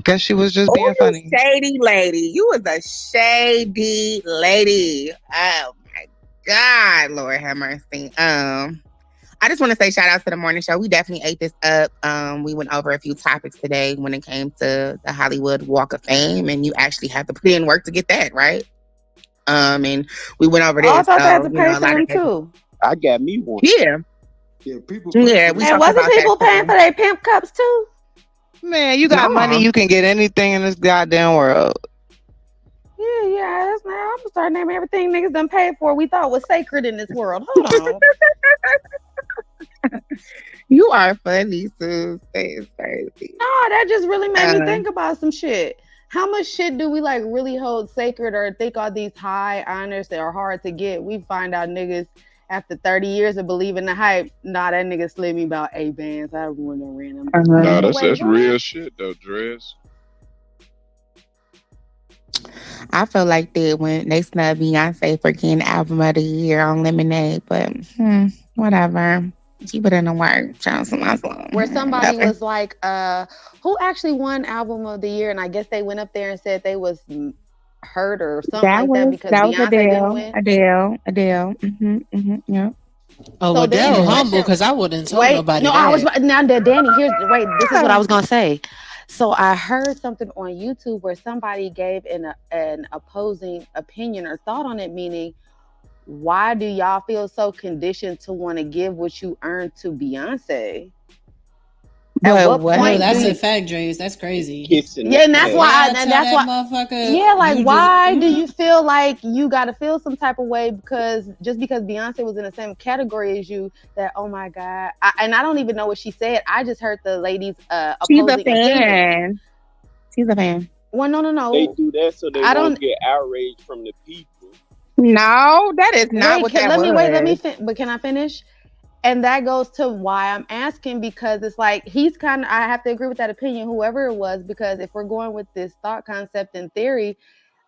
guess she was just being funny. Shady lady. You was a shady lady. Oh my God, Lord have mercy. I just want to say shout out to the morning show. We definitely ate this up. We went over a few topics today when it came to the Hollywood Walk of Fame, and you actually have to put in work to get that, right? And we went over this. I thought they had to pay for them too. I got me one. Yeah. Yeah, people. Yeah, we and wasn't people paying for their pimp cups too? Man, you got money, you can get anything in this goddamn world. Yeah, that's now. I'm gonna start naming everything niggas done paid for we thought was sacred in this world. Hold on. You are funny, sis. That is crazy. No, that just really made me think about some shit. How much shit do we like really hold sacred or think all these high honors that are hard to get? We find out niggas after 30 years of believing the hype, nah, that nigga slid me about 8 bands. I wouldn't have ran them. Nah, Like, that's real shit though, Dress. I feel like that when they snubbed Beyonce for getting album of the year on Lemonade, but whatever. Keep it in the work. Where somebody was like, who actually won album of the year? And I guess they went up there and said they was hurt or something like that because Beyonce didn't win. Adele. Yeah. Oh, So Adele then- humble because I wouldn't tell nobody no, that. I was now that Danny. This is what I was gonna say. So I heard something on YouTube where somebody gave an opposing opinion or thought on it, meaning, why do y'all feel so conditioned to want to give what you earned to Beyonce? At what point? That's a fact, Dre's. That's crazy. Yeah, and that's why. And that's why. Motherfucker, Yeah, like you why do you feel like you got to feel some type of way because Beyonce was in the same category as you? That oh my god, and I don't even know what she said. I just heard the ladies opposing She's a fan. opinion. She's a fan. Well, no. They do that so they won't get outraged from the people. No, that is not what that was. But can I finish? And that goes to why I'm asking, because it's like I have to agree with that opinion, whoever it was, because if we're going with this thought concept and theory,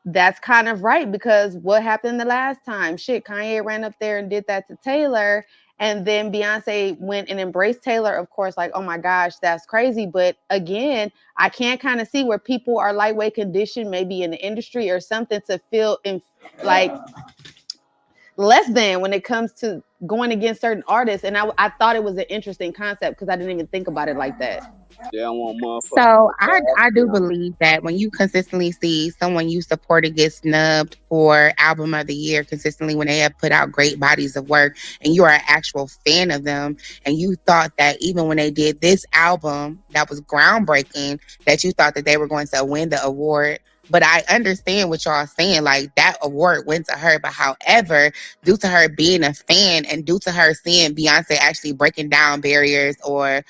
that's kind of right. Because what happened the last time? Shit, Kanye ran up there and did that to Taylor. And then Beyonce went and embraced Taylor, of course, like, oh my gosh, that's crazy. But again, I can't kind of see where people are lightweight conditioned, maybe in the industry or something, to feel like less than when it comes to going against certain artists. And I thought it was an interesting concept because I didn't even think about it like that. So I do believe that when you consistently see someone you supported get snubbed for album of the year consistently when they have put out great bodies of work and you are an actual fan of them and you thought that even when they did this album that was groundbreaking, that you thought that they were going to win the award. But I understand what y'all are saying. Like, that award went to her. But however, due to her being a fan and due to her seeing Beyonce actually breaking down barriers or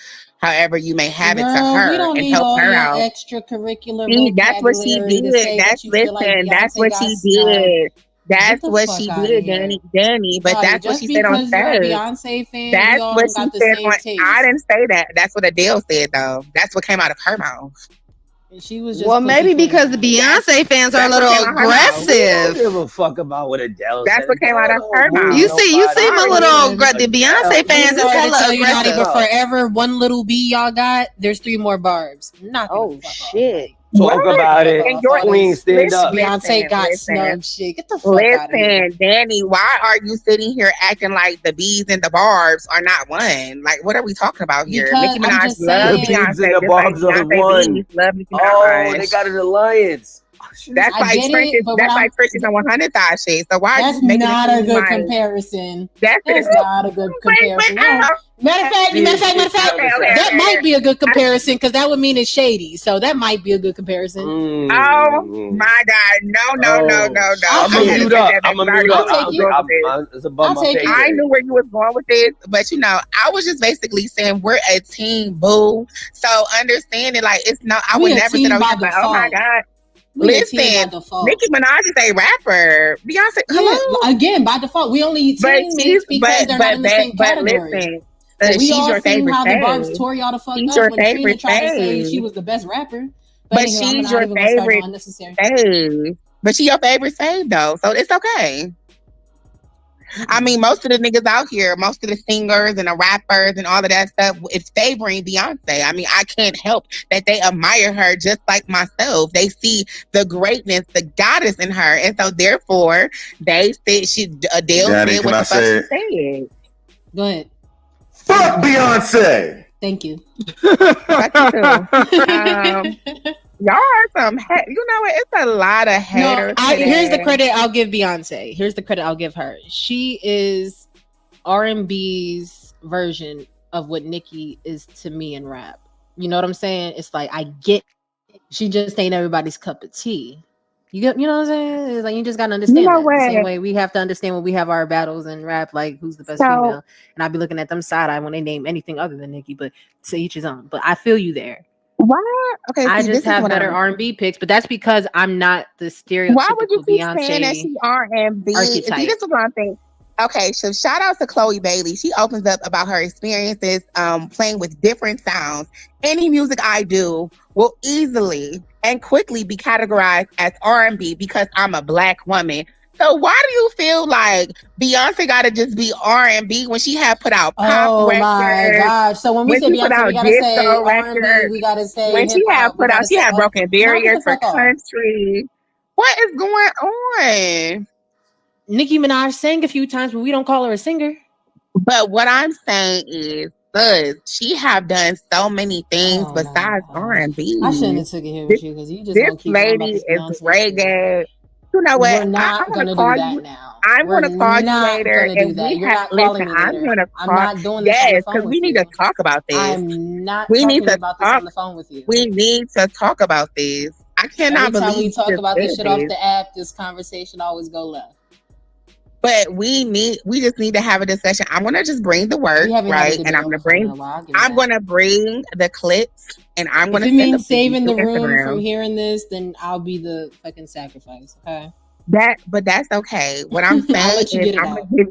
however you may have it to her we don't and need help all her your out. extracurricular See, that's what she vocabulary to did. say that you feel like That's Beyonce what got she snubbed. did. That's Get the what fuck she outta did, here. Danny. But Right, that's what just she said on because you're a stage. Beyonce fan, we That's all what don't she got the said same on. taste. I didn't say that. That's what Adele said, though. That's what came out of her mouth. And she was just Well, maybe because the Beyonce fans are a little I don't aggressive. give a fuck about what Adele That's said. what came out of Adele her don't move mouth. You seem a nobody. little aggressive. The Beyonce fans is Sorry to hella tell you, Naughty, aggressive. but for every one little B y'all got, there's 3 more barbs. Not oh shit. Talk about it. Queen, stand up. Beyonce got snubbed. Shit, get the fuck out of here. Listen, Danny, why are you sitting here acting like the bees and the barbs are not one? Like, what are we talking about here? Because Nicki I'm Minaj just loves saying- The Biebs Beyonce. and the just like Barbs are Beyonce one. Bees love Nicki Oh, Minaj. they got an alliance. That's I like get it, Trenches. but That's what like Trenches and 100 thigh shit. So why are That's you making not it a seem good like comparison. That's not a good comparison. No. Matter of fact, that might be a good comparison because that would mean it's shady. So that might be a good comparison. Oh my God! No! I'm gonna mute up. It's above my pay I grade. knew where you was going with this, but I was just basically saying we're a team, boo. So understanding, like, it's not. I would never sit over here like, oh my God. Listen, Nicki Minaj is a rapper. Beyonce, hello. Again, by default, we only teammates because they're not in the same category. Listen, But we she's all your seen favorite how the Barbs fave. tore y'all the fuck She's up your when Trina favorite tried to say fave. she was the best rapper. But anywho, I'm she's not your even gonna start no favorite unnecessary. fave. But she your favorite fave though, so it's okay. I mean, most of the niggas out here, most of the singers and the rappers and all of that stuff is favoring Beyonce. I mean, I can't help that they admire her just like myself. They see the greatness, the goddess in her. And so therefore, they said Adele Daddy, said can what I the fuck say she said. Go ahead. Fuck Beyonce. Thank you. Fuck you too. Y'all are some, you know what? It's a lot of haters. Here's the credit I'll give Beyonce. Here's the credit I'll give her. She is R&B's version of what Nicki is to me in rap. You know what I'm saying? It's like, I get it. She just ain't everybody's cup of tea. You know what I'm saying? It's like, you just gotta understand You know that. what? The same way we have to understand when we have our battles in rap, like who's the best female. And I'll be looking at them side eye when they name anything other than Nicki, but to each his own. But I feel you there. Why? Okay, I see, just have better R&B picks, but that's because I'm not the stereotypical Why would you keep Beyonce saying that she R&B? See, archetype. this is what I'm thinking. Okay, so shout out to Chloe Bailey. She opens up about her experiences playing with different sounds. Any music I do will easily and quickly be categorized as R&B because I'm a Black woman. So why do you feel like Beyonce got to just be R&B when she had put out pop Oh my records, gosh! So when we when say she put Beyonce, we out gotta say disco R&B, records, we gotta say when she hip had hop, we put out, gotta she say had all. broken Knock it barriers the for fuck off. country. What is going on? Nicki Minaj sang a few times, but we don't call her a singer. But what I'm saying is, she have done so many things besides R&B. I shouldn't have took it here with you because you just This gonna keep going about lady this is Beyonce shit. reggae. You know what? We're I'm not gonna gonna do call that you. now. I'm We're gonna call you not later, gonna do and that. we You're have. not calling Listen, me I'm later. gonna I'm call. not doing this on the Yes, phone because we with need to you. talk about this. I'm not We need talking to about this talk. on the phone with you. We need to talk about this. I Every cannot time we believe you talk just about this said shit off this. the app, this conversation always go left. But we just need to have a discussion. I'm gonna just bring the work, We haven't had a right? And debate I'm on gonna the phone in bring a while. I'll give you I'm that. gonna bring the clips and I'm If gonna it send them means to you saving through the room from Instagram. hearing this, then I'll be the fucking sacrifice. Okay. But that's okay. What I'm I'll saying let you is get it I'm out. gonna give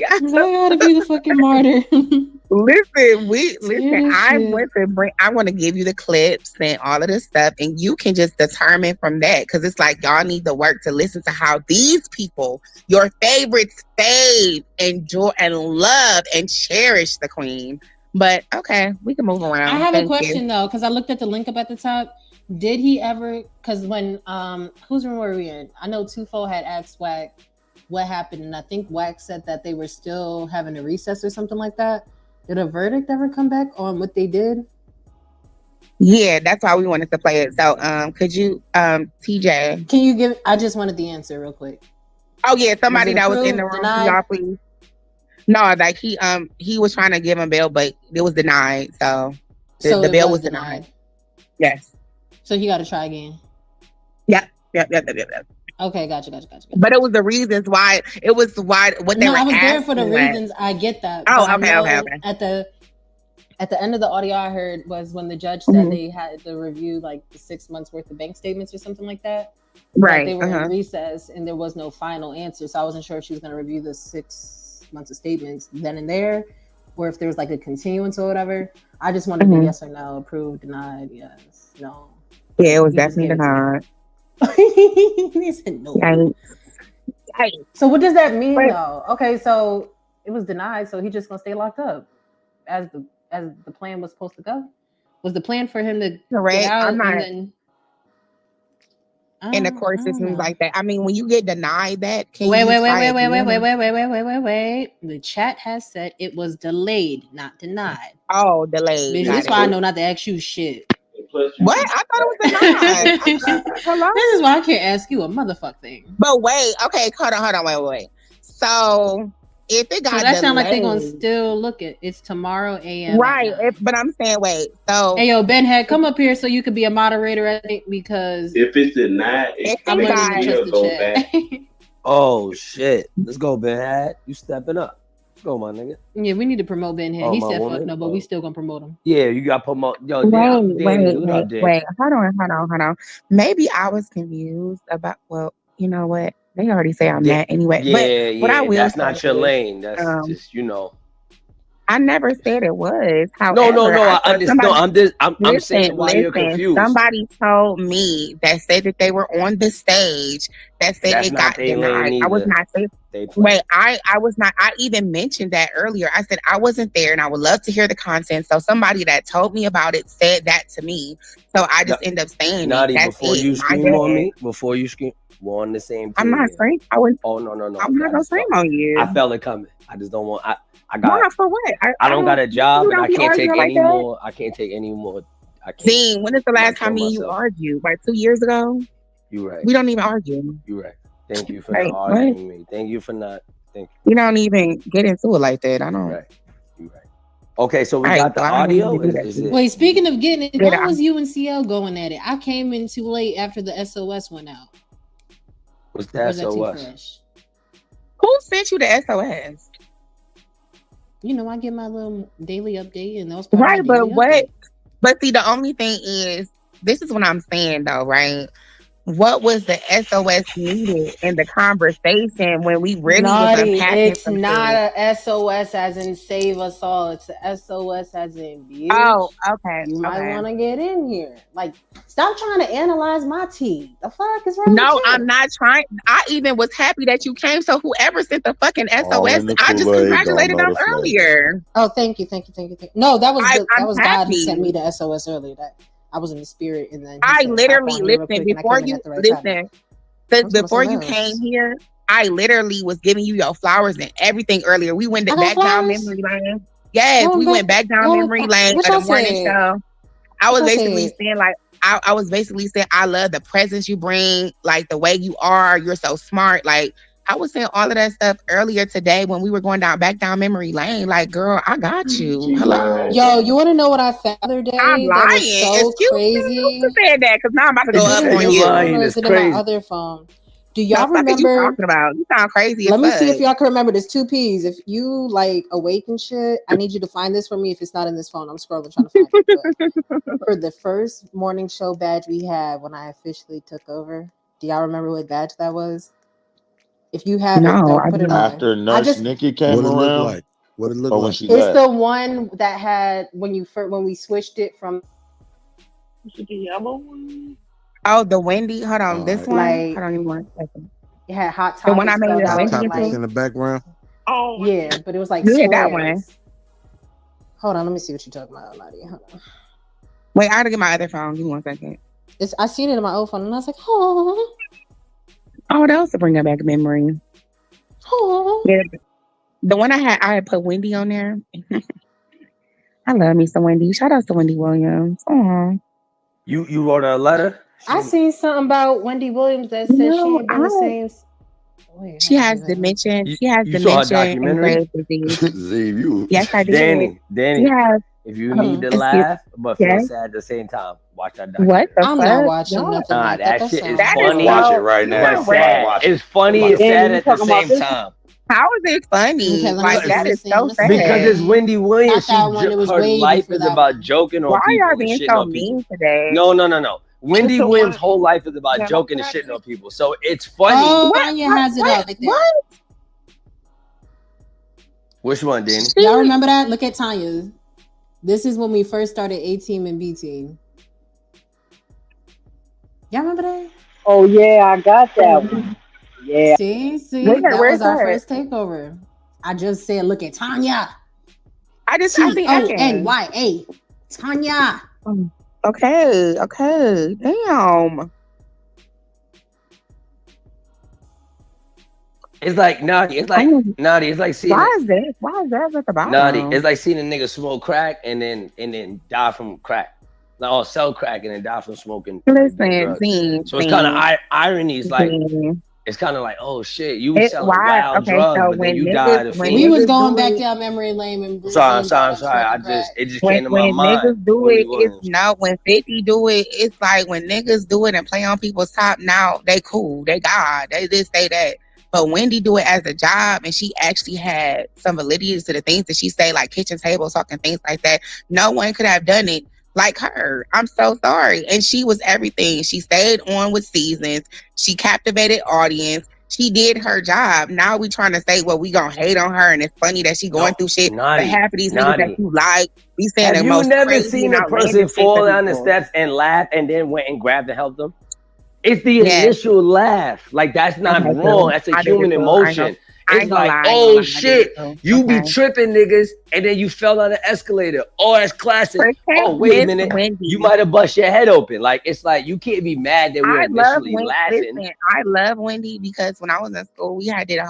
I gotta be the fucking martyr. Listen, I want to give you the clips and all of this stuff, and you can just determine from that because it's like y'all need the work to listen to how these people, your favorites, enjoy and love and cherish the queen. But okay, we can move around. I have Thank a question you. though, because I looked at the link up at the top. Did he ever? Because when whose room were we in? I know Tufo had asked Wack what happened, and I think Wack said that they were still having a recess or something like that. Did a verdict ever come back on what they did? Yeah, that's why we wanted to play it. So, could you, TJ? Can you give? I just wanted the answer real quick. Oh yeah, somebody was that was in the approved, room. denied? Y'all please. No, like he was trying to give him bail, but it was denied. So the bail was denied. Yes. So he got to try again. Yep. Okay, gotcha. But it was the reasons why it was why what they were I was asking. there for the reasons. I get that. Oh, but okay, okay. At the end of the audio I heard was when the judge said they had to review like the 6 months worth of bank statements or something like that. Right. They were in recess and there was no final answer. So I wasn't sure if she was going to review the 6 months of statements then and there, or if there was like a continuance or whatever. I just wanted a yes or no, approved, denied, yes, no. Yeah, it was definitely denied. He said no. Right. So what does that mean though? Okay, so it was denied, so he's just gonna stay locked up as the plan was supposed to go. Was the plan for him to get out I'm not, and then in the court systems like that? I mean, when you get denied that, can wait. you Wait. The chat has said it was delayed, not denied. Oh, delayed. Bitch, that's why I know not to ask you shit. What? I thought it was denied. Hello? This is why I can't ask you a motherfuck thing. But wait, okay, hold on, wait. So if it got that sounds like they're delayed, gonna still look at it's tomorrow AM. Right. But I'm saying wait. So hey yo, Ben Head, come up here so you could be a moderator, I think, because if it's denied, I'm learning to trust the chat. Oh shit. Let's go, Ben Head. You stepping up. Let's go, my nigga. Yeah, we need to promote Ben Head. He said fuck no, but we still gonna promote him. Yeah, you got to promote. Yo, wait. Hold on. Maybe I was confused about. Well, you know what? They already say I'm mad anyway. Yeah, but what I will that's say not your is, lane. That's just I never said it was. However, no. I understand. I'm saying why you're confused. Somebody told me that said that they were on the stage that said that's it got denied. I was not saying. Wait, I was not. I even mentioned that earlier. I said I wasn't there, and I would love to hear the content. So somebody that told me about it said that to me. So I just end up saying Naughty, it. before you scream on me, we're on the same team. I'm not screaming. Oh no. I'm not gonna scream on you. I felt it coming. I just don't want. I got. Why, for what? I don't got a job, and I can't take any like more. I can't take any more. Dean, when is the last time you argued? Like 2 years ago? You right. We don't even argue. You right. Thank you for not arguing me. Thank you for not. Thank you. We don't even get into it like that. I don't. You right. Okay, so we got the audio. Wait, speaking of getting it, why was you and CL going at it? I came in too late after the SOS went out. What's the SOS? Who sent you the SOS? You know, I get my little daily update, and those right. But what? But see, the only thing is, this is what I'm saying though, right? what was the SOS needed in the conversation when we really was Naughty. unpacking It's some not shit? a SOS as in save us all. It's a SOS as in bitch. Oh, okay. You might Okay. want to get in here. Like, stop trying to analyze my tea. The fuck is wrong with No, you? I'm not trying. I even was happy that you came. So whoever sent the fucking All SOS, in the I just Kool-Aid, don't congratulated know them the flavor. earlier. Oh, thank you. No, that was I'm God who sent happy. me the SOS earlier. That I was in the spirit, and then he I said, "Hop literally on here real listen quick," and I before came in you at the right time. listen. Because I'm talking about before something you else. came here, I literally was giving you your flowers and everything earlier. We went I got back down flowers. memory lane. Yes, we went back down memory lane What of the y'all morning said? show. I was What y'all basically said? saying like I was basically saying I love the presence you bring, like the way you are. You're so smart. Like I was saying all of that stuff earlier today when we were going back down memory lane. Like, girl, I got you. Hello. Yo, you want to know what I found the other day? I'm That was lying. so Excuse crazy. me. Who said that? Because now I'm about to go up on You you. lying Or is is it in my crazy. other phone? Do The y'all fuck is you remember? talking about? You sound crazy Let as me fuck. see if y'all can remember. There's two P's. If you like awaken shit, I need you to find this for me. If it's not in this phone, I'm scrolling trying to find it. But for the first morning show badge we had when I officially took over, do y'all remember what badge that was? If you have it, No, don't I put it didn't. on. After I Nurse just Nikki came What it look around, like? What it look or when like? she it's left. the one that had when we switched it from Oh, the Wendy. Hold on. All This right. one. like Hold on. Give me 1 second. it had hot The one I topics made spelled it Hot out Wendy and topics into. in the background. yeah, but it was like You hit that one. squares. Hold on, let me see what you're talking about, Nadia. Hold on. Wait, I gotta get my other phone. Give me 1 second. I seen it in my old phone and I was like, oh, Oh, that was to bring that back memory. oh. Yeah, the one I had put Wendy on there. I love me some Wendy. Shout out to Wendy Williams. Aw. You wrote her a letter? I seen something about Wendy Williams that said she No, ain't been the same. Wait, she hold on, has give it a minute. dementia. She has You saw her dementia and documentary? Graves' disease. Zave, you. Yes, I did. Danny, She has. if you need to Excuse. laugh but feel Yes. sad at the same time, watch that What documentary. the I'm fuck? not watching Y'all- nothing Nah, like that. that shit is That is funny, Watch it so. right You now. know but what? sad. Watch it. It's funny and Danny, sad you at the talking about same this? time. How is it funny? Okay, let me Like see. that Let me is see. so Let me see. Because sad. it's Wendy Not Williams. that one. It was Her way life before is that about one. joking Why on people y'all and being shitting so on people. mean today? No. Wendy the Williams' one. whole life is about Yeah. joking and shitting on people. So it's funny. Oh, What? Tanya has it up right there. What? Which one, Danny? Y'all remember that? Look at Tanya. This is when we first started A Team and B Team. Y'all remember that? Oh yeah, I got that one. Yeah. See, that Where's was our that? first takeover. I just said, look at Tanya. I think I can. TONYA. Tanya. Okay. Damn. It's like Naughty. It's like Naughty. It's like seeing Why is that at the bottom? Naughty. It's like seeing a nigga smoke crack and then die from crack. Like, or sell crack and then die from smoking. Listen, So it's kind of irony. It's like it's kind of like, oh shit, you was selling wild drugs, but then you died of We was going back down memory lane when Bruce Sorry. Lee died from I smoking crack. it just when came to my mind. niggas do Wendy it, it's Williams. not when 50 do it, it's like when niggas do it and play on people's top, now they cool, they God, they just say that. But Wendy do it as a job, and she actually had some validity to the things that she say, like kitchen table talk and things like that. No one could have done it like her. I'm so sorry. And she was everything. She stayed on with seasons. She captivated audience. She did her job. Now we trying to say, well, we gonna hate on her, and it's funny that she going through shit. But half of these niggas that you like, we saying Have the you most never crazy seen and a person outlandish things fall to down the people. steps and laugh and then went and grabbed and helped them? It's the Yes. initial laugh. Like, that's not Okay, wrong. so That's a I did human it too. emotion. I It's ain't gonna like, lie, oh shit, you be Okay. tripping, niggas, and then you fell down the escalator. Oh, that's classic. Oh, wait a minute, you might have bust your head open. Like, it's like you can't be mad that we're I love initially Wendy. laughing. Listen, I love Wendy because when I was in school, I did a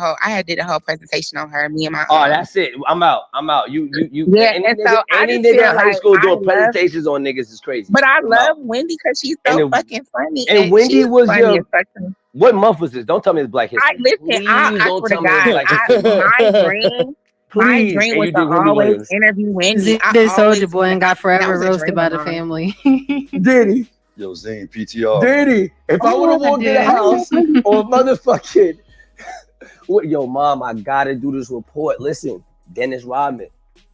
whole presentation on her. Me and my Oh, that's it. I'm out. You. Yeah, Any and nigga, so I any just nigga feel in high like school I doing love, presentations on niggas is crazy. but I I'm love out. Wendy because she's And so it- fucking funny. And Wendy she's was funny your. as fuck. What month was this? Don't tell me it's Black History. Listen, I Don't swear to tell me it's God, Black History Month. my Please. dream And was you to did Wendy always Williams. interview Wendy. I This Soldier always Boy and got that forever was a roasted dream by of the mine. family. Did he? Yo, Zane, PTR. Did he? If I would have walked in the house or motherfucking. Yo, mom, I gotta do this report. Listen, Dennis Rodman.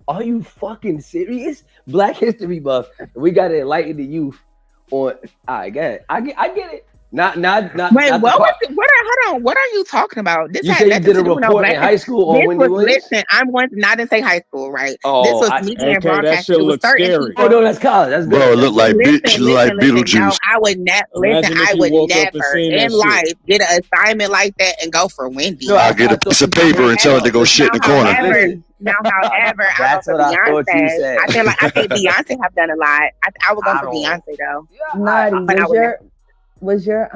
Are you fucking serious? Black History Buff. We gotta enlighten the youth on. I get it. I get it. Not. Wait, not what was it? Hold on. What are you talking about? This You had said you nothing did a to do with no report black. in high school on This Wendy was Williams? listen. I didn't say high school, right? Oh, This was media and AK, that broadcasting. shit It was looks certain scary. people. Oh no, that's college. That's Bro, good. it looked like Listen. No, Beetlejuice. I would not listen. Imagine if I you would woke up and never seen in that shit. life get an assignment like that and go for Wendy. No, I get a piece of paper and tell it to go shit in the corner. However, I go That's for what I thought you Beyonce. said. I think Beyonce have done a lot. I would go I for don't- Beyonce though. Naughty, But I would never. was your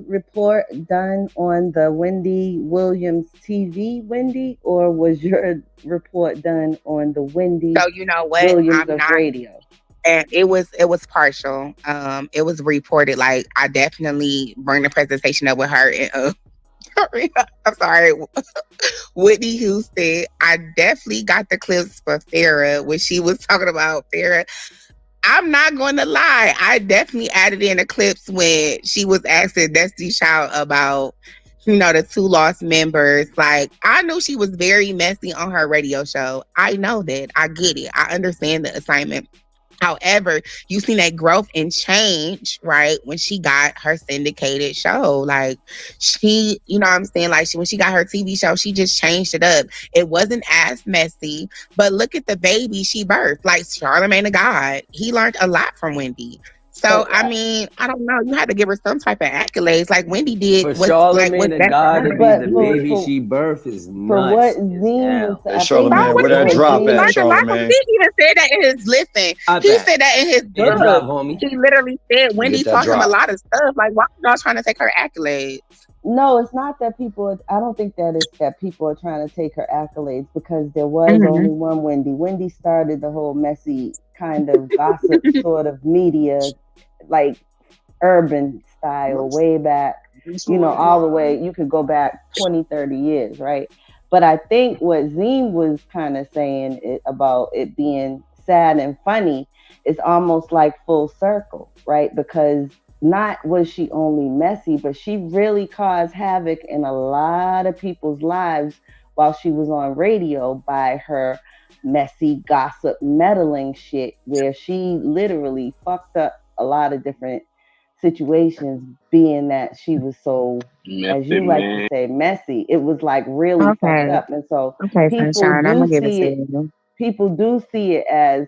report done on the Wendy Williams TV Wendy, or was your report done on the Wendy So you know what? Williams I'm of not. radio? And it was partial. It was reported. Like I definitely bring the presentation up with her. And, I'm sorry, Whitney Houston. I definitely got the clips for Farrah when she was talking about Farrah. I'm not going to lie. I definitely added in the clips when she was asking Destiny Child about, the 2 lost members. Like, I knew she was very messy on her radio show. I know that. I get it. I understand the assignment. However, you seen that growth and change, right? When she got her syndicated show, like she, you know what I'm saying? Like when she got her TV show, she just changed it up. It wasn't as messy, but look at the baby she birthed. Like Charlamagne the God, he learned a lot from Wendy. So I mean, I don't know. You had to give her some type of accolades, like Wendy did. For Charlamagne the God to be the for- baby for- she birthed is nuts. For what as Zine hell. was, Hey, Charlamagne, where that drop He at, learned a lot from Charlamagne? He even said that in his listen. How's He that? said that in his Good job, book. homie. He literally said Wendy that taught him a drop. lot of stuff. Like, why are y'all trying to take her accolades? No, it's not that people. I don't think that it's that people are trying to take her accolades, because there was only one Wendy. Wendy started the whole messy kind of gossip sort of media, like urban style, way back. All the way. You could go back 20, 30 years, right? But I think what Zine was kind of saying about it being sad and funny is almost like full circle, right? Because not was she only messy, but she really caused havoc in a lot of people's lives while she was on radio by her messy gossip meddling shit, where she literally fucked up a lot of different situations, being that she was so, as you like to say, messy. It was like really fucked up. And so people do see it as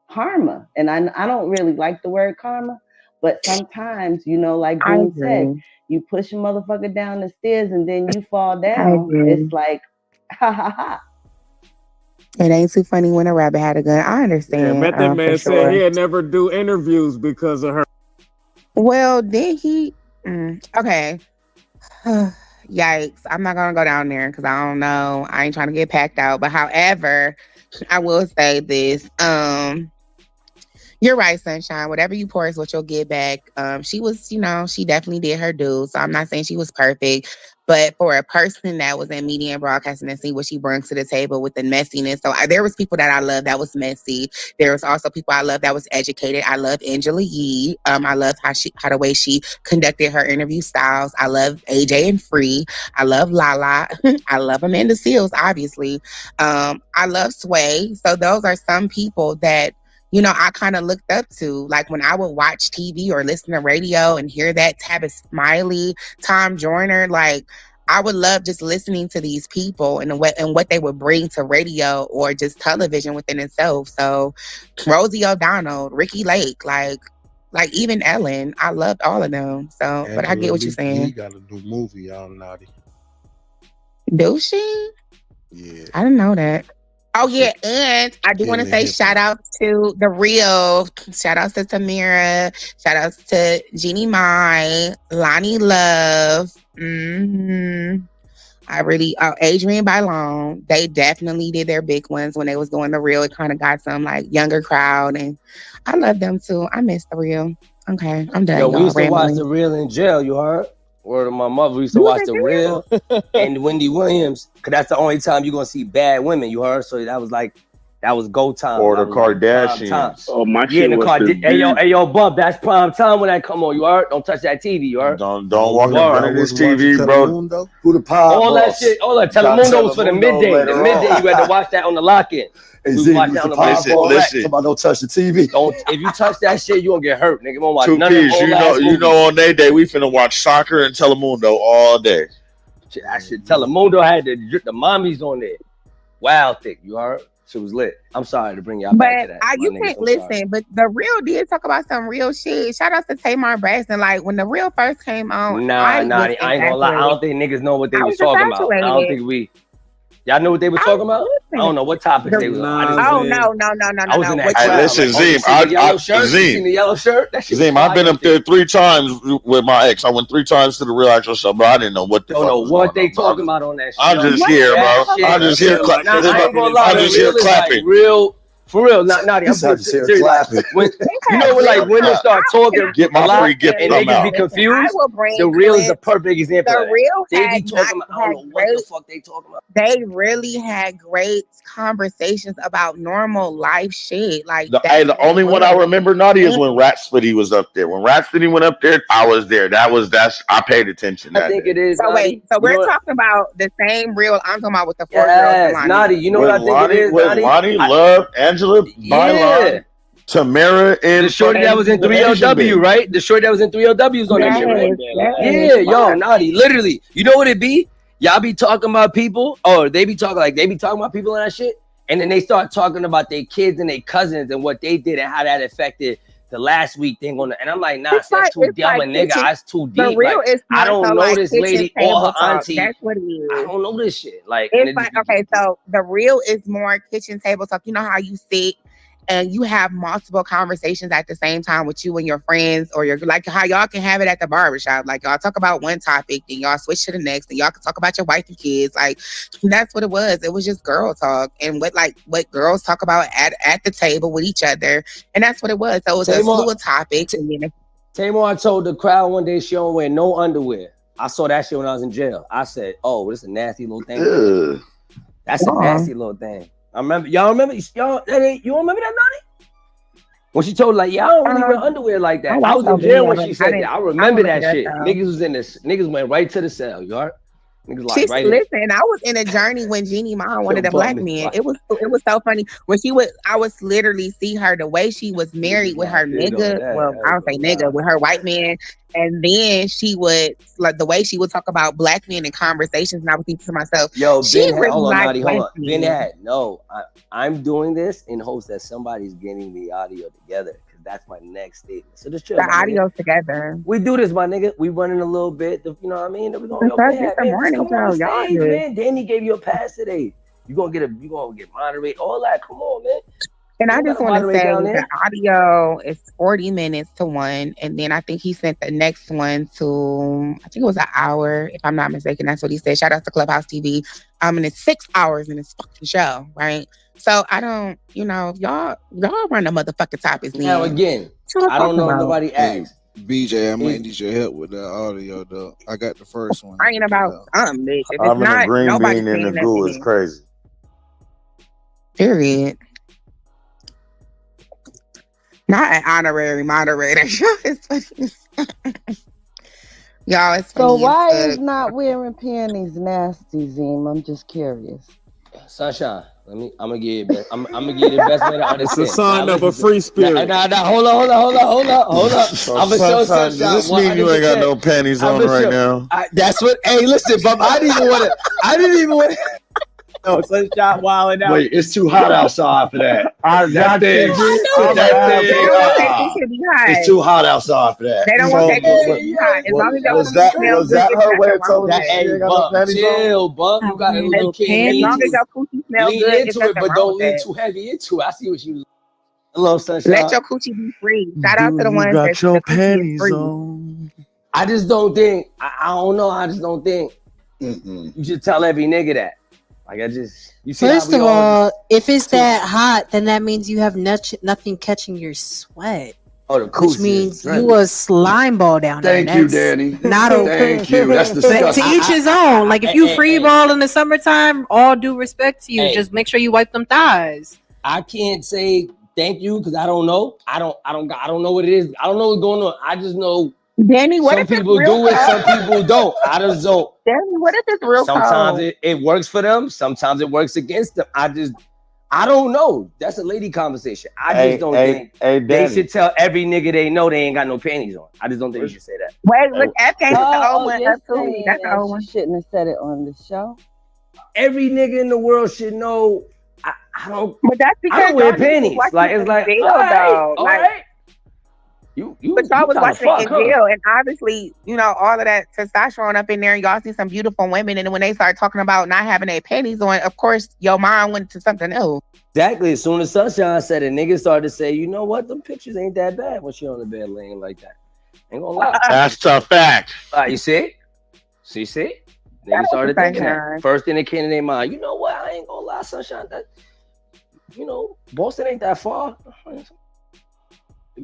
karma. And I don't really like the word karma, but sometimes, like Dean said, you push a motherfucker down the stairs and then you fall down. It's like, ha ha ha. It ain't too funny when a rabbit had a gun. I understand. Yeah, bet that man said he'd never do interviews because of her. Well, then he. Okay. Yikes. I'm not going to go down there because I don't know. I ain't trying to get packed out. But however, I will say this. You're right, Sunshine. Whatever you pour is what you'll get back. She was, she definitely did her due. So I'm not saying she was perfect. But for a person that was in media and broadcasting and see what she brings to the table with the messiness. So there was people that I love that was messy. There was also people I love that was educated. I love Angela Yee. I love how the way she conducted her interview styles. I love AJ and Free. I love Lala. I love Amanda Seales, obviously. I love Sway. So those are some people that I kind of looked up to. Like when I would watch TV or listen to radio and hear that Tabitha Smiley, Tom Joyner, like I would love just listening to these people and what they would bring to radio or just television within itself. So Rosie O'Donnell, Ricky Lake, like even Ellen, I loved all of them. So, but I get what you're saying. He got a new movie out, Naughty. Do she? Yeah. I didn't know that. Oh, yeah, and I do want to say shout out to The Real. Shout out to Tamira. Shout out to Jeannie Mai, Lonnie Love. Adrienne Bailon. They definitely did their big ones when they was doing The Real. It kind of got some younger crowd, and I love them too. I miss The Real. Okay, I'm done. Yo, we used to rambling. watch The Real in jail, you heard? Word of my mother, we used to watch The Real and Wendy Williams, because that's the only time you're going to see bad women, you heard? So that was like That was go time. Or the That was Kardashians. Oh, my Yeah, shit the was car. the Hey yo, Bump. That's prime time when that come on. You heard? Don't touch that TV. You heard? Don't walk in front of this TV, bro. Who the pop All that shit. All that Telemundo was for the midday. The midday you had to watch that on the lock-in. Hey, We Z, watch who's that the on the pop lock-in. Listen. Somebody don't touch the TV. Don't. If you touch that shit, you gonna get hurt, nigga. Won't watch Two none of them P's. old ass You movies. know, on their day we finna watch soccer and Telemundo all day. Shit, that shit. Telemundo had the mommies on there. Wild thick. You heard? Shit was lit. I'm sorry to bring y'all back to But that. you can't listen. But the real did talk about some real shit. Shout out to Tamar Braxton. Like when the real first came on, Nah, I ain't gonna lie. I don't think niggas know what they I was was talking about. I don't infatuated. think we. Y'all know what they were talking about? I don't know what topics they was on. Oh no. I was in that Hey, crowd. listen, Like, Zim. you seen the yellow shirt? You seen the yellow shirt? That shit was Zim, I've been fire. up there 3 times with my ex. I went 3 times to the real actual show, but I didn't know what the Don't fuck know was what going they talking about on that shit. I'm just here, bro. I'm just here clapping. Nah, I ain't gonna lie. I'm just here clapping. Real, for real. Naughty. I'm just here serious. Like, clapping. when, you know when like women start talking, Get my a lot free gift and from niggas be out. confused. I will bring The real is the clips. perfect example. The of that. real They be had talking about. I don't know what the fuck they talking about. They really had great conversations about normal life shit. Like The only one I remember, Naughty, is when Rhapsody was up there. When Rhapsody went up there, I was there. That's I paid attention. I think it is. So wait, so we're talking about the same real. I'm talking about with the 4 girls. Yes, and Naughty. You know what I think it is, With Naughty? Lonnie, Love, Angela, Byline, Tamara, and the shorty that was in 3LW, right? The shorty that was in 3LW on that shit, right? Yeah, yo, Naughty. Literally, you know what it be? Y'all be talking about people, or they be talking about people and that shit, and then they start talking about their kids and their cousins and what they did and how that affected the last week thing on the. And I'm like, nah, that's too dumb, a nigga. That's too deep. The real Like, is I don't know like this kitchen lady or table her talk. auntie. That's what it is. I don't know this shit. Like, It's like, okay, so the real is more kitchen table talk. You know how you sit and you have multiple conversations at the same time with you and your friends, or your like how y'all can have it at the barbershop. Like y'all talk about one topic, then y'all switch to the next, and y'all can talk about your wife and kids. Like that's what it was. It was just girl talk and what girls talk about at the table with each other, and that's what it was. So it was a slew of topics. Tamar told the crowd one day she don't wear no underwear. I saw that shit when I was in jail. I said, "Oh, this is a nasty little thing." That's a nasty little thing. I remember. Y'all remember? You don't remember that, Naughty? When she told like, "Yeah, I don't really wear underwear like that." I was in jail when she said that. I remember that shit. Niggas was in this. Niggas went right to the cell. You heard? Niggas like right in. Listen, I was in a journey when Jeannie Mom wanted a black man. It was so funny when I was literally see her the way she was married with her nigga. Well, I don't say nigga with her white man, and then she would like the way she would talk about black men in conversations, and I would think to myself, "Yo, she Ben, hold on, Naughty, hold on. Ben had no. I'm doing this in hopes that somebody's getting the audio together." That's my next statement. So just chill. The audio together. We do this, my nigga. We running a little bit. You know what I mean? We're gonna come on stage, man. Danny gave you a pass today. You gonna get moderate. All that. Come on, man. And I just want to say the audio is 40 minutes to 1, and then I think he sent the next one to I think it was an hour, if I'm not mistaken. That's what he said. Shout out to Clubhouse TV. And it's 6 hours in this fucking show, right? So I don't, y'all run the motherfucking topics. Now again, I don't know if nobody asked. BJ, I might need your help with that audio though. I got the first one. I ain't about something, bitch. If I'm it's not, in a green nobody bean in the goo is crazy. Period. Not an honorary moderator. It's funny. Y'all, it's funny. So why is not wearing panties nasty, Zim? I'm just curious. Sunshine. I'm gonna give you. I'm gonna give you the best way to understand. It's a sign of a free spirit. Nah, hold up. I'm gonna show Sunshine. Does this mean you ain't got no panties on right now? That's what. Hey, listen, Bub. I didn't even want to. No, Sunshine wilding out. Wait, it's too hot outside for that. It's too hot outside for that. They don't want that to be hot. As long as was that her way of telling that? Hey, Bub, chill, Bub. You got a little kid. As long as your coochie smells lean good, into it, but don't lean too heavy into it. I see what you. Hello, Sunshine. Let your coochie be free. Shout out to the ones got that your the coochie is panties free. on. I just don't think. I don't know. I just don't think you should tell every nigga that. Like you see. First of all, if it's that hot, then that means you have nothing catching your sweat. Oh, the which means you a slime ball down there. Thank you, Danny. Not okay. Thank you. That's disgusting. To each his own. Like if you free ball in the summertime, all due respect to you. Just make sure you wipe them thighs. I can't say thank you because I don't know. I don't know what it is. I don't know what's going on. I just know Danny, what some if it's people real do it, some cold? people don't. I just don't. Danny, what if it's real Sometimes cold? it works for them, sometimes it works against them. I don't know. That's a lady conversation. I just don't think they should tell every nigga they know they ain't got no panties on. I just don't think you should say that. Wait, look, F came with the old one you're up too. saying That's the that old she one. shouldn't have said it on the show. Every nigga in the world should know. I don't. But that's I because don't wear y'all niggas was panties. watching Like it it's in like jail, all right, though. all Like, right. You but y'all was trying to watching it fuck, in huh? jail, and obviously, you know, all of that testosterone up in there. Y'all see some beautiful women, and when they start talking about not having their panties on, of course, your mind went to something else. Exactly. As soon as Sunshine said it, niggas started to say, you know what? Them pictures ain't that bad when she on the bed laying like that. Ain't gonna lie. That's a fact. You see? See? Niggas started thinking that. First thing that came in their mind, you know what? I ain't gonna lie, Sunshine. That, you know, Boston ain't that far.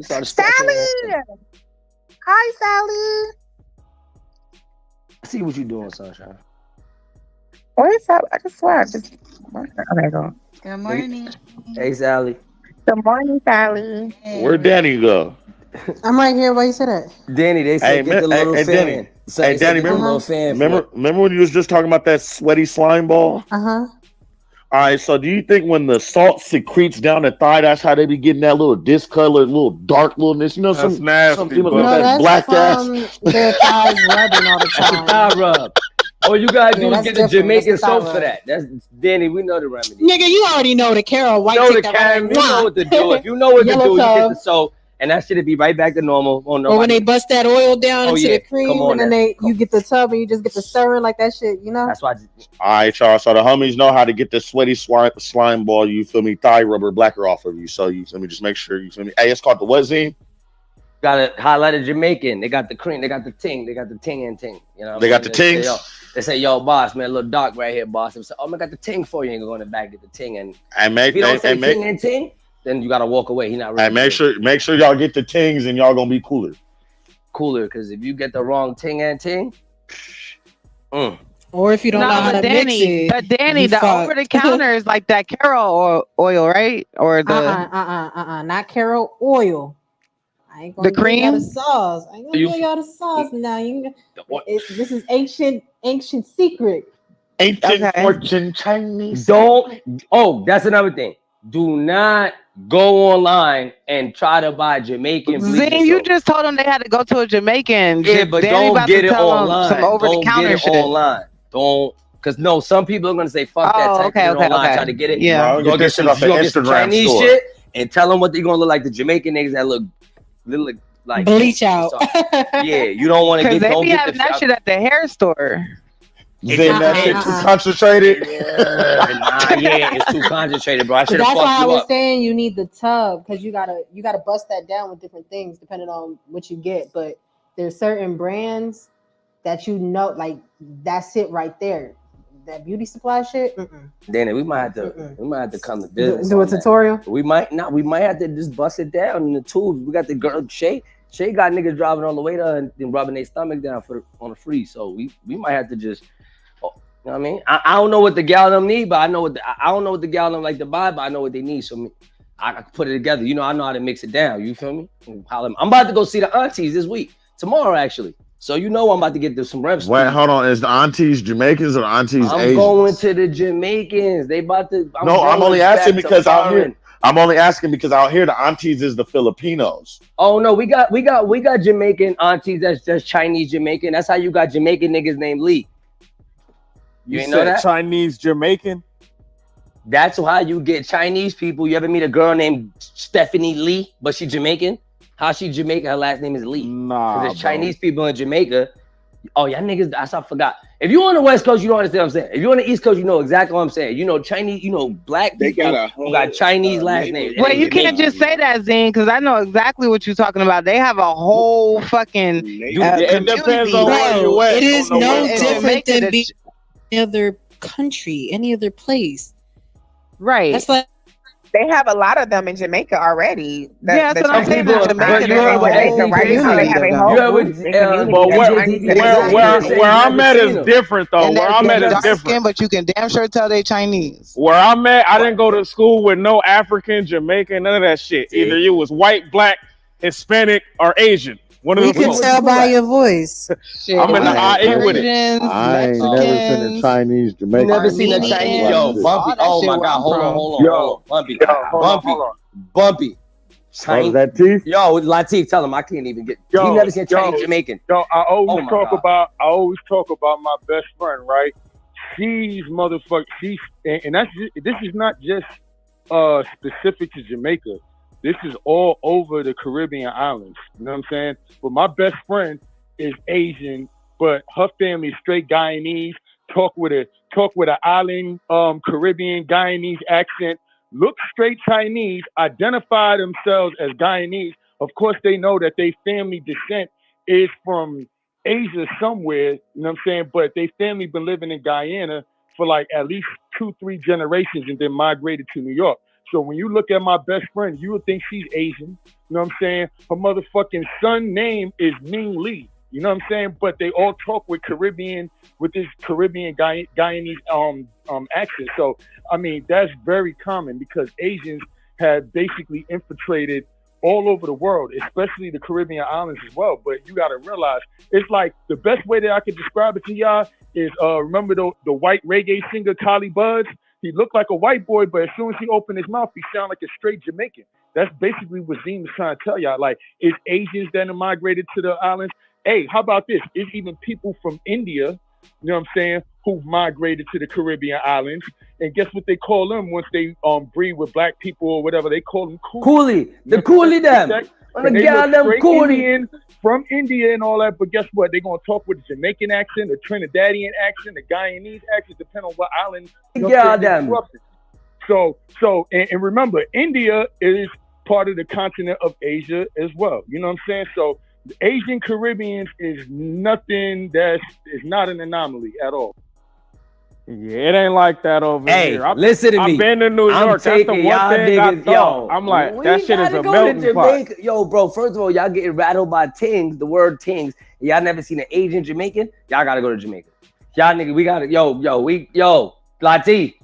Sally! Hi, Sally. I see what you doing, Sunshine. What's up? I just swear. Okay, go. Good morning. Hey, Sally. Good morning, Sally. Where'd Danny go? I'm right here. Why you say that? Danny, they said get the little fan. Danny. Hey, Danny, remember when you was just talking about that sweaty slime ball? Uh-huh. All right, so do you think when the salt secretes down the thigh, that's how they be getting that little discolored, little dark littleness? You know, That's some nasty, people bro. got that that's black from ass. their thighs rubbing all the time. Thigh rub. All you gotta do is that's get the different. Jamaican That's the soap thigh for rub. that. That's Danny. We know the remedy. Nigga, you already know the Carol White. You know take the that right Karen. You know what to do. If you know what to Yellow do, you tub. get the soap, and that should be right back to normal. Or when they bust that oil down into the cream, Come on and then you get the tub and you just get the stirring like that shit, you know? That's why. All right, y'all. So the homies know how to get the sweaty slime ball, you feel me, thigh rubber blacker off of you. So you feel me, just make sure you feel me. Hey, it's called the what, Zine? Got to highlight a Jamaican. They got the cream. They got the ting. They got the ting and ting. You know, They got the tings. They say, yo, boss, man, little dark right here, boss. They say, oh, I got the ting for you. And go in the back, get the ting. And if you don't say ting and ting, then you got to walk away. He not ready. And make sure y'all get the tings and y'all gonna be cooler. Because if you get the wrong ting and ting, or if you don't know how to mix it. But Danny, the over the counter is like that Carol oil, right? Or the not Carol oil. I ain't gonna the cream, y'all the sauce. I ain't gonna give y'all the sauce now. This is ancient secret. Ancient fortune Chinese. That's another thing. Do not go online and try to buy Jamaican bleaching Zing, you soap. just told them they had to go to a Jamaican. Yeah, but Danny don't about get to it tell them online. some over the counter shit. Online. Don't, because no, some people are gonna say fuck that type of online, try to get it. Yeah, You go get shit off the Instagram Chinese store. shit and tell them what they're gonna look like. The Jamaican niggas that look like bleach out. Yeah, you don't want to get. They Don't be get having that shit at the hair store. Then that shit too concentrated. It's too concentrated, bro. I should have That's fucked why I you was up. saying you need the tub because you gotta bust that down with different things depending on what you get. But there's certain brands that you know, like that's it right there. That beauty supply shit. Danny, we might have to come to business. Do a tutorial. We might not. We might have to just bust it down in the tubes. We got the girl Shay got niggas driving all the way there and then rubbing their stomach down on the free. So we might have to just. You know what I mean? I don't know what the gal them need, but I know I don't know what the gal them like to buy, but I know what they need. So I can put it together. You know, I know how to mix it down. You feel me? I'm about to go see the aunties this week, tomorrow actually. So you know I'm about to get some reps. Wait, hold on. Is the aunties Jamaicans or the aunties I'm Asians? going to the Jamaicans. They about to. I'm only asking because out here. I'm only asking because out here the aunties is the Filipinos. Oh no, we got Jamaican aunties that's just Chinese Jamaican. That's how you got Jamaican niggas named Lee. You ain't know that? Chinese Jamaican? That's how you get Chinese people. You ever meet a girl named Stephanie Lee, but she Jamaican? How she Jamaican? Her last name is Lee. Nah, there's Chinese people in Jamaica. Oh, y'all niggas, I forgot. If you're on the West Coast, you don't understand what I'm saying. If you're on the East Coast, you know exactly what I'm saying. You know Chinese, you know black people who got Chinese last names. Wait, you can't just say that, Zane, because I know exactly what you're talking about. They have a whole fucking it depends on where you at. It is no different than being any other country, any other place. Right. That's like They have a lot of them in Jamaica already. Yeah, The that's what I'm saying. Chinese in Jamaica, they have a whole community. They community. They're Chinese. Where I'm at is different though. And Where I'm at is dark different. skin, but you can damn sure tell they Chinese. Where I'm at, I didn't go to school with no African, Jamaican, none of that shit. Either you was white, black, Hispanic, or Asian. One of We the can four. tell by your voice. I'm in the IA with it. I ain't never seen a Chinese Jamaican. Never seen a Chinese. Yo, Bumpy. Oh my God. Hold on. Bumpy. Bumpy. Was that teeth? Yo, Latif, tell him I can't even get. He never seen a Chinese Jamaican. Yo, I always my talk God. about my best friend, right? She's motherfucker. And this is not just specific to Jamaica. This is all over the Caribbean islands. You know what I'm saying? But my best friend is Asian, but her family is straight Guyanese. Talk with an island Caribbean Guyanese accent. Look straight Chinese. Identify themselves as Guyanese. Of course, they know that their family descent is from Asia somewhere. You know what I'm saying? But their family been living in Guyana for like at least 2-3 generations and then migrated to New York. So when you look at my best friend, you would think she's Asian. You know what I'm saying? Her motherfucking son name is Ming Lee. You know what I'm saying? But they all talk with this Caribbean Guyanese accent. So I mean that's very common because Asians have basically infiltrated all over the world, especially the Caribbean islands as well. But you got to realize it's like the best way that I could describe it to y'all is remember the white reggae singer Collie Buddz? He looked like a white boy, but as soon as he opened his mouth, he sounded like a straight Jamaican. That's basically what Zim is trying to tell y'all. Like, it's Asians that have migrated to the islands. Hey, how about this? It's even people from India, you know what I'm saying, who've migrated to the Caribbean islands. And guess what they call them once they breed with black people or whatever? They call them coolie. The coolie them. And they look straight Indian from India and all that, but guess what? They're gonna talk with a Jamaican accent, a Trinidadian accent, a Guyanese accent, depending on what island. So remember, India is part of the continent of Asia as well. You know what I'm saying? So the Asian Caribbeans is nothing is not an anomaly at all. Yeah, it ain't like that over here. Listen to me. I've been to New York. That's the one thing I thought. I'm like, that shit is a melting pot. Yo, bro, first of all, y'all getting rattled by tings, the word tings. Y'all never seen an Asian Jamaican? Y'all gotta go to Jamaica. Y'all nigga, we gotta, Latif,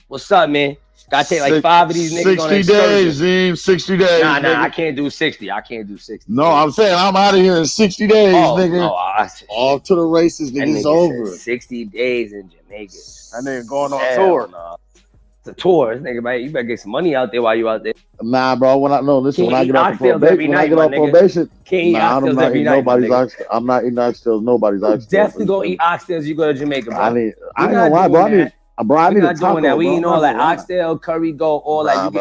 what's up, man? Gotta take like 5 of these niggas on 60 days, Zim. 60 days. Nah, nigga. I can't do 60. No, I'm saying I'm out of here in 60 days, nigga. No, off to the races, nigga. It's over. 60 days in Jamaica. That nigga going on tour. Nah. It's a tour, this nigga, man. You better get some money out there while you out there. Nah, bro. When I get off probation, I'm not eating oxtails. Nobody's oxtails. Definitely gonna eat oxtails. You go to Jamaica, bro. I ain't gonna lie, bro. I need a taco, that. We bro. eating all that oxtail, curry goat, all that.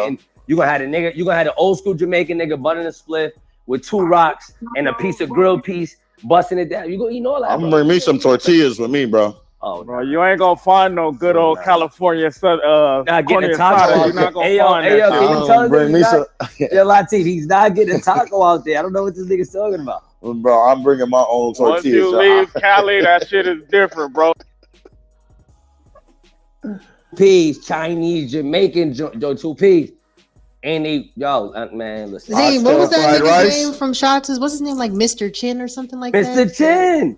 You gonna have a nigga. You gonna have an old school Jamaican nigga buttering a spliff with 2 rocks and a piece of grilled piece, busting it down. You gonna eat all that. I'm gonna bring me some tortillas with me, bro. Oh, bro, you ain't gonna find no good old California getting a taco. You're not gonna find that. Can you tell him Latif, he's not getting a taco out there. I don't know what this nigga's talking about. Bro, I'm bringing my own tortillas. Once you leave Cali, that shit is different, bro. Peas, Chinese, Jamaican, 2 peas. And they, man, listen. Zane, what was that nigga's name from Shots? What's his name? Like Mr. Chin or something like that? Mr. Chin.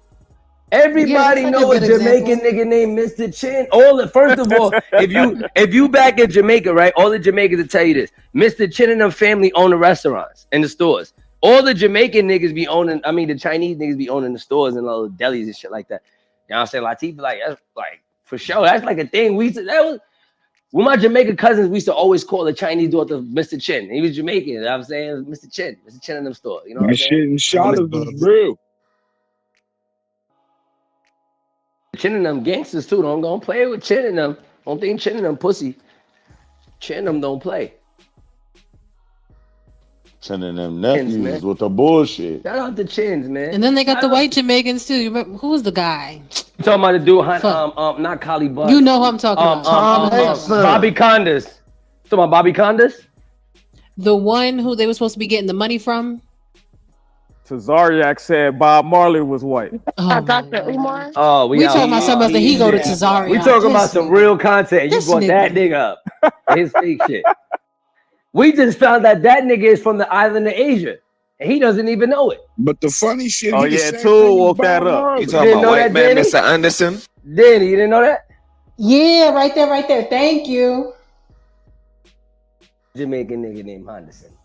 Everybody know a Jamaican nigga named Mr. Chin. First of all, if you back in Jamaica, right? All the Jamaicans will tell you this. Mr. Chin and them family own the restaurants and the stores. All the Jamaican niggas be owning, the Chinese niggas be owning the stores and all the delis and shit like that. You know what I'm saying? Latif, that's like, for sure. That's like a thing. With my Jamaican cousins, we used to always call the Chinese daughter Mr. Chin. He was Jamaican. You know what I'm saying? Mr. Chin in them stores. You know what I'm saying? Shit in Charlotte is real. Chin and them gangsters too. Don't play with Chin and them. Don't think Chin and them pussy. Chin and them don't play. Chin and them nephews with the bullshit. Shout out to Chins, man. And then they got the white Jamaicans too. You remember, who was the guy? You talking about the dude, not Collie Buddz. You know who I'm talking about. Bobby Condas. You talking about Bobby Condas? The one who they were supposed to be getting the money from. Tazariak said Bob Marley was white. Dr. Umar? Oh, we talking about something else that he go to Tazariak. We talking about some real content. You brought that nigga up. His fake shit. We just found out that nigga is from the island of Asia, and he doesn't even know it. But the funny shit, Oh he the yeah, same Tool thing woke as that Bob up. Marley. You talking about white man, Mr. Anderson? Danny, you didn't know that? Yeah, right there. Thank you. Jamaican nigga named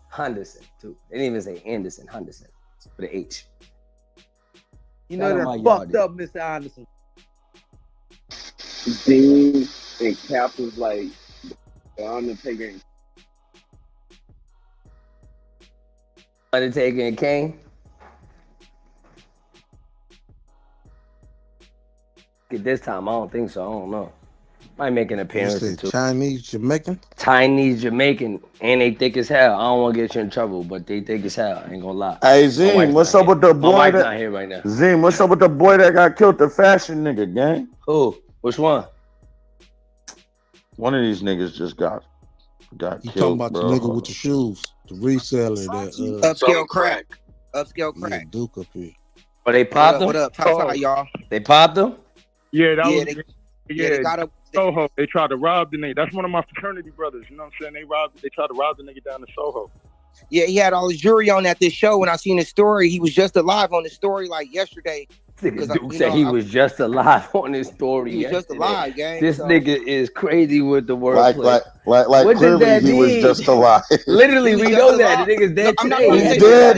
Henderson too. They didn't even say Anderson, Henderson with an H. You know that fucked up, Mr. Anderson. Dean and Cap was like the Undertaker. Undertaker and Kane. This time, I don't think so. I don't know. Might make an appearance or two. Chinese Jamaican. Chinese Jamaican, and they thick as hell. I don't want to get you in trouble, but they thick as hell. I ain't gonna lie. Hey Zim, what's up with the boy? My wife's not here right now. Zim, what's up with the boy that got killed? The fashion nigga, gang. Who? Which one? One of these niggas just got You killed. talking about bro. the nigga with the shoes, the reseller that Upscale crack. Upscale crack. yeah, Duke up here. Oh, they popped him? What up? Top side, y'all. They popped him? Yeah, that Yeah, was. they got up. Soho. They tried to rob the nigga. That's one of my fraternity brothers. You know what I'm saying? They tried to rob the nigga down in Soho. Yeah, he had all his jewelry on at this show. When I seen his story, he was just alive on the story like yesterday. Duke said he was just alive on his story. He was just alive, gang. This so. nigga is crazy with the word. Like what does clearly that he was mean? just alive. Literally, we know that. The nigga's dead today. He's dead.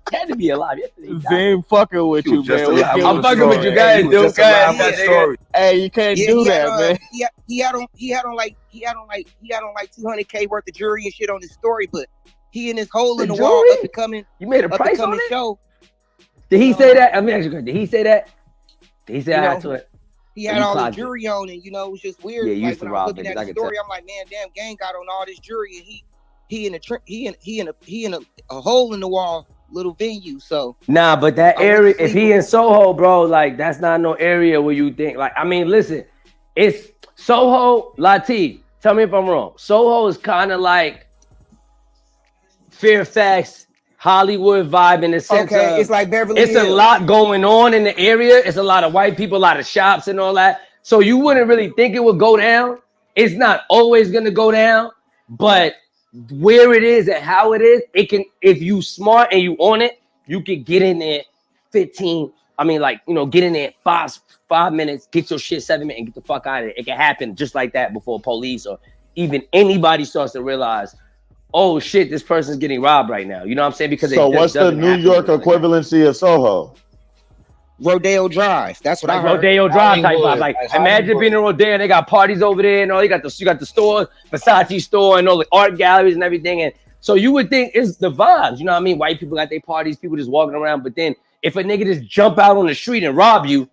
He had to be alive yesterday. Zane fucking with you, man. I'm fucking with you guys, Duke. Hey, you can't do that, man. He had on like 200K worth of jewelry and shit on his story, but he in his hole in the wall up and coming. You made a price on it? Show. Did he say that? I mean, actually, did he say that? Did he say I had to it? He had all the jewelry on, and it was just weird. Yeah, you used like to when I was rob looking niggas, at the story, I'm like, man, damn, gang got on all this jewelry, and he in a hole in the wall little venue. So nah, but that area, if he in Soho, bro, like that's not no area where you think like. I mean, listen, it's Soho, Latif. Tell me if I'm wrong. Soho is kind of like Fairfax, Hollywood vibe in the sense of, it's like Beverly It's Hills. a lot going on in the area. It's a lot of white people, a lot of shops and all that. So you wouldn't really think it would go down. It's not always gonna go down, but where it is and how it is, it can. If you smart and you on it, you could get in there 15. I mean, like get in there 5 minutes, get your shit 7 minutes, and get the fuck out of it. It can happen just like that before police or even anybody starts to realize, oh shit, this person's getting robbed right now. You know what I'm saying? Because So what's the New York equivalency of Soho? Rodeo Drive. That's what I heard. Rodeo Drive type vibe. Like imagine being in Rodeo and they got parties over there and all. You got the stores, Versace store and all the art galleries and everything. And so you would think it's the vibes. You know what I mean? White people got their parties, people just walking around. But then if a nigga just jump out on the street and rob you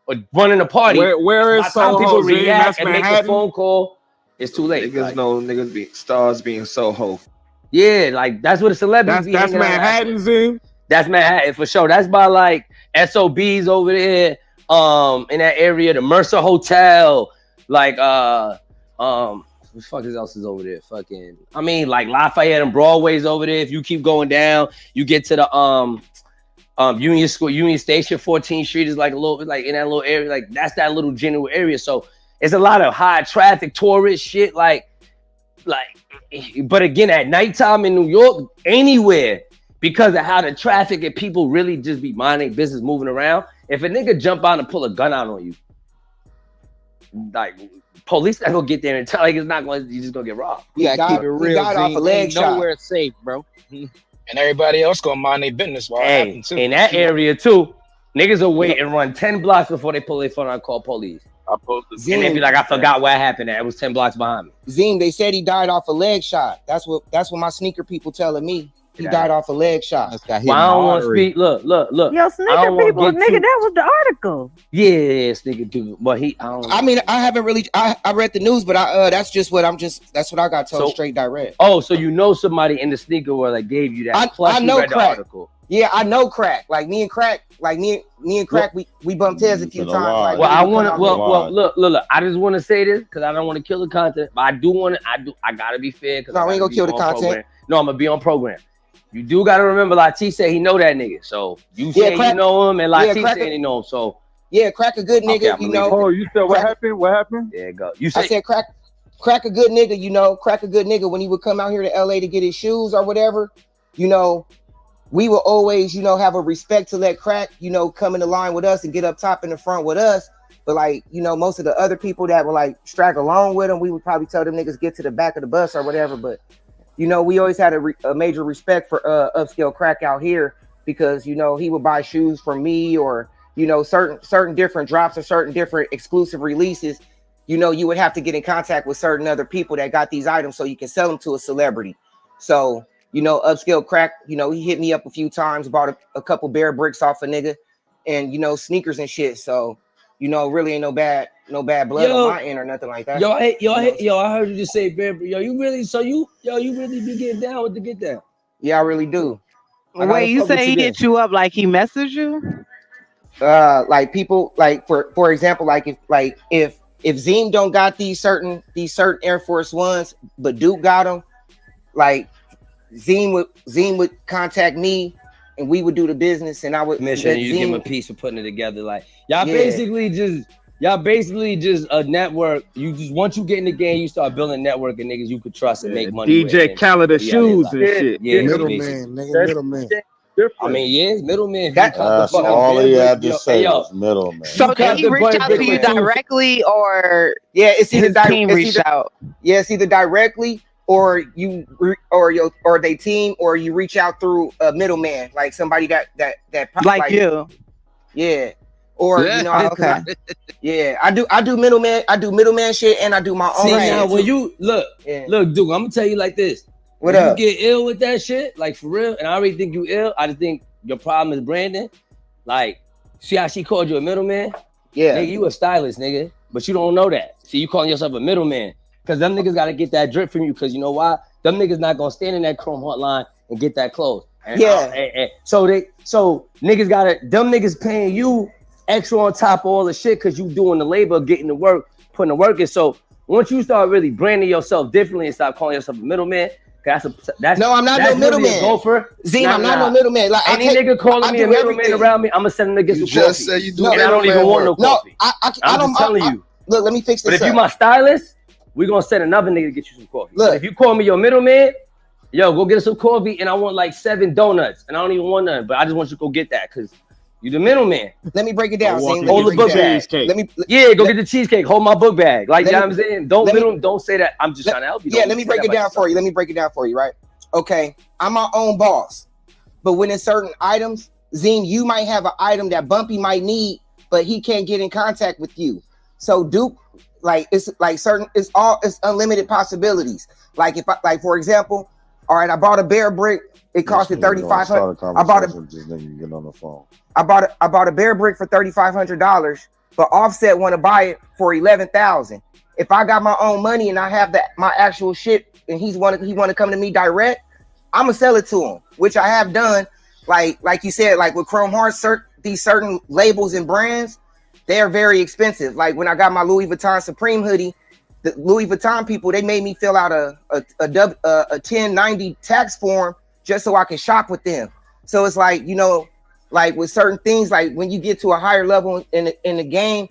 or run in a party, where is by the time people Soho, Zane? react That's and make a Manhattan? phone call, it's too late. Niggas stars being Soho. Yeah, like that's what a celebrity. That's Manhattan, Zane. That's Manhattan for sure. That's by like SOBs over there, in that area, the Mercer Hotel, like what the fuck else is over there? Fucking, I mean, like Lafayette and Broadway's over there. If you keep going down, you get to the Union Station, 14th Street is like a little bit like in that little area, like that's that little general area. So it's a lot of high traffic tourist shit, like, but again, at nighttime in New York, anywhere. Because of how the traffic and people really just be minding business moving around. If a nigga jump out and pull a gun out on you, like police not gonna get there and tell like it's not going. You just gonna get robbed. Yeah, keep it real. Got off a leg shot. Nowhere safe, bro. And everybody else gonna mind their business while it Hey, happens too. in that area too, niggas will wait and run 10 blocks before they pull their phone out and call police. I posted. And they be like, I forgot what happened. It was 10 blocks behind me. Zine, they said he died off a leg shot. That's what my sneaker people telling me. He died off a leg shot. Well, I don't want to speak. Look. Yo, sneaker people, nigga, that was the article. Yeah, sneaker people. But I mean, I haven't really. I read the news, but that's what I got told straight direct. Oh, so you know somebody in the sneaker world that gave you that? I know read the Crack. article. Yeah, I know Crack. Like me and Crack, we bumped heads a few times. Like, Well, I want to. Well, look. I just want to say this because I don't want to kill the content, but I do want to. I gotta be fair because no, we ain't gonna kill the content. Program. No, I'm gonna be on program. You do gotta remember, Latif said he know that nigga. So you say you know him, and Latif said he know him. So yeah, Crack a good nigga. Okay, you know. Oh, you said what happened? What happened? Yeah, go. You I said Crack Crack a good nigga, you know, crack a good nigga when he would come out here to LA to get his shoes or whatever, you know, we will always, you know, have a respect to let Crack, you know, come in the line with us and get up top in the front with us. But like, you know, most of the other people that were like straggle along with him, we would probably tell them niggas get to the back of the bus or whatever. But, you know, we always had a major respect for upscale Crack out here because, you know, he would buy shoes from me or, you know, certain different drops or certain different exclusive releases. You know, you would have to get in contact with certain other people that got these items so you can sell them to a celebrity. So, you know, upscale Crack, you know, he hit me up a few times, bought a couple bear bricks off a nigga and, you know, sneakers and shit. So, you know, really ain't no bad blood on my end or nothing like that. I heard you just say bear. Yo, you really be getting down with the get down. Yeah, I really do. Wait, you say he hit you up like he messaged you? Like people, like for example, like if Zim don't got these certain Air Force Ones, but Duke got them, like Zim would contact me and we would do the business and I would Mission, you give him a piece for putting it together. Like y'all basically just a network. You just once you get in the game, you start building a network of niggas you could trust and make money DJ with. Khaled of shoes and shit. Yeah, middleman, nigga, middleman. I mean, yeah, middleman. That's all he had to say was middleman. So did he reach out to you directly or it's either his team reached out? Yeah, it's either directly or you or they team or you reach out through a middleman, like somebody that like you. Yeah. Or you know, okay. Yeah, I do middleman shit and I do my own. See, shit now too. when you look, Duke, I'm gonna tell you like this. What when up? You get ill with that shit, like for real, and I already think you ill. I just think your problem is Brandon. Like, see how she called you a middleman? Yeah. Nigga, you a stylist, nigga. But you don't know that. See, you calling yourself a middleman. Because them niggas gotta get that drip from you. Because you know why? Them niggas not gonna stand in that chrome hotline and get that clothes. And so niggas gotta, them niggas paying you extra on top of all the shit because you doing the labor, getting the work, putting the work in. So once you start really branding yourself differently and stop calling yourself a middleman, that's no, I'm not no middleman. Zim, I'm not no middleman. Like any nigga calling me a middleman around me, I'm gonna send them to get some coffee. Just say you do, and I don't even want no coffee. No, I'm just telling you. Look, let me fix this. But if you my stylist, we gonna send another nigga to get you some coffee. Look, but if you call me your middleman, yo, go get us some coffee, and I want like 7 donuts, and I don't even want none, but I just want you to go get that because you the middleman. Let me break it down. Hold the book bag. Go get the cheesecake. Hold my book bag. Like you know what I'm saying? Don't say that. I'm just trying to help you. Yeah, let me break it down for you. Let me break it down for you, right? Okay, I'm my own boss, but when it's certain items, Zim, you might have an item that Bumpy might need, but he can't get in contact with you. So Duke, like it's unlimited possibilities. Like if for example, all right, I bought a bear brick. It costed $3,500. I bought a bear brick for $3,500, but Offset want to buy it for $11,000. If I got my own money and I have my actual shit, and he want to come to me direct, I'm gonna sell it to him, which I have done. Like you said, like with Chrome Hearts, these certain labels and brands, they are very expensive. Like when I got my Louis Vuitton Supreme hoodie, the Louis Vuitton people, they made me fill out a 1090 tax form just so I can shop with them. So it's like, you know, like with certain things, like when you get to a higher level in the game,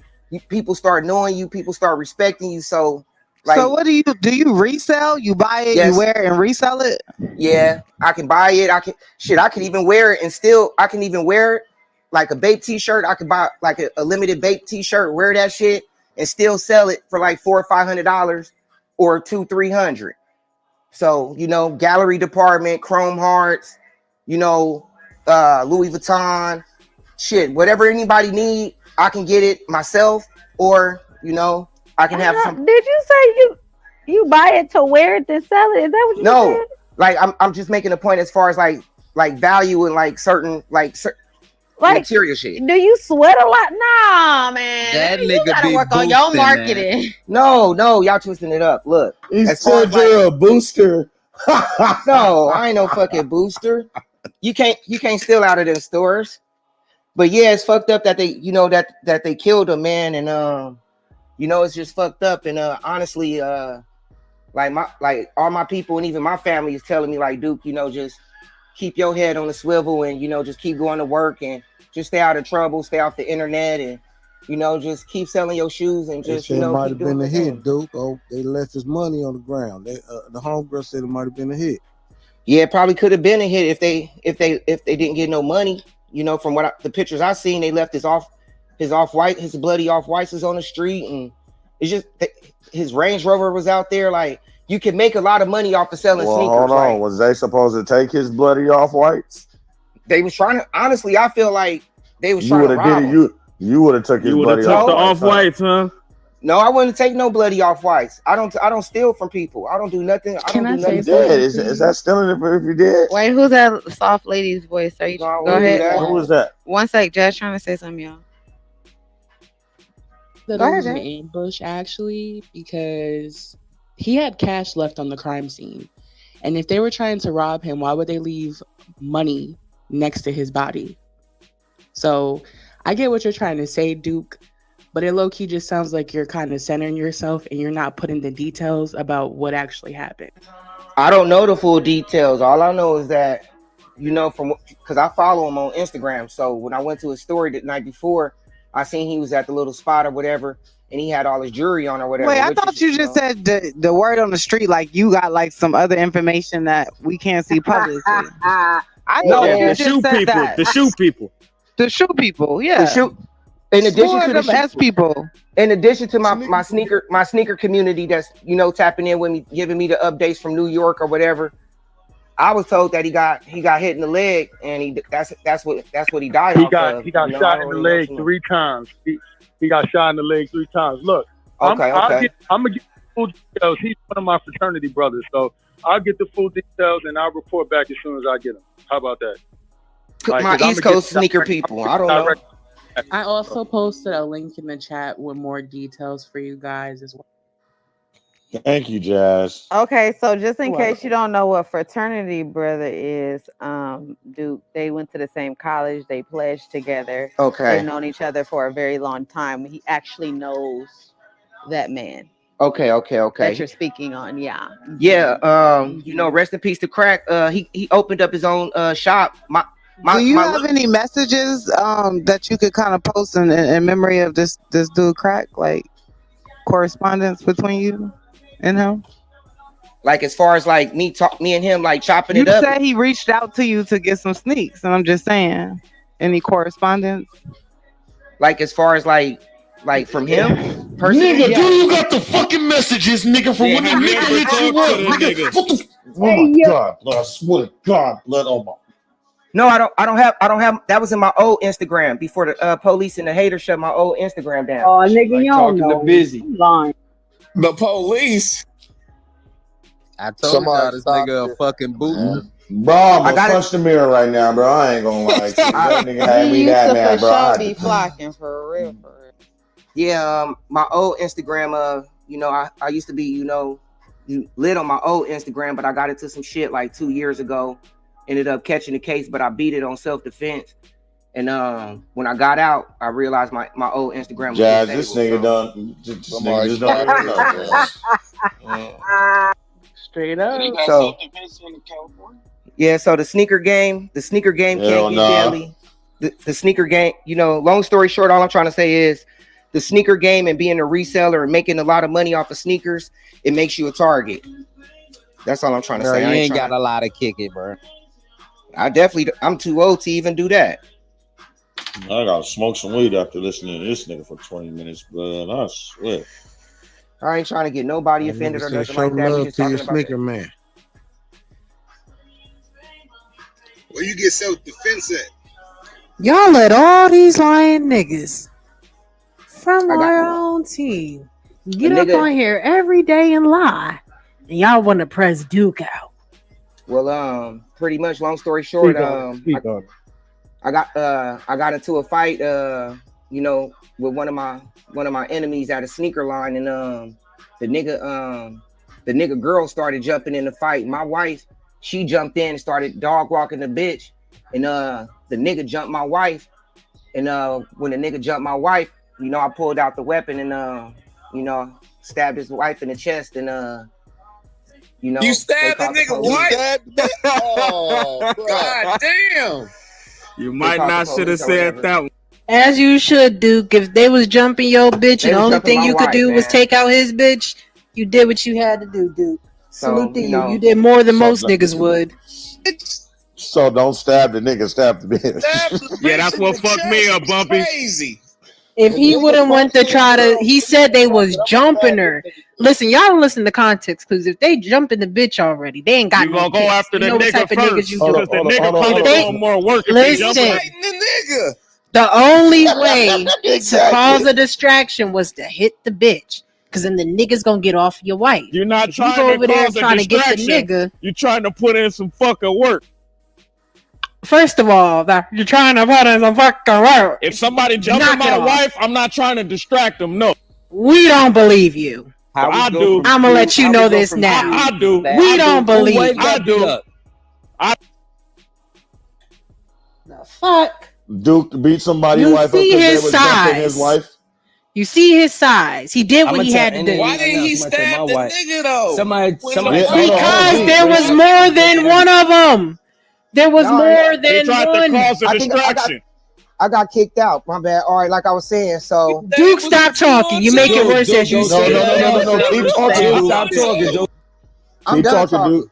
people start knowing you, people start respecting you. So like, so what do you resell? You buy it, you wear it and resell it? Yeah, I can buy it. I can even wear it and I can even wear it like a Bape t-shirt. I could buy like a limited Bape t-shirt, wear that shit and still sell it for like $400 or $500 or $200-300. So, you know, gallery department, Chrome Hearts, you know, Louis Vuitton, shit, whatever anybody need, I can get it myself, or, you know, I can have some. Did you say you buy it to wear it then sell it? Is that what you said? Like I'm just making a point as far as like value and like certain material shit. Do you sweat a lot? Nah, man. That you nigga gotta be work on your boosting, marketing. man. No, y'all twisting it up. Look, He as far said as you're a booster. No, I ain't no fucking booster. You can't steal out of them stores. But yeah, it's fucked up that they, you know, that they killed a man, and you know, it's just fucked up. And honestly, like all my people and even my family is telling me, like, Duke, you know, just keep your head on the swivel and, you know, just keep going to work and just stay out of trouble, stay off the internet, and, You know, just keep selling your shoes and They just, said you it know, might keep have been doing a your hit, thing. Duke. Oh, they left his money on the ground. They, the homegirl said it might have been a hit. Yeah, it probably could have been a hit if they didn't get no money. You know, from the pictures I seen, they left his bloody off whites is on the street, and it's just his Range Rover was out there. Like, you can make a lot of money off of selling Well, sneakers. hold on. Like, Was they supposed to take his bloody off whites? they was trying to. Honestly, I feel like they was You trying would to have rob did it. him. You would have took his You would have bloody took the off off-whites, huh? No, I wouldn't take no bloody off whites. I don't steal from people. I don't do nothing. Can I say You something, did. Is that stealing if you did? Wait, who's that soft lady's voice? Are you No, I go wouldn't do ahead? that. Who was that? One sec, Judge trying to say something, y'all. That Go it ahead, was an Jay. ambush, actually, because he had cash left on the crime scene. And if they were trying to rob him, why would they leave money next to his body? So I get what you're trying to say, Duke, but it low-key just sounds like you're kind of centering yourself and you're not putting the details about what actually happened. I don't know the full details. All I know is that, you know, because I follow him on Instagram. So when I went to his story the night before, I seen he was at the little spot or whatever, and he had all his jewelry on or whatever. Wait, I thought you just said the word on the street, like you got like some other information that we can't see publicly. I thought you The just shoe said people. that. The shoe people. The shoe people, yeah. The shoe. In addition to the them shoe S people. In addition to my sneaker community that's, you know, tapping in with me, giving me the updates from New York or whatever. I was told that he got hit in the leg, and that's what he died He off got of. he got You know, shot I in the already know leg too much. 3 times. He got shot in the leg 3 times. Look, I'm gonna get full details. He's one of my fraternity brothers, so I'll get the full details and I'll report back as soon as I get them. How about that? My East Coast sneaker people. I don't know. I also posted a link in the chat with more details for you guys as well. Thank you, Jazz. Okay, so just in You're case welcome. you don't know what fraternity brother is, Duke, they went to the same college, they pledged together. Okay. They've known each other for a very long time. He actually knows that man Okay. that you're speaking on. Yeah. Yeah. You know, rest in peace to Crack. He opened up his own shop. Do you have any messages that you could kind of post in memory of this dude Crack, like correspondence between you and him? Like, as far as like me and him like chopping You it up. said he reached out to you to get some sneaks, and I'm just saying, any correspondence? Like, as far as like from him personally. Nigga, do you got the fucking messages, nigga, from when the nigga hit you up, nigga? What the? Oh my God, blood! I swear to God, blood! Oh my. No, I don't have. That was in my old Instagram before the police and the haters shut my old Instagram down. Oh, nigga, you don't talking to know. Busy. I'm lying. The police. I told y'all this nigga a fucking booster. Bro, I'm gonna punch the mirror right now, bro. I ain't gonna lie. That nigga had me that mad, bro. I had Be to- flocking for real. Yeah, my old Instagram. You know, I used to be, you know, lit on my old Instagram, but I got into some shit like 2 years ago. Ended up catching the case, but I beat it on self-defense. And when I got out, I realized my old Instagram was Jazz, disabled, this nigga so- done. This nigga just don't even know, bro. Straight up. So yeah, so the sneaker game Hell can't get nah. deadly. The sneaker game, you know, long story short, all I'm trying to say is the sneaker game and being a reseller and making a lot of money off of sneakers, it makes you a target. That's all I'm trying to Bro, say. you I ain't trying got a lot of kick it, bro. I'm too old to even do that. I gotta smoke some weed after listening to this nigga for 20 minutes, blood. I swear. I ain't trying to get nobody That offended nigga or said, nothing show like that. We love just to your talking about sneaker man. Where you get self-defense at? Y'all let all these lying niggas from our own team get up on here every day and lie, and y'all want to press Duke out. Well, pretty much. Long story short, I got into a fight, you know, with one of my enemies at a sneaker line, and the nigga girl started jumping in the fight. My wife, she jumped in and started dog walking the bitch, and the nigga jumped my wife, and when the nigga jumped my wife, you know, I pulled out the weapon and you know, stabbed his wife in the chest, and you know, You stabbed the they called nigga police. wife? Oh, God damn. You They might called not the should have police or said whatever. that one. As you should, Duke. If they was jumping your bitch, and the only thing you could do was take out his bitch, you did what you had to do, Duke. Salute to you. You did more than most niggas would. So don't stab the nigga, stab the bitch. Yeah, that's what fucked me up, Bumpy. Crazy. If he wouldn't went to try to, he said they was jumping her. Listen, y'all don't listen to context, because if they jumping the bitch already, they ain't got You no gonna go after the nigga first, because the nigga probably doing more work if they jumping her. The nigga. The only way to cause a distraction was to hit the bitch, because then the nigga's gonna get off your wife. You're not If trying you go over to there cause a trying to get the distraction. nigga. You're trying to put in some fucking work. First of all, you're trying to put in some fucking work. If somebody jumping my wife, I'm not trying to distract them. No, we don't believe you. I do. I'm gonna let you know this now. I do. We don't believe. I do. The fuck. Duke beat somebody's You wife up see because they his was jumping his size. wife. You see his size. He did what he had to do. Why didn't he stab the nigga though? Somebody. Because there was more than one of them. There was more than one. I got kicked out. My bad. All right, like I was saying. So Duke, stop talking. You make it worse as you say. No. Keep talking. Stop talking. I'm Keep done talking, talking. Duke.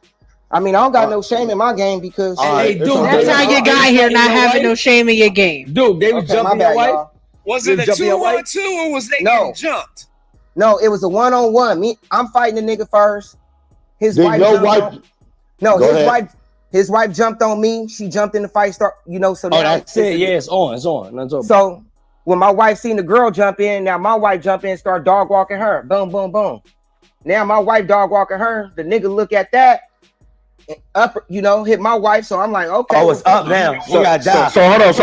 I mean, I don't got no shame in my game because That's how you got here not having no shame in your game. Dude, they was jumping your wife. Was it a 2-on-2 or was they getting jumped? No, it was a 1-on-1. I'm fighting the nigga first. His Then wife. your wife. No, Go ahead. His wife jumped on me. She jumped in the fight. So now That's it. Yeah, it's on. It's on. That's over. So when my wife seen the girl jump in, now my wife jump in and start dog walking her. Boom, boom, boom. Now my wife dog walking her. The nigga look at that. Up, hit my wife. So I'm like, okay. Oh, it's up now. So hold on.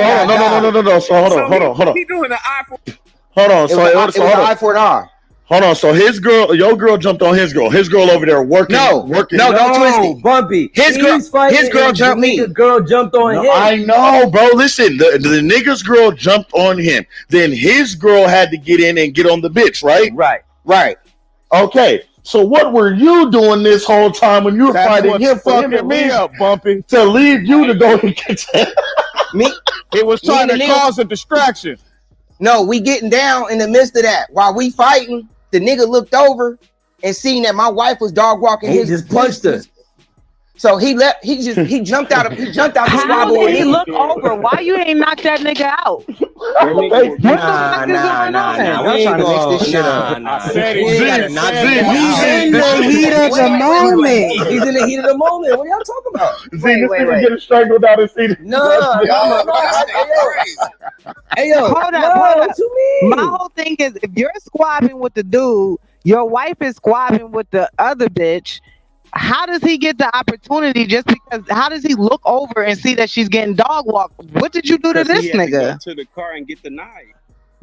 No. So hold on. He doing the eye for. Hold on. It was an eye for an eye. Hold on. So your girl jumped on his girl. His girl over there working. No, don't twist it. Bumpy. His girl jumped me. The girl jumped on him. I know, bro. Listen, the nigga's girl jumped on him. Then his girl had to get in and get on the bitch, right? Right. Okay. So what were you doing this whole time when you were fighting him? Fucking me up, Bumpy. To leave you to go and get me. It was trying to cause a distraction. No, we getting down in the midst of that. While we fighting, the nigga looked over and seen that my wife was dog walking. He just punched her. So he jumped out the squabble. How did he look over? Why you ain't knocked that nigga out? Nah. We ain't trying to mix this shit up. He's in the heat of the moment. He's in the heat of the moment. What are y'all talking about? Wait. Getting strangled out of seat. No. Hey, yo. Hold up. What you mean? My whole thing is, if you're squabbing with the dude, your wife is squabbing with the other bitch. How does he get the opportunity just because? How does he look over and see that she's getting dog walked? What did you do to this nigga? To the car and get the knife.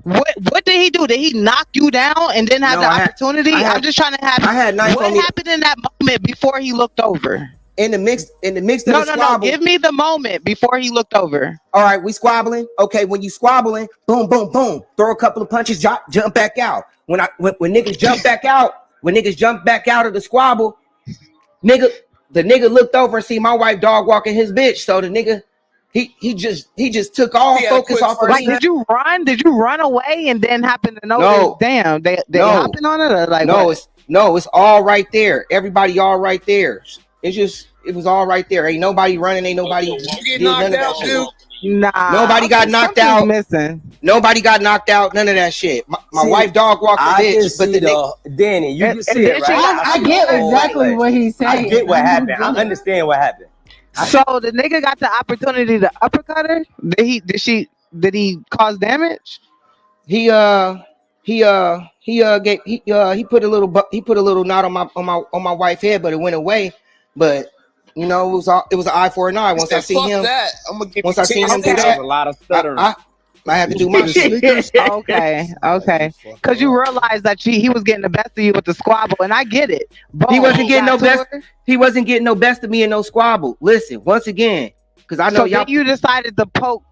What did he do? Did he knock you down and then have the opportunity? I'm just trying to have. I had knife what on me. happened in that moment before he looked over? In the mix of the squabble. No. Give me the moment before he looked over. All right, we squabbling. Okay, when you squabbling, boom, boom, boom. Throw a couple of punches, jump back out. When niggas jump back out of the squabble, the nigga looked over and see my wife dog walking his bitch. So the nigga, he just took all focus off of me. Did you run? Did you run away and then happen to notice? Damn, they hopping on it or like it's all right there. Everybody all right there. It was all right there. Ain't nobody running. Ain't nobody. You get knocked out, dude. Nah. Nobody got knocked out. Missing. Nobody got knocked out. None of that shit. My wife dog walked the bitch, but the nigga, Danny, you can see it, right? I get exactly what he's saying. I get what happened. I understand what happened. So the nigga got the opportunity to uppercut her. Did he cause damage? He put a little knot on my wife's head, but it went away. But it was an eye for an eye. Once I see him, once I see him do that, a lot of stuttering. I had to do my shit. Okay. Because you realize that he was getting the best of you with the squabble, and I get it. He wasn't getting no best. He wasn't getting no best of me in no squabble. Listen, once again, because I know so y'all. You decided to poke.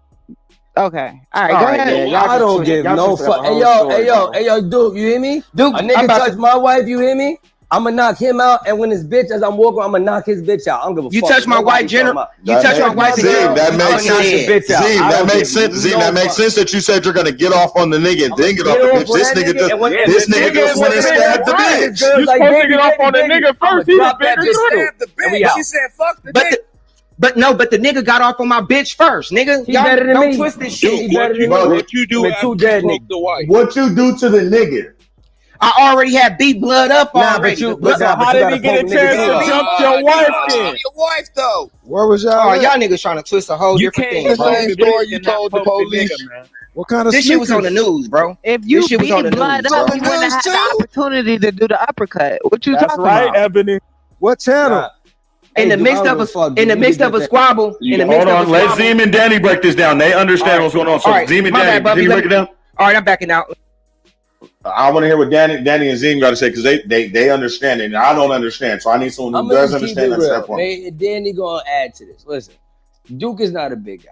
Okay. All right. Go ahead. Man, I don't give no fuck. Hey yo, Duke, you hear me? Duke, a nigga touched my wife. You hear me? I'm gonna knock him out, and when his bitch, as I'm walking, I'm gonna knock his bitch out. I don't give a fuck. You touch my white general. You touch my white girl. That makes sense. That makes sense. Zim, that makes sense that you said you're gonna get off on the nigga and then get off the bitch. This nigga just went and stabbed the bitch. You supposed to get off on the nigga first. He was bigger. She said, "Fuck the bitch." But the nigga got off on my bitch first, nigga. He better than me. Twist this shit. What you do with two dead niggas? What you do to the nigga? I already had beat blood up already. How did he get a chance to jump your wife then? Your wife though. Where was y'all? Oh, y'all niggas trying to twist a whole different thing. The same story you told the police. What kind of this shit was on the news, bro? If you beat blood up, you wouldn't have had the opportunity to do the uppercut. What you talking about? Ebony. What channel? In the midst of a squabble. Hold on, let Zim and Danny break this down. They understand what's going on. So Zim and Danny, can you break it down? All right, I'm backing out. I want to hear what Danny and Zim got to say because they understand it and I don't understand. So I need someone who does understand that stuff for me. Danny gonna add to this. Listen, Duke is not a big guy.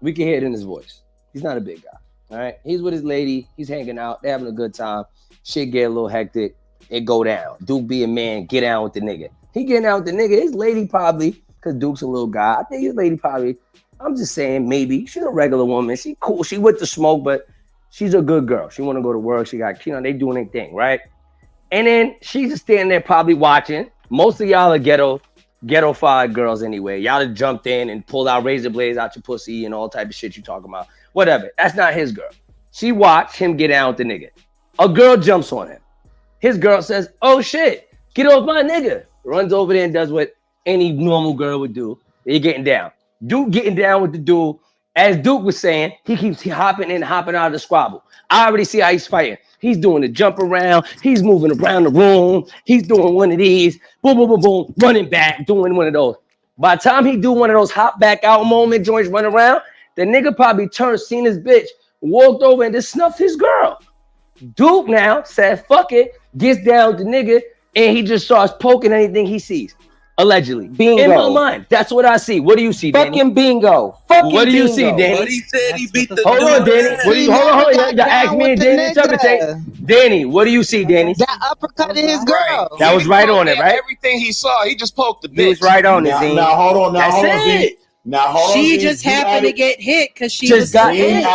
We can hear it in his voice. He's not a big guy. All right, he's with his lady. He's hanging out. They're having a good time. Shit get a little hectic. It go down. Duke be a man. Get down with the nigga. He getting out with the nigga. His lady probably, because Duke's a little guy. I think his lady probably. I'm just saying maybe she's a regular woman. She cool. She with the smoke, but she's a good girl. She want to go to work. She got, they doing their thing, right? And then she's just standing there probably watching. Most of y'all are ghetto-fied girls anyway. Y'all have jumped in and pulled out razor blades out your pussy and all type of shit you talking about. Whatever. That's not his girl. She watched him get down with the nigga. A girl jumps on him. His girl says, oh shit, get off my nigga. Runs over there and does what any normal girl would do. They're getting down. Duke getting down with the dude. As Duke was saying, he keeps hopping in and hopping out of the squabble. I already see how he's fighting. He's doing the jump around. He's moving around the room. He's doing one of these. Boom, boom, boom, boom. Running back, doing one of those. By the time he do one of those hop back out moment joints, run around, the nigga probably turned, seen his bitch, walked over and just snuffed his girl. Duke now said, fuck it, gets down with the nigga, and he just starts poking anything he sees. Allegedly. Bingo. In my mind, that's what I see. What do you see, Danny? Fucking bingo. What do you see, Danny? But he said he beat the Hold on, Danny. What do you, hold on. You ask me and Danny to interpret. Danny, what do you see, Danny? That uppercut in his girl. That was right on it, right? Everything he saw, he just poked the bitch. He was right on it, Zim. Now hold on. Now hold on, Zim. Now hold on. She just happened to get hit because she just got hit.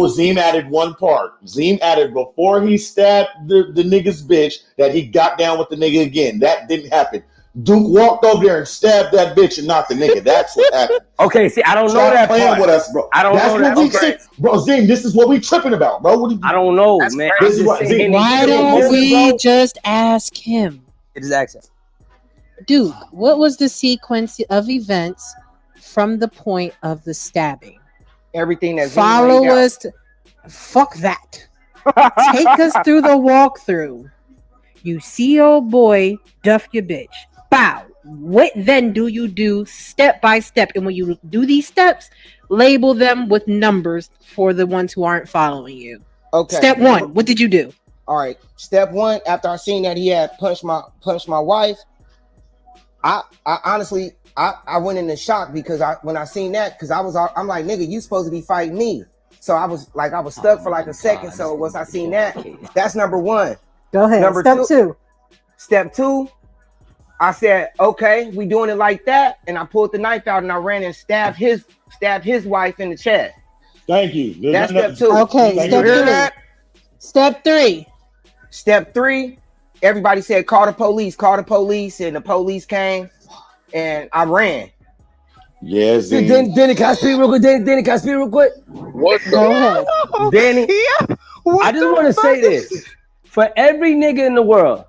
Zim added one part. Zim added before he stabbed the nigga's bitch that he got down with the nigga again. That didn't happen. Duke walked over there and stabbed that bitch and knocked the nigga. That's what happened. Okay, see, I don't know that playing part. with us, bro. I don't know that. Okay. Bro, Zim, this is what we tripping about, bro. I don't know, man. This is what, Zim, why don't we just ask him? It is accent. Duke, what was the sequence of events from the point of the stabbing? Everything that follow us. Fuck that. Take us through the walkthrough. You see old boy duff your bitch. Bow. What then do you do step by step? And when you do these steps, label them with numbers for the ones who aren't following you. Okay. Step one. What did you do? All right. Step one. After I seen that he had punched my wife, I honestly I went into shock because when I seen that, because I'm like, nigga, you supposed to be fighting me. So I was stuck for like a second. So once I seen that, that's number one. Go ahead. Step two. I said, okay, we doing it like that, and I pulled the knife out and I ran and stabbed his wife in the chest. Thank you. That's step two. Okay, step three. Step three. Everybody said, call the police, and the police came, and I ran. Yes. Danny, can I speak real quick? Danny, can I speak real quick? What Go ahead. Danny, I just want to say this. For every nigga in the world,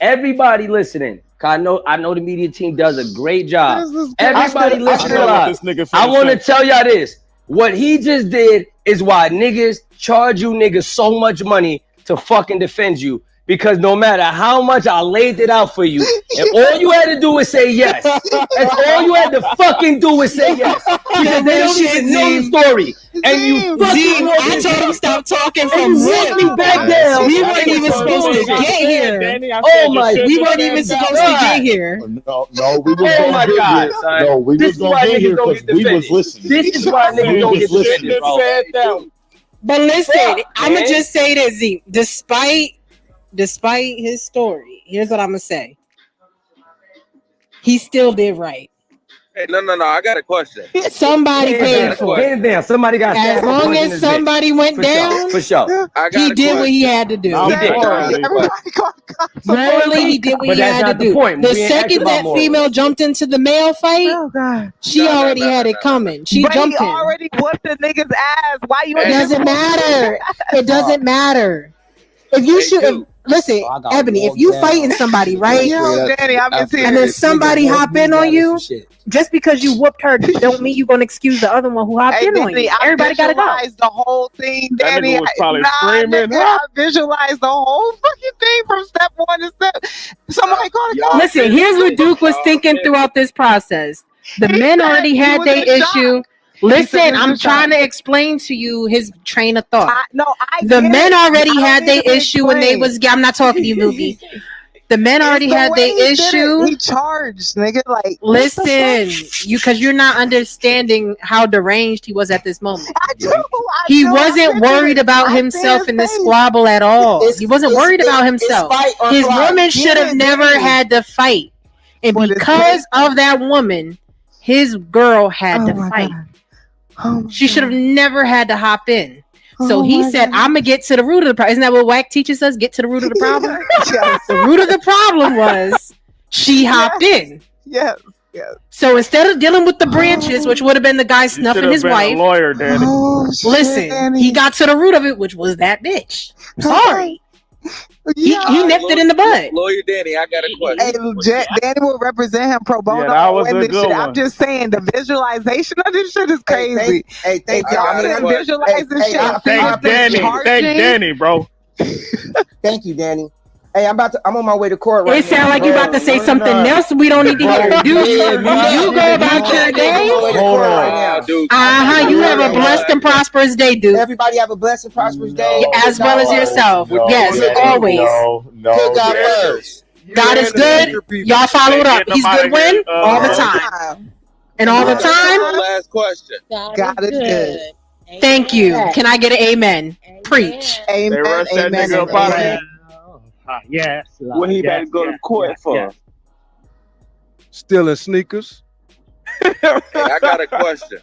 everybody listening, I know the media team does a great job. Everybody listening live. I want to tell y'all this. What he just did is why niggas charge you niggas so much money to fucking defend you. Because no matter how much I laid it out for you, and all you had to do is say yes. That's all you had to fucking do is say yes. Because they don't even know the story. And you fucking I told him stop talking from walked me back down. We weren't even supposed to get here. Oh my! We weren't even supposed to get here. No, we was gonna get here. No, we was gonna get here because we was listening. This is why niggas don't get defended, bro. But listen, I'ma just say this, Z. Despite despite his story, here's what I'm gonna say. He still did right. Hey, no. I got a question. Somebody paid for it. Hands down. Somebody got As stabbed. long as somebody went down, For sure. he did what he had to do. Morally, he did what But he that's had not to the do. point. The We ain't second asking about that morals. female jumped into the male fight, she already had it coming. She But jumped he in. already whooped the nigga's ass. Why you? It doesn't matter. It doesn't matter. If you shoot, listen, Ebony, if you fighting somebody, right? Yo, Danny, I'm in tears. And then somebody hop in on you, just because you whooped her, don't mean you're gonna excuse the other one who hopped in on you. Everybody gotta go. I visualized the whole thing, That Danny. nigga was probably Nah, screaming. nigga, I visualized the whole fucking thing from step one to step. Somebody called a cop. Listen, here's what Duke was thinking throughout this process. The men already had their issue. Listen, I'm trying to explain to you his train of thought. The men already had their issue when they was. I'm not talking to you, movie. The men already had their issue. He charged, nigga. Like, listen, because you're not understanding how deranged he was at this moment. He wasn't worried about himself in this squabble at all. He wasn't worried about himself. His woman should have never had to fight, and because of that woman, his girl had to fight. She should have never had to hop in. So he said, I'm going to get to the root of the problem. Isn't that what Wack teaches us? Get to the root of the problem? The root of the problem was she hopped in. Yes. So instead of dealing with the branches, which would have been the guy snuffing his wife, a lawyer, Danny. listen, he got to the root of it, which was that bitch. I'm sorry. He nipped it in the bud. Lawyer Danny, I got a question. Hey, Danny will represent him pro bono. Yeah, that was a this good shit. one. I'm just saying the visualization of this shit is crazy. Thank y'all. I mean, visualize this shit. Thank Danny, bro. Thank you, Danny. Hey, I'm on my way to court right now. It sounds like you about to say something else we don't need to hear. Dude, you go about your day. Hold on. You have a blessed and prosperous day, dude. Everybody have a blessed and prosperous day. As well as yourself. Yes, always. Put God first. God is good. Y'all follow it up. He's good win all the time. And all the time. Last question. God is good. Thank you. Can I get an amen? Preach. Amen. Amen. Yes. What he about to go to court for? Yes. Stealing sneakers. Hey, I got a question.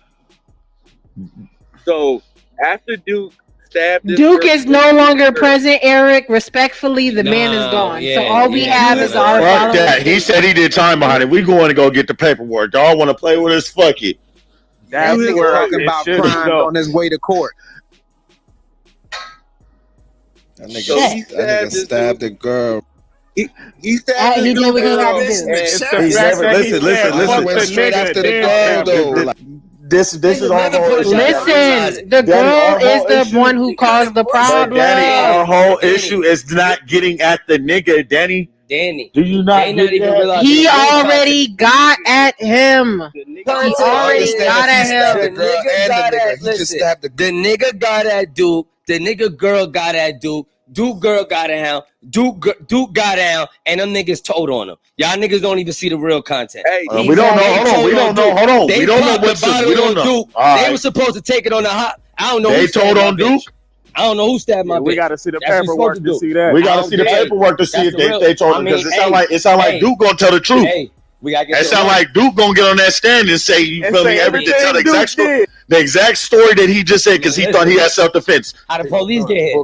So after Duke stabbed this Duke person- is no longer present, Eric. Respectfully, the man is gone. So all we have is our Fuck that. followers. He said he did time behind it. We going to go get the paperwork. Y'all want to play with us? Fuck it. That's Nigga where talking it about should crimes go. on his way to court. That nigga stabbed the girl. He stabbed He the did what he had to girl. do. It's the He fact never that listen. fuck Went the straight nigga, after the then girl though. Like, This is our whole issue. Listen, the Daddy, girl our is whole the issue- one who caused the But problem. Danny, our whole issue is not getting at the nigga, Danny. Danny. Do you not They not get even that? realizing He the real already got at him. He already got at stabbed him. the girl and the nigga. He just stabbed the The nigga got at Duke. The nigga girl got at Duke. Duke girl got down. Duke got down, and them niggas told on him. Y'all niggas don't even see the real content. Hey, we don't know. Hold on. We don't know. Hold on. They We don't know popped the what's bottle we don't on know. Duke. All They right. were supposed to take it on the hot. I don't know. They who stabbed told my on bitch. Duke. I don't know who stabbed my bitch. we got to see the That's what you're paperwork supposed to do. see that. We got to see the paperwork to see That's if the real- they told I him mean, because it sound like Duke gonna tell the truth. Hey, we gotta get It sound like Duke gonna get on that stand and say, you And feel say me, everything, everything tell the exact Duke story, did. the exact story that he just said because he thought he had self-defense. How the police get hit?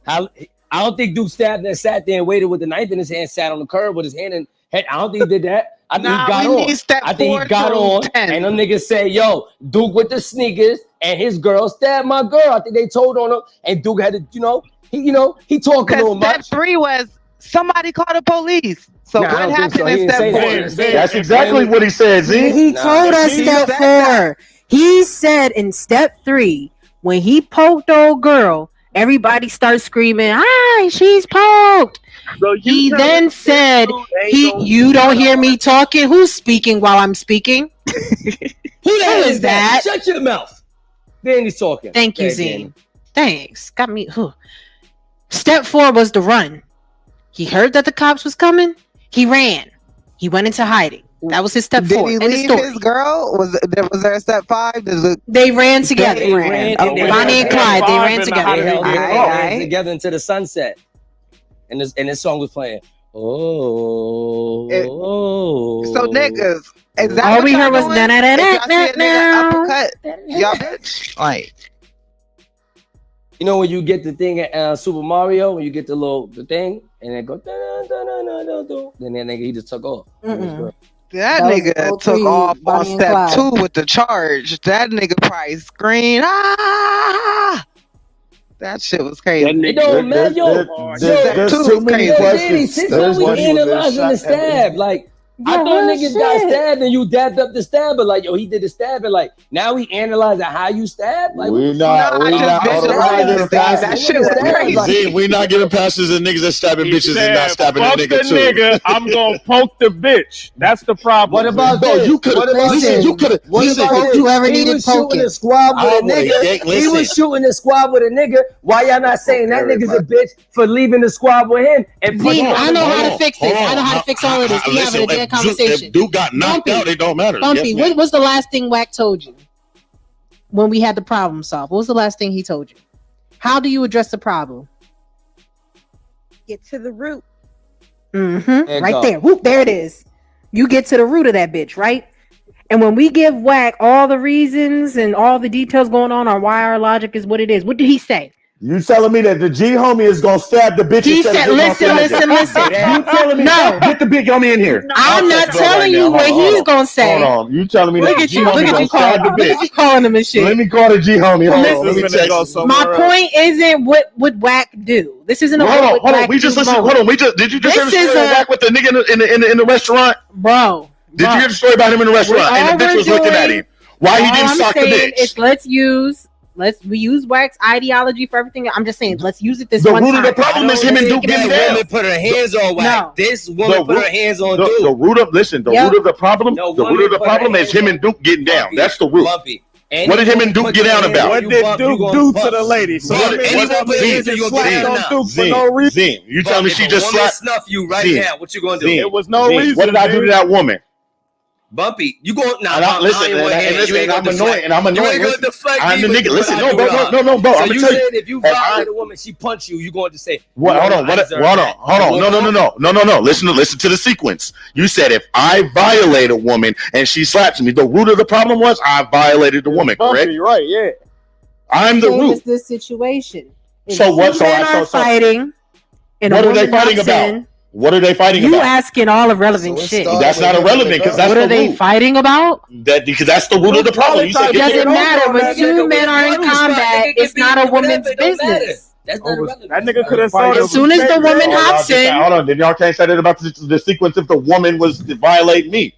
How? I don't think Duke stabbed and sat there and waited with the knife in his hand, sat on the curb with his hand in head. I don't think he did that. I think he got on. I think he got on, and them niggas say, "Yo, Duke with the sneakers and his girl stabbed my girl." I think they told on him, and Duke had to, he talking to him much. Step 3 was somebody call the police. So Nah, I what don't think happened so. He in didn't say step that. 4? He didn't say That's that. exactly what he said, Z. He told us step 4. He said in step 3, when he poked old girl, everybody starts screaming, "Ah, she's poked." So He then said, "You don't hear me talking? Who's speaking while I'm speaking?" Who the hell is that? Shut your mouth. Danny's talking. Thank you, Hey, Zine. Danny. Thanks. Got me. Step 4 was the run. He heard that the cops was coming. He ran. He went into hiding. That was his step 4. Did he End of leave story. his girl? Was there a step 5? They ran together. They ran. Bonnie and Clyde. They ran together. They held their hands together into the sunset. and this song was playing. So niggas, is that all what we y'all heard was doing? na na If na y'all see a nigga na uppercut, y'all bitch. Like, you know when you get the thing at Super Mario, when you get the thing, and it go then that nigga he just took off. that nigga took off on step 2 with the charge. That nigga probably screamed, ah! That shit was crazy. It don't matter, There's too many questions. Since when we analyzing the stab? Like, I thought niggas got stabbed and you dabbed up the stabber. Like, yo, he did the stabbing. Like, now we analyzing how you stab. Like, we not getting past that shit was crazy. We not getting past this. The niggas that stabbing bitches and not stabbing a Fuck nigga the too. nigga, I'm gonna poke the bitch. That's the problem. What about Bro, this? you could have. Listen, you could have. Listen, He was shooting a squad with a nigga. He was shooting a squad with a nigga. Why y'all not saying that nigga's a bitch for leaving the squad with him? And I know how to fix this. I know how to fix all of this. We having a dead conversation. If Duke got knocked out, it don't matter. Bumpy, Yes, what was the last thing Wack told you when we had the problem solved? What was the last thing he told you? How do you address the problem? Get to the root. Right there. Whoop, there it is. You get to the root of that bitch, right? And when we give Wack all the reasons and all the details going on why our logic is what it is, what did he say? You telling me that the G homie is gonna stab the bitch? He said, listen. You telling me? No. Get the big homie in here. I'm not telling you what he's gonna say. Hold on. You telling me Look that at G you. Look homie at you gonna stab the calling. Look bitch? at you calling him and shit. Let me call the G homie. Hold on. Let me text. My point isn't what would Wack do. This isn't a Hold on. Wack We just do listened. moment. Hold on. Did you just hear the This story is of Wack with the nigga in the restaurant? Bro. Did you hear the story about him in the restaurant? And the bitch was looking at him. Why he didn't sock the bitch? We use Wack's ideology for everything. I'm just saying, let's use it this The one root time. of the problem is him and Duke getting That down. woman put her hands on Wack. No. This woman put her hands on Duke. The root of the problem. The root of the problem is him and Duke getting down. That's the root. What did him and Duke get down about? What did Duke do to the lady? So Zim, you tell me she just slapped snuff you right now. What you gonna do? It was no reason. What did I do to that woman? Bumpy, you going now? I'm annoying. I'm the nigga. Listen, no, bro. So I'm gonna you tell said you. if you violate a woman, she punch you. You going to say? What? Hold on. No. Listen to the sequence. You said if I violate a woman and she slaps me, the root of the problem was I violated the woman. Correct? You're right. Yeah. I'm the root. Is this situation? So what? Men are fighting. What are they fighting about? What are they fighting about? You asking all irrelevant shit. That's not irrelevant because that's what the are they root. fighting about? Because that's the root of the problem. It doesn't matter when two men are in combat. It's not a woman's business. That's not irrelevant. That nigga could have saw As soon as the woman hops in, hold on. Then y'all can't say that about the sequence if the woman was violating me.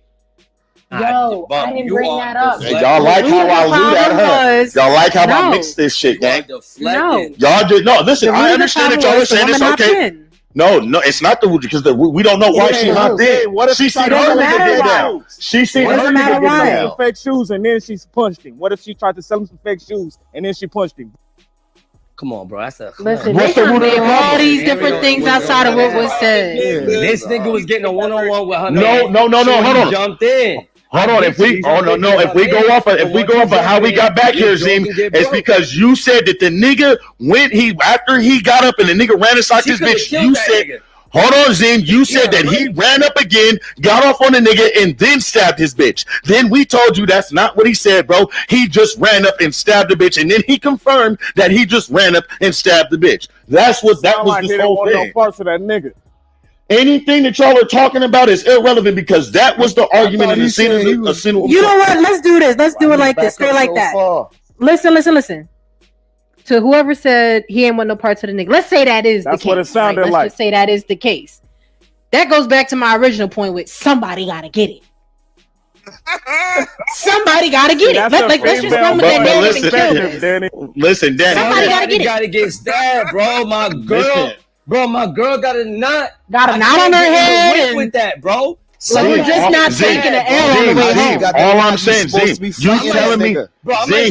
Yo, I didn't bring that up. Y'all like how I loot at her. Y'all like how I mix this shit, gang. No. Y'all just no. Listen, I understand that y'all are saying it's okay. No, it's not the because we don't know why she hopped in. What if she seen her nigga get down? She seen her nigga get down. Some fake shoes and then she punched him. What if she tried to sell him some fake shoes and then she punched him? Come on, bro. That's a listen. They can make all these different things outside of what was said. This nigga was getting a one-on-one with her. No. Hold on. Jumped in. Hold on, if we go off of how we got back here, Zim, it's because you said that the nigga after he got up and the nigga ran and socked his bitch. You said, hold on, Zim, you said that he ran up again, got off on the nigga, and then stabbed his bitch. Then we told you that's not what he said, bro. He just ran up and stabbed the bitch, and then he confirmed that he just ran up and stabbed the bitch. That was this whole thing. No parts of that nigga. Anything that y'all are talking about is irrelevant because that was the argument in the scene. You know what? Let's do this. Let's do it like this. Straight like that. Listen. To whoever said he ain't want no parts of the nigga. Let's say that is the case. That's what it sounded like. Let's just say that is the case. That goes back to my original point with somebody gotta get it. Somebody gotta get it. Let's just run with that narrative and kill this. Listen, Danny. Somebody gotta get stabbed, bro. My girl. Bro, my girl got a knot on her head with that, bro. So we're just not taking the L on the way home. All I'm saying, Zim,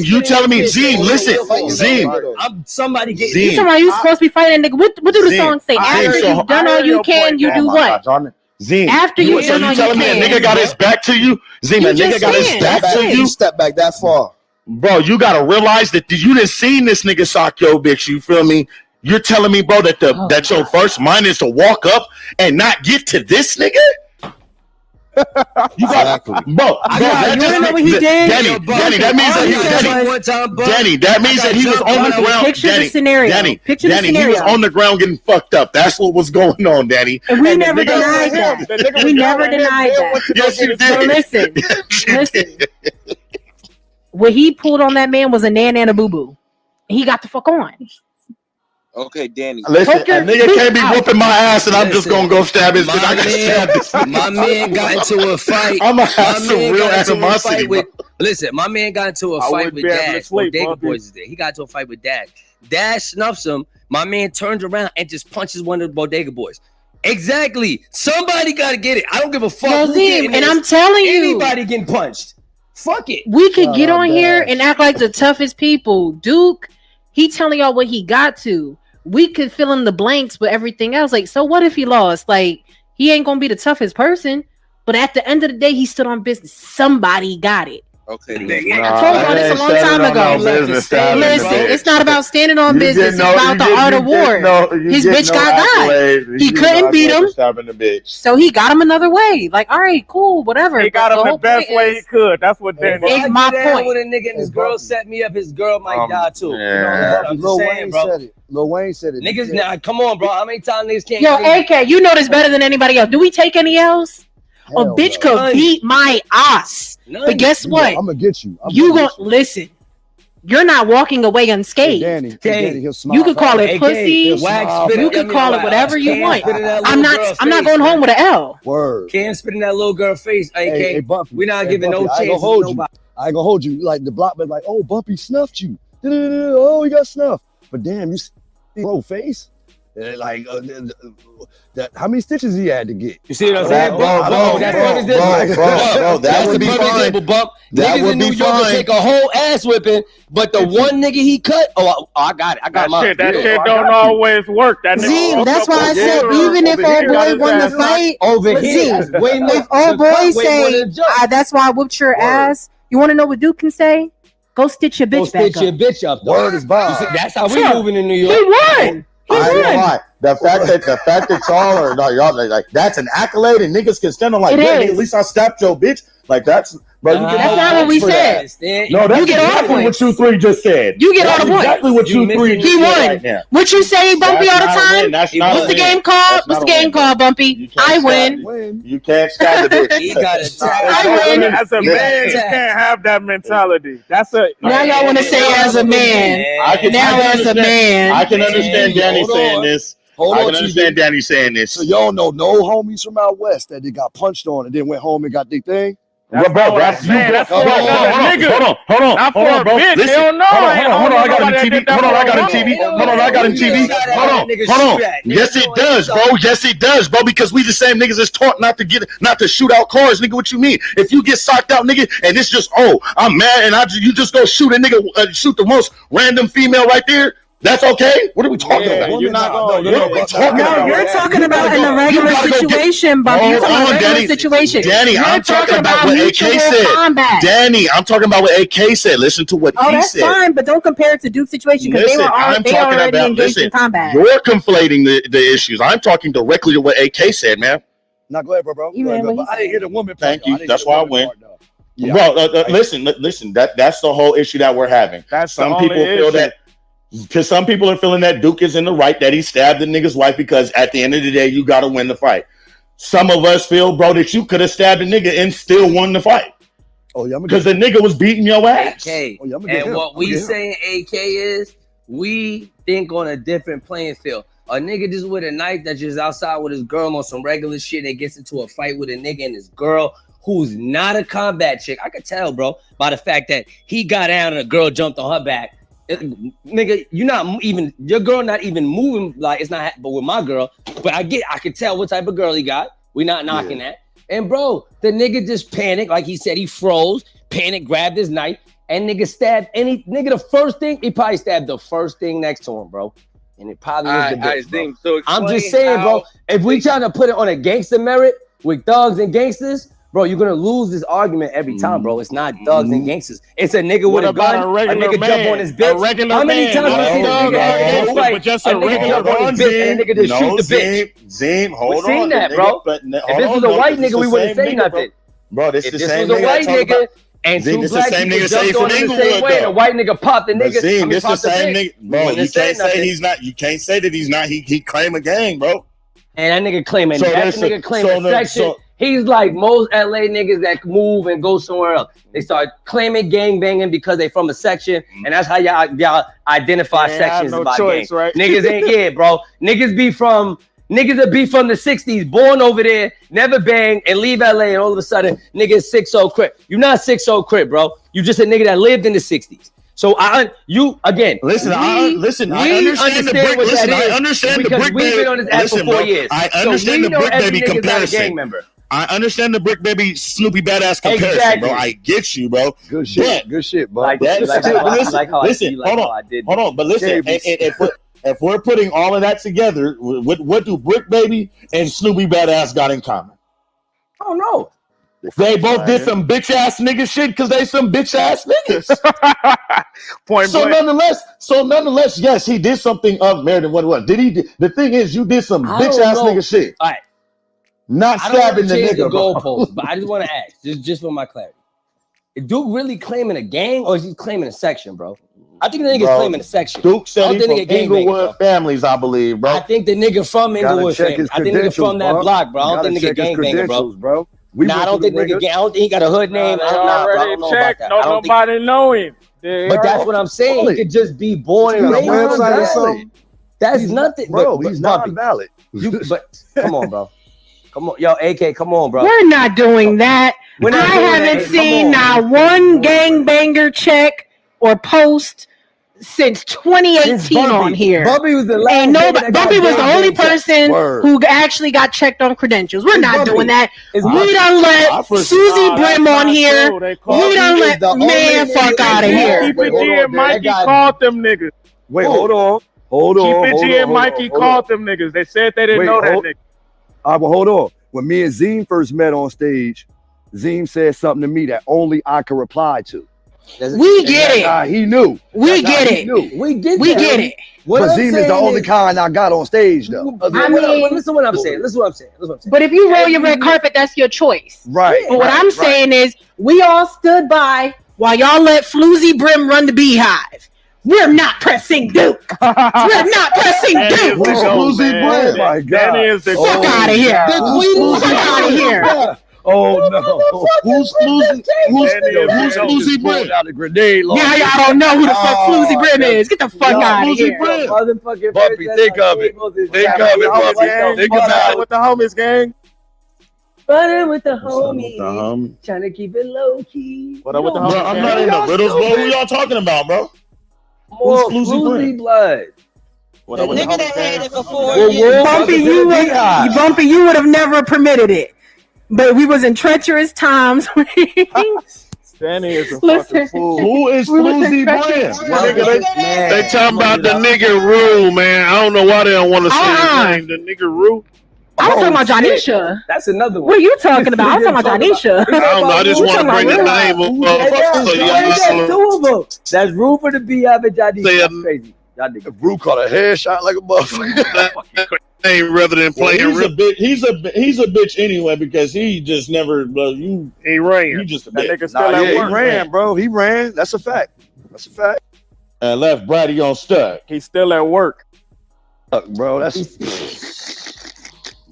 you telling me, Zim, listen, Zim. I'm somebody getting. You talking about you supposed to be fighting that nigga? What do the song say? After you've done all you can, you do what? Zim, after you've done all you can. You telling me a nigga got his back to you? Zim, a nigga got his back to you? Step back that far. Bro, you gotta realize that you done seen this nigga sock your bitch, you feel me? You're telling me, bro, that that your first mind is to walk up and not get to this nigga? You got, bro. You wanna know what he did? Danny, that means that he was on the ground. Picture the scenario. Danny, he was on the ground getting fucked up. That's what was going on, Danny. And we never denied that. We never denied that. Yes, you did. Listen. What he pulled on that man was a nan and a boo boo. He got the fuck on. Okay, Danny. Listen, a nigga can't be whooping my ass and I'm just gonna go stab his bitch. I gotta stab this nigga. My man got into a fight. I'm gonna have some real animosity. Listen, my man got into a fight with Dash. Bodega Boys is there. He got into a fight with Dash. Dash snuffs him. My man turns around and just punches one of the Bodega Boys. Exactly. Somebody gotta get it. I don't give a fuck. And I'm telling you, anybody getting punched. Fuck it. We could get on here and act like the toughest people. Duke, he telling y'all what he got to. We could fill in the blanks with everything else. Like, so what if he lost? Like, he ain't gonna be the toughest person, but at the end of the day, he stood on business. Somebody got it. Okay, I told y'all this a long time ago. Listen, it's not about standing on business. It's about the art of war. His bitch got. He couldn't beat him, so he got him another way. Like, all right, cool, whatever. He got him the best way he could. That's what Danny. It's my point. When a nigga and his girl set me up, his girl might die too. Lil Wayne said it. Lil Wayne said it. Niggas, now come on, bro. How many times niggas can't? Yo, AK, you know this better than anybody else. Do we take any else? A bitch could beat my ass. But guess what? I'm gonna get you. You gonna listen. You're not walking away unscathed. Danny, you could call it pussy. You could call it whatever you want. I'm not going home with an L. Word. Can't spit in that little girl face. Hey, Bumpy, we're not giving no chance to nobody. I ain't gonna hold you. Like the block, but like, oh, Bumpy snuffed you. Oh, he got snuffed. But damn, you see, bro, face. Like that, how many stitches he had to get? You see what I'm saying, bro? That would be fine. That would be fine. Take a whole ass whipping, but the one nigga he cut. Oh, I got it. I got mine. That shit don't always work. That nigga. That's why I said even if old boy won the fight, over here, if old boy say that's why I whooped your ass. You want to know what Duke can say? Go stitch your bitch back up. Stitch your bitch up. Word is bond. That's how we moving in New York. He won. I ain't gonna lie. The fact that y'all are like that's an accolade and niggas can stand on like, hey, at least I stabbed your bitch. Like that's bro. That's not what we said. No, that's you get all the exactly points. what you three just said. You get all the points. Exactly what you three. He won. Right now. What you say, Bumpy, all the time? What's the game called? What's the game called, Bumpy? I win. You can't stab the bitch. He got it. I win. As a man, you can't have that mentality. That's a. Now y'all want to say as a man. Now as a man. I can understand Danny saying this. I can understand Danny saying this. So y'all know no homies from out west that they got punched on and then went home and got their thing. That's bro, that's you. That's for another nigga. Hold on, Not for a bro. bitch. Listen, Hell no. Hold on, I got it in TV. Hold on, I got it in TV. Hold on, I got it in TV. Hold on. Yes, it does, bro. Yes, it does, bro. Because we the same niggas that's taught not to shoot out cars, nigga. What you mean? If you get socked out, nigga, and it's just I'm mad, and you just go shoot a nigga, shoot the most random female right there. That's okay. What are we talking about? You're not going. What are we talking about? You're talking about in a regular situation, Bobby. You're talking about a regular situation. Danny, I'm talking about what AK said. Danny, I'm talking about what AK said. Listen to what he said. Oh, that's fine, but don't compare it to Duke's situation because they already engaged in combat. You're conflating the issues. I'm talking directly to what AK said, man. Now go ahead, bro. I didn't hear the woman. Thank you. That's why I went. Bro, listen. That's the whole issue that we're having. Some people feel that. Because some people are feeling that Duke is in the right, that he stabbed the nigga's wife because at the end of the day, you got to win the fight. Some of us feel, bro, that you could have stabbed a nigga and still won the fight. Oh, yeah. Because the nigga was beating your ass. AK. And what we saying, AK, is we think on a different playing field. A nigga just with a knife that's just outside with his girl on some regular shit and gets into a fight with a nigga and his girl who's not a combat chick. I could tell, bro, by the fact that he got down and a girl jumped on her back. Nigga, your girl not even moving like it's not. But with my girl, but I could tell what type of girl he got. We not knocking that. And bro, the nigga just panicked, like he said, he froze, panicked, grabbed his knife, and nigga stabbed the first thing. He probably stabbed the first thing next to him, bro. And it probably was the bitch, bro. I'm just saying, bro. If we trying to put it on a gangster merit with thugs and gangsters, Bro, you're gonna lose this argument every time, bro. It's not thugs and gangsters. It's a nigga with a gun. A nigga jump on his bitch. How many times have you seen a nigga fight? Just a nigga jump on his bitch and a nigga just shoot the bitch. Zim, hold on. We've seen that, bro. If this was a white nigga, we wouldn't say nothing. Bro, this if the this same was a white nigga and two black people jumped on him the same way, and a white nigga popped the nigga. Zim, this the same nigga. Bro, you can't say nothing. he's not. You can't say that he's not. He claim a gang, bro. And that nigga claiming section. He's like most LA niggas that move and go somewhere else. They start claiming gang banging because they from a section, and that's how y'all identify sections about choice, gang. Right? Niggas ain't bro. Niggas that be from the 60s, born over there, never bang, and leave LA, and all of a sudden, niggas 6-0 Crip. You're not 6-0 Crip, bro. You just a nigga that lived in the 60s. So I understand the brick. Listen, I understand the brick baby. We've been on this app for 4 years. I understand the brick baby comparison. I understand the brick baby Snoopy badass comparison, bro. I get you, bro. Good shit. Good shit, bro. Listen, hold on. But listen, if we're putting all of that together, what do brick baby and Snoopy badass got in common? I don't know. They both did some bitch ass nigga shit because they some bitch ass niggas. Nonetheless, yes, he did something of merit than what it was. Did he? The thing is, you did some bitch ass nigga shit. All right. Not stabbing the nigga, goalpost, but I just want to ask, just for my clarity. Is Duke really claiming a gang or is he claiming a section, bro? I think the nigga's claiming a section. Duke said he's from Inglewood families, I believe, bro. I think the nigga from Inglewood family. I think the nigga from that block, bro. I don't think nigga gang banger, bro. I don't think nigga gang. I don't think he got a hood name. I don't know about that. Nobody know him. But that's what I'm saying. He could just be born and raised or something. That's nothing, bro. He's not valid. But come on, bro. Come on, yo, AK, come on, bro. We're not doing that. I haven't seen not one gangbanger check or post since 2018 on here. Bumpy was the last. Ain't nobody. Bumpy was the only person who actually got checked on credentials. We're not doing that. We don't let Susie Brim on here. We don't let man fuck out of here. TPG and Mikey called them niggas. Wait, hold on. TPG and Mikey called them niggas. They said they didn't know that nigga. But hold on. When me and Zim first met on stage, Zim said something to me that only I could reply to. We get it. He knew. We get it. We get it. But Zim is the only kind I got on stage, though. I mean, listen what I'm saying. But if you roll your red carpet, that's your choice. Right. But what I'm saying is, we all stood by while y'all let Floozy Brim run the beehive. We're not pressing Duke. We're not pressing Duke. Who's Floozy Brim? My God. Fuck out of here. Fuck out of here. Oh no! Who's Floozy Brim? Yeah, y'all don't know who the fuck Floozy Brim is. Get the fuck out of here. Bumpy, think of it. Think of it, Bumpy. Think about it. With the homies, gang. Running with the homies. Trying to keep it low key. What up with the homies? I'm not in the riddles, bro. Who y'all talking about, bro? More Floozy blood. What up with the homies, gang? Bumpy, you would have never permitted it. But we was in treacherous times. Danny is a fucking fool. Who is Floozy Brim? They talking about the nigga Rue, man. I don't know why they don't want to say his name. The nigga Rue. I was talking about Janisha. That's another one. What are you talking about? I was talking about Janisha. I don't know. I just want to bring the name up. Two of them. That's Rue for the B.I.B. and Janisha. That's crazy. Rue caught a headshot like a motherfucker. Rather than playing, he's a bitch anyway because he just never. He ran. You just that nigga still at work. He ran, bro. He ran. That's a fact. And left Brady on stuck. He's still at work. Bro, that's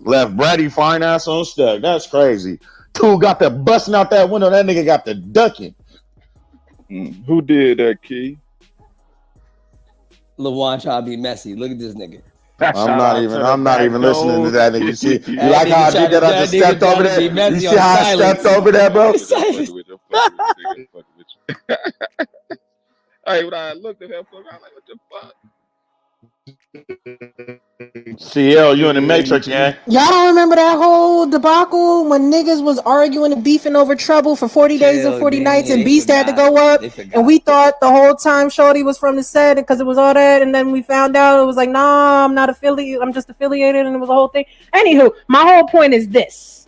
left Brady fine ass on stuck. That's crazy. Two got the busting out that window. That nigga got the ducking. Who did that, Key? LeJuan trying to be messy. Look at this nigga. I'm not even listening to that nigga. You see, you like how I did that? I just stepped over there. You see how I stepped over there, bro? Hey, when I looked at him, I was like, what the fuck? CL, you in the Matrix, yeah? Y'all don't remember that whole debacle when niggas was arguing and beefing over Trouble for 40 days and 40 nights and Beast had to go up? And we thought the whole time Shorty was from the set because it was all that. And then we found out it was like, nah, I'm not affiliated. I'm just affiliated. And it was a whole thing. Anywho, my whole point is this.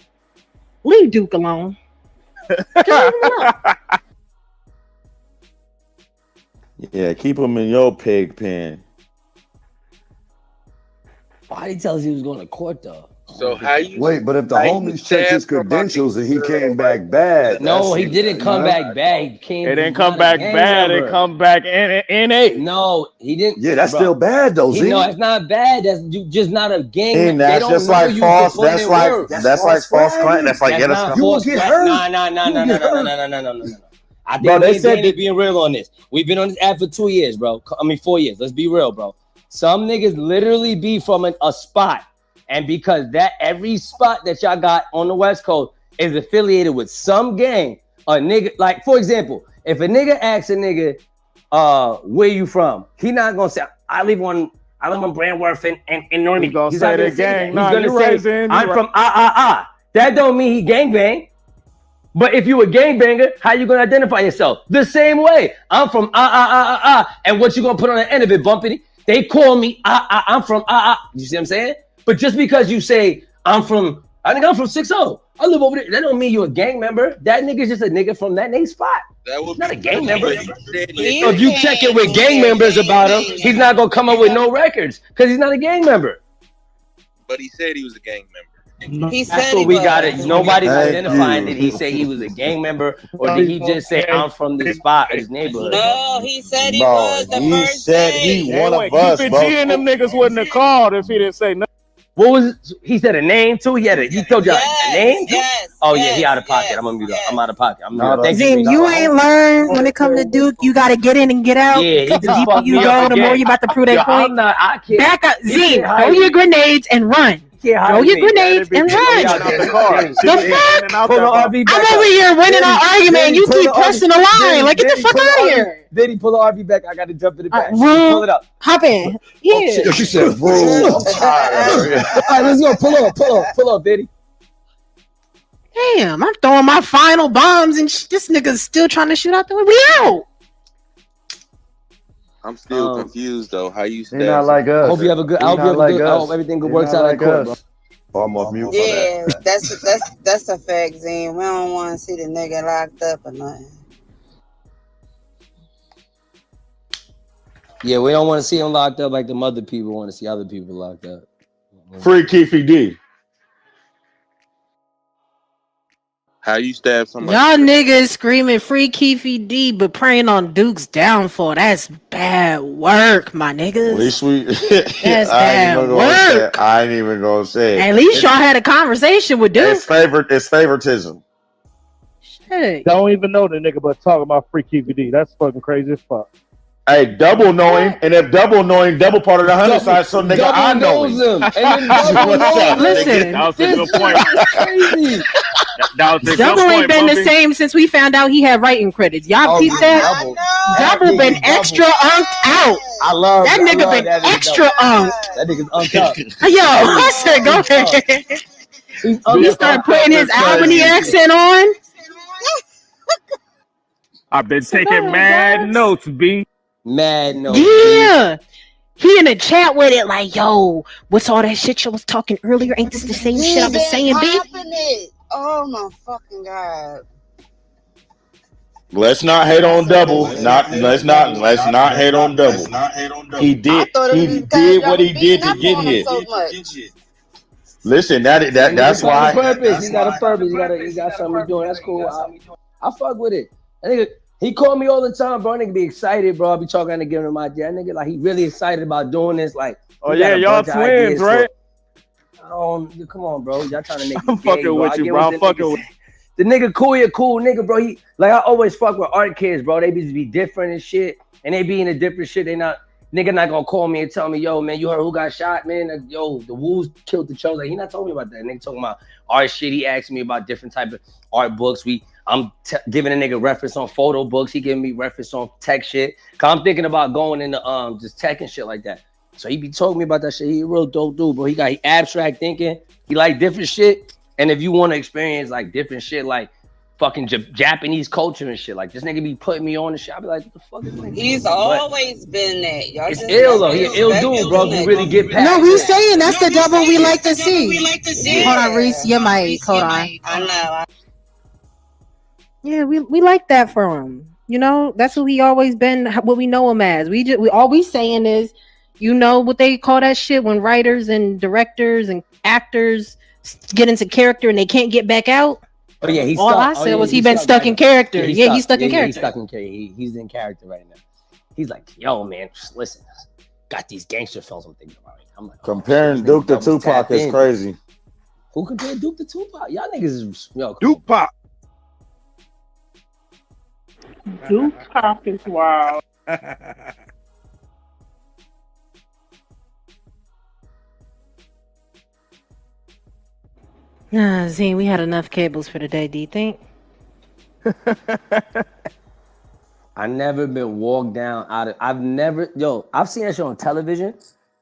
Leave Duke alone. Yeah, keep him in your pig pen. Why did he tell us he was going to court though? So how you Wait, but if the homies checked his credentials and he came back bad, No, he didn't come back bad. He came. It didn't come back bad. It come back in a. No, he didn't. Yeah, that's still bad though. No, it's not bad. That's just not a gang. And that's just like false. That's like false claim. That's like not you will get hurt. No. I think they said they're being real on this. We've been on this app for 2 years, bro. 4 years. Let's be real, bro. Some niggas literally be from a spot. And because that every spot that y'all got on the West Coast is affiliated with some gang, a nigga, like for example, if a nigga asks a nigga, where you from? He not gonna say, I live on Brandworth in Normandy. He's gonna He's say not the gonna say that. gang. He's Nah, gonna you say, right, Zen. I'm from That don't mean he gangbang. But if you a gangbanger, how you gonna identify yourself? The same way. I'm from and what you gonna put on the end of it, Bumpity? They call me I'm from You see what I'm saying? But just because you say I think I'm from 60, I live over there, that don't mean you a gang member. That nigga's just a nigga from that name spot. He's not a gang member. So if you check it with gang members about him, he's not gonna come up with no records because he's not a gang member. But he said he was a gang member. He said that's what we got it. Nobody's identifying did he say he was a gang member or did he just say I'm from this spot, this neighborhood? No, he said he was the first said day. he one of us, Keep it bro. G and them niggas wouldn't have called if he didn't say nothing. What was it? He said a name too? He told you a name too? Yes, oh yeah, he out of pocket. I'm gonna mute up. I'm out of pocket. Zim, you ain't learned when it comes to Duke, you gotta get in and get out. Yeah, The deeper you go, the more you about to prove that point. I can't. Back up, Zim, throw your grenades and run. Throw your grenades and run. The fuck? I'm over here winning our argument and you keep pressing the line. Like, get the fuck out of here. Then he pull the RV back. I got to jump in the back. Pull it up. Hop in. Yeah. She said, bro, I'm tired. All right, let's go. Pull up, Diddy. Damn, I'm throwing my final bombs and this nigga's still trying to shoot out the way. We out. I'm still confused though. How you They're not like us. Hope you have a good. I hope everything works out at court, bro. Oh, I'm off mute. Yeah, that's a fact, Zine. We don't want to see the nigga locked up or nothing. Yeah, we don't want to see him locked up like the other people want to see other people locked up. Free Keefy D. How you stab somebody? Y'all niggas screaming free Keefy D, but praying on Duke's downfall. That's bad work, my niggas. At least we. That's bad work. I ain't even gonna say it. At least y'all had a conversation with Duke. It's favoritism. Shit. Don't even know the nigga, but talking about free Keefy D. That's fucking crazy as fuck. Hey, double know him, and if double know him, double part of the 100 side, so nigga, I know him. Listen, that was a good point. That was a Double good ain't point, been the Bumpy. same since we found out he had writing credits. Y'all keep that? Double been extra unked out. I love that nigga. Been extra unked. That nigga's unked out. Yo, I said, go ahead. He started putting his Albany accent on. I've been taking mad notes, B. Mad notes. Yeah. He in the chat with it like, yo, what's all that shit you was talking earlier? Ain't this the same shit I've been saying, B? Oh my fucking god. Let's not hate on double. Let's not hate on double. He did what he did to get here. Listen, that's why. He got a purpose. He got something he's doing. That's cool. I fuck with it. I think he called me all the time, bro. Nigga be excited, bro. I be talking to give him my idea. Nigga, like he really excited about doing this. Like, oh yeah, y'all twins, right? Come on, bro. Y'all trying to make I'm fucking with you, bro. I'm fucking with the nigga. Cool nigga, bro. He like I always fuck with art kids, bro. They be different and shit, and they be in a different shit. Nigga not gonna call me and tell me, yo, man, you heard who got shot, man? Yo, the Woos killed the Chose. Like, he not talking about that. Nigga talking about art shit. He asked me about different type of art books. I'm giving a nigga reference on photo books. He giving me reference on tech shit. Cause I'm thinking about going into just tech and shit like that. So he be talking me about that shit. He a real dope dude, bro. He got abstract thinking. He like different shit. And if you want to experience like different shit, like fucking Japanese culture and shit, like this nigga be putting me on the shit. I be like, what the fuck is this? He's always been that. Y'all it's ill though. He an ill dude, bro. You really get past. No, he's saying that's the double we like to see. Yeah. Hold on, Reese, your mic. Hold on. I know. Yeah, we like that for him. You know, that's who he always been. What we know him as. We all we saying is, you know what they call that shit when writers and directors and actors get into character and they can't get back out. Oh yeah, he's All stuck. I said was he he's been stuck right in now. character. Yeah, Yeah, he's stuck in character. He's stuck in character. He's in character right now. He's like, yo, man, just listen, got these gangster films I'm thinking about. I'm like, comparing Duke to Tupac is crazy. Who compared Duke to Tupac? Y'all niggas is Duke Pop. Duke Pop is wild. Nah, Zine, we had enough cables for today. Do you think? I never been walked down out of. I've seen that show on television,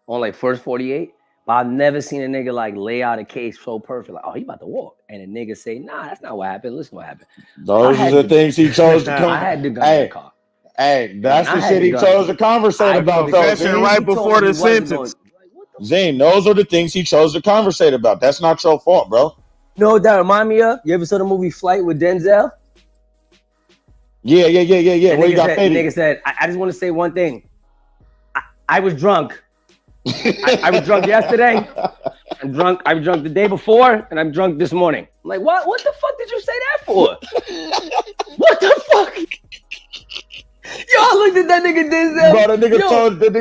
on like First 48, but I've never seen a nigga like lay out a case so perfect, like, oh, he about to walk, and a nigga say, nah, that's not what happened. Listen, what happened. Those are the things he chose to come. I had the gun in the car. Hey, that's the shit he chose to conversate about. Right before the sentence. Zane, those are the things he chose to conversate about. That's not your fault, bro. No, that remind me of. You ever saw the movie Flight with Denzel? Yeah. Where you got paid? Nigga said, I just want to say one thing. I was drunk. I was drunk yesterday. I was drunk the day before, and I'm drunk this morning. I'm like, what? What the fuck did you say that for? What the fuck? Y'all looked at that nigga Denzel. Bro, the nigga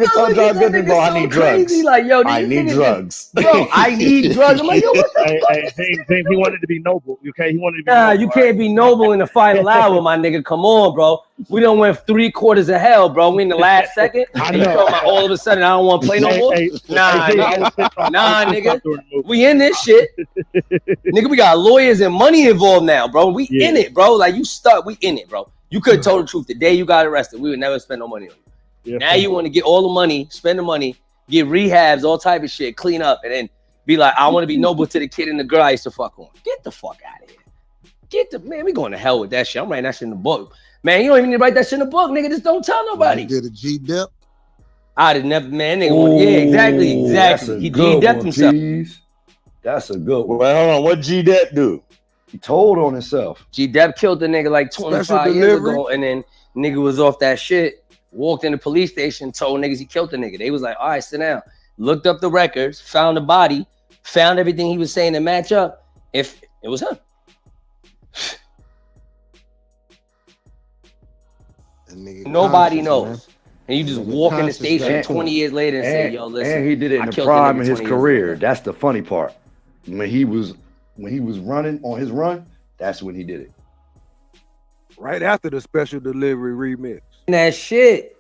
told y'all good, bro. I need drugs. Like, yo, I need drugs. Bro, I need drugs. I'm like, yo, what the fuck? Zane, he wanted to be noble. Okay, he wanted to be. Nah, noble, you can't be noble in the final hour, my nigga. Come on, bro. We done went 3/4 of hell, bro. We in the last second. I And you know. talking about all of a sudden I don't want to play no more? Nah, nigga. We in this shit. Nigga, we got lawyers and money involved now, bro. We in it, bro. Like, you stuck. We in it, bro. You could have told the truth the day you got arrested. We would never spend no money on you. Now you want to get all the money, spend the money, get rehabs, all type of shit, clean up, and then be like, I want to be noble to the kid and the girl I used to fuck on. Get the fuck out of here. Man, we going to hell with that shit. I'm writing that shit in the book. Man, you don't even need to write that shit in the book, nigga. Just don't tell nobody. He did a G-Dep. I did never, man, nigga. Yeah, exactly. He G-Depped himself. That's a good one. Well, hold on. What G-Dep do? He told on himself. G-Depp killed the nigga like 25 years ago, and then nigga was off that shit, walked in the police station, told niggas he killed the nigga. They was like, all right, sit down. Looked up the records, found the body, found everything he was saying to match up. If it was him. Nobody knows. And you just walk in the station 20 years later and say, yo, listen. And he did it in the prime of his career. That's the funny part. When he was running on his run, that's when he did it. Right after the special delivery remix. That shit.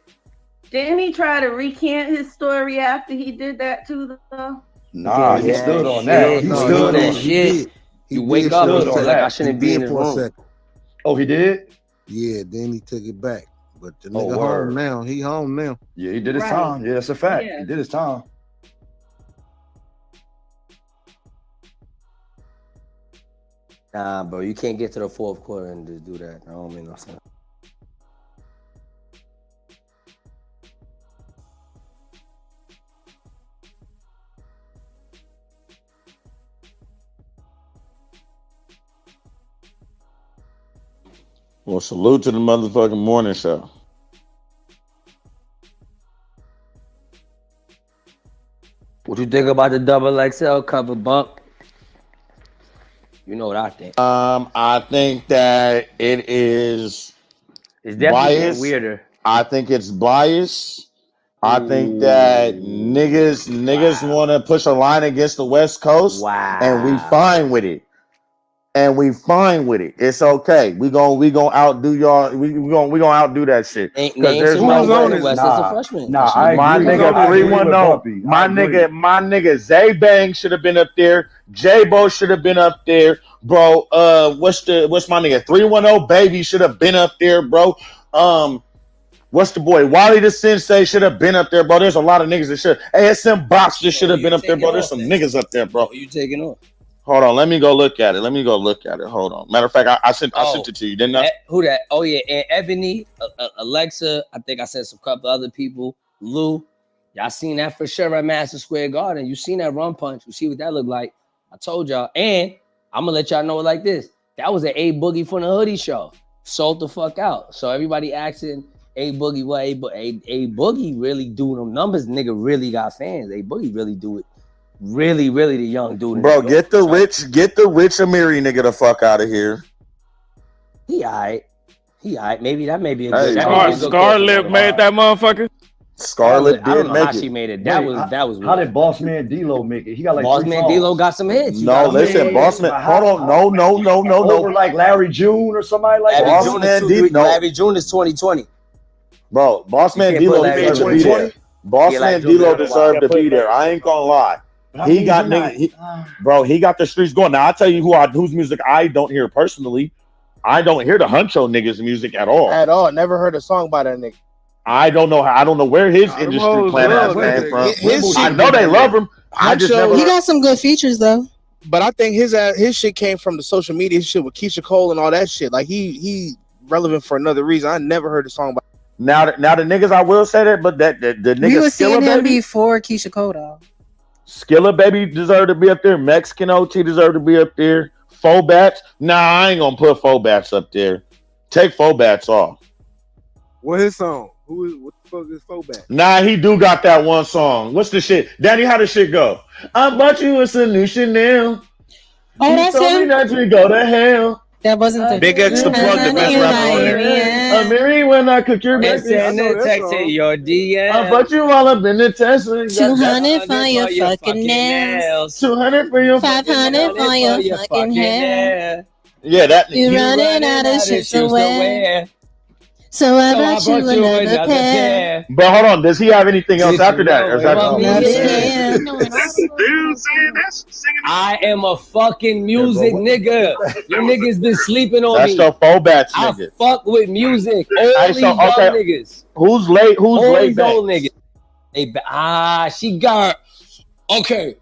Didn't he try to recant his story after he did that too, though? Nah, he stood on that. He stood on shit. You wake up and feel like I shouldn't be in the room. Oh, he did? Yeah, then he took it back. But the nigga home now. He home now. Yeah, he did his time. Yeah, that's a fact. He did his time. Nah, bro, you can't get to the fourth quarter and just do that. I don't mean no sense. Well, salute to the motherfucking morning show. What you think about the double XL cover, Bump? You know what I think. I think that it is. It's definitely biased. weirder. I think it's biased. I think that niggas want to push a line against the West Coast, and we fine with it. It's okay. We gonna outdo y'all. We gonna outdo that shit. Because there's who's on it. West as a freshman. My nigga 310. My nigga Zay Bang should have been up there. J-Bo should have been up there, bro. What's my nigga 310 Baby should have been up there, bro. What's the boy Wally the Sensei should have been up there, bro. There's a lot of niggas that should. ASM Box just should have been up there, bro. There's some niggas up there, bro. You taking off? Hold on, let me go look at it. Hold on. Matter of fact, I sent it to you, didn't I? Who that? Oh yeah, and Ebony, Alexa. I think I sent some couple other people. Lou, y'all seen that for sure at Madison Square Garden. You seen that run punch? You see what that looked like? I told y'all, and I'm gonna let y'all know it like this. That was an A Boogie from the Hoodie show. sold the fuck out. So everybody asking A Boogie, what A Boogie really do them numbers? Nigga really got fans. A Boogie really do it. Really, the young dude. Bro, get the rich Amiri nigga the fuck out of here. He alright. Maybe that may be a Hey, good. Scarlett made that motherfucker. Scarlett I don't did know make how it. she made it. That was How did Boss Man D-Lo make it? He got like Boss 3 Man songs. D-Lo got some hits. No, listen, Boss Man. Hold on, no. Over like Larry June or somebody like Larry that. June is 2-3. Larry June is 2020. Bro, Boss Man D-Lo deserved to be there. Boss Man D-Lo deserved to be there. I ain't gonna lie. He got niggas. He got the streets going. Now I tell you whose music I don't hear personally. I don't hear the Huncho niggas' music at all. Never heard a song by that nigga. I don't know where his industry plan ass came from. I know they love him. I just never. He got some good features though. But I think his shit came from the social media shit with Keisha Cole and all that shit. Like he relevant for another reason. I never heard a song by. Now the niggas, I will say that, but the niggas. We were seeing him before Keisha Cole though. Skilla Baby deserve to be up there. Mexican OT deserve to be up there. Fobats. Nah, I ain't gonna put Fobats up there. Take Fobats off. What his song? What the fuck is Fobats? Nah, he do got that one song. What's the shit? Danny, how the shit go? I bought you a new Chanel. Oh, you that's told him? me that we go to hell. That wasn't the Big X the plug, the best rapper on there. Amiri, when I cook your It's breakfast. in the text in your DM. I bought you all up in the Tesla. 200 for your fucking nails. 200 for your 500 for your fucking hair. Yeah, that You running out of shit to wear. So I brought you another pair. But hold on, does he have anything else after that? Or is that I am a fucking music nigga. You niggas been sleeping on That's me. your Fobats I nigga. fuck with music. All these young niggas. Who's late? Who's All late? these old niggas. She got. Okay.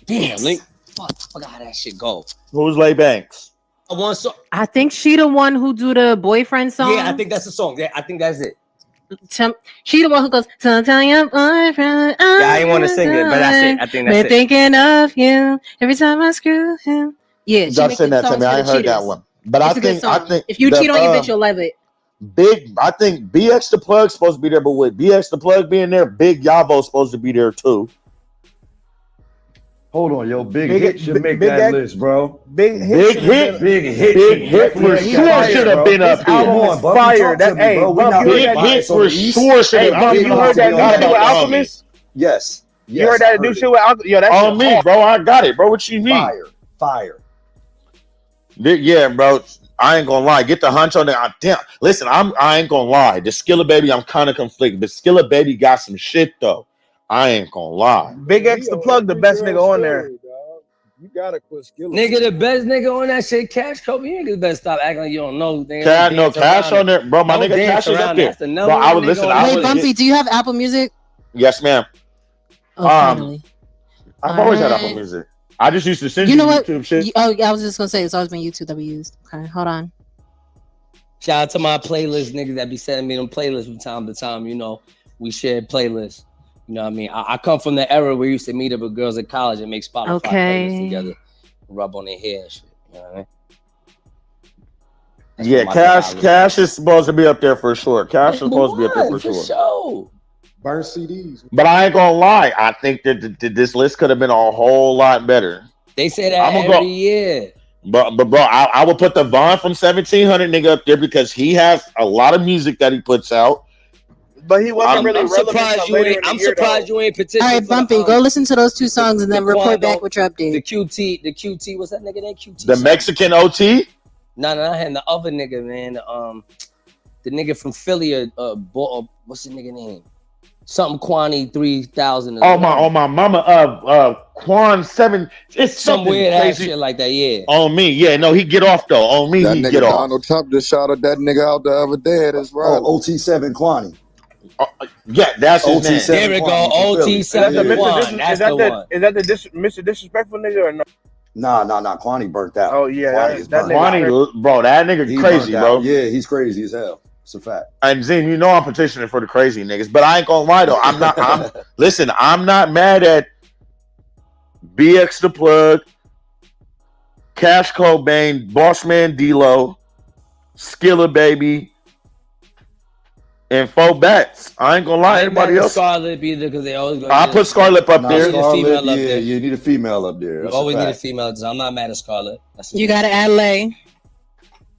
Damn, Link. Fuck, I forgot how that shit go. Who's Lay Banks? One song. I think she the one who do the boyfriend song. Yeah, I think that's the song. Yeah, I think that's it. She the one who goes, so tell your boyfriend. Yeah, I ain't want to sing it, but that's it. I think that's We're it. thinking of you every time I screw him. Yeah, she Just makes send the that to songs me. for I the ain't heard that cheaters. one. But It's a good I song. think If you cheat on your bitch, you'll love it. I think BX the Plug's supposed to be there, but with BX the Plug being there, Big Yavo's supposed to be there too. Hold on, yo, Big Hit should make that list, bro. Big Hit for sure should have been up there. Fire. That hey, Big Hit for sure should have. You heard that new shit with Alchemist? Yes. You heard that new shit with Alchemist? Yo, that's on me, bro. I got it, bro. What you mean? Fire. Yeah, bro. I ain't gonna lie. Get the hunch on that. Damn. Listen, I ain't gonna lie. The Skilla Baby, I'm kind of conflicted, but Skilla Baby got some shit though. I ain't gonna lie. Big X the Plug, the best nigga on there. You gotta quit Skilla. Nigga, the best nigga on that shit, Cash Kobe. You niggas better stop acting like you don't know. Nigga. Cash on there, bro. My nigga Cash is up there. Bro, I would listen. Wait, Bumpy, do you have Apple Music? Yes, ma'am. Oh, finally. I've always had Apple Music. I just used to send You know what? YouTube shit. I was just gonna say it's always been YouTube that we used. Okay, hold on. Shout out to my playlist niggas that be sending me them playlists from time to time. You know, we shared playlists. You know what I mean? I come from the era where we used to meet up with girls at college and make Spotify playlists together, rub on their hair and shit. You know what I mean? That's Yeah, what my Cash is supposed to be up there for sure. Cash is supposed to be up there for sure. Sure. Burn CDs. But I ain't gonna lie. I think that this list could have been a whole lot better. They say that every year. But bro, I would put the Vaughn from 1700 nigga up there because he has a lot of music that he puts out. But he wasn't really I'm surprised you ain't. I'm surprised you ain't petitioning. All right, Bumpy, go listen to those two songs and then report back with your update. The QT. What's that nigga name? QT. The Mexican OT. No, and the other nigga, man. The nigga from Philly. What's the nigga name? Something Kwani 3000. Oh my mama. Quan 7. It's some weird crazy ass shit like that. Yeah. On me, yeah. No, he get off though. On me, that he nigga get off. Donald Trump just shouted that nigga out the other day. That's right. Oh, OT7 Kwani. Yeah, that's his name. There we go. OT7 Quan. That's the one. Is that the Mr. Disrespectful nigga or no? Nah. Kwani burnt out. Oh yeah, Kwani, bro, that nigga crazy, bro. Yeah, he's crazy as hell. It's a fact. And Zin, you know I'm petitioning for the crazy niggas, but I ain't gonna lie though. Listen, I'm not mad at BX the Plug, Cash Cobain, Boss Man D-Lo. Skilla Baby, and 4 Bats. I ain't gonna lie. Everybody else. Scarlet either because they always go. I put Scarlet up there. Scarlet, yeah, you need a female up there. You That's always a need a fact. female. So I'm not mad at Scarlet. You gotta add Lay.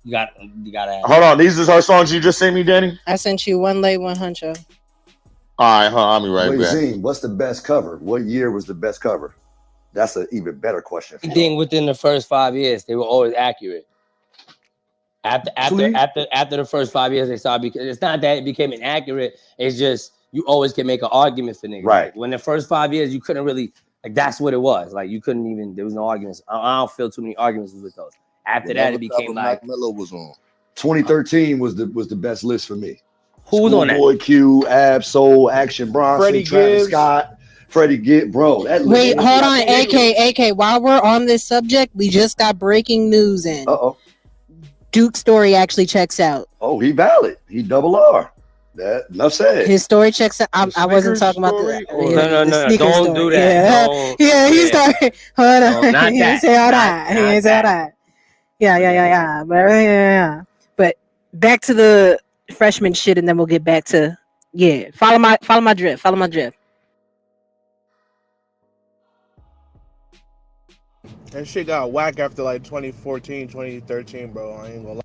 You gotta add. Hold on, these is our songs you just sent me, Danny. I sent you one Lay, one Huncho. All right, I'll be right Wait, back. Zine, what's the best cover? What year was the best cover? That's an even better question. I think within the first 5 years, they were always accurate. After the first 5 years, they started because it's not that it became inaccurate. It's just you always can make an argument for niggas. Right. Like, when the first 5 years, you couldn't really that's what it was. Like you couldn't even. There was no arguments. I don't feel too many arguments with those. After that, it became like Mac Miller was on. 2013 was the best list for me. Who was on that? Boy Q, Ab Soul, Action Bronson, Freddie Travis Gibbs. Scott, Freddie Gibbs, bro. That list Wait, was hold on, like- AK. While we're on this subject, we just got breaking news in. Uh-oh. Duke's story actually checks out. Oh, he valid. He double R. That enough said. His story checks out. I wasn't talking about the No. sneaker Don't story. do that. Yeah, he started. Hold on. No, not He that. didn't say all that. He didn't say all that. Yeah. But back to the freshman shit, and then we'll get back to Follow my drift. That shit got whack after like 2014, 2013, bro. I ain't gonna lie.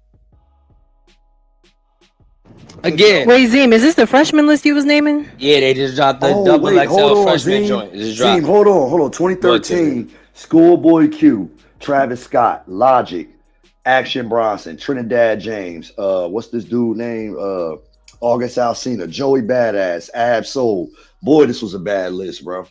Again. Wait, Zim, is this the freshman list you was naming? Yeah, they just dropped the double XL freshman joint. It just dropped. Zim, hold on. 2013, Schoolboy Q, Travis Scott, Logic, Action Bronson, Trinidad James. What's this dude name? August Alsina, Joey Badass, Ab Soul. Boy, this was a bad list, bro.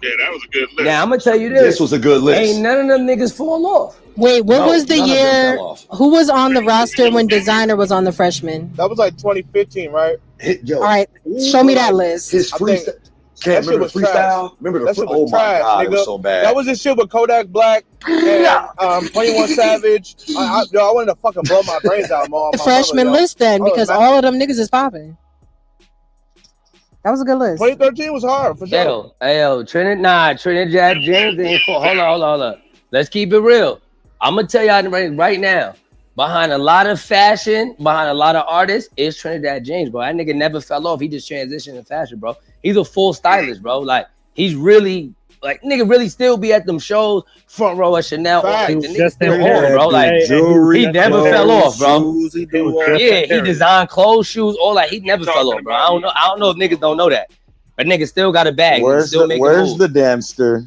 Yeah, that was a good list. Now I'm gonna tell you this. This was a good list. Ain't none of them niggas fall off. Wait, what No, was the none of them year? fell off. Who was on the roster when Designer was on the freshman? That was like 2015, right? Yo, All right, show me that list. His I think freestyle. Can't that shit remember was the freestyle. trash. Remember the That shit was oh my trash, god, it was nigga. so bad. That was this shit with Kodak Black and 21 Savage. I wanted to fucking blow my brains out, man. The freshman list then, because all of them niggas is popping. That was a good list. 2013 was hard for sure. Yo, Trinidad James ain't for. Hold on. Let's keep it real. I'm gonna tell y'all right now. Behind a lot of fashion, behind a lot of artists, is Trinidad James, bro. That nigga never fell off. He just transitioned in fashion, bro. He's a full stylist, bro. Like he's really nigga really still be at them shows, front row at Chanel. Like, the nigga still on, bro. Like he never fell off, bro. He designed clothes, shoes, all that. He never fell off, bro. I don't know if niggas don't know that, but nigga still got a bag. Where's still making the moves. Damster?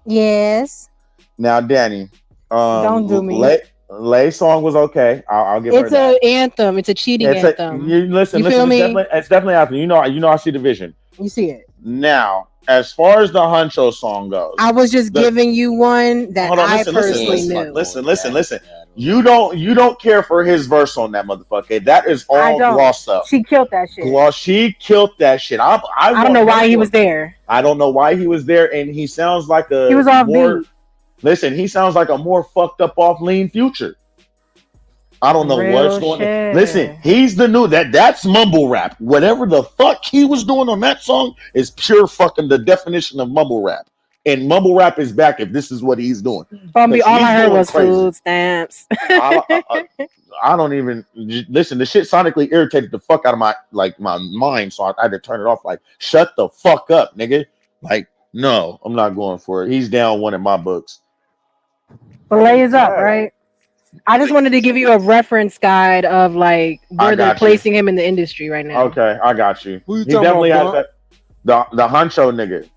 Yes. Now, Danny. Don't do me. Lay song was okay. I'll give her It's that. an anthem. It's a cheating anthem. Listen. You feel me? It's definitely happening. You know, I see the vision. You see it. Now, as far as the Huncho song goes, I was just giving you one that I personally knew. Listen. You don't care for his verse on that motherfucker. That is all gloss up. She killed that shit. She killed that shit. I don't know why he was there. I don't know why he was there, and he sounds like He was off beat. Listen, he sounds like a more fucked up off Lean Future. I don't know what's going on. Listen, he's the new that's mumble rap. Whatever the fuck he was doing on that song is pure fucking the definition of mumble rap. And mumble rap is back if this is what he's doing. Bumby, all I heard was food stamps. I don't even listen. The shit sonically irritated the fuck out of my mind, so I had to turn it off. Like, shut the fuck up, nigga. Like, no, I'm not going for it. He's down one in my books. But Lay is up, right? I just wanted to give you a reference guide of like where they're placing him in the industry right now. Okay, I got you. Who you He talking definitely about, has that. The Huncho nigga.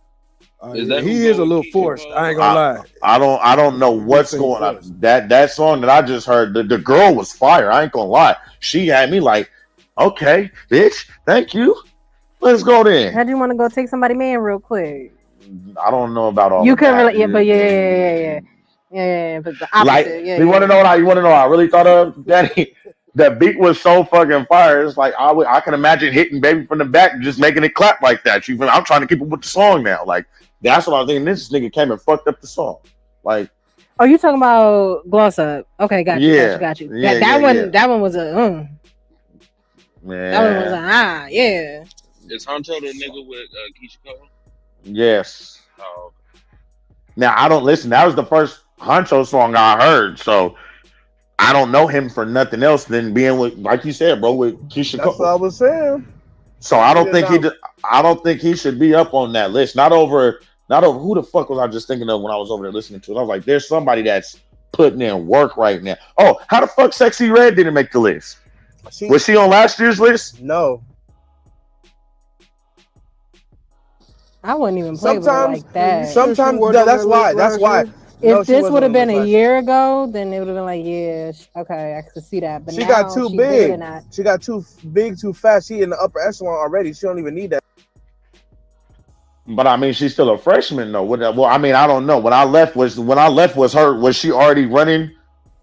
He is a little forced. I ain't gonna lie. I don't know what's going on. That song that I just heard, the girl was fire. I ain't gonna lie. She had me like, okay, bitch, thank you. Let's go then. How do you want to go take somebody man real quick? I don't know about all. You of can that. really, but yeah. But the opposite, Like, you want to know what I really thought of, Danny? That beat was so fucking fire. It's like I can imagine hitting Baby from the back and just making it clap like that. I'm trying to keep up with the song now. Like, that's what I was thinking. This nigga came and fucked up the song. Like, oh, you talking about Gloss Up? Okay, got you. Yeah, that one was a man. That one was a yeah. Is Huncho the nigga with Keisha Cole? Yes. Oh, okay. Now I don't listen. That was the first Huncho song I heard, so I don't know him for nothing else than being with, like you said, bro, with Keisha That's Cole. what I was saying. So I don't think he should be up on that list. Not over who the fuck was I just thinking of when I was over there listening to it. I was like, there's somebody that's putting in work right now. Oh, how the fuck Sexy Red didn't make the list? Was she on last year's list? No. I wouldn't even play with her like that. Sometimes that's why. That's why. If this would have been a year ago, then it would have been like, yeah, okay, I could see that. But she now got too she's bigger big. than that. She got too big, too fast. She in the upper echelon already. She don't even need that. But I mean, she's still a freshman though. Well, I mean, I don't know. When I left was her. Was she already running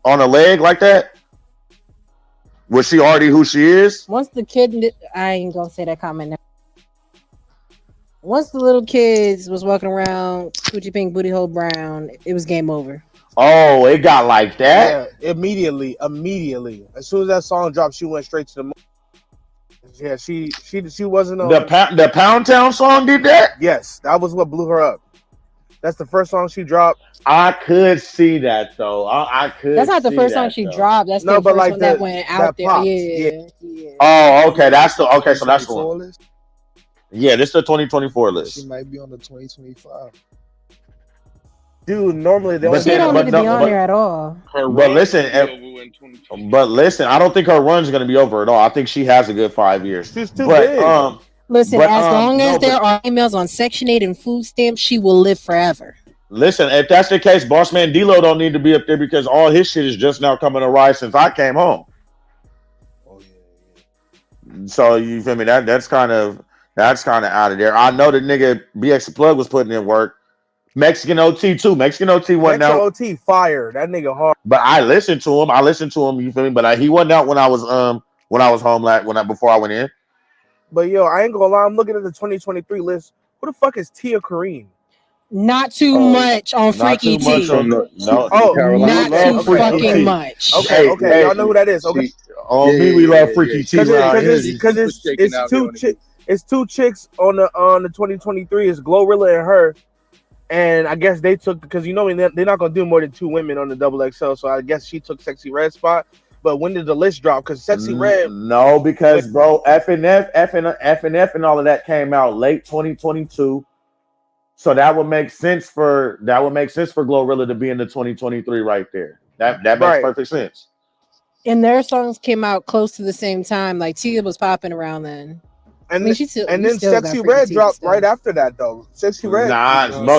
on a leg like that? Was she already who she is? Once the kid, I ain't gonna say that comment now. Once the little kids was walking around Coochie Pink Booty Hole Brown, it was game over. Oh, it got like that? Yeah, immediately. As soon as that song dropped, she went straight to the moon. Yeah, she wasn't on the Pound Town song did that? Yes, that was what blew her up. That's the first song she dropped. I could see that though. I could. That's not the first song she dropped. That's the first one that went out there. Yeah. Oh, okay. So that's the one. Yeah, this is the 2024 list. She might be on the 2025. Dude, normally they don't need to be on there at all. But listen, I don't think her run's going to be over at all. I think she has a good 5 years. She's too big. Listen, as long as there are emails on Section 8 and food stamps, she will live forever. Listen, if that's the case, Boss Man D-Lo don't need to be up there because all his shit is just now coming to rise since I came home. Oh yeah. So you feel me? That's kind of out of there. I know the nigga BX the Plug was putting in work. Mexican OT too. Mexican OT wasn't out. OT fire. That nigga hard. But I listened to him. You feel me? But he wasn't out when I was home before I went in. But yo, I ain't gonna lie. I'm looking at the 2023 list. Who the fuck is Tia Kareem? Not too much on Freaky T. Not too fucking much. Okay, y'all know who that is. Okay. We love Freaky T. Because it's two chicks on the 2023. It's Glorilla and her. And I guess they took, because they're not gonna do more than 2 women on the XXL. So I guess she took Sexy Red spot. But when did the list drop? Because Sexy Red. No, because bro, FNF and all of that came out late 2022. So that would make sense for Glorilla to be in the 2023 right there. That makes perfect sense. And their songs came out close to the same time. Like Tia was popping around then. And then Sexy Red dropped right after that though. Sexy Red.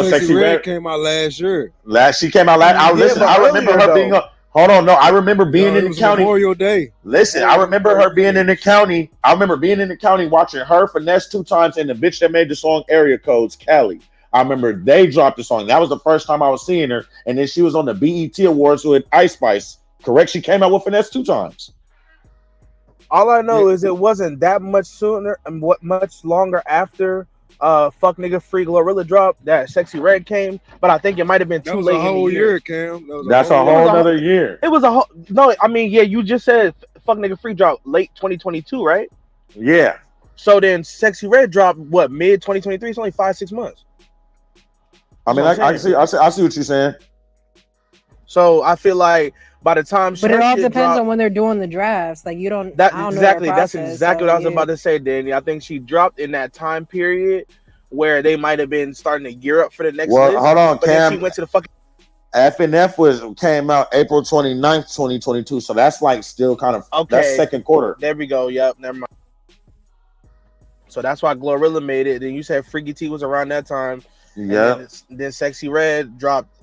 Sexy Red came out last year. She came out last. I remember her being up. Hold on, no, I remember being in the county. Memorial Day. Listen, I remember her being in the county. I remember being in the county watching her finesse 2 times and the bitch that made the song Area Codes, Cali. I remember they dropped the song. That was the first time I was seeing her. And then she was on the BET Awards with Ice Spice. Correct? She came out with finesse 2 times. All I know is it wasn't that much sooner and much longer after Fuck Nigga Free Glorilla dropped that Sexy Red came, but I think it might have been too late. A whole year, Cam. That's a whole other year. It was a whole no. I mean, yeah, you just said Fuck Nigga Free dropped late 2022, right? Yeah. So then Sexy Red dropped what, mid 2023? It's only 5-6 months. I mean, I see what you're saying. So I feel like by the time, but it all depends on when they're doing the drafts. Like you don't. That's exactly what I was about to say, Danny. I think she dropped in that time period where they might have been starting to gear up for the next list. Hold on, but Cam. Then she went to the fucking. FNF came out April 29th, 2022. So that's like still kind of that's second quarter. There we go. Yep. Never mind. So that's why Glorilla made it. Then you said Freaky T was around that time. Yeah. Then Sexy Red dropped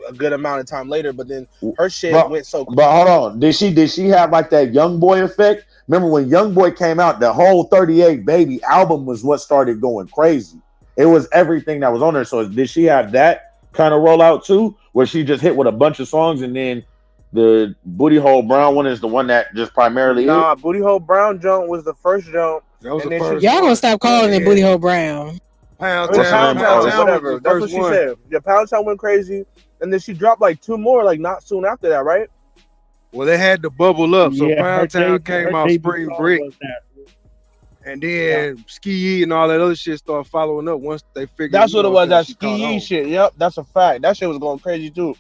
a good amount of time later, but then her shit went so. But hold on, did she have like that Young Boy effect? Remember when Young Boy came out, the whole 38 Baby album was what started going crazy. It was everything that was on there. So did she have that kind of rollout too, where she just hit with a bunch of songs and then the Booty Hole Brown one is the one that just primarily? Nah, Booty Hole Brown jump was the first jump. That was the first. Y'all gonna stop calling it Booty Hole Brown? Pound Town, whatever. That's what she said. Yeah, Pound Town went crazy, and then she dropped like 2 more, like not soon after that, right? Well, they had to bubble up, so Pound Town came out Spring Brick, and then Ski Yee and all that other shit started following up once they figured. That's what it was. That Ski Yee shit. Yep, that's a fact. That shit was going crazy too.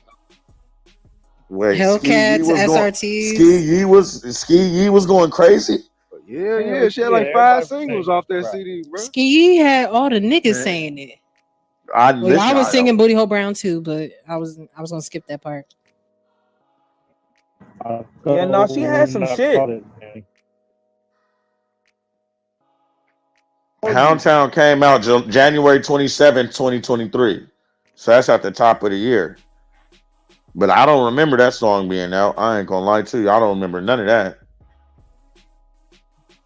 Wait, Hellcats, SRTs. Ski Yee was going crazy. Yeah. She had like 5 singles off that CD, bro. Ski had all the niggas saying it. I was singing Booty Hole Brown too, but I was gonna skip that part. Yeah, no, she had some shit. Pound Town came out January 27, 2023. So that's at the top of the year. But I don't remember that song being out. I ain't gonna lie to you. I don't remember none of that.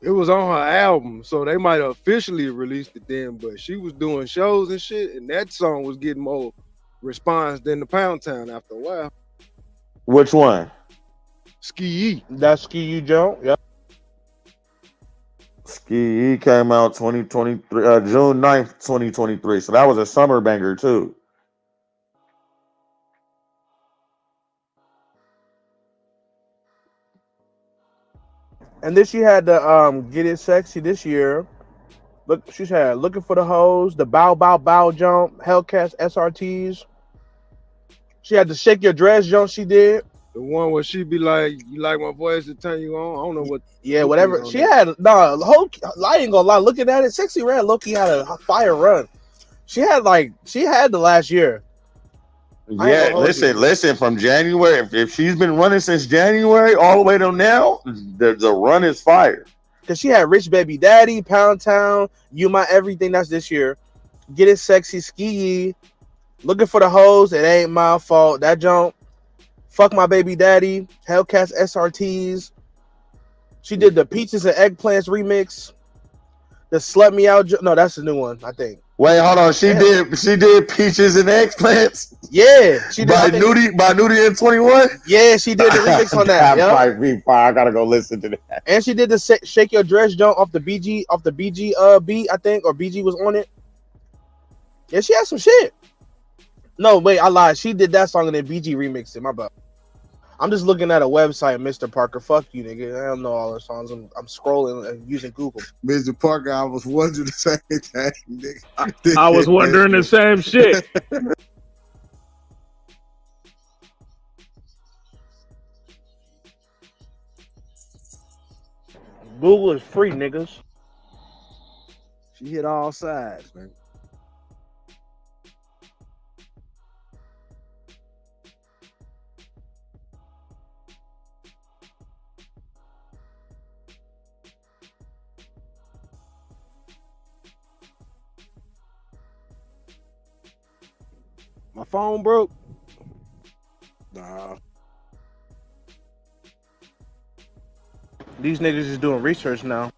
It was on her album, so they might have officially released it then, but she was doing shows and shit, and that song was getting more response than the Pound Town after a while. Which one? Ski Yee. That's Ski Yee Joe. Yep. Ski Yee came out 2023, June 9th, 2023. So that was a summer banger too. And then she had the Get It Sexy this year. Look, she's had Looking for the Hoes, the Bow Bow Bow jump, Hellcats, SRTs. She had the Shake Your Dress jump she did. The one where she be like, "You like my voice to turn you on?" I don't know what. Yeah, whatever. She had I ain't gonna lie. Looking at it, Sexy Red Loki had a fire run. She had the last year. Yeah, listen. From January, if she's been running since January all the way till now, the run is fire. Cause she had Rich Baby Daddy, Pound Town, You My Everything. That's this year. Get It Sexy, Ski Yee, Looking for the Hoes. It Ain't My Fault. That jump. Fuck My Baby Daddy, Hellcats, SRTs. She did the Peaches and Eggplants remix. The Slut Me Out. No, that's the new one, I think. Wait, hold on. She did Peaches and Eggplants. Yeah, she did. By Nudie and 21. Yeah, she did the remix on that. That might be fire. I gotta go listen to that. And she did the Shake Your Dress jump off the BG beat, I think, or BG was on it. Yeah, she had some shit. No, wait, I lied. She did that song and then BG remixed it. My bad. I'm just looking at a website, Mr. Parker. Fuck you, nigga. I don't know all her songs. I'm scrolling and using Google. Mr. Parker, I was wondering the same thing, nigga. I was wondering the same shit. Google is free, niggas. She hit all sides, man. My phone broke. Nah. These niggas is doing research now.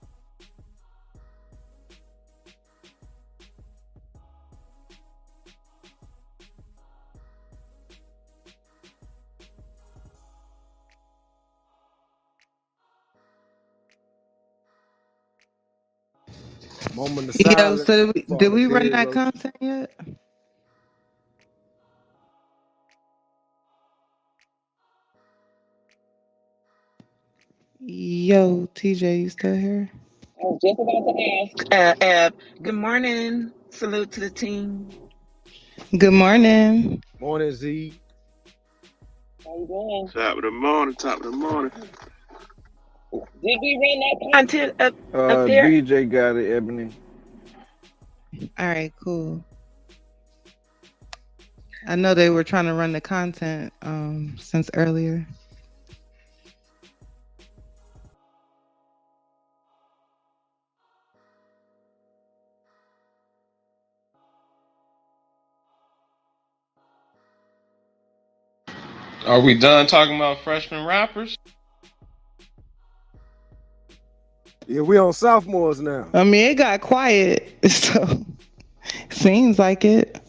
Moment of Yo, silence. so did we run that content yet? Yo, TJ, you still here? I was just about to ask. Good morning. Salute to the team. Good morning. Morning, Z. How you doing? Top of the morning. Did we run that content up there? BJ got it, Ebony. All right, cool. I know they were trying to run the content since earlier. Are we done talking about freshman rappers? Yeah, we on sophomores now. I mean, it got quiet, so seems like it.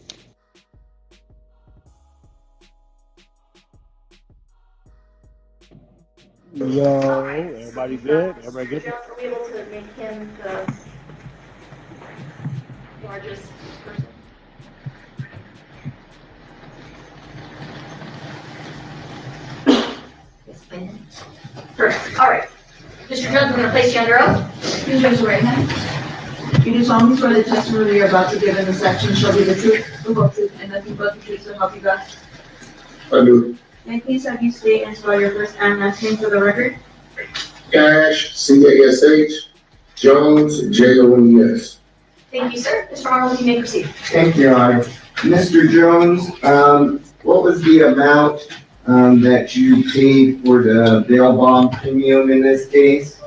Yo, everybody good? Everybody good? Are we able to make him the largest person? Perfect. All right. Mr. Jones, I'm going to place you under oath. Please raise your right hand. You do solemnly swear the testimony you're about to give in this section shall be the truth, the whole truth, and nothing but the truth, so help you God. I do. May I please have you state and spell your first and last name for the record? Cash, C-A-S-H, Jones, J-O-N-E-S. Thank you, sir. Mr. Arnold, you may proceed. Thank you, Your Honor. Mr. Jones, what was the amount that you paid for the bail bond premium in this case?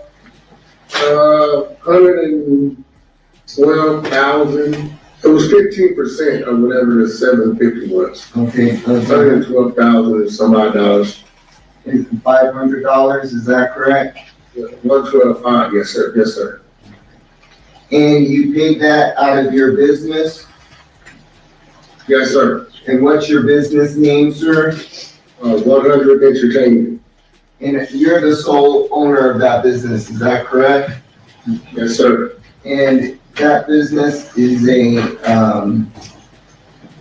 $112,000. It was 15% of whatever the $750 was. Okay. $112,000 and some odd dollars. $500, is that correct? $112,500, yes, sir. Yes, sir. And you paid that out of your business? Yes, sir. And what's your business name, sir? 100 Entertainment. And you're the sole owner of that business, is that correct? Yes, sir. And that business is a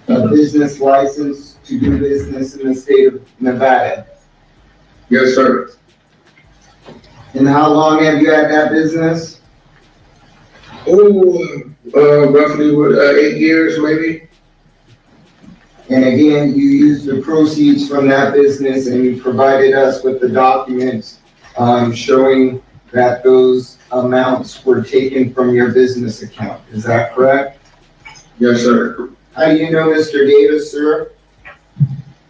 business license to do business in the state of Nevada? Yes, sir. And how long have you had that business? Roughly 8 years, maybe. And again, you used the proceeds from that business and you provided us with the documents showing that those amounts were taken from your business account. Is that correct? Yes, sir. How do you know Mr. Davis, sir?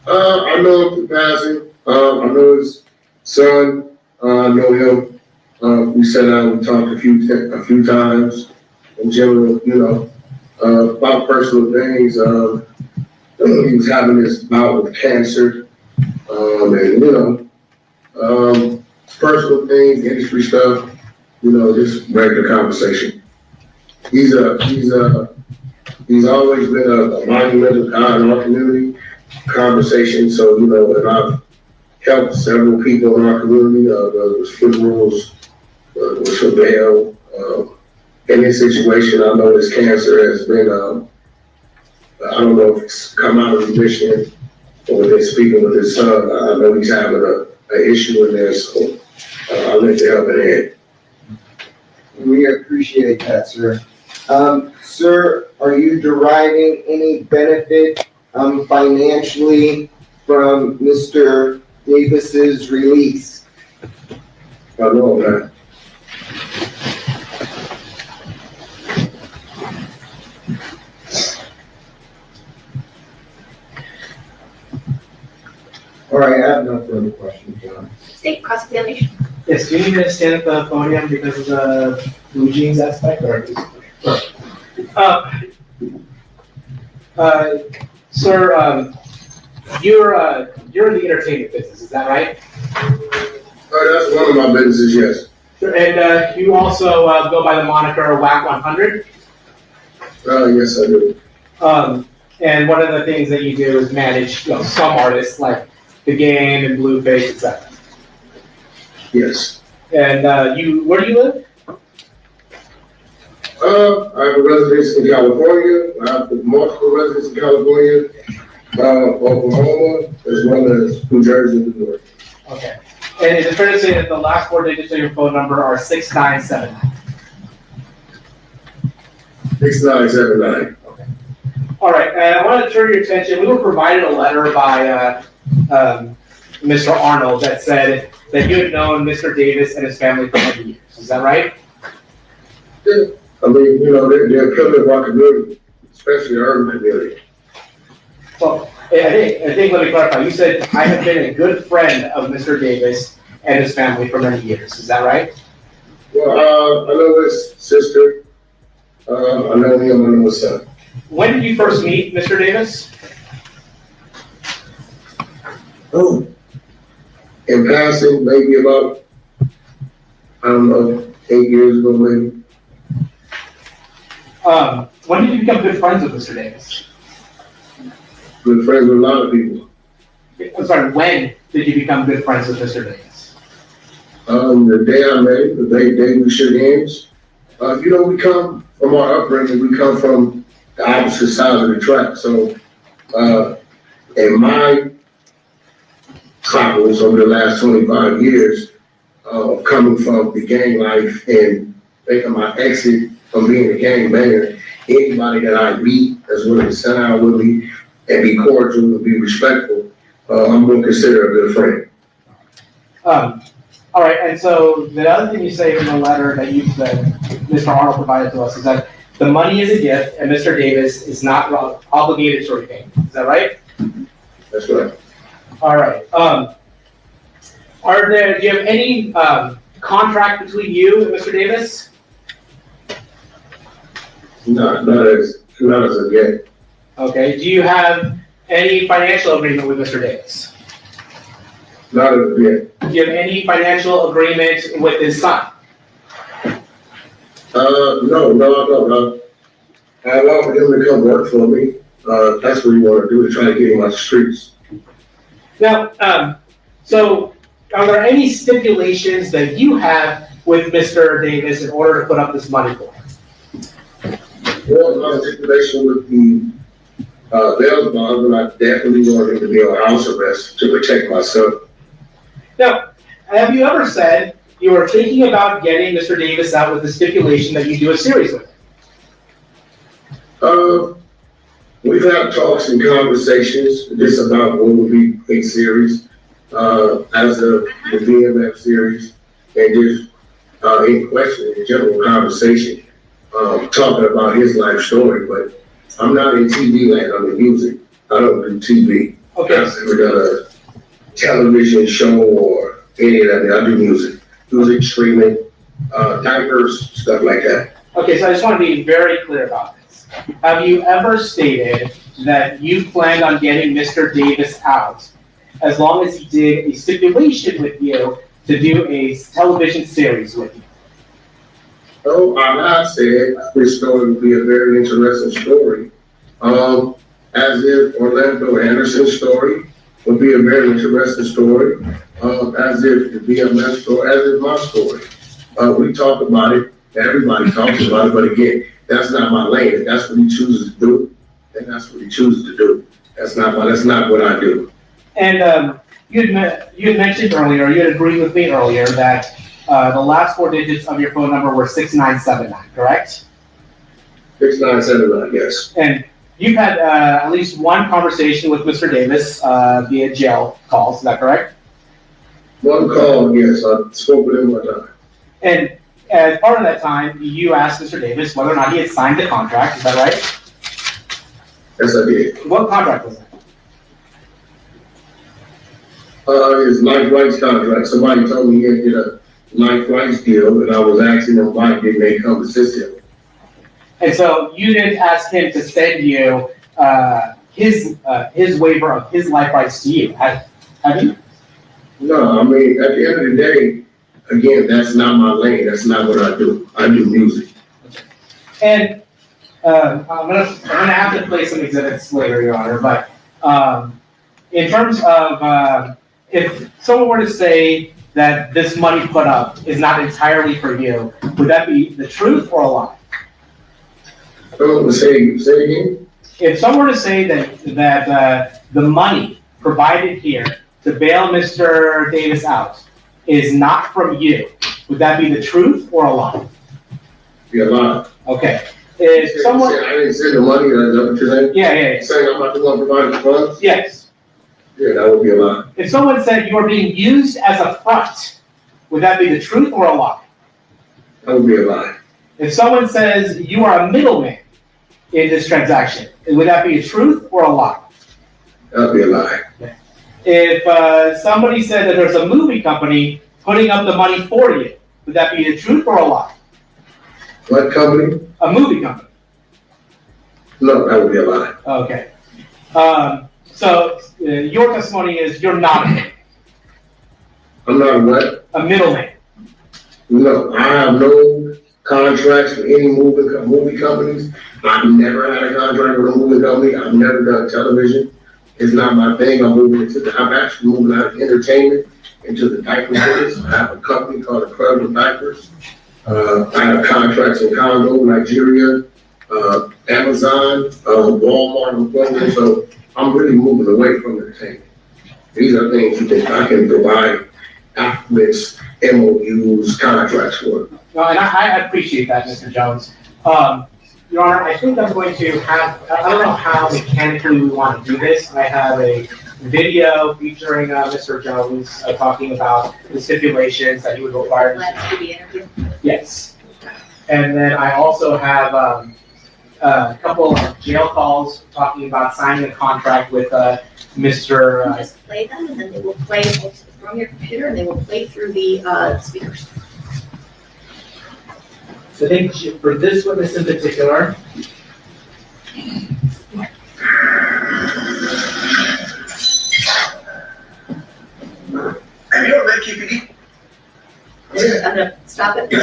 I know him through passing. I know his son. I know him. We sat down and talked a few times. In general, about personal things. He was having this bout with cancer, and personal things, industry stuff. Just regular conversation. He's always been a monumental guy in our community. Conversation. So and I've helped several people in our community. Whether it was funerals, whether it was for bail. In this situation, I know his cancer has been. I don't know if it's come out of remission or they're speaking with his son. I know he's having an issue in there, so I'll let you help it in. We appreciate that, sir. Sir, are you deriving any benefit financially from Mr. Davis's release? I know that. All right, I have no further questions, John. State cross-examination. Yes, do you need me to stand at the podium because of the blue jeans aspect, or? Sir, you're in the entertainment business, is that right? That's one of my businesses, yes. Sure. And you also go by the moniker Wack 100? Yes, I do. And one of the things that you do is manage some artists like The Game and Blueface, etc. Yes. And where do you live? I have a residence in California. I have multiple residences in California, Oklahoma, as well as New Jersey and New York. Okay. And is it fair to say that the last 4 digits of your phone number are 6979? 6979. Okay. All right. I want to turn your attention. We were provided a letter by Mr. Arnold that said that you had known Mr. Davis and his family for many years. Is that right? Yeah. I mean, they're a pillar of our community, especially the urban community. Well, I think let me clarify. You said I have been a good friend of Mr. Davis and his family for many years. Is that right? Well, I know his sister. I know him. I know his son. When did you first meet Mr. Davis? Oh, in passing, maybe about, I don't know, 8 years ago, maybe. When did you become good friends with Mr. Davis? Good friends with a lot of people. I'm sorry, when did you become good friends with Mr. Davis? The day I met him, the day we shook hands. We come from our upbringing, we come from the opposite sides of the track. So, in my travels over the last 25 years, of coming from the gang life and making my exit from being a gangbanger, anybody that I meet that's willing to sit down with me and be cordial and be respectful, I'm going to consider a good friend. All right, and so the other thing you say in the letter that Mr. Arnold provided to us is that the money is a gift and Mr. Davis is not obligated to repay. Is that right? That's right. All right. Do you have any contract between you and Mr. Davis? Not as of yet. Okay. Do you have any financial agreement with Mr. Davis? Not as of yet. Do you have any financial agreement with his son? No. I allowed him to come work for me. That's what he wanted to do, to try to get him out the streets. Now, so are there any stipulations that you have with Mr. Davis in order to put up this money for him? Well, my stipulation with the bail bond, but I definitely wanted him to be on house arrest to protect myself. Now, have you ever said you were thinking about getting Mr. Davis out with the stipulation that you do a series with him? We've had talks and conversations just about what would be a series, as the VMF series, and just in question, in general conversation, talking about his life story. But I'm not in TV land, I'm in music. I don't do TV. Okay. I've never done a television show or any of that. I do music streaming, diapers, stuff like that. Okay, so I just want to be very clear about this. Have you ever stated that you planned on getting Mr. Davis out as long as he did a stipulation with you to do a television series with you? Oh, I said this story would be a very interesting story. As if Orlando Anderson's story would be a very interesting story. As if the BMS story, as if my story. We talked about it. Everybody talks about it, but again, that's not my lane. If that's what he chooses to do, then that's what he chooses to do. That's not what I do. And you had mentioned earlier, you had agreed with me earlier that the last 4 digits of your phone number were 6979, correct? 6979, yes. And you've had at least one conversation with Mr. Davis via jail calls, is that correct? One call, yes. I spoke with him one time. And as part of that time, you asked Mr. Davis whether or not he had signed the contract, is that right? Yes, I did. What contract was that? His life rights contract. Somebody told me he had did a life rights deal, and I was asking him why didn't they come assist him. And so you didn't ask him to send you his waiver of his life rights to you, have you? No, I mean, at the end of the day, again, that's not my lane. That's not what I do. I do music. And I'm gonna have to play some exhibits later, Your Honor. But in terms of if someone were to say that this money put up is not entirely for you, would that be the truth or a lie? Say again. If someone were to say that the money provided here to bail Mr. Davis out is not from you, would that be the truth or a lie? Be a lie. Okay. If someone, I didn't send the money. Is that what you're saying? Yeah. Saying I'm not the one providing the funds? Yes. Yeah, that would be a lie. If someone said you are being used as a front, would that be the truth or a lie? That would be a lie. If someone says you are a middleman in this transaction, would that be a truth or a lie? That would be a lie. If somebody said that there's a movie company putting up the money for you, would that be the truth or a lie? What company? A movie company. No, that would be a lie. Okay. So your testimony is you're not a middleman. I'm not a what? A middleman. No, I have no contracts with any movie companies. I've never had a contract with a movie company. I've never done television. It's not my thing. I'm actually moving out of entertainment into the diaper business. I have a company called Incredible Diapers. I have contracts in Congo, Nigeria, Amazon, Walmart, and Kroger. So I'm really moving away from entertainment. These are things you think I can provide documents, MOUs, contracts for. No, and I appreciate that, Mr. Jones. Your Honor, I think I'm going to have, I don't know how mechanically we want to do this. I have a video featuring Mr. Jones talking about the stipulations that he would require. Yes. And then I also have a couple of jail calls talking about signing a contract with Mr. You just play them, and then they will play from your computer, and they will play through the speakers. So I think for this witness in particular, Have you ever read QPD? I'm gonna stop it. Do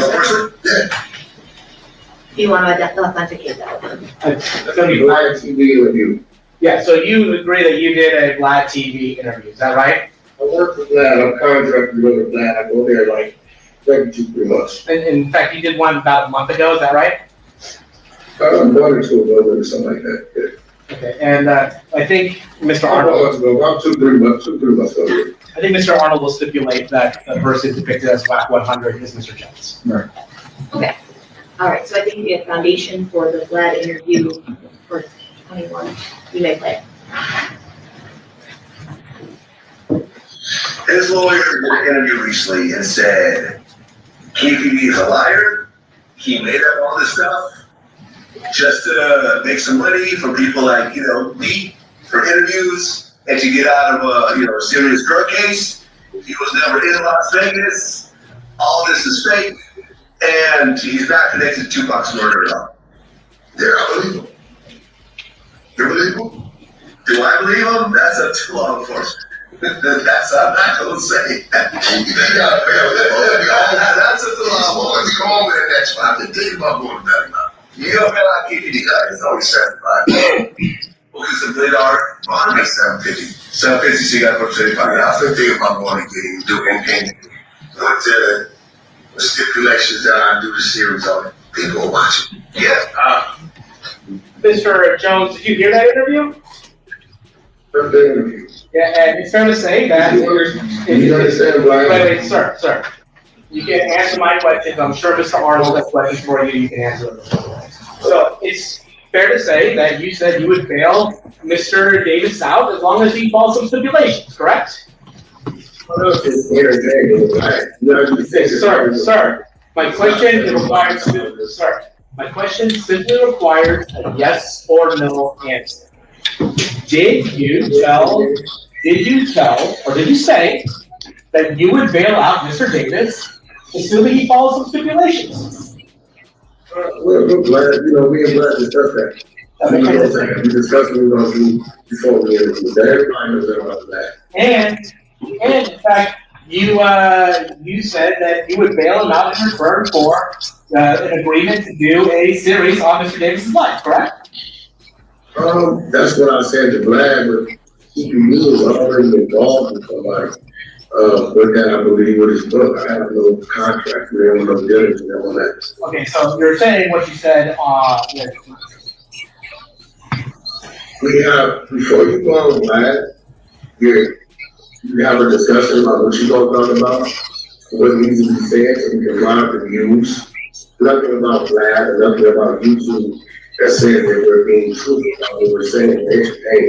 you want to authenticate that one? it's gonna be Live TV review. yeah. So you agree that you did a Vlad TV interview? Is that right? I work for Vlad. I'm contracted with Vlad. I go there like every 2-3 months. And in fact, you did one about a month ago. Is that right? 1 or 2 ago or something like that. Yeah. Okay. And I think Mr. Arnold. About 2-3 months. 2-3 months ago. I think Mr. Arnold will stipulate that the person depicted as Wack 100 is Mr. Jones. Right. Okay. All right. So I think you get foundation for the Vlad interview for 21. You may play it. His lawyer did an interview recently and said KPD is a liar. He made up all this stuff just to make some money from people like, me for interviews and to get out of a serious drug case. He was never in Las Vegas. All this is fake. And he's not connected to Tupac's murder at all. They're unbelievable. You believe him? Do I believe him? That's up to law enforcement. That's I'm not gonna say. That's up to law enforcement. Come on, man. That's fine. The thing about going back now. You don't feel like KPD. It's always 75. Well, it's $1 billion bond is 750. 750, so you got to put 35. I still think about going and doing anything. What the stipulations that I do the series on, people are watching. Yeah. Mr. Jones, did you hear that interview? First interview. Yeah, and it's fair to say that. You understand why? Wait, sir. You can answer my questions. I'm sure Mr. Arnold has questions for you. You can answer them. So it's fair to say that you said you would bail Mr. Davis out as long as he follows some stipulations, correct? Sir, my question requires, my question simply requires a yes or no answer. Did you tell, or did you say that you would bail out Mr. Davis, assuming he follows some stipulations? We're glad, me and Vlad discussed that. We discussed what we were going to do before we interviewed. Everybody knows about that. And in fact, you said that you would bail him out in return for an agreement to do a series on Mr. Davis's life, correct? That's what I said to Vlad, but CPD was already involved with somebody. With that, I believe with his book, I have no contract with him, no dealings with him on that. Okay, so you're saying what you said. We have, before you go on Vlad, you have a discussion about what you're going to talk about, what needs to be said, so we can line up the views. Nothing about Vlad, or nothing about YouTube that says that we're being truthful about what we're saying. Hey,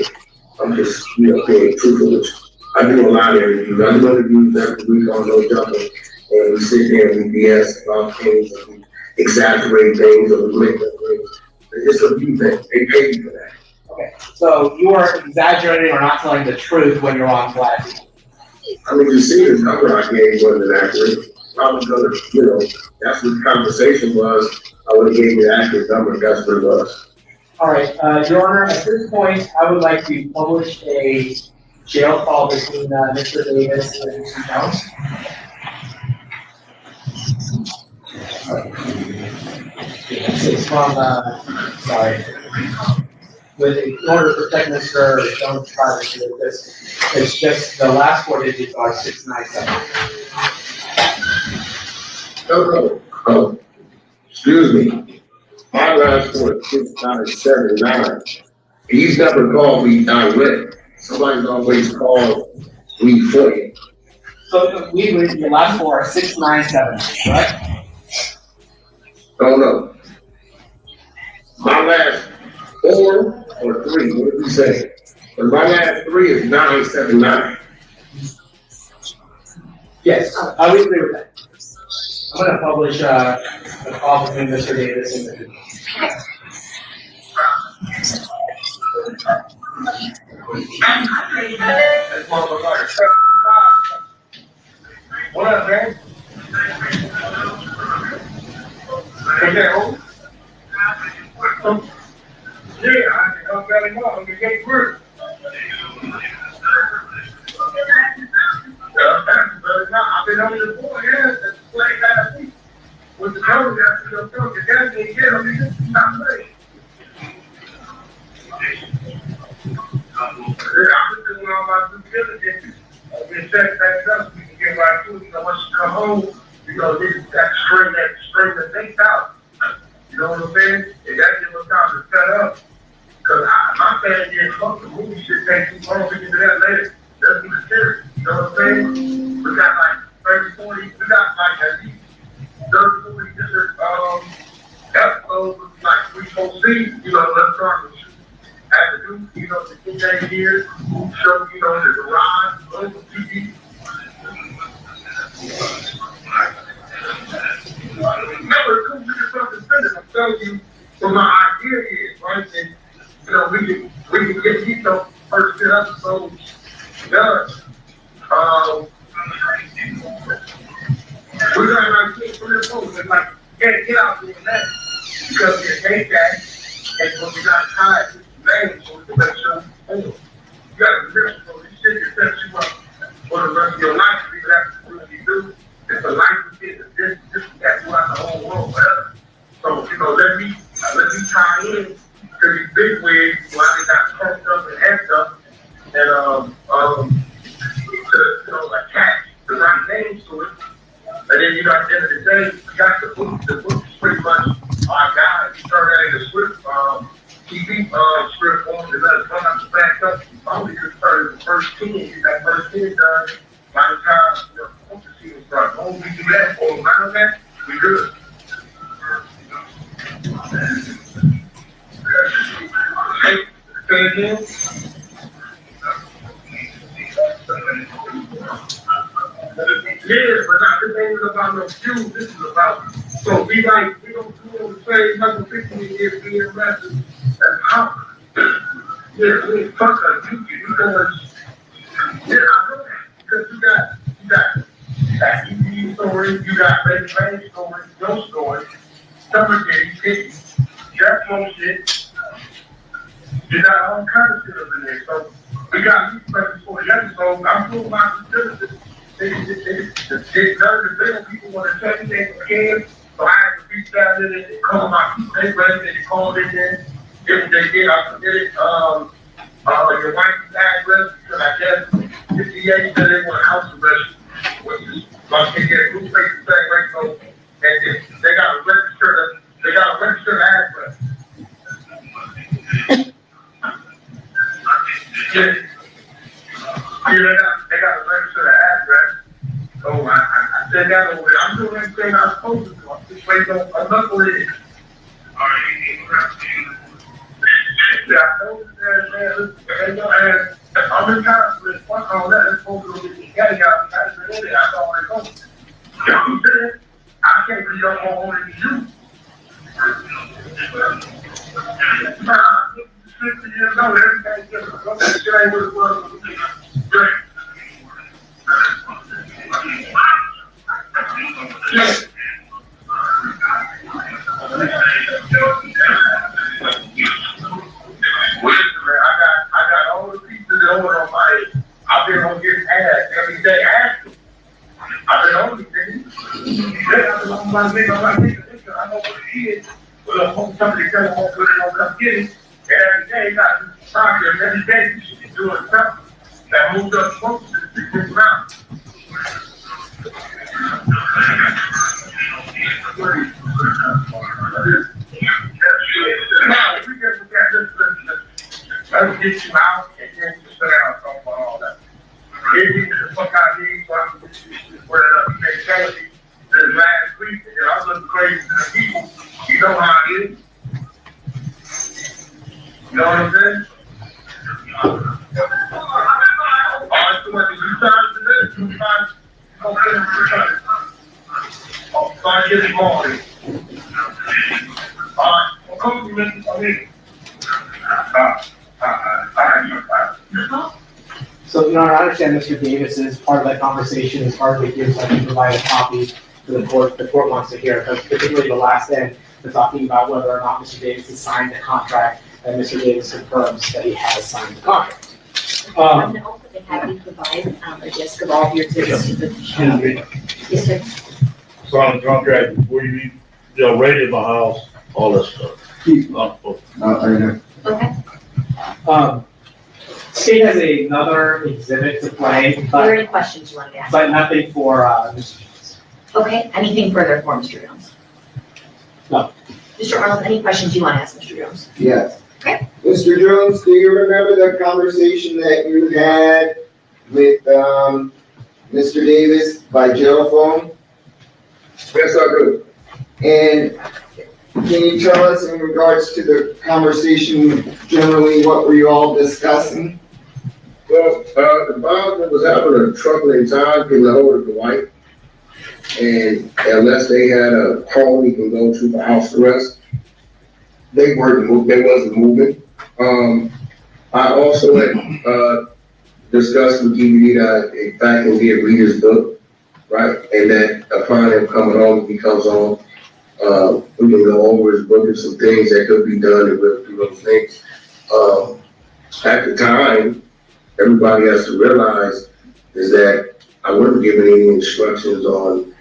I'm just, being truthful with you. I do a lot of interviews. I do interviews every week on No Jumper, and we sit there and we BS about things, and we exaggerate things, or we make up things. It's a view thing. They pay you for that. Okay, so you are exaggerating or not telling the truth when you're on Vlad. I mean, you see the number I gave wasn't accurate. I was gonna, that's what the conversation was. I would have gave you the accurate number. That's what it was. All right, Your Honor. At this point, I would like to publish a jail call between Mr. Davis and Mr. Jones. It's from, sorry. In order to protect Mr. Jones' privacy, it's just the last 4 digits are 697. No. Excuse me. My last 4 is 679. He's never called me direct. Somebody's always called me for you. So your last 4 are 697, correct? No. My last 4 or 3, what did you say? And my last 3 is 979. Yes, I would agree with that. I'm going to publish a call between Mr. Davis and Mr. What up, man? Okay, oh. Yeah, I'm telling you, I'm getting work. I've been on the board, yeah, that's playing last week. With the coach, the guys didn't get him, he just stopped playing. I'm just doing all my due diligence. I've been setting things up, we can get right to it. Once you come home, we just got to straighten the things out. You know what I'm saying? And that gives us time to set up. Because my fan here, fuck the movie shit, take too long, we can do that later. Let's do the series. You know what I'm saying? We got like 30, 40, we got like at least 30, 40 different episodes with like 3, 4 scenes. You know, let's start with at the new, you know, the 15 years, show, you know, the garage, local TV. Remember, it comes with the fucking finish. I'm telling you what my idea is, right? And, you know, we can get these first 10 episodes done. We're gonna like get 3 or 4 and like get out doing that because we hate that, and when we got tired, we so we can make sure you gotta remember, so this shit can set you up for the rest of your life. People have to really do. It's a life we get this that's throughout the whole world, whatever. So you know, let me tie in to these big wigs while they got pumped up and amped up, and to attach the right names to it. And then you got at the end of the day, you got the book. The book is pretty much our guy. You turn that into script, TV script form, and let us run out the back up. I only just started the first 10. Get that first 10 done. By the time the season starts, only we do that or around that, we good. Say again. Yeah, but not this ain't about no views. This is about so we don't do the same number 15 years being arrested as how. Yeah, we fuck us. You going? Yeah, I know that because you got that ED story, you got Lady Lane story, your story, Summer Kitty, Jeff Mo shit. You got all kinds of shit up in there. So we got these questions for the episode. I'm doing my due they people want to check they scared, so I had to reach out to them and call my people. They ready, they called in there. If they did, I submitted your wife's address because I guess 58 said they want a house arrest, which is like they get a group place to say right so and they got to register the address. Yeah. They got to register the address. So I said that over there. I'm doing everything I'm supposed to do. I'm just waiting on a knucklehead. Yeah, I know man. I'm in conflict. Fuck all that. It's supposed to be together. That's all I know. You know what I'm saying? I can't be your home only you. 50 years old, everything's different. Don't say shit ain't what it was. Great. I got all the pieces in order on my head. I've been on getting ass every day asking. I've been on these things. I've been on my nigga. I know what it is. But if somebody tells me what it don't come get it, every day you got to talk to them. Every day you should be doing something that moves up closer to the big amount. Now, if we get to that, let's get you out and then you sit down and talk about all that. If you get the fuck out of here, so I can get you squared up. You can't tell me this last week, and I was looking crazy to the people. You know how it is. You know what I'm saying? Start getting going. Well, compliment, I mean, So, Your Honor, I understand Mr. Davis is part of that conversation, as hard as it gives, I can provide a copy to the court. The court wants to hear, but particularly the last end, they're talking about whether or not Mr. Davis has signed the contract, and Mr. Davis confirms that he has signed the contract. I'm going to also have you provide a list of all your exhibits to the. Yes, sir. Sign the contract before you leave, ready at my house, all that stuff. Okay. State has another exhibit to play, Are there any questions you want to ask? but nothing for, Mr. Jones. Okay, anything further for Mr. Jones? No. Mr. Arnold, any questions you want to ask Mr. Jones? Yes. Okay. Mr. Jones, do you remember the conversation that you had with Mr. Davis by telephone? Yes, I do. And can you tell us in regards to the conversation generally, what were you all discussing? Well, the Bosman was having a troubling time getting a hold of the wife. And unless they had a home he can go to for house arrest, they wasn't moving. I also had discussed with DVD that in fact he'll get read his book, right? And that upon him coming home, if he comes home, we can go over his book and some things that could be done and we'll do those things. At the time, everybody has to realize is that I wasn't given any instructions on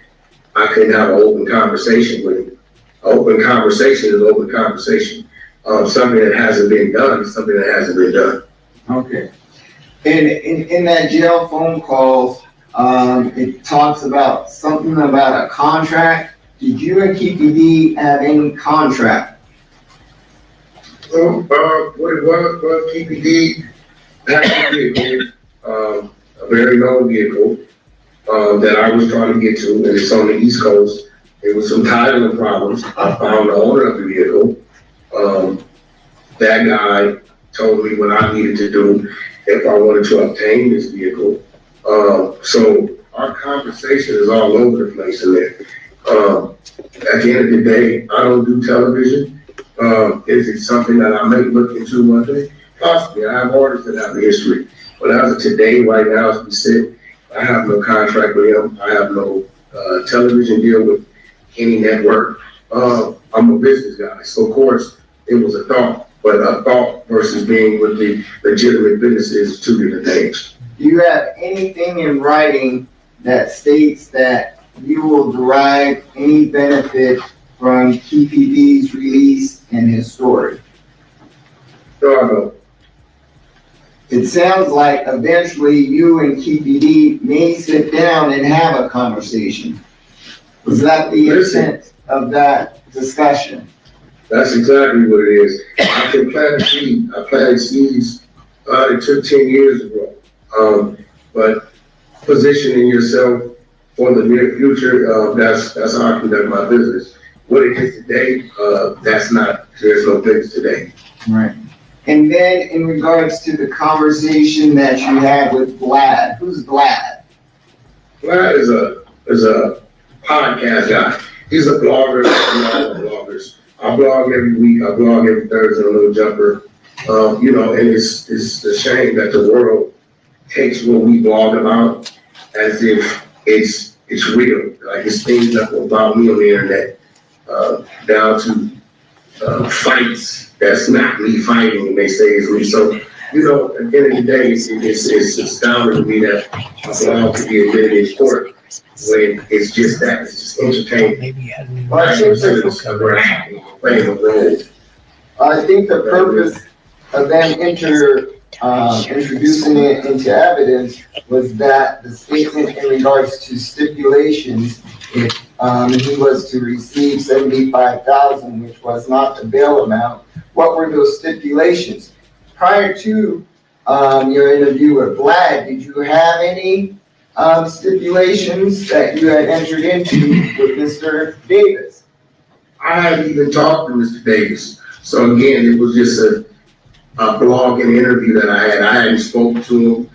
I couldn't have an open conversation with him. Open conversation is open conversation. Something that hasn't been done is something that hasn't been done. Okay. In that jail phone call, it talks about something about a contract. Did you and KPD have any contract? Well, what it was KPD had a vehicle, a very low vehicle, that I was trying to get to, and it's on the East Coast. There was some titling problems. I found the owner of the vehicle. That guy told me what I needed to do if I wanted to obtain this vehicle. So our conversation is all over the place in there. At the end of the day, I don't do television. Is it something that I may look into one day? Possibly. I have artists that have a history. But as of today, right now, as we sit, I have no contract with him. I have no television deal with any network. I'm a business guy. So, of course, it was a thought. But a thought versus being with the legitimate businesses is two different things. Do you have anything in writing that states that you will derive any benefit from KPD's release and his story? No, I don't. It sounds like eventually you and KPD may sit down and have a conversation. Was that the intent of that discussion? That's exactly what it is. I can plant a seed. I planted seeds. It took 10 years to grow. But positioning yourself for the near future, that's how I conduct my business. What it is today, there's no business today. Right. And then in regards to the conversation that you had with Vlad, who's Vlad? Vlad is a podcast guy. He's a blogger. Bloggers. I blog every week. I blog every Thursday on Little Jumper. And it's a shame that the world takes what we blog about as if it's real. Like it's things that about me on the internet, down to fights. That's not me fighting, and they say it's me. So, at the end of the day, it's astounding to me that a blog could be admitted in court when it's just that, it's just entertainment. Well, I think the purpose of them introducing it into evidence was that the statement in regards to stipulations, if he was to receive $75,000, which was not the bail amount, what were those stipulations? Prior to your interview with Vlad, did you have any stipulations that you had entered into with Mr. Davis? I haven't even talked to Mr. Davis. So again, it was just a blog and interview that I had. I hadn't spoken to him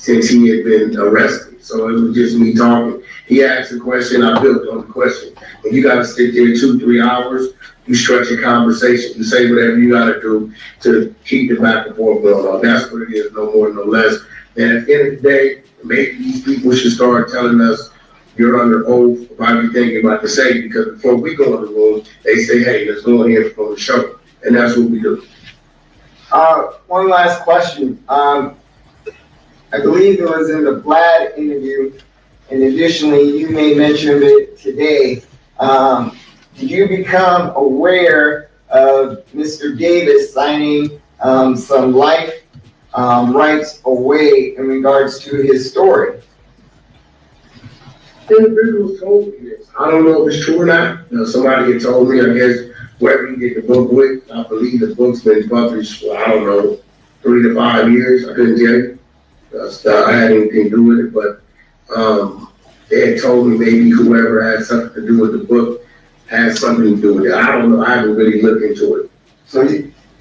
since he had been arrested. So it was just me talking. He asked a question, I built on the question. And you gotta sit there 2-3 hours, you stretch a conversation, you say whatever you gotta do to keep the back and forth going on. That's what it is, no more, no less. And at the end of the day, maybe these people should start telling us you're under oath of everything you're about to say, because before we go in the room, they say, hey, let's go in here for the show. And that's what we do. One last question. I believe it was in the Vlad interview, and additionally, you may mention it today. Did you become aware of Mr. Davis signing some life rights away in regards to his story? Individuals told me this. I don't know if it's true or not. Somebody had told me, I guess, wherever you get the book with, I believe the book's been published for, I don't know, 3 to 5 years. I couldn't tell you. I had anything to do with it, but they had told me maybe whoever had something to do with the book had something to do with it. I don't know. I haven't really looked into it. So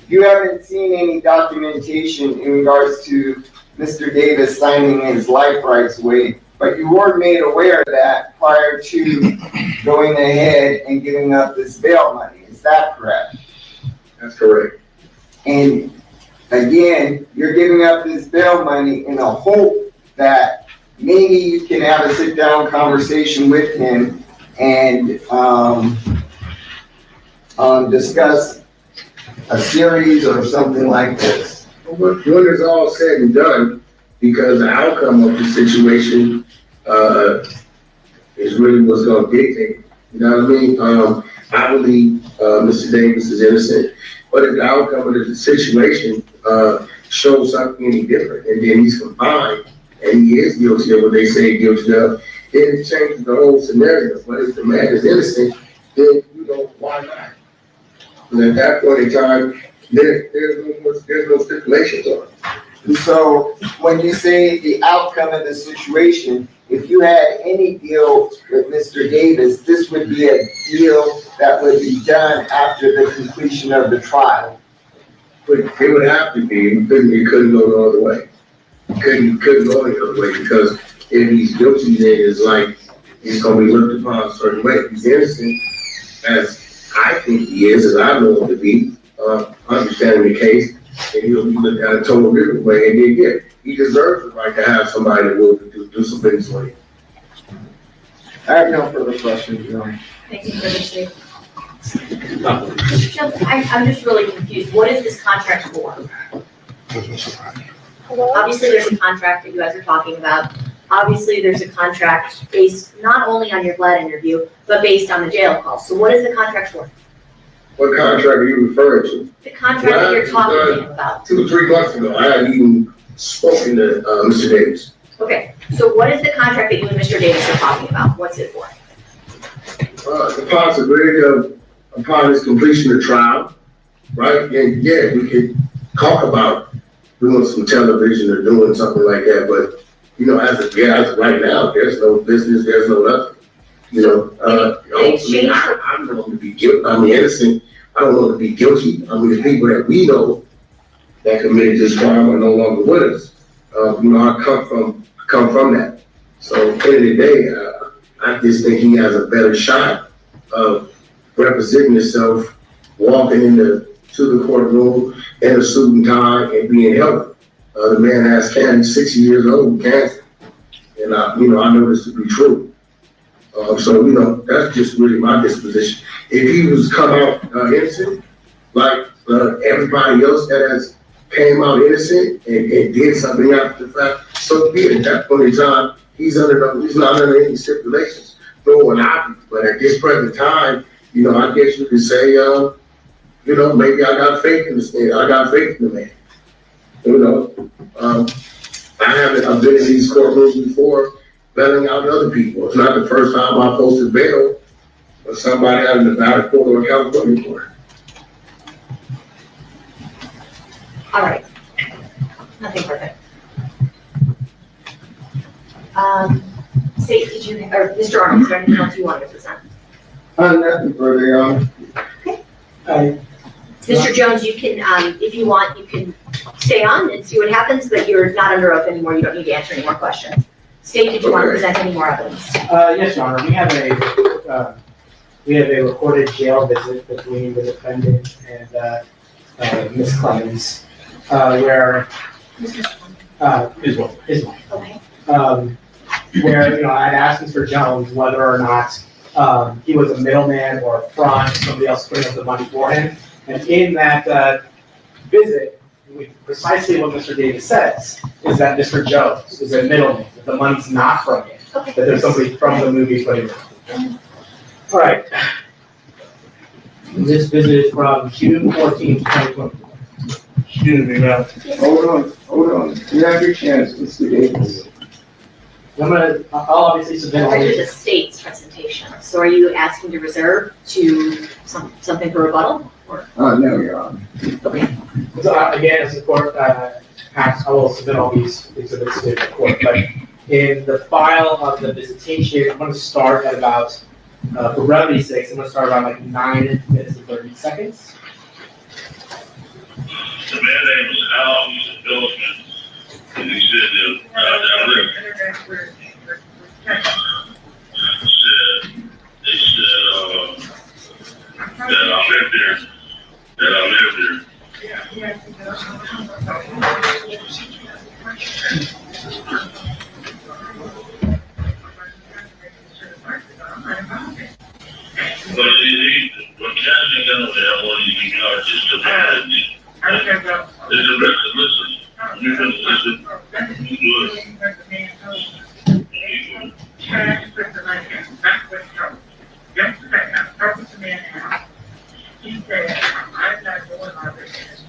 you haven't seen any documentation in regards to Mr. Davis signing his life rights away, but you were made aware of that prior to going ahead and giving up this bail money. Is that correct? That's correct. And again, you're giving up this bail money in a hope that maybe you can have a sit-down conversation with him and discuss a series or something like this. When it's all said and done, because the outcome of the situation is really what's going to dictate. You know what I mean? I believe Mr. Davis is innocent, but if the outcome of the situation shows something any different, and then he's confined, and he is guilty of what they say guilty of, then it changes the whole scenario. But if the man is innocent, then, why not? And at that point in time, there's no stipulations on it. And so when you say the outcome of the situation, if you had any deal with Mr. Davis, this would be a deal that would be done after the completion of the trial. But it would have to be. It couldn't go the other way. Couldn't go the other way, because if he's guilty, then it's like he's going to be looked upon a certain way. If he's innocent, as I think he is, as I know him to be, understanding the case, and he'll be looked at a total different way. And then, yeah, he deserves the right to have somebody that will do some things for him. I have no further questions, Thank you for this. Mr. Jones, I'm just really confused. What is this contract for? Obviously, there's a contract that you guys are talking about. Obviously, there's a contract based not only on your Vlad interview, but based on the jail call. So what is the contract for? What contract are you referring to? The contract that you're talking about. 2 or 3 months ago, I hadn't even spoken to Mr. Davis. Okay, so what is the contract that you and Mr. Davis are talking about? What's it for? The possibility of, upon his completion of trial, right? And yeah, we could talk about doing some television or doing something like that, but as of right now, there's no business, there's no nothing. I'm known to be guilty. I'm innocent. I don't know to be guilty. I mean, the people that we know that committed this crime are no longer with us. I come from that. So at the end of the day, I just think he has a better shot of representing himself, walking to the courtroom in a suit and tie and being healthy. The man has cancer, 60 years old with cancer, and I know this to be true. So that's just really my disposition. If he was come out innocent, like everybody else that has came out innocent and did something after the fact, so be it. At that point in time, he's not under any stipulations. No, and but at this present time, I guess you could say, maybe I got faith in this man. I got faith in the man. I've been in these courtrooms before, bailing out other people. It's not the first time I posted bail for somebody out of Nevada court or California court. All right. Nothing further. Mr. Arnold, is there anything else you wanted to present? Nothing further, Your Honor. Mr. Jones, you can, if you want, you can stay on and see what happens, but you're not under oath anymore. You don't need to answer any more questions. State, did you want to present any more evidence? Yes, Your Honor. We have a recorded jail visit between the defendant and Ms. Clemens, where his wife. Okay. Where I'd asked Mr. Jones whether or not he was a middleman or a fraud, somebody else putting up the money for him, and in that visit, precisely what Mr. Davis says is that Mr. Jones is a middleman, that the money's not from him, that there's somebody from the movie putting it up. All right. This visit is from June 14th, 2020. Excuse me now. Hold on. You have your chance, Mr. Davis. I'll obviously submit all This these. is a state's presentation. So are you asking to reserve to something for rebuttal? Or? No, Your Honor. Okay. So again, as the court acts, I will submit all these exhibits to the court. But in the file of the visitation, I'm going to start at about, for brevity's sake, I'm going to start around like 9 minutes and 30 seconds. The man name was Al, he's a Phillips, and he said that I live. They said that I live there. But what Cassie got on there, what he got just a bad. There's a record, listen. You can listen. You do it. Yesterday, I spoke to the man out. He said, I'm not doing my business.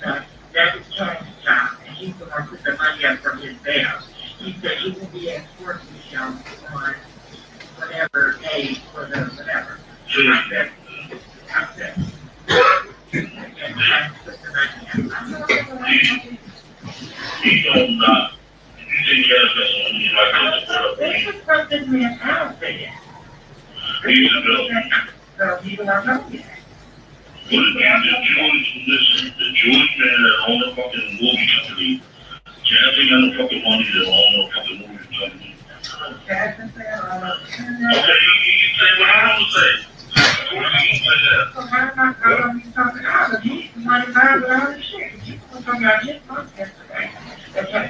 That is Tony's job, and he's the one who put the money up from his bail. He said he will be enforcing the show on whatever day for the whatever. I said, He don't not. You think that's like this is what this man out said. He's a villain. So people don't know yet. But the Jewish man that owned a fucking movie company, Cassie got the fucking money that owned a fucking movie company. Okay, you say what I want to say. So why not go on these something else? He's money buying with all this shit. You talking about his money yesterday. Okay.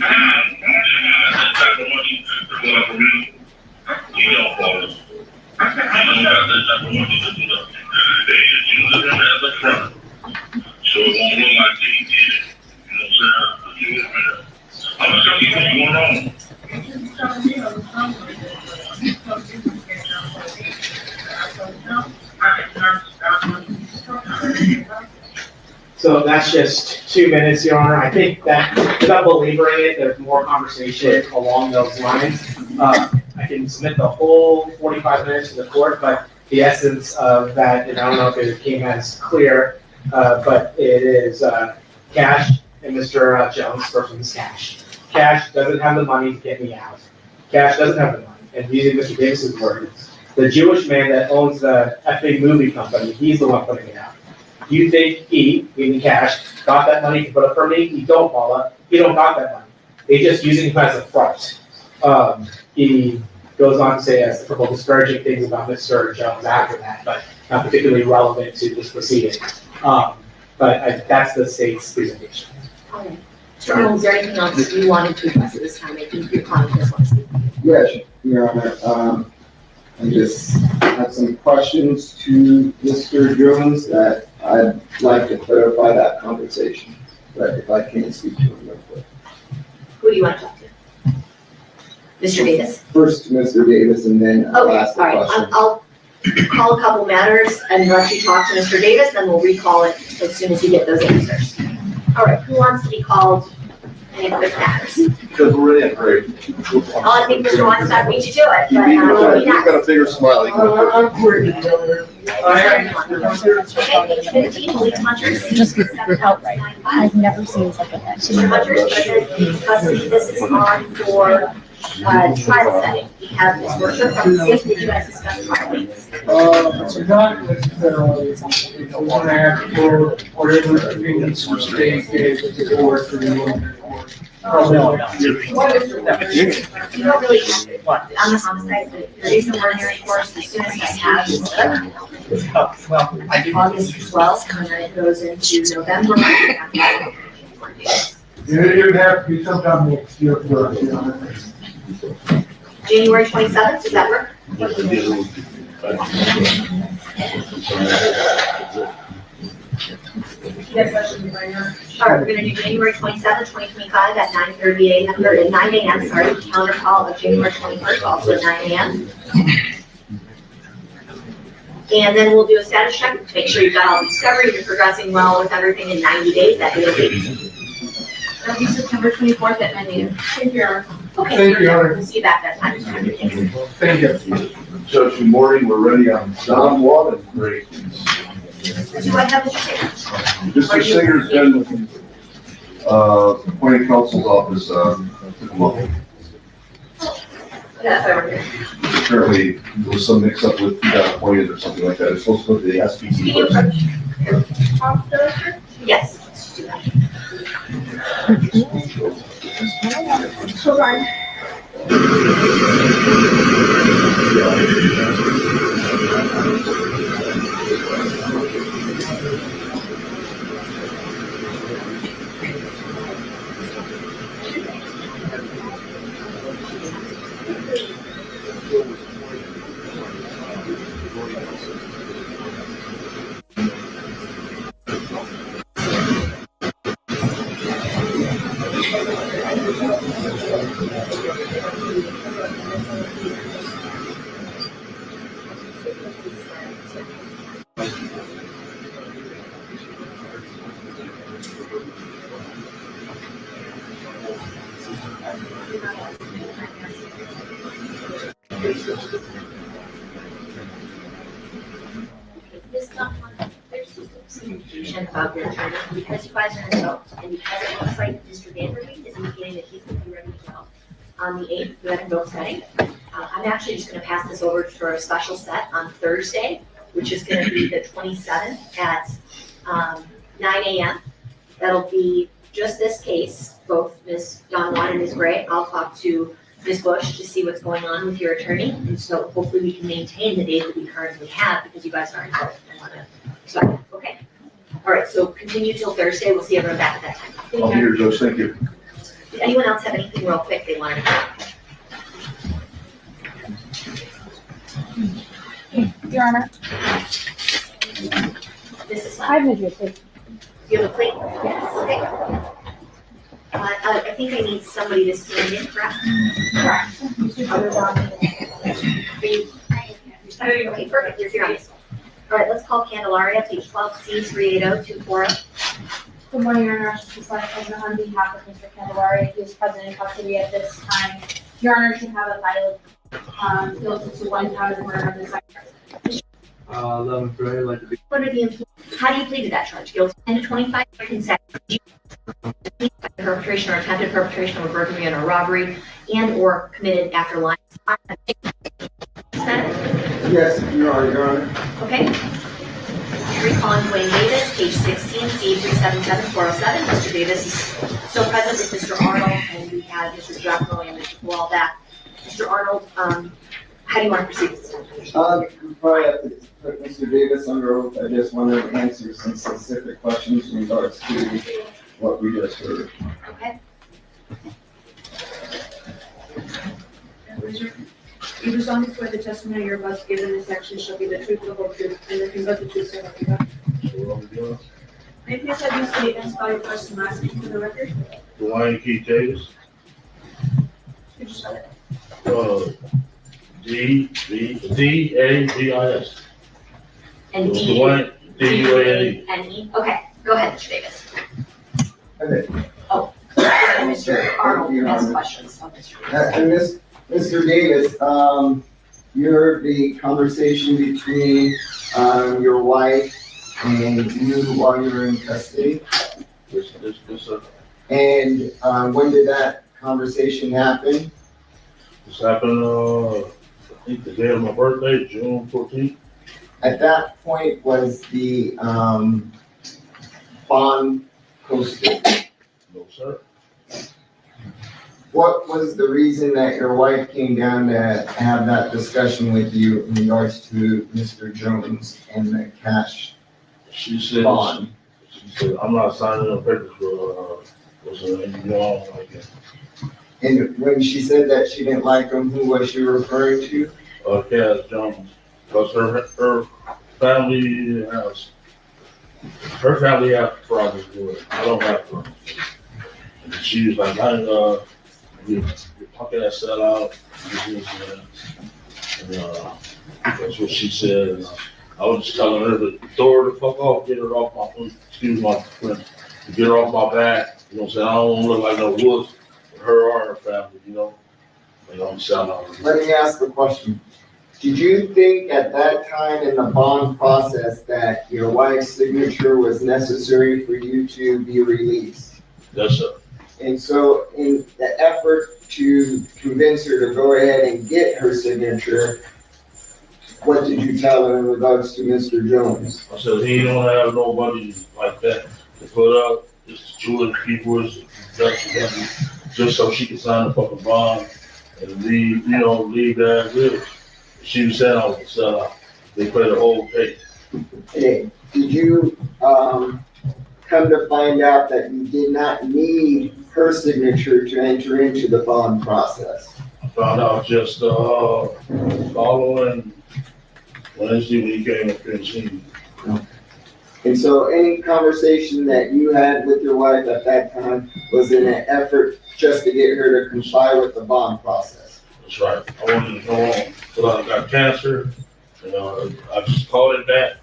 That type of money going for me. He don't follow. They just use it as a front. So it won't look like they did it. You know what I'm saying? I'm gonna tell you what's going on. So that's just 2 minutes, Your Honor. I think that, without belaboring it, there's more conversation along those lines. I can submit the whole 45 minutes to the court, but the essence of that, and I don't know if it came as clear, but it is Cash and Mr. Jones versus Cash. Cash doesn't have the money to get me out. Cash doesn't have the money. And using Mr. Davis's words, the Jewish man that owns the effing movie company, he's the one putting it out. You think he, meaning Cash, got that money to put up for me? He don't, Paula. He don't got that money. They just using him as a front. He goes on to say a couple disparaging things about Mr. Jones after that, but not particularly relevant to this proceeding. That's the state's presentation. Okay. Mr. Arnold, is there anything else you wanted to address at this time? I think your client just wants to speak. Yes, Your Honor. I just have some questions to Mr. Jones that I'd like to clarify that conversation, but if I can speak to him real quick. Who do you want to talk to? Mr. Davis? First to Mr. Davis and then I'll Okay, ask the all right. question. I'll call a couple matters and let you talk to Mr. Davis, then we'll recall it as soon as you get those answers. All right, who wants to be called? Any quick matters? Because we're in, right? I think Mr. Weinstein beat you to it, but, He's got a bigger smile. Just outright. I've never seen such a thing. Mr. Hunter, this is on for trial setting. We have this workshop from the state, did you guys discuss trial dates? So not with, you know, 1.5 people, whatever opinions from state is or for the. What is the, you don't really have to, on the homicide, there is an ordinary course, the soonest I have is August 12th, and then it goes into November. It would have to be sometime next year for us, you know. January 27th, does that work? All right, we're gonna do January 27th, 2025 at 9:30 a.m., or at 9 a.m., sorry, calendar call of January 21st, also at 9 a.m. And then we'll do a status check to make sure you've got all the discovery, you're progressing well with everything in 90 days, that will be. That'll be September 24th at 9 a.m. Thank you, Your Honor. Okay, Thank you, Your Honor. We'll see you back that time. Thank you. Judge, good morning, we're ready on Don Watt. Great. Do I have Mr. Singer? Mr. Singer's been with, appointed counsel's office, a month. Yeah, over here. Apparently, there was some mix-up with, he got appointed or something like that, it's supposed to go to the SPC first. Yes, let's do that. Hold on. This document, there's just some confusion about your attorney, because you guys are adults, and because it looks like Mr. Vanderbeek is indicating that he's going to be ready to go on the 8th, we have a vote setting. I'm actually just going to pass this over for a special set on Thursday, which is going to be the 27th at 9 a.m. That'll be just this case, both Ms. Don Juan and Ms. Gray. I'll talk to Ms. Bush to see what's going on with your attorney, and so hopefully we can maintain the date that we currently have, because you guys are involved and want to start. Okay. All right, so continue till Thursday. We'll see everyone back at that time. I'll be here, Judge, thank you. Does anyone else have anything real quick they wanted to add? Your Honor. This is I have a plate. You have a plate? Yes. Okay. I think I need somebody to stand in, correct? Correct. Okay, perfect. You're here on this one. All right, let's call Candelaria, page 12C380240. Good morning, Your Honor. Just present on behalf of Mr. Candelaria, who is present in custody at this time. Your Honor should have a file guilty to 1 count of murder of the second. 11 for like to be. What are the how do you plead to that charge? Guilty 10 to 25 consecutive perpetration or attempted perpetration of a burglary and a robbery and or committed after lying. Yes, Your Honor. Okay. Recalling Dwayne Davis, page 16, C377407. Mr. Davis is still present with Mr. Arnold, and we have Mr. Giacomo and Mr. Wallback. Mr. Arnold, how do you want to proceed with this? Before I have to put Mr. Davis under oath, I just want to answer some specific questions in regards to what we just heard. Okay. You resolve before the testimony you're about to give in this action shall be the truth, the whole truth, and nothing but the truth, so help you God. May I please have you statements by your first and last name for the record? Dwayne Keith Davis. Could you spell it? D-A-V-I-S. And Dwayne, D-U-A-N-E. N-E. Okay, go ahead, Mr. Davis. Okay. Oh, Mr. Arnold has questions of Mr. Davis. And Mr. Davis, you heard the conversation between your wife and you while you were in custody. Yes, sir. And when did that conversation happen? This happened, I think the day of my birthday, June 14th. At that point, was the bond posted? No, sir. What was the reason that your wife came down to have that discussion with you in regards to Mr. Jones and the cash She said, bond? she said, I'm not signing no papers for, what's her name, you know, like that. And when she said that she didn't like him, who was she referring to? Cass Jones, because her family has problems with it. I don't have problems. And she was like, you're talking that sell out. And, that's what she said. And, I was just telling her to throw her the fuck off, get her off my, excuse my friend, get her off my back. You know what I'm saying? I don't want to look like no wuss with her or her family, you know? They don't sell out. Let me ask the question. Did you think at that time in the bond process that your wife's signature was necessary for you to be released? Yes, sir. And so in the effort to convince her to go ahead and get her signature, what did you tell her in regards to Mr. Jones? I said, he don't have nobody like that to put up. Just Jewish people, just so she can sign the fucking bond and leave, leave that as is. She was saying I was a sellout. They played the whole case. Hey, did you come to find out that you did not need her signature to enter into the bond process? I found out just following Wednesday when he came up here and seen me. And so any conversation that you had with your wife at that time was in an effort just to get her to comply with the bond process? That's right. I wanted to go on till I got cancer. I just called it that.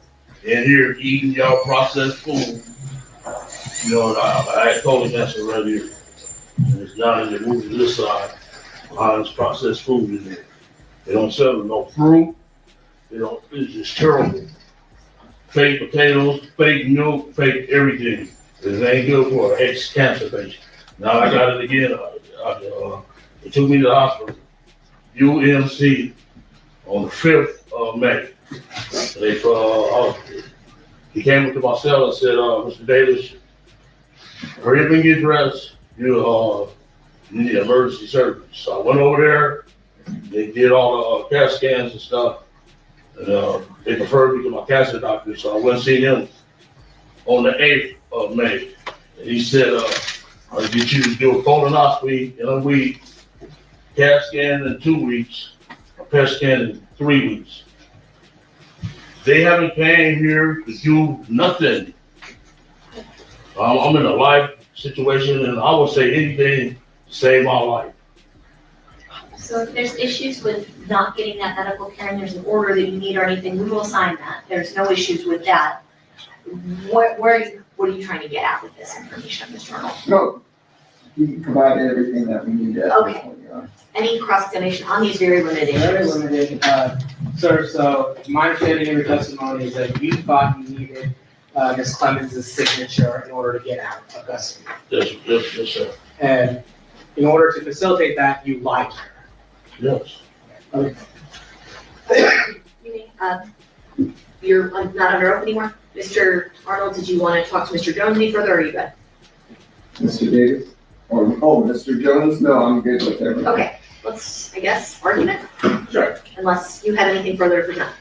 And here eating y'all processed food. I had colon cancer right here. And it's down in the movie this side. Behind this processed food in there. They don't sell no fruit. It's just terrible. Fake potatoes, fake milk, fake everything. It ain't good for an ex-cancer patient. Now I got it again. They took me to the hospital. UMC on the 5th of May. He came up to my cell and said, Mr. Davis, hurry up and get dressed. You need emergency surgery. So I went over there. They did all the CAT scans and stuff. And they referred me to my cancer doctor. So I went and see him on the 8th of May. And he said, I'll get you to do a colonoscopy in a week, CAT scan in 2 weeks, a PET scan in 3 weeks. They haven't came here to do nothing. I'm in a life situation and I would say anything to save my life. So if there's issues with not getting that medical care and there's an order that you need or anything, we will sign that. There's no issues with that. What are you trying to get at with this information, Mr. Arnold? No, you provided everything that we needed. Okay. Any cross-examination on these very limited issues? Very limited, sir, so my understanding of your testimony is that you thought you needed Ms. Clemens' signature in order to get out of custody. Yes, sir. And in order to facilitate that, you lied to her. Yes. Okay. You're not under oath anymore? Mr. Arnold, did you want to talk to Mr. Jones any further, or are you good? Mr. Davis? Mr. Jones? No, I'm good with everything. Okay, let's, I guess, argument? Sure. Unless you have anything further to present.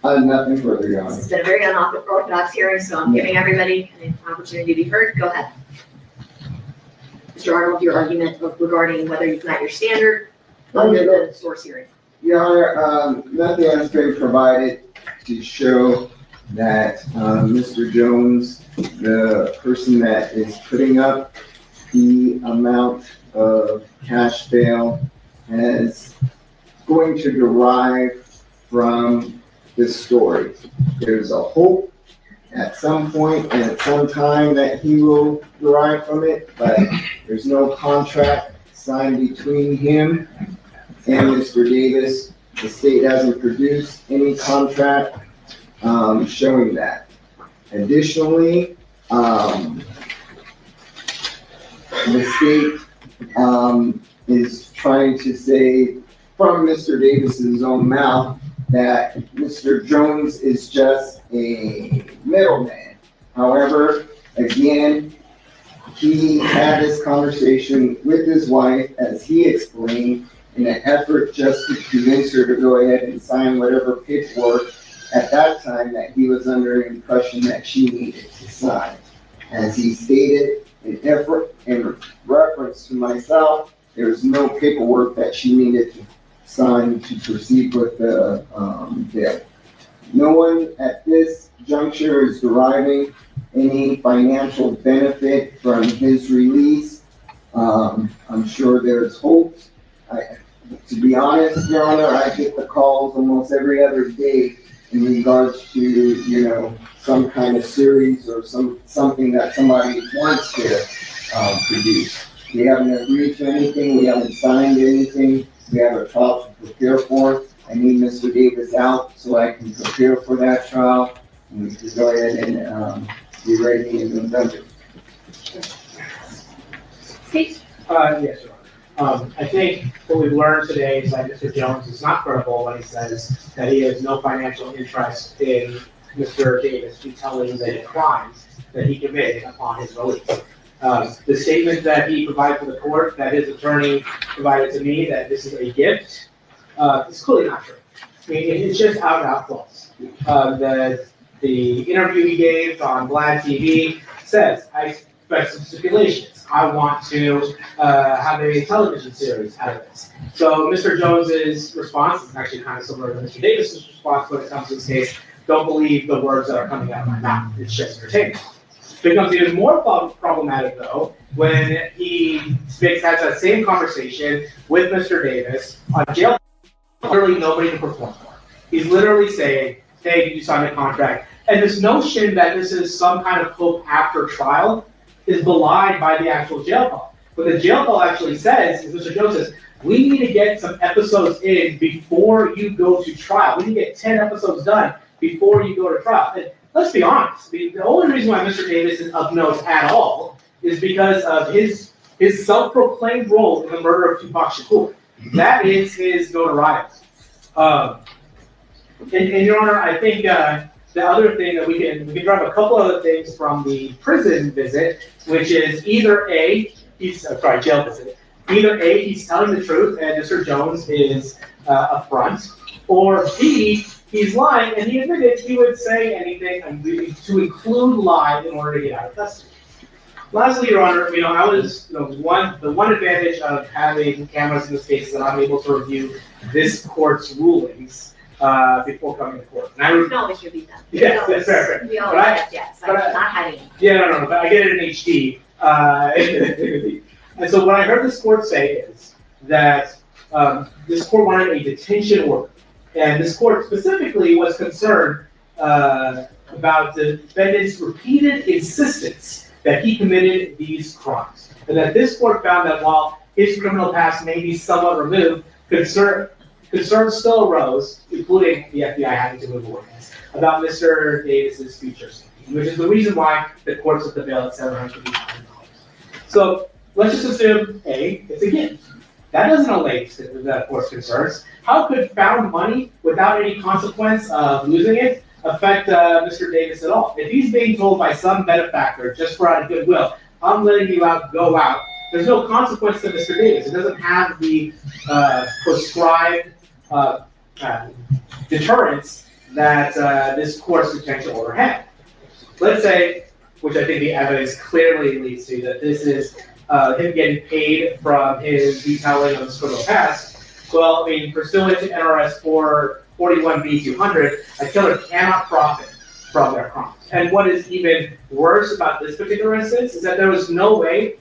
Nothing further, Your Honor. This has been a very unorthodox hearing, so I'm giving everybody an opportunity to be heard. Go ahead. Mr. Arnold, your argument regarding whether you've met your standard under the source hearing. Your Honor, nothing has been provided to show that Mr. Jones, the person that is putting up the amount of cash bail, is going to derive from this story. There's a hope at some point and at some time that he will derive from it, but there's no contract signed between him and Mr. Davis. The state hasn't produced any contract showing that. Additionally, the state is trying to say from Mr. Davis's own mouth that Mr. Jones is just a middleman. However, again, he had this conversation with his wife, as he explained, in an effort just to convince her to go ahead and sign whatever paperwork at that time that he was under the impression that she needed to sign. As he stated, in reference to myself, there's no paperwork that she needed to sign to proceed with the bill. No one at this juncture is deriving any financial benefit from his release. I'm sure there's hopes. To be honest, Your Honor, I get the calls almost every other day in regards to, some kind of series or something that somebody wants to produce. We haven't agreed to anything. We haven't signed anything. We have a trial to prepare for. I need Mr. Davis out so I can prepare for that trial. And we can go ahead and be ready in November. Yes, Your Honor. I think what we've learned today is that Mr. Jones is not credible when he says that he has no financial interest in Mr. Davis retelling the crimes that he committed upon his release. The statement that he provided to the court, that his attorney provided to me, that this is a gift, is clearly not true. I mean, it's just out and out false. The interview he gave on Vlad TV says, I expect some stipulations. I want to have a television series out of this. So Mr. Jones's response is actually kind of similar to Mr. Davis's response when it comes to this case. Don't believe the words that are coming out of my mouth. It's just entertainment. It becomes even more problematic, though, when he has that same conversation with Mr. Davis on jail. Literally nobody to perform for. He's literally saying, hey, did you sign a contract? And this notion that this is some kind of hope after trial is belied by the actual jail call. What the jail call actually says is, Mr. Jones says, we need to get some episodes in before you go to trial. We need to get 10 episodes done before you go to trial. And let's be honest, the only reason why Mr. Davis is of note at all is because of his self-proclaimed role in the murder of Tupac Shakur. That is his notoriety. And Your Honor, I think the other thing that we can drive a couple other things from the prison visit, which is either jail visit. Either A, he's telling the truth and Mr. Jones is a front, or B, he's lying and he admitted he would say anything to include lie in order to get out of custody. Lastly, Your Honor, I was the one advantage of having cameras in this case is that I'm able to review this court's rulings before coming to court. And You can always review them. Yes, that's fair. We always have, yes. I'm not having. Yeah, no, but I get it in HD. And so what I heard this court say is that this court wanted a detention order. And this court specifically was concerned about the defendant's repeated insistence that he committed these crimes. And that this court found that while his criminal past may be somewhat removed, concerns still arose, including the FBI having to move away, about Mr. Davis's future safety, which is the reason why the court set the bail at $750,000. So let's just assume A, it's a gift. That doesn't allay the court's concerns. How could found money without any consequence of losing it affect Mr. Davis at all? If he's being told by some benefactor, just for out of goodwill, I'm letting you out, go out, there's no consequence to Mr. Davis. It doesn't have the prescribed deterrence that this court's detention order had. Let's say, which I think the evidence clearly leads to, that this is him getting paid from his detailing of his criminal past. Well, pursuant to NRS 441B200, a killer cannot profit from their crimes. And what is even worse about this particular instance is that there'd be no way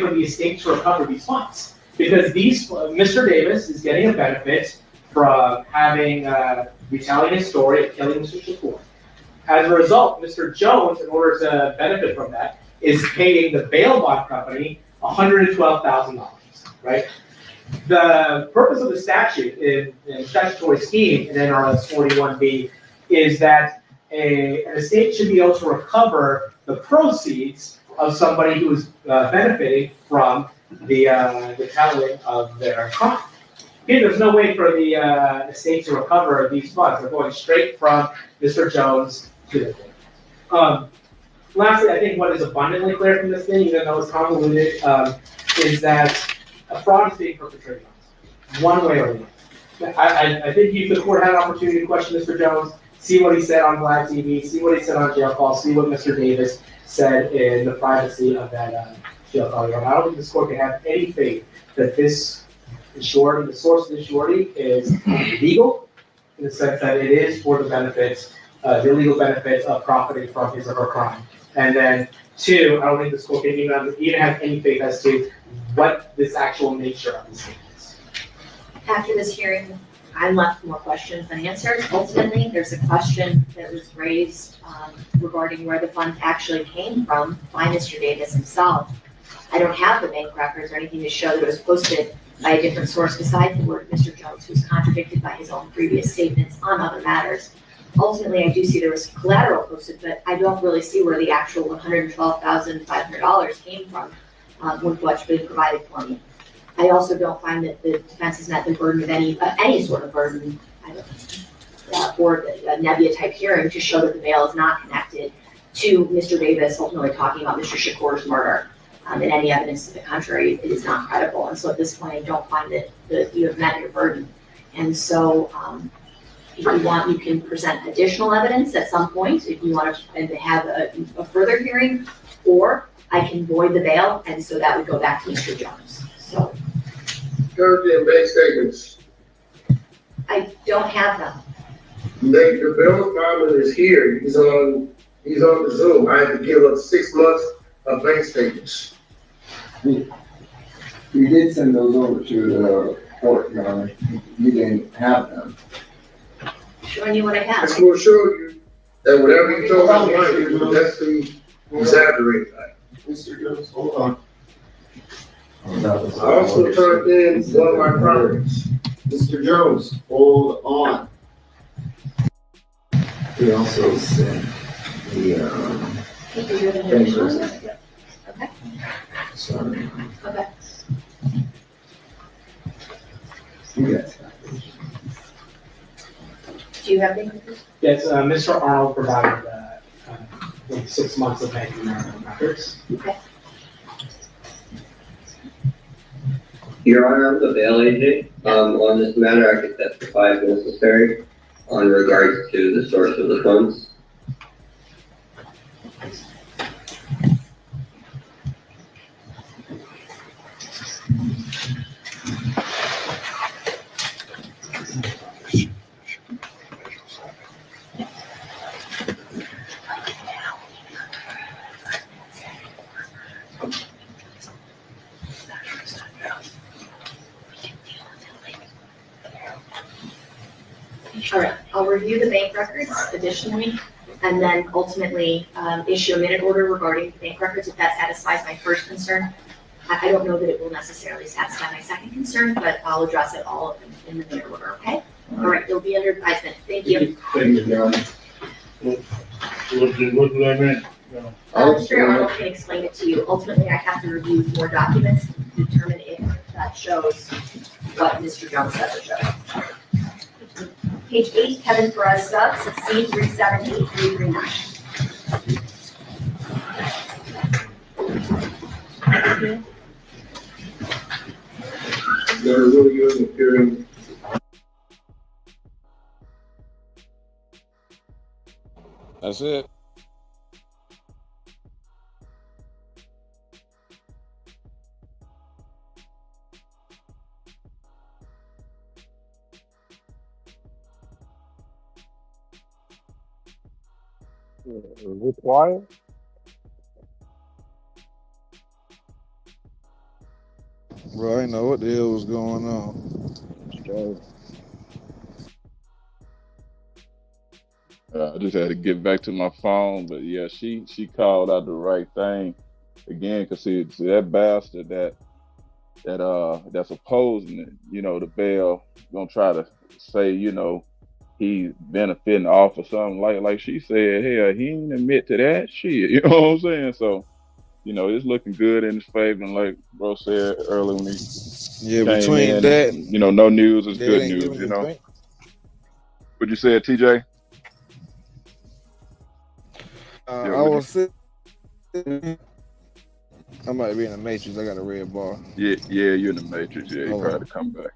for the estate to recover these funds. Because Mr. Davis is getting a benefit from having retelling his story of killing Mr. Shakur. As a result, Mr. Jones, in order to benefit from that, is paying the bail bond company $112,000, right? The purpose of the statute in statutory scheme in NRS 41B is that an estate should be able to recover the proceeds of somebody who is benefiting from the telling of their crime. here, there's no way for the state to recover these funds. They're going straight from Mr. Jones to the court. Lastly, I think what is abundantly clear from this thing, even though it's convoluted, is that a fraud is being perpetrated on us, one way or the other. I think if the court had an opportunity to question Mr. Jones, see what he said on Black TV, see what he said on jail call, see what Mr. Davis said in the privacy of that jail call. I don't think this court can have any faith that this surety, the source of the surety is legal, in the sense that it is for the benefits, the legal benefits of profiting from his or her crime. And then two, I don't think this court can even have any faith as to what this actual nature of this thing is. After this hearing, I'm left with more questions than answers. Ultimately, there's a question that was raised regarding where the funds actually came from by Mr. Davis himself. I don't have the bank records or anything to show that it was posted by a different source besides the word Mr. Jones, who's contradicted by his own previous statements on other matters. Ultimately, I do see there was collateral posted, but I don't really see where the actual $112,500 came from with what's been provided for me. I also don't find that the defense has met the burden of any sort of burden for a Nebia type hearing to show that the bail is not connected to Mr. Davis ultimately talking about Mr. Shakur's murder. And any evidence to the contrary, it is not credible. And so at this point, I don't find that you have met your burden. And so if you want, you can present additional evidence at some point if you want to have a further hearing, or I can void the bail, and so that would go back to Mr. Jones. So. Currently in bank statements. I don't have them. The bill filer is here. He's on the Zoom. I have to give up 6 months of bank statements. We did send those over to the court, Your Honor. You didn't have them. Showing you what I have. This will show you that whatever you told me, that's the exaggerated. Mr. Jones, hold on. I also turned in one of my properties. Mr. Jones, hold on. We also sent the bank records. Okay. Sorry. Okay. You guys. Do you have bank records? Yes, Mr. Arnold provided 6 months of banking records. Okay. Your Honor, I'm the bail agent. On this matter, I could testify if necessary on regards to the source of the funds. All right, I'll review the bank records additionally, and then ultimately issue a minute order regarding the bank records if that satisfies my first concern. I don't know that it will necessarily satisfy my second concern, but I'll address it all in the minute order, okay? All right, it'll be under advisement. Thank you. Thank you, Your Honor. What do that mean? Mr. Arnold can explain it to you. Ultimately, I have to review more documents to determine if that shows what Mr. Jones says it shows. Page 8, Kevin Perez Stubbs, C378339. They're really good in hearing. That's it. Is it quiet? Bro, I didn't know what the hell was going on. I just had to get back to my phone, but yeah, she called out the right thing again, because see that bastard that's opposing it, the bail, gonna try to say, he's benefiting off or something like she said. Hell, he ain't admit to that shit. You know what I'm saying? So, it's looking good in his favor, and like bro said earlier when he Yeah, came between in that, and, no news is they good ain't news, giving the bank. What you said, TJ? Yeah, I would you? was sitting. I might be in the matrix. I got a red bar. Yeah, you're in the matrix. Yeah, you Hold probably on. come back.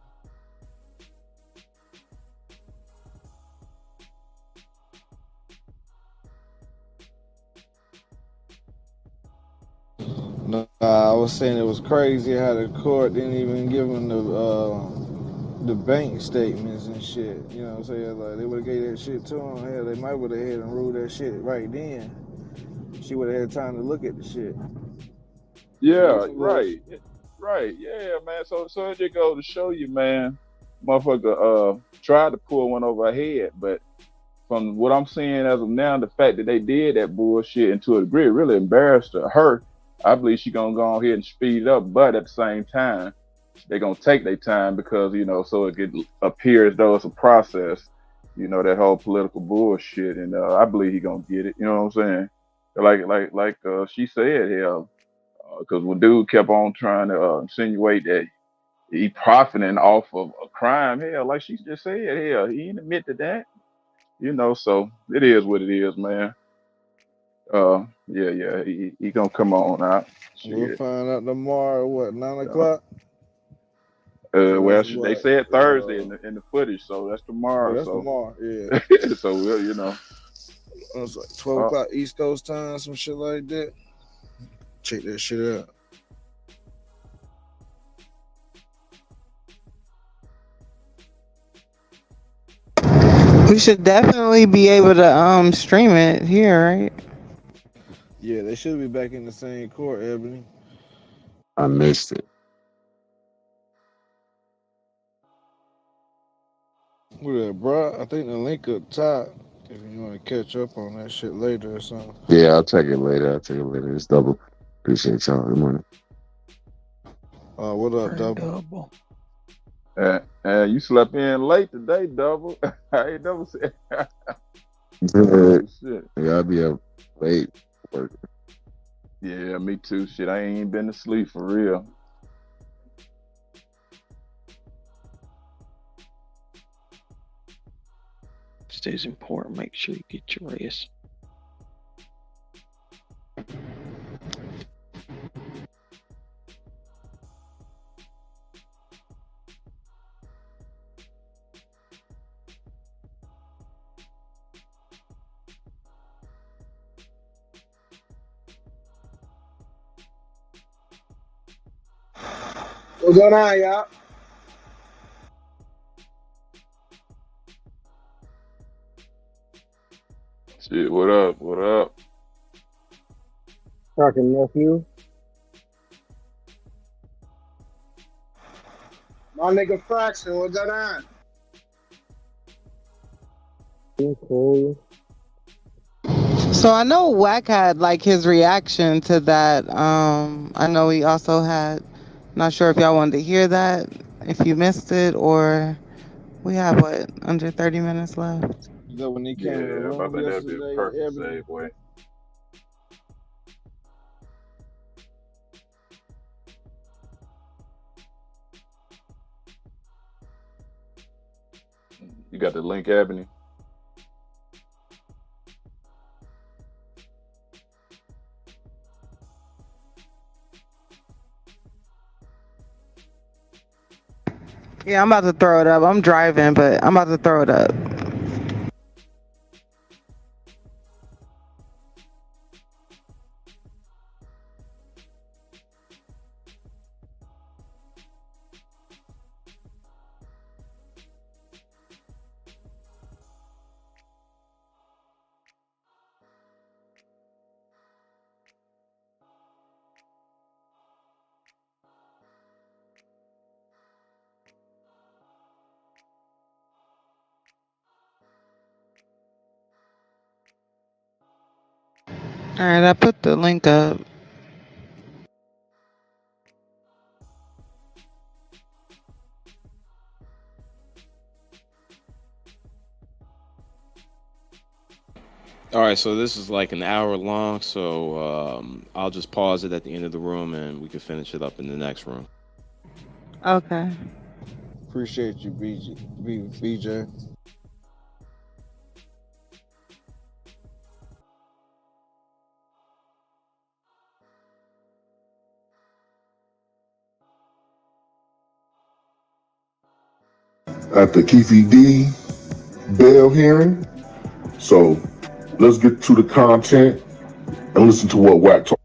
No, I was saying it was crazy how the court didn't even give him the bank statements and shit. You know what I'm saying? Like they would have gave that shit to him. Hell, they might would have had him rule that shit right then. She would have had time to look at the shit. Yeah, right. Right. Yeah, man. So it just goes to show you, man, motherfucker tried to pull one over her head, but from what I'm seeing as of now, the fact that they did that bullshit and to a degree it really embarrassed her. I believe she gonna go ahead and speed it up, but at the same time, they're gonna take their time because, so it could appear as though it's a process, that whole political bullshit. And I believe he gonna get it. You know what I'm saying? Like she said, hell, because when dude kept on trying to insinuate that he profiting off of a crime, hell, like she just said, hell, he didn't admit to that. So it is what it is, man. Yeah, he gonna come on out. We'll Shit. find out tomorrow. What 9 o'clock? So Well, that's they what. said Thursday in the footage, so that's tomorrow. Oh, that's So, tomorrow. Yeah. so we'll. It's like 12 o'clock East Coast time, some shit like that. Check that shit out. We should definitely be able to stream it here, right? Yeah, they should be back in the same court, Ebony. I missed it. What up, bro? I think the link up top. If you want to catch up on that shit later or something. Yeah, I'll take it later. It's double. Appreciate y'all. Good morning. What up, double? You slept in late today, double. I ain't never said. Shit. Yeah, I'll be up late working. Yeah, me too. Shit, I ain't even been to sleep for real. Stays important. Make sure you get your rest. What's going on, y'all? Shit, what up? What up? Talking nephew. My nigga Fraxton, what's going on? Cool. So I know Wack had like his reaction to that. I know he also had. Not sure if y'all wanted to hear that. If you missed it, or we have what under 30 minutes left. Is that when he came in the Yeah, I room think that'd be a yesterday? perfect Ebony? segue. You got the link, Ebony? Yeah, I'm about to throw it up. I'm driving, but I'm about to throw it up. All right, I put the link up. All right, so this is like an hour long, so I'll just pause it at the end of the room and we can finish it up in the next room. Okay. Appreciate you, BJ. At the Keefe D bail hearing. So let's get to the content and listen to what Wack talked.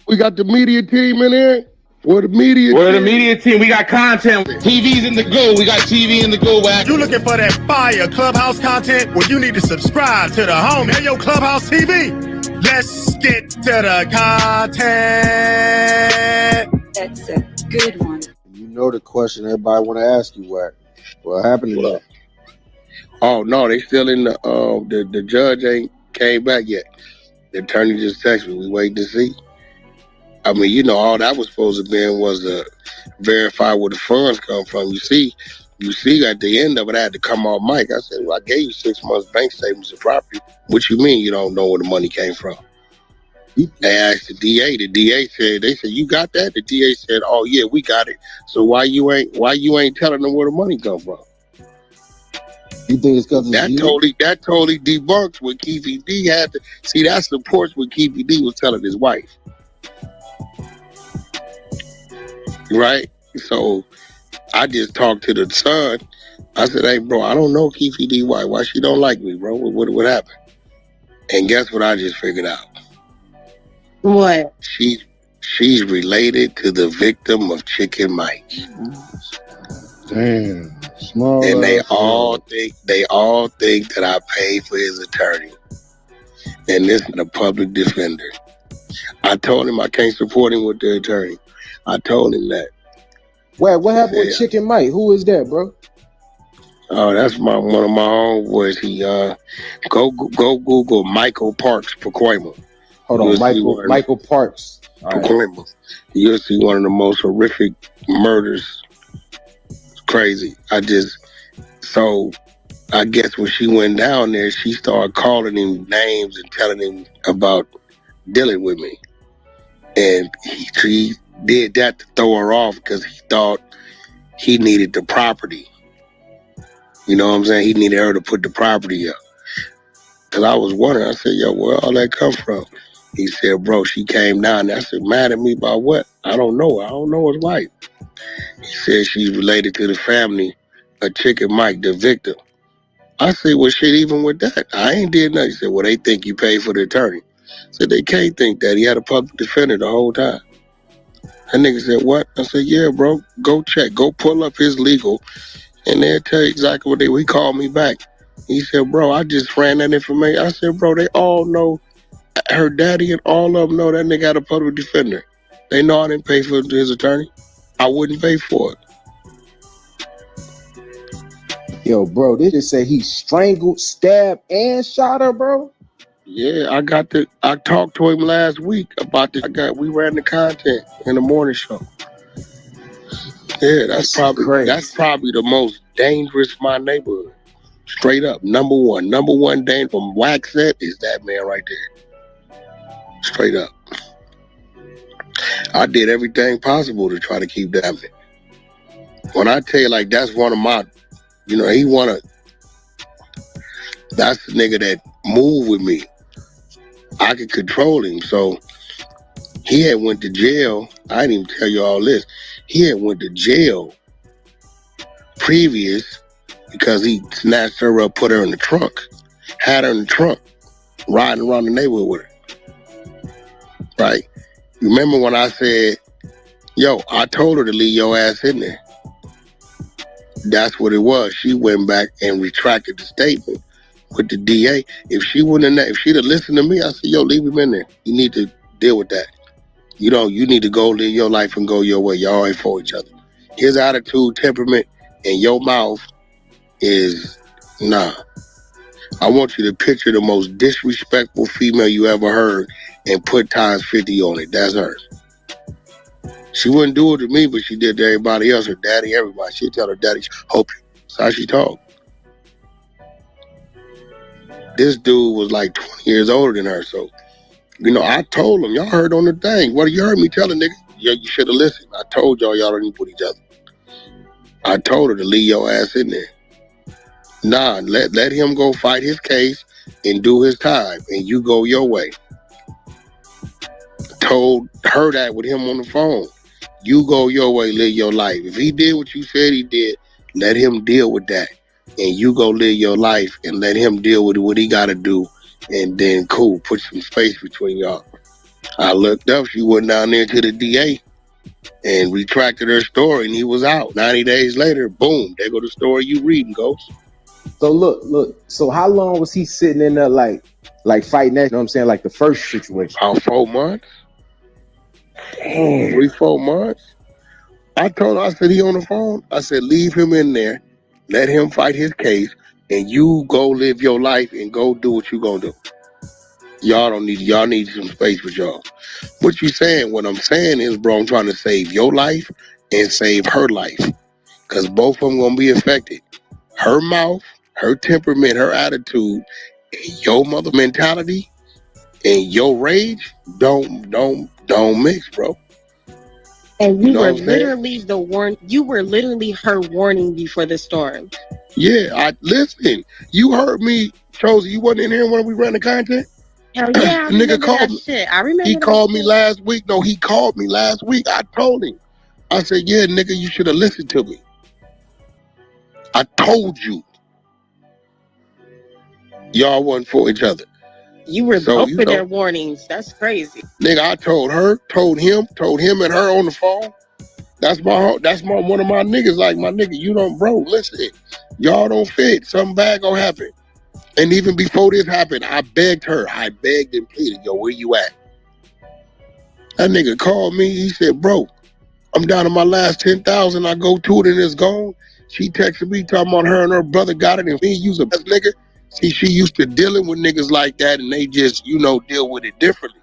We got the media team in here. Where the media team? We got content. TV's in the go. We got TV in the go, Wack. You looking for that fire Clubhouse content? Well, you need to subscribe to the home. Hey, yo, Clubhouse TV. Let's get to the content. That's a good one. You know the question everybody want to ask you, Wack. What happened to that? Oh no, they still in the judge ain't came back yet. The attorney just texted me. We waiting to see. I mean, you know, all that was supposed to be was to verify where the funds come from. You see at the end of it, I had to come off mic. I said, well, I gave you 6 months bank statements of property. What you mean you don't know where the money came from? They asked the DA. The DA said, they said, you got that? The DA said, oh yeah, we got it. So why you ain't telling them where the money come from? You think it's because that totally debunks what Keefe D had to see. That supports what Keefe D was telling his wife. Right? So I just talked to the son. I said, hey bro, I don't know Keefe D wife. Why she don't like me, bro? What happened? And guess what I just figured out? What? She's related to the victim of Chicken Mike. Damn. Small. And they all think that I paid for his attorney. And this is a public defender. I told him I can't support him with the attorney. I told him that. Wait, what happened with Chicken Mike? Who is that, bro? Oh, that's one of my homeboys. He go Google Michael Parks Pacoima. Hold on, Michael Parks. Pacoima. Right. You'll see one of the most horrific murders. It's crazy. I guess when she went down there, she started calling him names and telling him about dealing with me. And he did that to throw her off because he thought he needed the property. You know what I'm saying? He needed her to put the property up. Because I was wondering, I said, yo, where all that come from? He said, bro, she came down there. I said, mad at me about what? I don't know. I don't know his wife. He said she's related to the family of Chicken Mike, the victim. I said, well, shit, even with that, I ain't did nothing. He said, well, they think you paid for the attorney. I said, they can't think that. He had a public defender the whole time. That nigga said, what? I said, yeah, bro, go check. Go pull up his legal, and they'll tell you exactly what he called me back. He said, bro, I just ran that information. I said, bro, they all know, her daddy and all of them know that nigga had a public defender. They know I didn't pay for his attorney. I wouldn't pay for it. Yo, bro, they just say he strangled, stabbed, and shot her, bro. Yeah, I talked to him last week about this. We ran the content in the morning show. Yeah, that's probably the most dangerous in my neighborhood. Straight up, number one danger from Wack set is that man right there. Straight up. I did everything possible to try to keep that man. When I tell you, like, that's one of my, you know, that's the nigga that moved with me. I could control him. So he had went to jail. I didn't even tell you all this. He had went to jail previous because he snatched her up, put her in the trunk, had her in the trunk, riding around the neighborhood with her. Right? Remember when I said, yo, I told her to leave your ass in there. That's what it was. She went back and retracted the statement with the DA. If she'd have listened to me, I said, yo, leave him in there. You need to deal with that. You need to go live your life and go your way. Y'all ain't for each other. His attitude, temperament, and your mouth is nah. I want you to picture the most disrespectful female you ever heard and put times 50 on it. That's her. She wouldn't do it to me, but she did to everybody else, her daddy, everybody. She'd tell her daddy, hope you. That's how she talked. This dude was like 20 years older than her, so, you know, I told him, y'all heard on the thing. What you heard me tell a nigga? you should have listened. I told y'all don't need to put each other. I told her to leave your ass in there. Nah, let him go fight his case and do his time, and you go your way. Told her that with him on the phone. You go your way, live your life. If he did what you said he did, let him deal with that. And you go live your life and let him deal with what he got to do. And then, cool, put some space between y'all. I looked up, she went down there to the DA and retracted her story, and he was out. 90 days later, boom, there go the story you reading, Ghost. So look. So how long was he sitting in there like fighting that? You know what I'm saying? Like the first situation. About 4 months. Damn. 3-4 months. I told her, I said, he on the phone. I said, leave him in there. Let him fight his case. And you go live your life and go do what you gonna do. Y'all need some space with y'all. What you saying? What I'm saying is, bro, I'm trying to save your life and save her life. Because both of them gonna be affected. Her mouth, her temperament, her attitude, and your mother mentality and your rage don't mix, bro. And you know were what I'm saying? literally you were literally her warning before the storm. Yeah, listen. You heard me, Chosen. You wasn't in here when we ran the content. Hell yeah, I The nigga remember called that me. shit. I remember He that called me shit. last week. No, he called me last week. I told him. I said, yeah, nigga, you should have listened to me. I told you. Y'all wasn't for each other. You were So, both of their warnings. That's crazy. Nigga, I told her, told him and her on the phone. That's one of my niggas. Like, my nigga, you don't, bro, listen. Y'all don't fit. Something bad gonna happen. And even before this happened, I begged her. I begged and pleaded, yo, where you at? That nigga called me. He said, bro, I'm down to my last 10,000. I go to it and it's gone. She texted me talking about her and her brother got it and he used a best nigga. See, she used to dealing with niggas like that and they just, deal with it differently.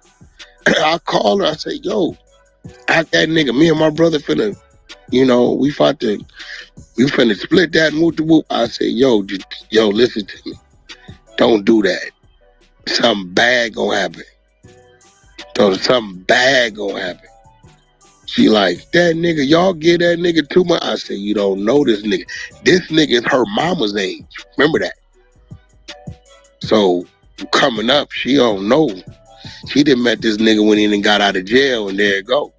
I called her. I said, yo, act that nigga. Me and my brother finna, we finna split that and whoop the whoop. I said, yo, listen to me. Don't do that. Something bad gonna happen. Something bad gonna happen. She like, that nigga, y'all give that nigga too much. I said, you don't know this nigga. This nigga is her mama's age. Remember that. So coming up, she don't know. She done met this nigga when he done got out of jail, and there it go.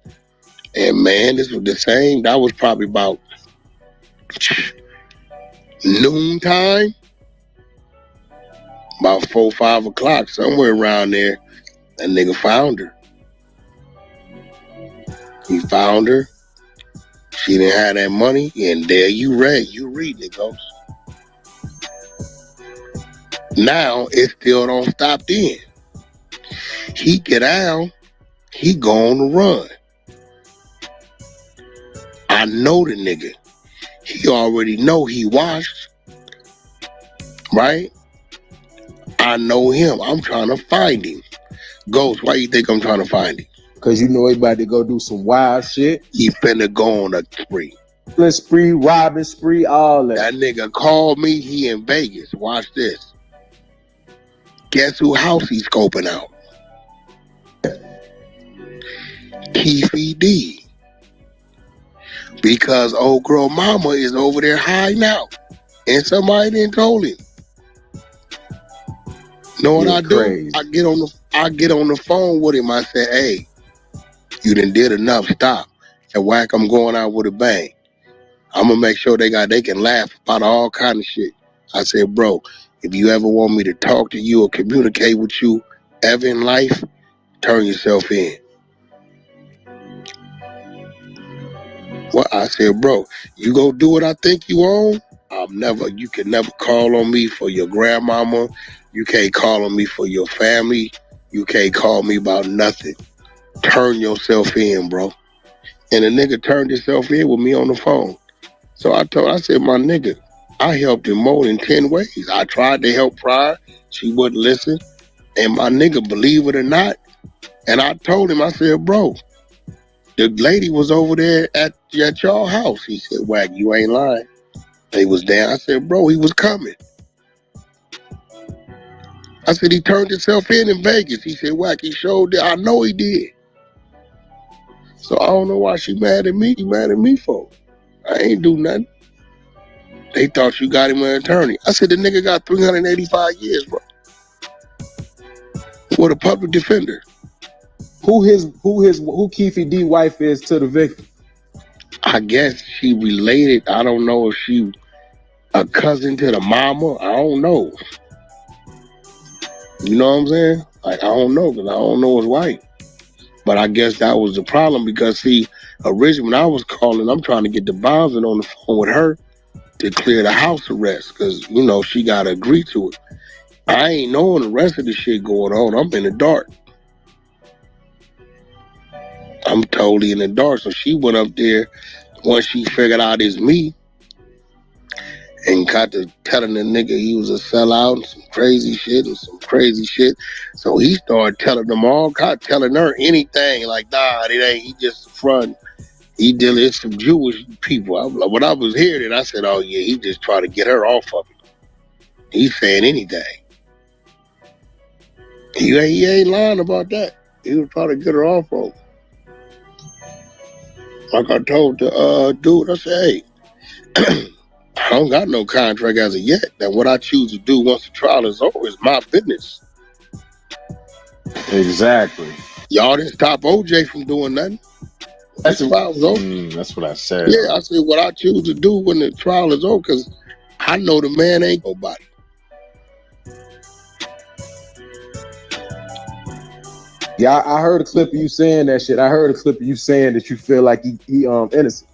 And man, this was the same. That was probably about noontime. About 4, 5 o'clock, somewhere around there. That nigga found her. He found her. She didn't have that money, and there you read it, Ghost. Now, it still don't stop then. He get out, he go on the run. I know the nigga. He already know he washed, right? I know him. I'm trying to find him. Ghost, why you think I'm trying to find him? Because you know he about to go do some wild shit. He finna go on a spree. Spree, robbing spree, all that. That nigga called me, he in Vegas. Watch this. Guess who house he's scoping out? Keefy D. Because old girl mama is over there hiding out. And somebody didn't told him. Know what I do? I get on the phone with him. I say, hey, you done did enough. Stop. And Wack, I'm going out with a bang. I'm gonna make sure they can laugh about all kind of shit. I said, bro, if you ever want me to talk to you or communicate with you ever in life, turn yourself in. Well, I said, bro, you go do what I think you own. You can never call on me for your grandmama. You can't call on me for your family. You can't call me about nothing. Turn yourself in, bro. And the nigga turned himself in with me on the phone. So I said, my nigga, I helped him more than 10 ways. I tried to help Pride. She wouldn't listen. And my nigga, believe it or not, and I told him, I said, bro, the lady was over there at y'all house. He said, Wack, you ain't lying. He was there. I said, bro, he was coming. I said, he turned himself in Vegas. He said, Wack, he showed that. I know he did. So I don't know why she mad at me. She mad at me for? I ain't do nothing. They thought you got him an attorney. I said the nigga got 385 years, bro. With a public defender. Who Keefe D wife is to the victim? I guess she related. I don't know if she a cousin to the mama. I don't know. You know what I'm saying? Like, I don't know, because I don't know his wife. But I guess that was the problem, because see, originally when I was calling, I'm trying to get the Bowser on the phone with her to clear the house arrest, because, you know, she got to agree to it. I ain't knowing the rest of the shit going on. I'm in the dark. I'm totally in the dark. So she went up there once she figured out it's me and got to telling the nigga he was a sellout and some crazy shit. So he started telling them all, telling her anything. Like, nah, it ain't. He just front. He dealing with some Jewish people. When I was hearing it, I said, oh yeah, he just trying to get her off of it. He's saying anything. He ain't lying about that. He was trying to get her off of it. Like I told the dude, I said, hey, I don't got no contract as of yet. Now what I choose to do once the trial is over is my business. Exactly. Y'all didn't stop OJ from doing nothing. That's what I said. Yeah, I said what I choose to do when the trial is over, because I know the man ain't nobody. Yeah, I heard a clip of you saying that shit. I heard a clip of you saying that you feel like he innocent.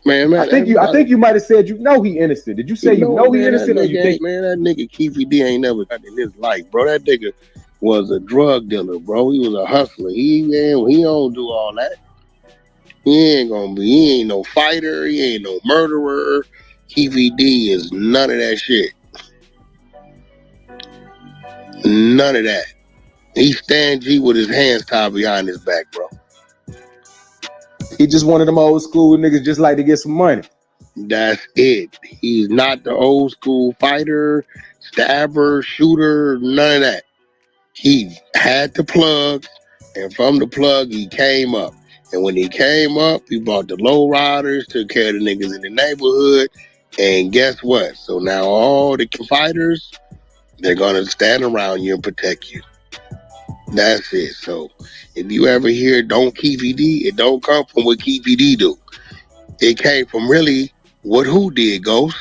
Man, I think you might have said he innocent. Did you say he innocent, or you think? Man, that nigga Keefe D ain't never got in his life, bro. That nigga was a drug dealer, bro. He was a hustler. He don't do all that. He ain't no fighter. He ain't no murderer. Keefe D is none of that shit. None of that. He Stan G with his hands tied behind his back, bro. He just one of them old school niggas just like to get some money. That's it. He's not the old school fighter, stabber, shooter, none of that. He had the plug, and from the plug, he came up. And when he came up, he bought the low riders, took care of the niggas in the neighborhood. And guess what? So now all the fighters, they're going to stand around you and protect you. That's it. So if you ever hear don't Keefe D, it don't come from what Keefe D do. It came from really what who did, Ghost?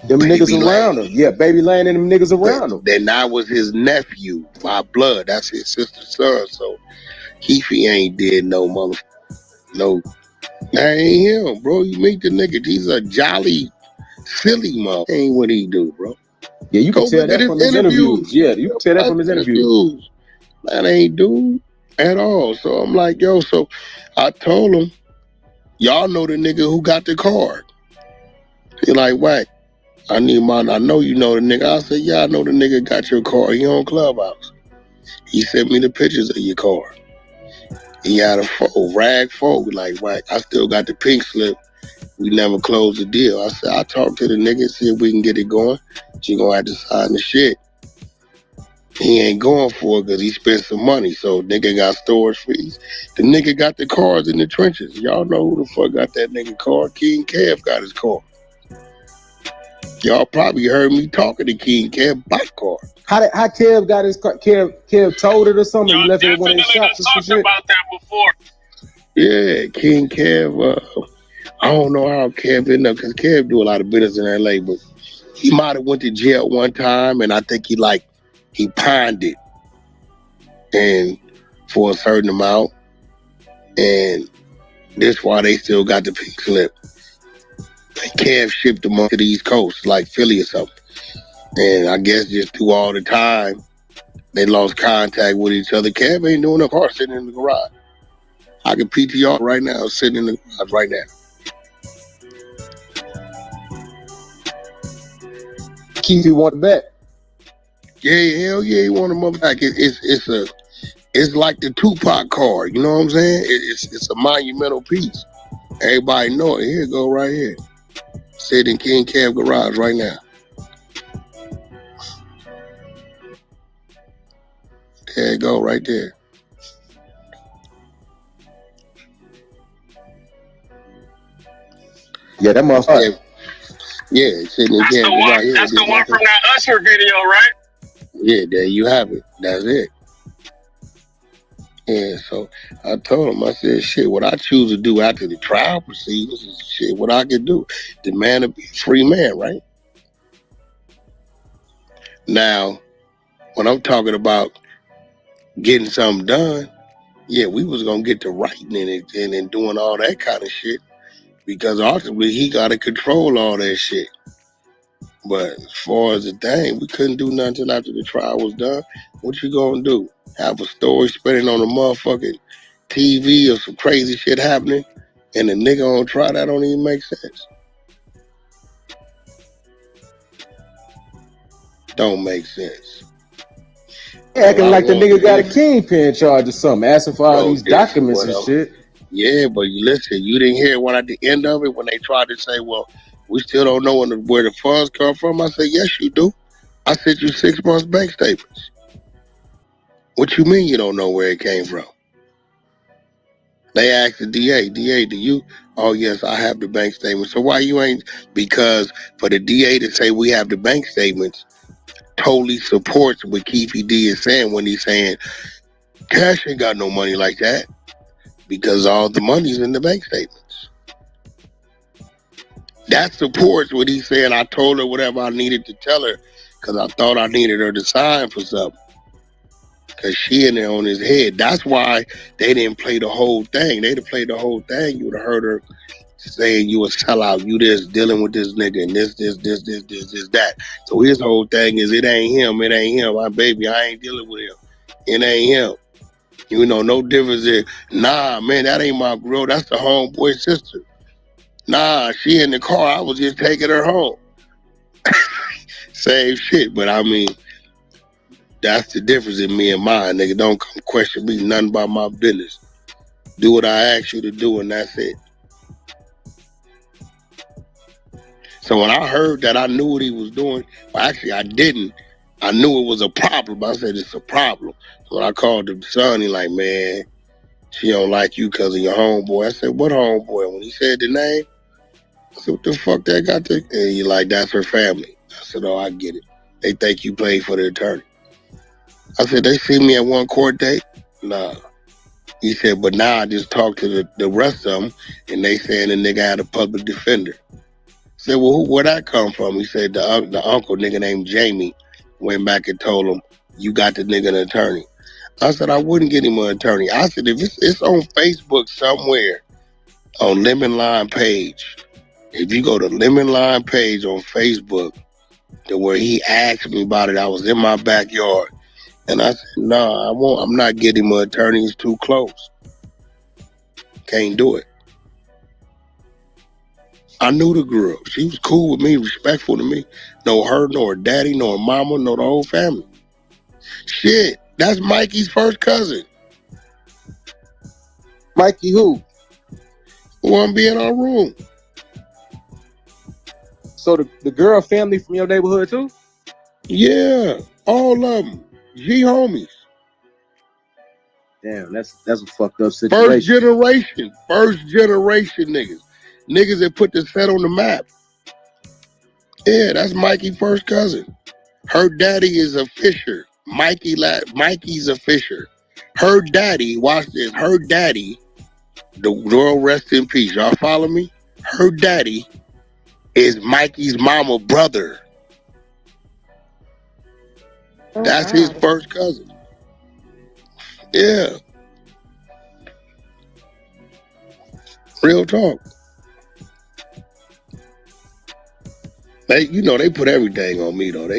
Them Baby niggas around him. Yeah, Baby Lane and them niggas around him. Then that was his nephew by blood. That's his sister's son. So Keefe ain't did no motherfucker. No. That ain't him, bro. You meet the nigga. He's a jolly, silly motherfucker. Ain't what he do, bro. Yeah, you can tell that from his interviews. Yeah, you can tell that from his interviews. That ain't dude at all. So I'm like, yo, so I told him, y'all know the nigga who got the card. He like, Wack, I need mine. I know you know the nigga. I said, yeah, I know the nigga got your card. He on Clubhouse. He sent me the pictures of your card. He had a rag fold. Like, Wack, I still got the pink slip. We never closed the deal. I said, I talked to the nigga, see if we can get it going. She gonna have to sign the shit. He ain't going for it because he spent some money. So nigga got storage fees. The nigga got the cars in the trenches. Y'all know who the fuck got that nigga car? King Kev got his car. Y'all probably heard me talking to King Kev bike car. How Kev got his car? Kev told it or something? He left it when they shops or some shit? About that before. Yeah, King Kev. I don't know how Kev ended up, because Kev do a lot of business in LA, but he might have went to jail one time, and I think he pawned it, and for a certain amount, and that's why they still got the pink slip. And Kev shipped them up to the East Coast, like Philly or something, and I guess just through all the time, they lost contact with each other. Kev ain't doing a car sitting in the garage. I can PTR right now, sitting in the garage right now. Keefe want back. Yeah, hell yeah, he want him back. It's like the Tupac card, you know what I'm saying? It's a monumental piece. Everybody know it. Here it go right here. Sitting in King Kev garage right now. There you go, right there. Yeah, that motherfucker. Yeah, sitting in jail right here. That's the one from that Usher video, right? Yeah, there you have it. That's it. Yeah, so I told him, I said, shit, what I choose to do after the trial proceedings is shit, what I can do. The man to be a free man, right? Now, when I'm talking about getting something done, yeah, we was gonna get to writing and doing all that kind of shit because ultimately he got to control all that shit. But as far as the thing, we couldn't do nothing until after the trial was done. What you gonna do? Have a story spinning on the motherfucking TV or some crazy shit happening, and the nigga on trial? That don't even make sense. Don't make sense. Acting like the nigga got a kingpin charge or something, asking for all these documents and shit. Yeah, but you listen, you didn't hear one at the end of it when they tried to say, well, we still don't know where the funds come from. I said, yes, you do. I sent you 6 months bank statements. What you mean you don't know where it came from? They asked the DA, do you? Oh, yes, I have the bank statements. So why you ain't? Because for the DA to say we have the bank statements totally supports what Keefy D is saying when he's saying Cash ain't got no money like that because all the money's in the bank statements. That supports what he's saying. I told her whatever I needed to tell her because I thought I needed her to sign for something. Because she in there on his head. That's why they didn't play the whole thing. They'd have played the whole thing. You would have heard her saying you a sellout, you this, dealing with this nigga, and this, that. So his whole thing is, it ain't him, my baby, I ain't dealing with him. It ain't him. You know, no difference there. Nah, man, that ain't my girl, that's the homeboy sister. Nah, she in the car, I was just taking her home. Same shit, but I mean, that's the difference in me and mine, nigga. Don't come question me nothing about my business. Do what I ask you to do, and that's it. So when I heard that, I knew what he was doing. Well, actually, I didn't. I knew it was a problem. I said, it's a problem. So when I called the son, he like, man, she don't like you because of your homeboy. I said, what homeboy? When he said the name, I said, what the fuck that got to? And he like, that's her family. I said, oh, I get it. They think you played for the attorney. I said, they see me at one court date? Nah. He said, but now I just talked to the rest of them, and they saying the nigga had a public defender. I said, well, where'd that come from? He said, the uncle nigga named Jamie went back and told him, you got the nigga an attorney. I said, I wouldn't get him an attorney. I said, if it's on Facebook somewhere, on Lemon Line page, if you go to Lemon Line page on Facebook, to where he asked me about it, I was in my backyard. And I said, nah, I won't. I'm not getting him an attorney. It's too close. Can't do it. I knew the girl. She was cool with me, respectful to me. No her, nor her daddy, nor her mama, nor the whole family. Shit, that's Mikey's first cousin. Mikey who? Who wanna be in our room. So the girl family from your neighborhood too? Yeah, all of them. G homies. Damn, that's a fucked up situation. First generation niggas. Niggas that put the set on the map. Yeah, that's Mikey's first cousin. Her daddy is a fisher. Mikey's a fisher. Her daddy, watch this, her daddy, the world rest in peace. Y'all follow me? Her daddy is Mikey's mama brother. That's his first cousin. Yeah. Real talk. They put everything on me though.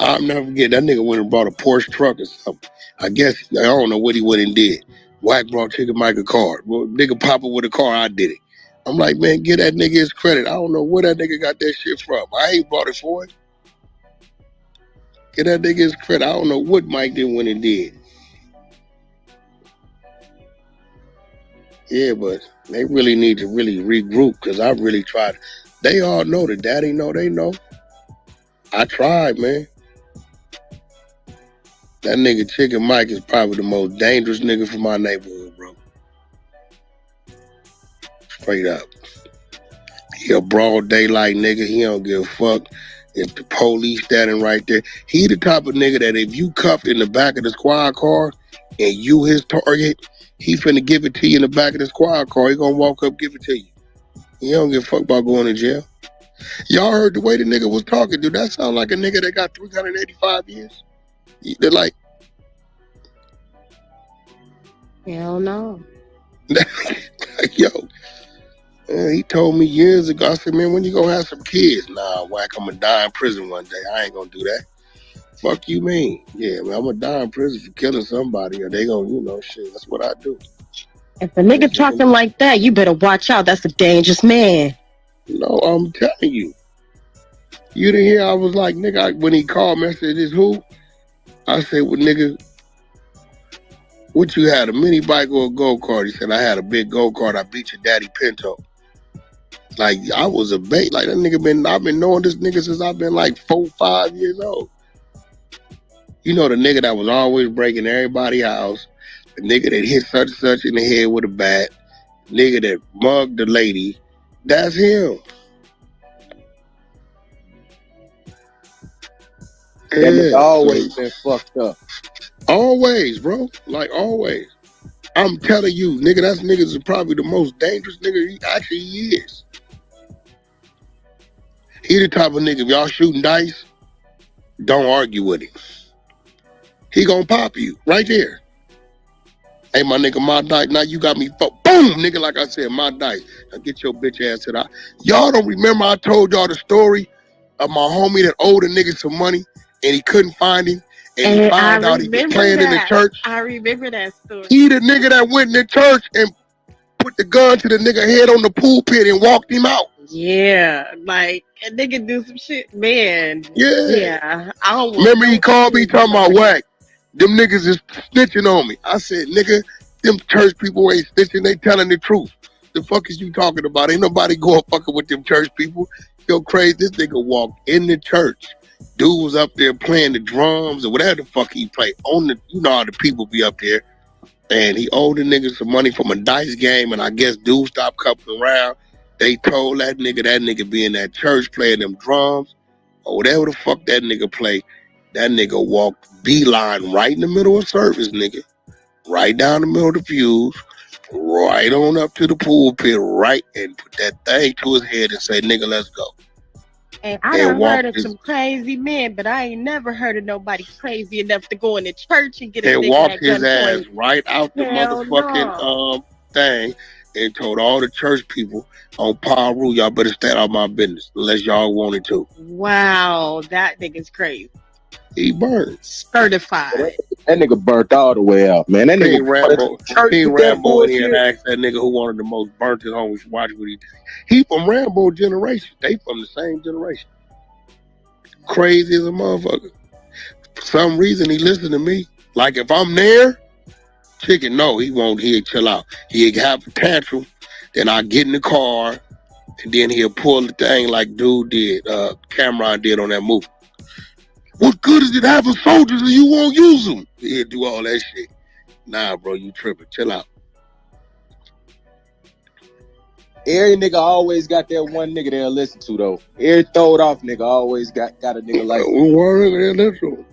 I'll never forget that nigga went and bought a Porsche truck or something. I guess I don't know what he went and did. Wack brought Chicken Mike a car. Well, nigga pop up with a car, I did it. I'm like, man, get that nigga his credit. I don't know where that nigga got that shit from. I ain't bought it for it. Get that nigga his credit. I don't know what Mike did when and did. Yeah, but they really need to really regroup because I really tried. They all know, the daddy know, they know. I tried, man. That nigga Chicken Mike is probably the most dangerous nigga from my neighborhood, bro. Straight up. He a broad daylight nigga. He don't give a fuck if the police standing right there. He the type of nigga that if you cuffed in the back of the squad car and you his target, he finna give it to you in the back of the squad car. He gonna walk up, give it to you. He don't give a fuck about going to jail. Y'all heard the way the nigga was talking, dude. That sound like a nigga that got 385 years. They're like, hell no. like, yo. He told me years ago, I said, man, when you gonna have some kids? Nah, Wack, I'm gonna die in prison one day. I ain't gonna do that. Fuck you mean? Yeah, man, I'm gonna die in prison for killing somebody, or they gonna, shit, that's what I do. If a nigga talking like that, you better watch out. That's a dangerous man. No, I'm telling you. You didn't hear I was like, nigga, when he called me, I said, this who? I said, well, nigga, what you had, a mini bike or a go-kart? He said, I had a big go-kart. I beat your daddy Pinto. Like, I was a bait. Like, that nigga I've been knowing this nigga since I've been like 4, 5 years old. You know, the nigga that was always breaking everybody's house, the nigga that hit such and such in the head with a bat, nigga that mugged the lady, that's him. That nigga always been fucked up. Always, bro. Like, always. I'm telling you, nigga, that nigga's probably the most dangerous nigga he is. He the type of nigga, if y'all shooting dice, don't argue with him. He gonna pop you right there. Hey, my nigga, my dice. Now you got me boom, nigga, like I said, my dice. Now get your bitch ass to that. Y'all don't remember I told y'all the story of my homie that owed a nigga some money and he couldn't find him and he found out he was playing in the church? I remember that story. He the nigga that went in the church and put the gun to the nigga head on the pulpit and walked him out. Yeah, like a nigga do some shit, man. Yeah. I don't remember he called me talking about Wack. Them niggas is snitching on me. I said, nigga, them church people ain't snitching. They telling the truth. The fuck is you talking about? Ain't nobody going fucking with them church people. Yo, crazy. This nigga walked in the church. Dude was up there playing the drums or whatever the fuck he played. You know how the people be up there. And he owed the nigga some money from a dice game. And I guess dude stopped coming around. They told that nigga be in that church playing them drums or whatever the fuck that nigga play. That nigga walked beeline right in the middle of service, nigga. Right down the middle of the pews, right on up to the pulpit, right, and put that thing to his head and say, nigga, let's go. And I done heard of some crazy men, but I ain't never heard of nobody crazy enough to go in the church and get a nigga walked at his ass gunpoint. right out the motherfucking thing and told all the church people on Power Rule, y'all better stay out of my business unless y'all wanted to. Wow, that nigga's crazy. He burned. Certified. That nigga burnt all the way out, man. That nigga Rambo in here and asked that nigga who wanted the most burnt his homies. Watch what he did. He from Rambo generation. They from the same generation. Crazy as a motherfucker. For some reason, he listened to me. Like if I'm there, chicken, no, he won't. He'll chill out. He'll have a tantrum. Then I get in the car, and then he'll pull the thing like dude did, Cameron did on that movie. What good is it having soldiers and you won't use them? He'll do all that shit. Nah, bro, you tripping. Chill out. Every nigga always got that one nigga they'll listen to, though. Every throwed off nigga always got a nigga like that.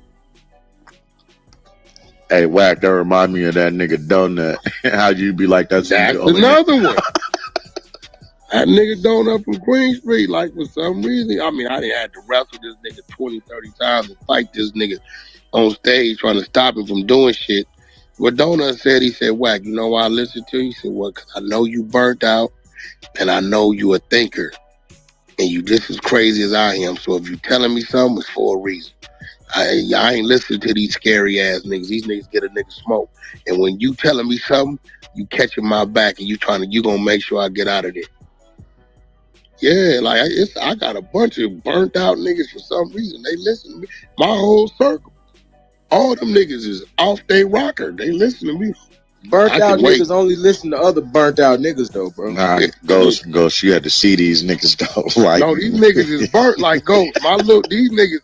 Hey, Wack, that remind me of that nigga Donut. How you be like, that's another one. That nigga Donut from Queen Street, like for some reason, I mean, I didn't have to wrestle this nigga 20, 30 times and fight this nigga on stage trying to stop him from doing shit. What Donut said, he said, Wack, you know why I listened to you? He said, well, because I know you burnt out and I know you a thinker and you just as crazy as I am. So if you telling me something, it's for a reason. I ain't listening to these scary ass niggas. These niggas get a nigga smoke. And when you telling me something, you catching my back and you gonna make sure I get out of there. Yeah, like I got a bunch of burnt out niggas for some reason. They listen to me. My whole circle. All them niggas is off they rocker. They listen to me. Burnt out niggas only listen to other burnt out niggas though, bro. Nah, Ghost, you had to see these niggas though. Like, no, these niggas is burnt like ghosts. These niggas,